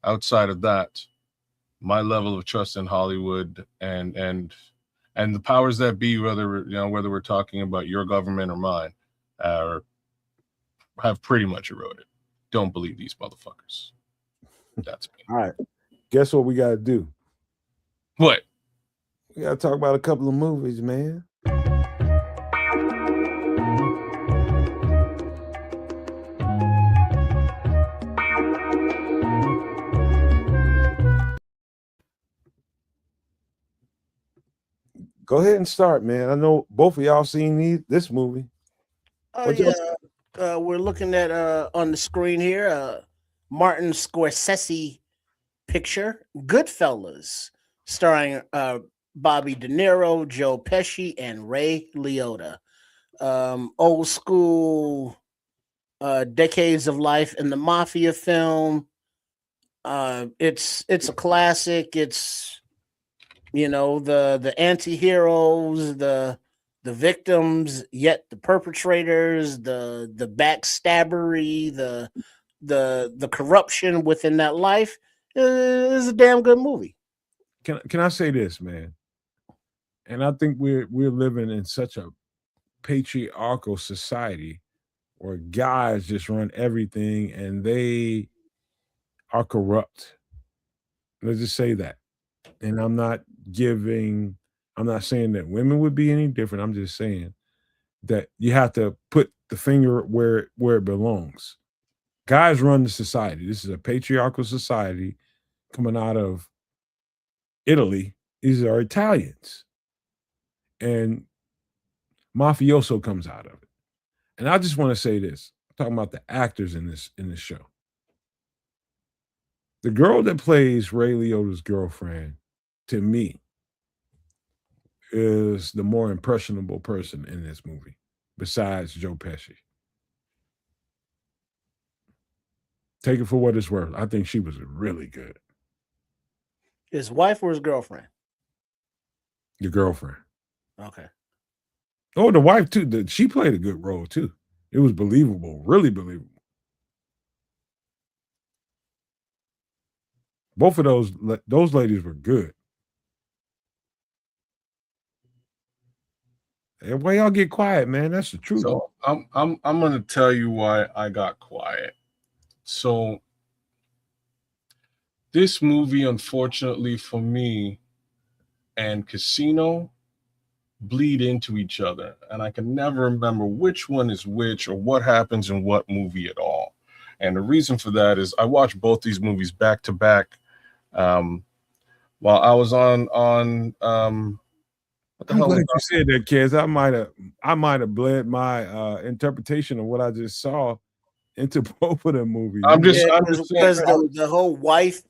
outside of that, my level of trust in Hollywood and the powers that be, whether we're talking about your government or mine, have pretty much eroded. Don't believe these motherfuckers. That's me. All right. Guess what we got to do? What? We got to talk about a couple of movies, man. Go ahead and start, man. I know both of y'all seen this movie. Oh yeah, we're looking at on the screen here, Martin Scorsese picture, Goodfellas, starring Bobby De Niro, Joe Pesci, and Ray Liotta. Old school, decades of life in the mafia film. It's a classic. It's the anti-heroes, the victims, yet the perpetrators, the backstabbery, the corruption within that life is a damn good movie. Can I say this, man? And I think we're living in such a patriarchal society where guys just run everything and they are corrupt. Let's just say that. And I'm not saying that women would be any different. I'm just saying that you have to put the finger where it belongs. Guys run the society. This is a patriarchal society coming out of Italy. These are Italians. And mafioso comes out of it. And I just want to say this, talking about the actors in this show. The girl that plays Ray Liotta's girlfriend, to me, is the more impressionable person in this movie, besides Joe Pesci. Take it for what it's worth. I think she was really good. His wife or his girlfriend? Your girlfriend. Okay. Oh, the wife too. She played a good role too. It was believable, really believable. Both of those ladies were good. And why y'all get quiet, man? That's the truth. So I'm gonna tell you why I got quiet. So this movie, unfortunately for me, and Casino bleed into each other, and I can never remember which one is which or what happens in what movie at all. And the reason for that is I watched both these movies back to back while I was on what the I'm hell glad was you said that, kids. I might have bled my interpretation of what I just saw into both of them movies. I'm just saying because the whole wife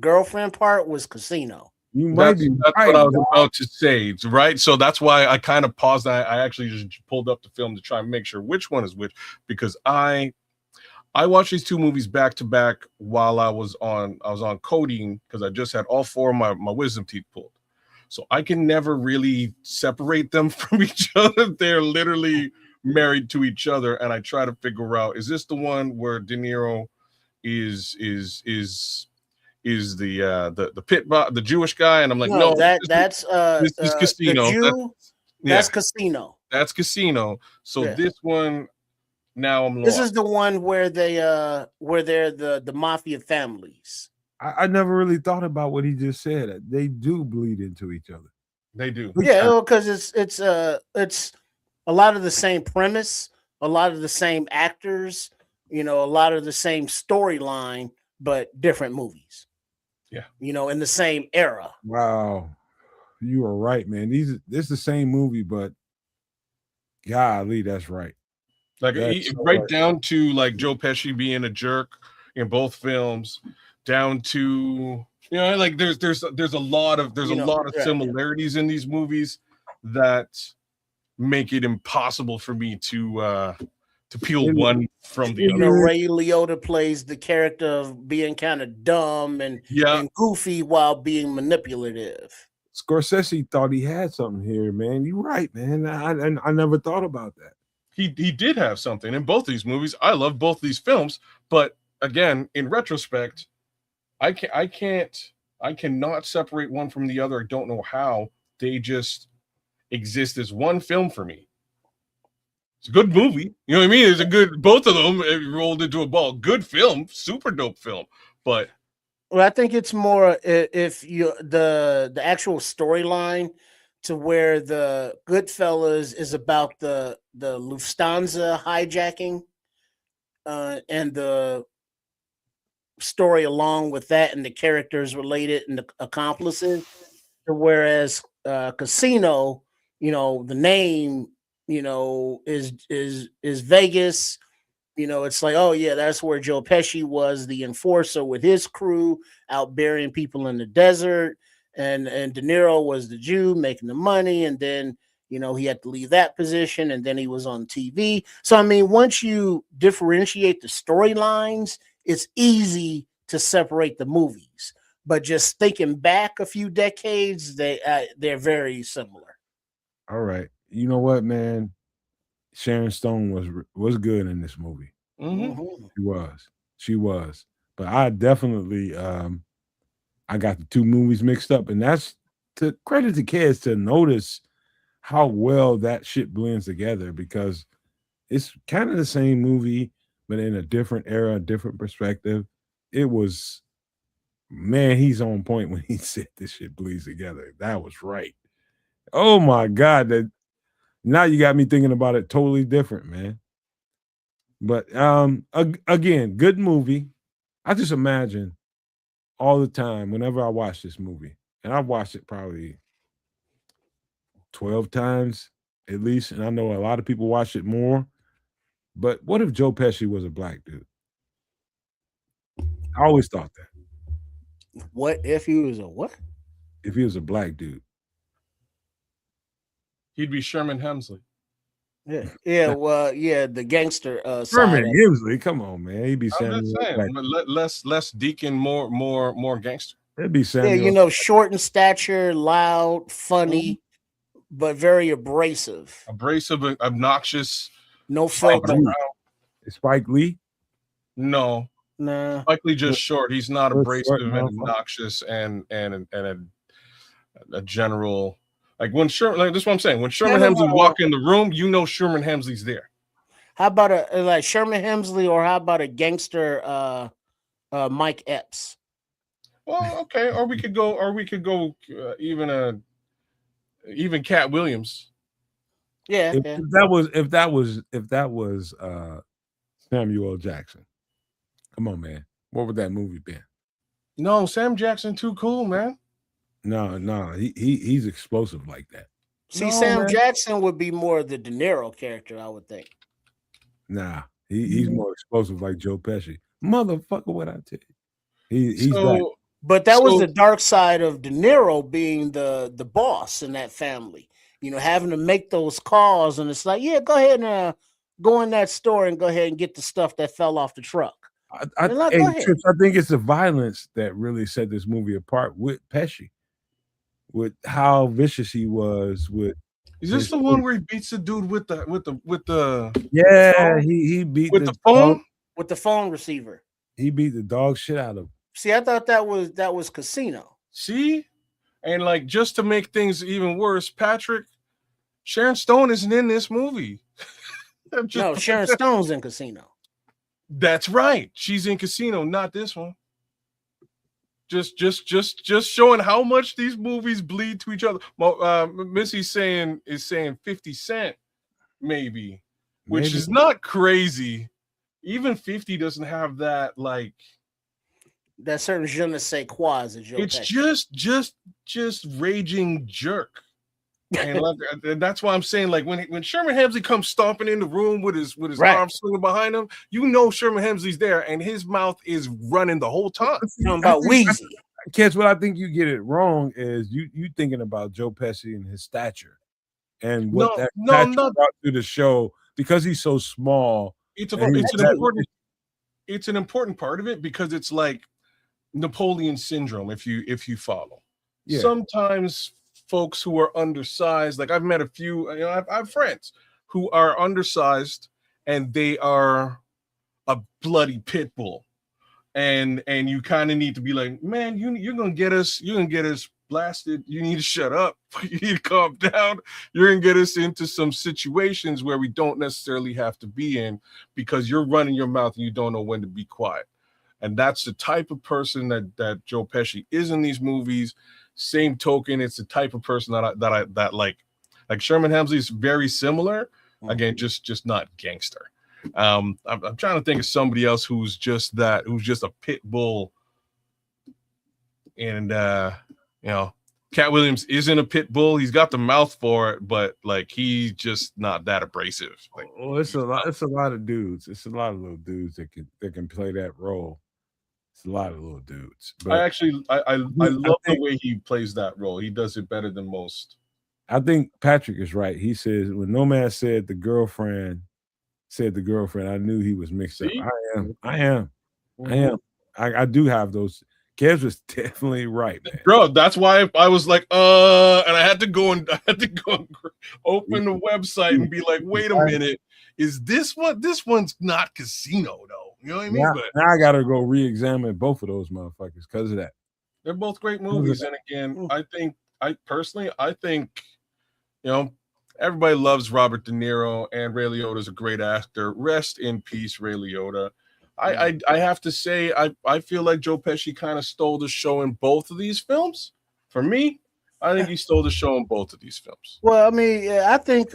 girlfriend part was Casino. You might be that's right, what I was dog. about to say, right? So that's why I kind of paused. I actually just pulled up the film to try and make sure which one is which, because I watched these two movies back to back while I was on codeine, because I just had all four of my wisdom teeth pulled. So I can never really separate them from each other. They're literally married to each other, and I try to figure out, is this the one where De Niro is the the Jewish guy? And I'm like, no, that's this is Casino. The Jew, that's Casino. That's Casino. So this one, now I'm lost. This is the one where they're the mafia families. I never really thought about what he just said. They do bleed into each other. They do. Yeah, because it's a lot of the same premise, a lot of the same actors, a lot of the same storyline, but different movies. Yeah. In the same era. Wow. You are right, man. This is the same movie, but golly, that's right. Like right down to like Joe Pesci being a jerk in both films, down to like there's a lot of similarities in these movies that make it impossible for me to peel one from the other. Ray Liotta plays the character of being kind of dumb and goofy while being manipulative. Scorsese thought he had something here, man. You're right, man. I never thought about that. He did have something in both these movies. I love both these films, but again, in retrospect, I cannot separate one from the other. I don't know how. They just exist as one film for me. It's a good movie. You know what I mean? It's a good, both of them rolled into a ball. Good film, super dope film. But I think it's more if you the actual storyline to where the Goodfellas is about the Lufthansa hijacking and the story along with that and the characters related and the accomplices. Whereas Casino, the name, is Vegas. It's like, oh yeah, that's where Joe Pesci was the enforcer with his crew out burying people in the desert. And De Niro was the Jew making the money, and then he had to leave that position, and then he was on TV. So I mean, once you differentiate the storylines, it's easy to separate the movies. But just thinking back a few decades, they're very similar. All right, you know what, man? Sharon Stone was good in this movie. Mm-hmm. She was. But I definitely I got the two movies mixed up, and that's to credit to kids to notice how well that shit blends together, because it's kind of the same movie, but in a different era, different perspective. It was, man, he's on point when he said this shit bleeds together. That was right. Oh my God, now you got me thinking about it totally different, man. But again, good movie. I just imagine all the time whenever I watch this movie, and I've watched it probably 12 times at least, and I know a lot of people watch it more. But what if Joe Pesci was a black dude? I always thought that. What if he was a what? If he was a black dude, he'd be Sherman Hemsley. Yeah, well, yeah, the gangster. Sherman Hemsley, come on, man, he'd be Samuel. Less Deacon, more gangster. It'd be Samuel. Yeah, short in stature, loud, funny, but very abrasive. Obnoxious. No filter. Spike Lee? No. Nah. Spike Lee just short. He's not abrasive and obnoxious and a general. Like when Sherman, like this is what I'm saying. When Sherman Hemsley walk in the room, Sherman Hemsley's there. How about a Sherman Hemsley, or how about a gangster Mike Epps? Well, okay, or we could go even Cat Williams. Yeah, if that was Samuel L. Jackson. Come on, man. What would that movie be? No, Sam Jackson too cool, man. No, he's explosive like that. See, No, Sam man. Jackson would be more the De Niro character, I would think. Nah, he's more explosive like Joe Pesci. Motherfucker, what I tell you. He's that. But that was the dark side of De Niro being the boss in that family. You know, having to make those calls, and it's like, yeah, go ahead and go in that store and go ahead and get the stuff that fell off the truck. Hey, go ahead. Trips, I think it's the violence that really set this movie apart with Pesci, with how vicious he was. With is this the one where he beats the dude with the yeah, he beat with the phone with the phone receiver. He beat the dog shit out of him. See, I thought that was Casino. See, and like just to make things even worse, Patrick, Sharon Stone isn't in this movie. No, Sharon Stone's in Casino. That's right. She's in Casino, not this one. Just showing how much these movies bleed to each other. Missy's saying 50 Cent, maybe, which is not crazy. Even 50 doesn't have that like that certain je ne sais quoi as a joke. It's just raging jerk. And that's why I'm saying, like, when Sherman Hemsley comes stomping in the room with his arms swinging behind him, you know Sherman Hemsley's there, and his mouth is running the whole time. Talking about Weezy. Kids, what I think you get it wrong is you thinking about Joe Pesci and his stature, and what stature brought to the show because he's so small. It's an important part of it because it's like Napoleon syndrome. If you follow, sometimes folks who are undersized, like I've met a few, I have friends who are undersized and they are a bloody pit bull, and you kind of need to be like, man, you're gonna get us blasted. You need to shut up. You need to calm down. You're gonna get us into some situations where we don't necessarily have to be in because you're running your mouth and you don't know when to be quiet. And that's the type of person that Joe Pesci is in these movies. Same token, it's the type of person that like Sherman Hemsley is very similar. Again, just not gangster. I'm trying to think of somebody else who's just a pit bull. And Cat Williams isn't a pit bull. He's got the mouth for it, but like he's just not that abrasive. Like, it's a lot of dudes. It's a lot of little dudes that can play that role. It's a lot of little dudes. But I love the way he plays that role. He does it better than most. I think Patrick is right. He says when Nomad said the girlfriend, I knew he was mixed up. I am. I do have those. Kev was definitely right, man. Bro, that's why I was like, and I had to go and open the website and be like, wait a minute, is this one? This one's not Casino though. You know what I mean? Now I gotta go re-examine both of those motherfuckers because of that. They're both great movies, and again, I personally think, everybody loves Robert De Niro, and Ray Liotta is a great actor. Rest in peace, Ray Liotta. I have to say, I feel like Joe Pesci kind of stole the show in both of these films. For me, I think he stole the show in both of these films. Well, I mean, I think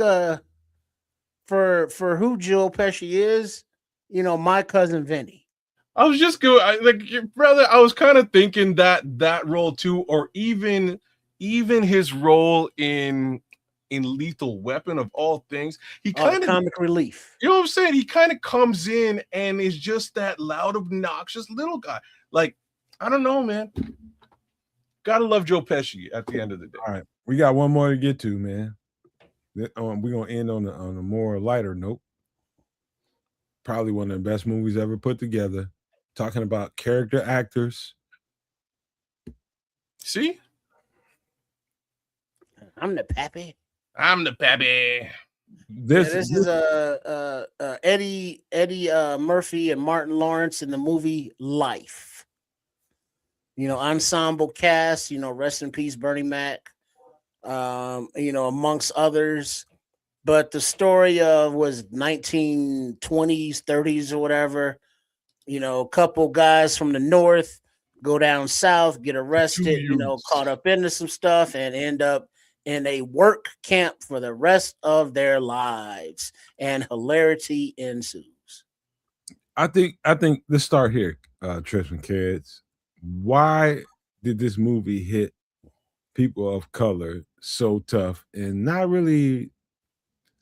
for who Joe Pesci is, My Cousin Vinny. I was just brother. I was kind of thinking that role too, or even his role in Lethal Weapon of all things. He kind of comic relief. You know what I'm saying? He kind of comes in and is just that loud, obnoxious little guy. Like, I don't know, man. Gotta love Joe Pesci at the end of the day. All right, we got one more to get to, man. We're gonna end on a more lighter note. Probably one of the best movies ever put together. Talking about character actors. See? I'm the pappy. This is Eddie Murphy and Martin Lawrence in the movie Life. Ensemble cast. Rest in peace, Bernie Mac. Amongst others. But the story was 1920s, 30s, or whatever. A couple guys from the north go down south, get arrested. Caught up into some stuff, and end up in a work camp for the rest of their lives, and hilarity ensues. I think let's start here, Trish and kids. Why did this movie hit people of color so tough and not really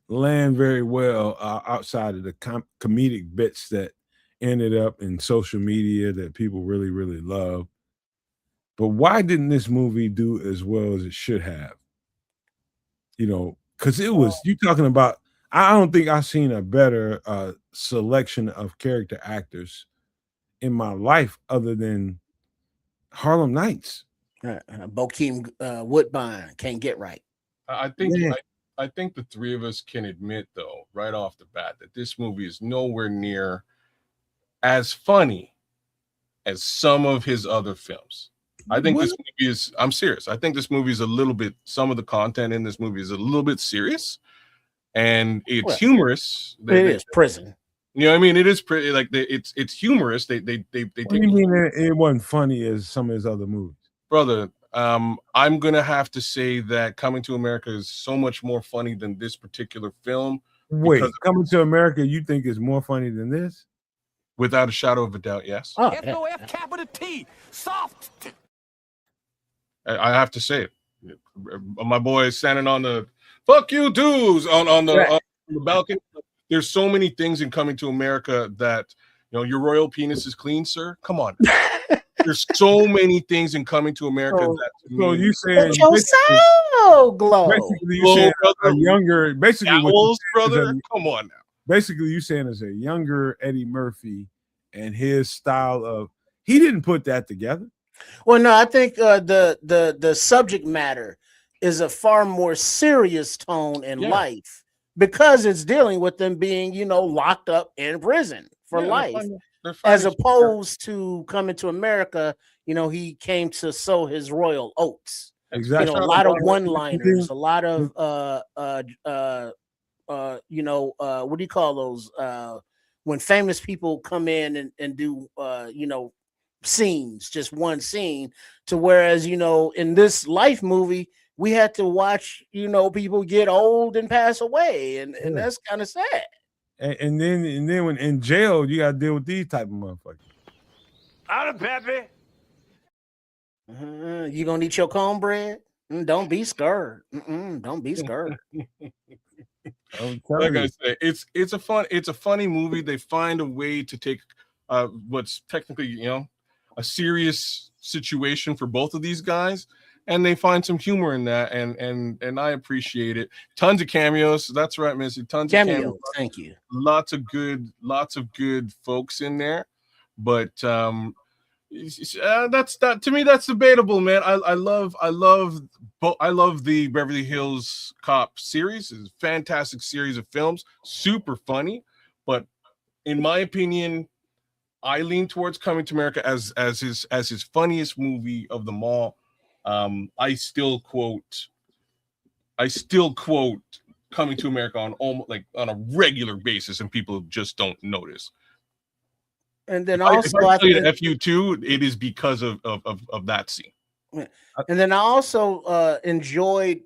land very well outside of the comedic bits that ended up in social media that people really, really love. But why didn't this movie do as well as it should have? You know, because it was, you talking about, I don't think I've seen a better selection of character actors in my life other than Harlem Nights. Bokeem Woodbine can't get right. I think I think the three of us can admit, though, right off the bat, that this movie is nowhere near as funny as some of his other films. I think this movie is, I'm serious. I think this movie is a little bit, some of the content in this movie is a little bit serious and it's humorous. It is prison. You know what I mean? It is pretty, like, it's humorous. They take. What do you mean it wasn't funny as some of his other movies? Brother, I'm gonna have to say that Coming to America is so much more funny than this particular film. Wait, Coming to America, you think is more funny than this? Without a shadow of a doubt, yes. F-O-F capital T, soft. I have to say it. My boy is standing on the "fuck you dudes" on the balcony. There's so many things in Coming to America that, you know, your royal penis is clean, sir. Come on. There's so many things in Coming to America that. So you saying so glow? Basically, you saying a younger, basically, owls, brother. Come on now. Basically, you saying as a younger Eddie Murphy and his style of, he didn't put that together. Well, no, I think the subject matter is a far more serious tone in life because it's dealing with them being, you know, locked up in prison for life, as opposed to Coming to America. You know, he came to sow his royal oats. Exactly. You know, a lot of one-liners, a lot of you know, what do you call those? When famous people come in and do you know, scenes, just one scene, to whereas, you know, in this life movie we had to watch, you know, people get old and pass away, and that's kind of sad. And then when in jail, you got to deal with these type of motherfuckers. Out of Pepe. You gonna eat your cornbread? Don't be scared. Don't be scared. Like I said, it's a funny movie. They find a way to take what's technically, you know, a serious situation for both of these guys, and they find some humor in that, and I appreciate it. Tons of cameos. That's right, Missy. Tons of cameos. Thank you. Lots of good folks in there, but that's to me, that's debatable, man. I love the Beverly Hills Cop series. It's a fantastic series of films, super funny, but in my opinion, I lean towards Coming to America as his funniest movie of them all. I still quote Coming to America on almost like on a regular basis, and people just don't notice. And then if I tell you to F you too, it is because of that scene. And then I also enjoyed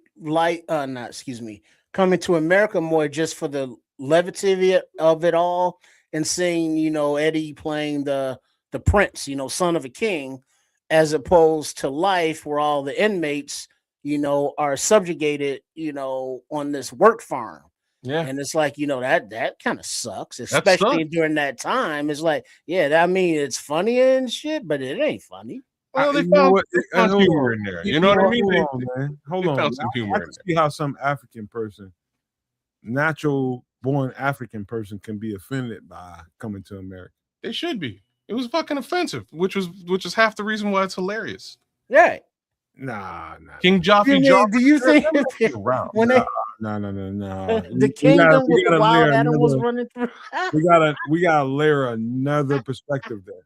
Coming to America more just for the levity of it all, and seeing, you know, Eddie playing the prince, you know, son of a king, as opposed to Life, where all the inmates, you know, are subjugated, you know, on this work farm. Yeah. And it's like, you know, that kind of sucks, especially during that time. It's like, I mean, it's funny and shit, but it ain't funny. Well, they found humor in there. You know what I mean? Hold on. I can see how some African person, natural born African person, can be offended by Coming to America. They should be. It was fucking offensive, which is half the reason why it's hilarious. Yeah. Nah. King Joffrey. Do you think when they the kingdom with the wild animals running through? we gotta layer another perspective there.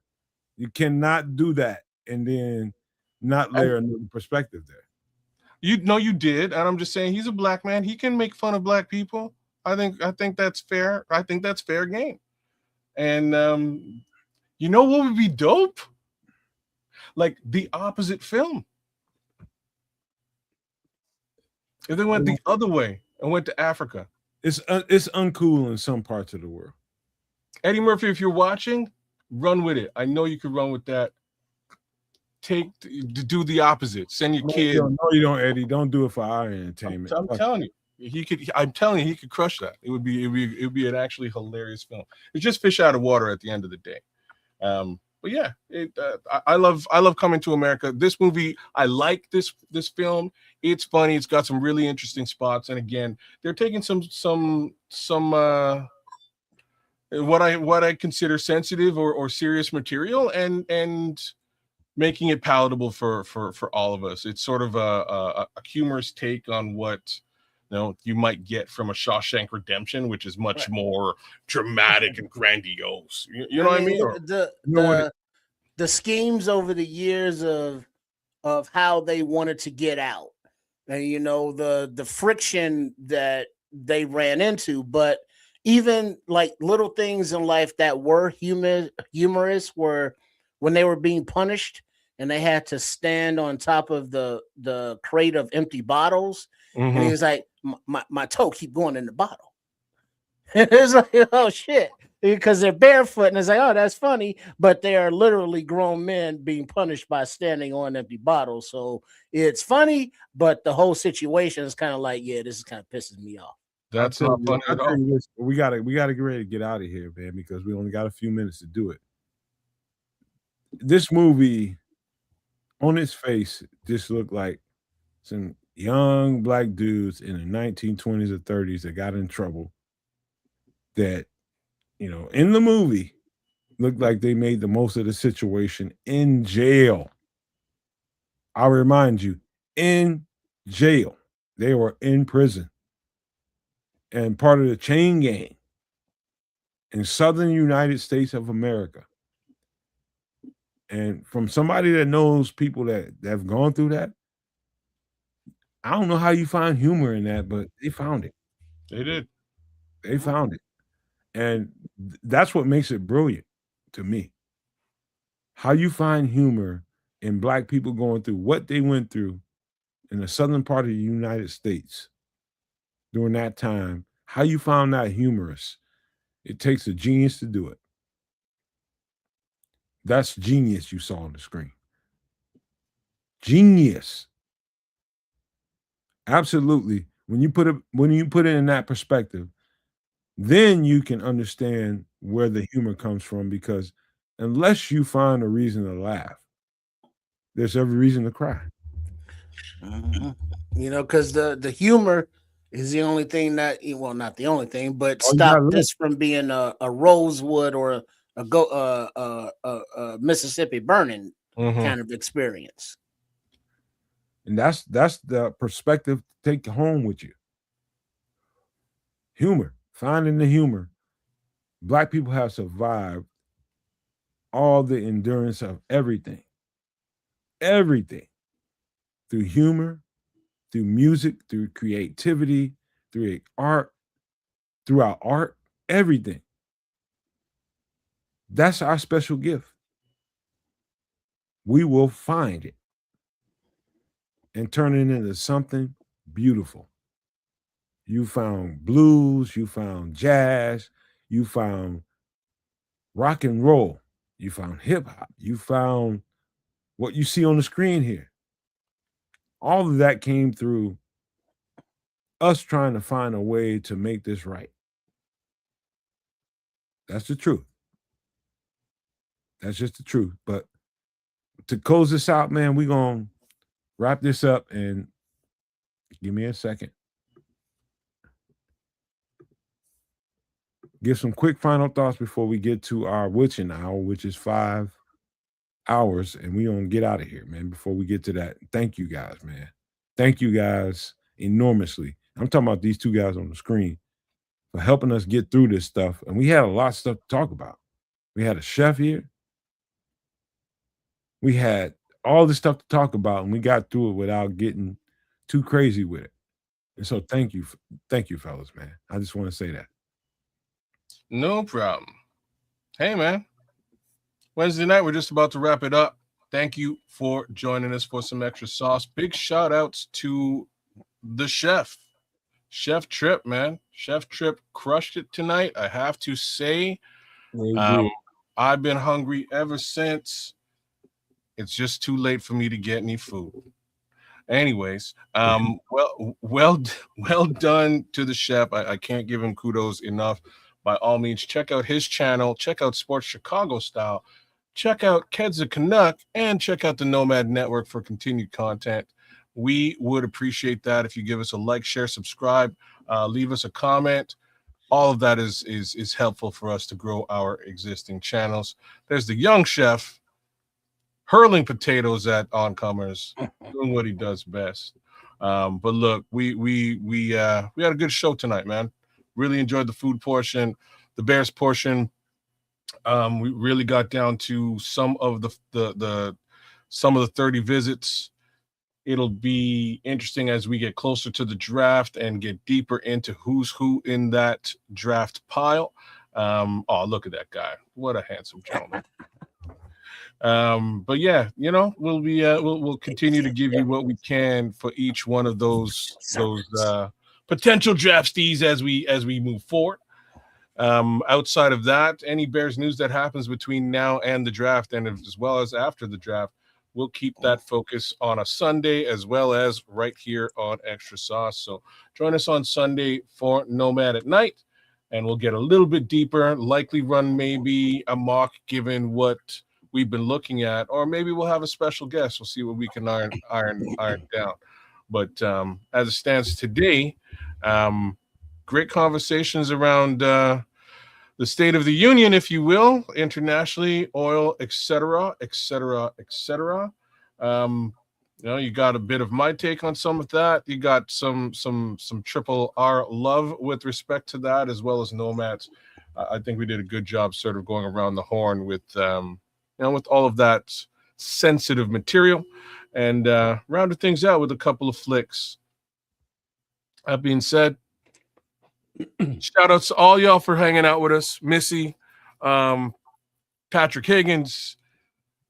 You cannot do that and then not layer another perspective there. You did, and I'm just saying, he's a black man. He can make fun of black people. I think that's fair. I think that's fair game. And you know what would be dope? Like the opposite film. If they went the other way and went to Africa. It's uncool in some parts of the world. Eddie Murphy, if you're watching, run with it. I know you could run with that. do the opposite. Send your kid. No, you don't, Eddie. Don't do it for our entertainment. I'm telling you, I'm telling you, he could crush that. It would be an actually hilarious film. It's just fish out of water at the end of the day. But yeah, I love Coming to America. This movie, I like this film. It's funny. It's got some really interesting spots, and again, they're taking some what I consider sensitive or serious material and making it palatable for all of us. It's sort of a humorous take on what you might get from a Shawshank Redemption, which is much more dramatic and grandiose. You know what I mean? The schemes over the years of how they wanted to get out, and the friction that they ran into, but even like little things in life that were humorous were when they were being punished and they had to stand on top of the crate of empty bottles. And he was like, my toe keep going in the bottle. It's like, oh shit, because they're barefoot, and it's like, oh, that's funny, but they are literally grown men being punished by standing on empty bottles. So it's funny, but the whole situation is kind of like, yeah, this is kind of pisses me off. That's not funny at all. We gotta get ready to get out of here, man, because we only got a few minutes to do it. This movie, on its face, just looked like some young black dudes in the 1920s or 30s that got in trouble. That, in the movie, looked like they made the most of the situation in jail. I'll remind you, in jail. They were in prison and part of the chain gang in southern United States of America. And from somebody that knows people that have gone through that, I don't know how you find humor in that, but they found it. They did. They found it. And that's what makes it brilliant to me. How you find humor in black people going through what they went through in the southern part of the United States during that time, how you found that humorous. It takes a genius to do it. That's genius you saw on the screen. Genius. Absolutely. When you put it in that perspective, then you can understand where the humor comes from, because unless you find a reason to laugh, there's every reason to cry. Because the humor is the only thing that, well, not the only thing, but stop this from being a Rosewood or a Mississippi Burning kind of experience. And that's the perspective to take home with you. Humor, finding the humor. Black people have survived all the endurance of everything. Everything. Through humor, through music, through creativity, through art, throughout art, everything. That's our special gift. We will find it and turn it into something beautiful. You found blues, you found jazz, you found rock and roll, you found hip hop, you found what you see on the screen here. All of that came through us trying to find a way to make this right. That's the truth. That's just the truth. But to close this out, man, we're going to wrap this up, and give me a second. Give some quick final thoughts before we get to our witching hour, which is 5 hours, and we're going to get out of here, man, before we get to that. Thank you guys, man. Thank you guys enormously. I'm talking about these two guys on the screen for helping us get through this stuff. And we had a lot of stuff to talk about. We had a chef here. We had all this stuff to talk about, and we got through it without getting too crazy with it. And so thank you, fellas, man. I just want to say that. No problem. Hey, man. Wednesday night, we're just about to wrap it up. Thank you for joining us for some extra sauce. Big shout outs to the chef. Chef Trip, man. Chef Trip crushed it tonight, I have to say. I've been hungry ever since. It's just too late for me to get any food. Anyways, well done to the chef. I can't give him kudos enough. By all means, check out his channel. Check out Sports Chicago Style. Check out Kedza Canuck, and check out the Nomad Network for continued content. We would appreciate that if you give us a like, share, subscribe, leave us a comment. All of that is helpful for us to grow our existing channels. There's the young chef hurling potatoes at oncomers, doing what he does best. But look, we had a good show tonight, man. Really enjoyed the food portion, the Bears portion. We really got down to some of the 30 visits. It'll be interesting as we get closer to the draft and get deeper into who's who in that draft pile. Oh, look at that guy! What a handsome gentleman. But yeah, we'll continue to give you what we can for each one of those potential draftees as we move forward. Outside of that, any Bears news that happens between now and the draft, and as well as after the draft, we'll keep that focus on a Sunday as well as right here on Extra Sauce. So join us on Sunday for Nomad at Night, and we'll get a little bit deeper, likely run maybe a mock given what we've been looking at, or maybe we'll have a special guest. We'll see what we can iron down. But as it stands today, great conversations around the State of the Union, if you will, internationally, oil, etc. You got a bit of my take on some of that. You got some triple R love with respect to that, as well as Nomads. I think we did a good job sort of going around the horn with with all of that sensitive material, and rounded things out with a couple of flicks. That being said, shout outs to all y'all for hanging out with us. Missy, Patrick Higgins,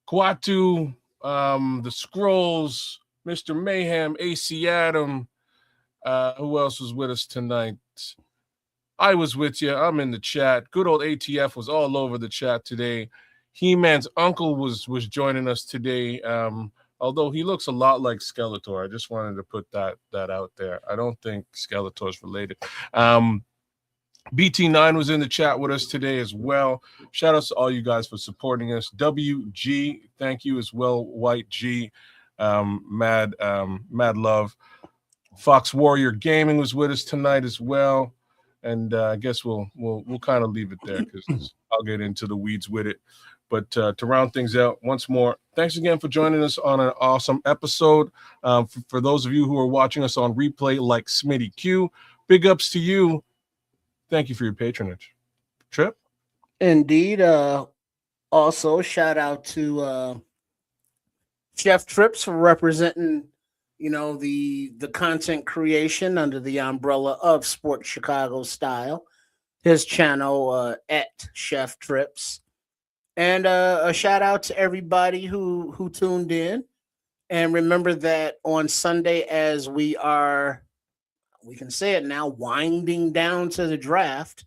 Kwatu, the Scrolls, Mr. Mayhem, AC Adam. Who else was with us tonight? I was with you. I'm in the chat. Good old ATF was all over the chat today. He-Man's uncle was joining us today. Although he looks a lot like Skeletor. I just wanted to put that out there. I don't think Skeletor's related. BT9 was in the chat with us today as well. Shout outs to all you guys for supporting us. WG, thank you as well. White G, mad love. Fox Warrior Gaming was with us tonight as well. And I guess we'll kind of leave it there because I'll get into the weeds with it. But to round things out, once more, thanks again for joining us on an awesome episode. For those of you who are watching us on replay like Smitty Q, big ups to you. Thank you for your patronage. Trip? Indeed. Also, shout out to Chef Trips for representing, the content creation under the umbrella of Sports Chicago Style. His channel at Chef Trips. And a shout out to everybody who tuned in. And remember that on Sunday, as we can say it now, winding down to the draft,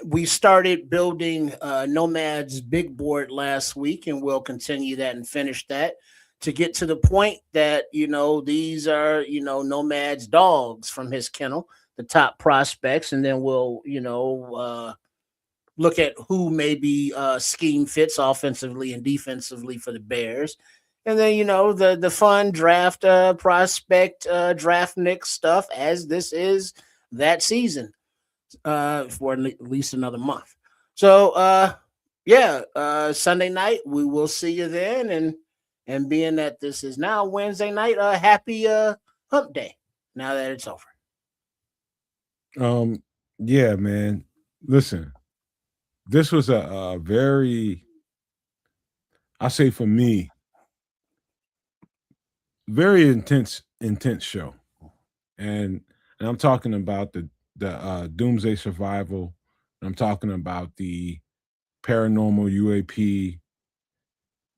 we started building Nomad's big board last week, and we'll continue that and finish that to get to the point that, these are, Nomad's dogs from his kennel, the top prospects. And then we'll, look at who maybe scheme fits offensively and defensively for the Bears. And then, the fun draft prospect draft Nick stuff, as this is that season for at least another month. So, Sunday night, we will see you then. And being that this is now Wednesday night, happy hump day now that it's over. Yeah, man. Listen, this was a very, I say for me, very intense show. And I'm talking about the Doomsday Survival. I'm talking about the paranormal UAP.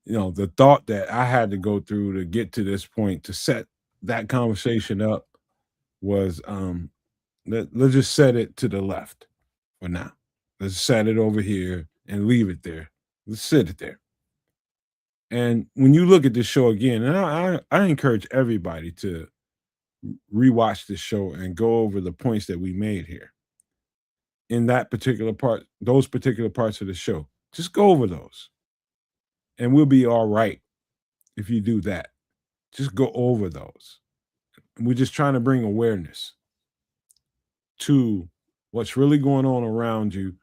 The thought that I had to go through to get to this point to set that conversation up was let's just set it to the left for now. Let's set it over here and leave it there. Let's sit it there. And when you look at this show again, and I encourage everybody to rewatch this show and go over the points that we made here in that particular part, those particular parts of the show. Just go over those, and we'll be all right if you do that. Just go over those. We're just trying to bring awareness to what's really going on around you.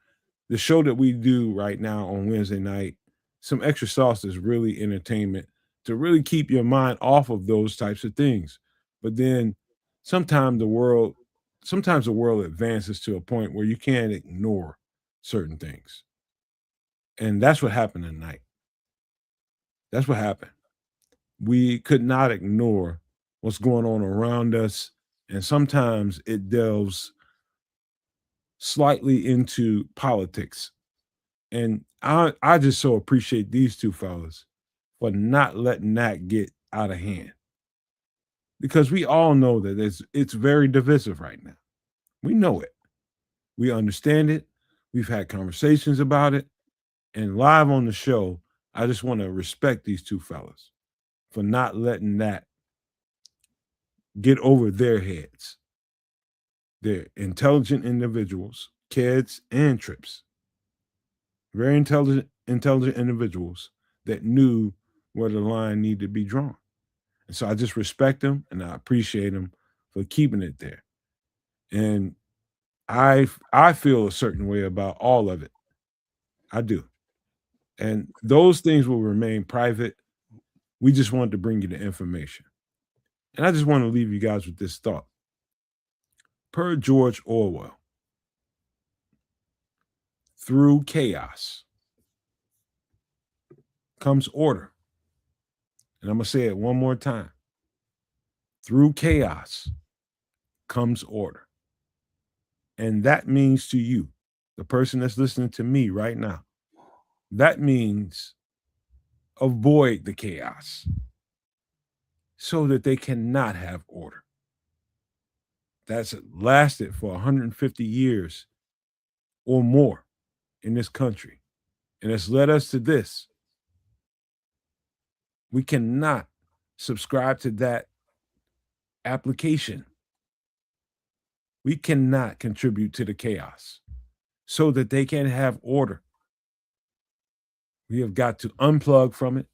The show that we do right now on Wednesday night, Some Extra Sauce, is really entertainment to really keep your mind off of those types of things. But then sometimes the world advances to a point where you can't ignore certain things. And that's what happened tonight. That's what happened. We could not ignore what's going on around us. And sometimes it delves slightly into politics. And I just so appreciate these two fellas for not letting that get out of hand. Because we all know that it's very divisive right now. We know it. We understand it. We've had conversations about it. And live on the show, I just want to respect these two fellas for not letting that get over their heads. They're intelligent individuals, kids and trips. Very intelligent individuals that knew where the line needed to be drawn. And so I just respect them and I appreciate them for keeping it there. And I feel a certain way about all of it. I do. And those things will remain private. We just wanted to bring you the information. And I just want to leave you guys with this thought. Per George Orwell, through chaos comes order. And I'm going to say it one more time. Through chaos comes order. And that means to you, the person that's listening to me right now, that means avoid the chaos so that they cannot have order. That's lasted for 150 years or more in this country. And it's led us to this. We cannot subscribe to that application. We cannot contribute to the chaos so that they can have order. We have got to unplug from it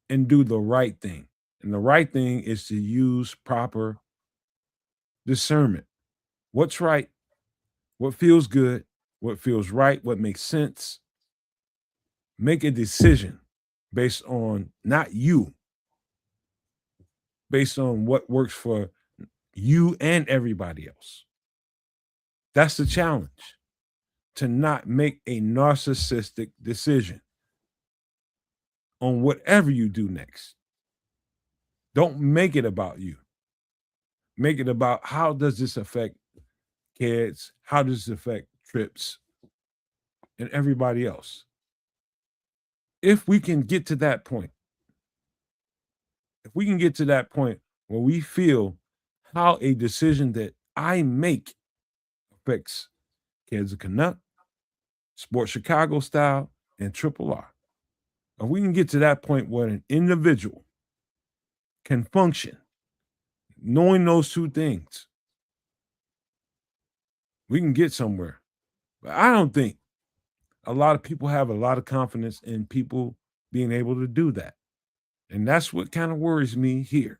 and do the right thing. And the right thing is to use proper discernment. What's right? What feels good? What feels right? What makes sense? Make a decision based on not you, based on what works for you and everybody else. That's the challenge, to not make a narcissistic decision on whatever you do next. Don't make it about you. Make it about how does this affect kids? How does this affect trips and everybody else? If we can get to that point, where we feel how a decision that I make affects Kids of Canuck, Sports Chicago Style, and Triple R. If we can get to that point where an individual can function, knowing those two things, we can get somewhere. But I don't think a lot of people have a lot of confidence in people being able to do that. And that's what kind of worries me here.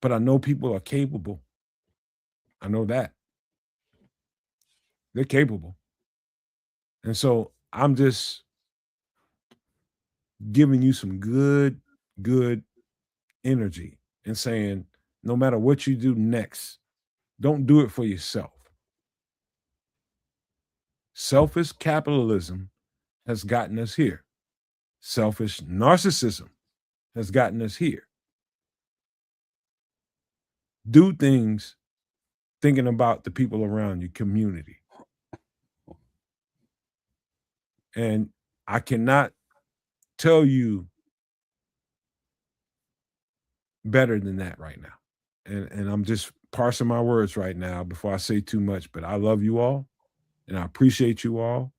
But I know people are capable. I know that. They're capable. And so I'm just giving you some good energy and saying, no matter what you do next, don't do it for yourself. Selfish capitalism has gotten us here. Selfish narcissism has gotten us here. Do things thinking about the people around you, community. And I cannot tell you better than that right now. And I'm just parsing my words right now before I say too much, but I love you all and I appreciate you all.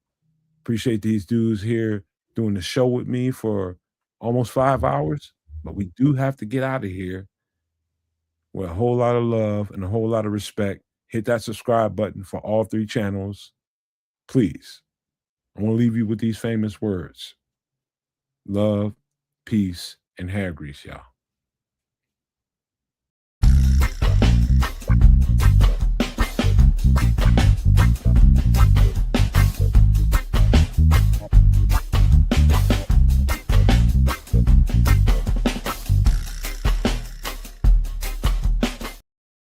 Appreciate these dudes here doing the show with me for almost 5 hours, but we do have to get out of here with a whole lot of love and a whole lot of respect. Hit that subscribe button for all 3 channels. Please. I want to leave you with these famous words. Love, peace, and hair grease, y'all.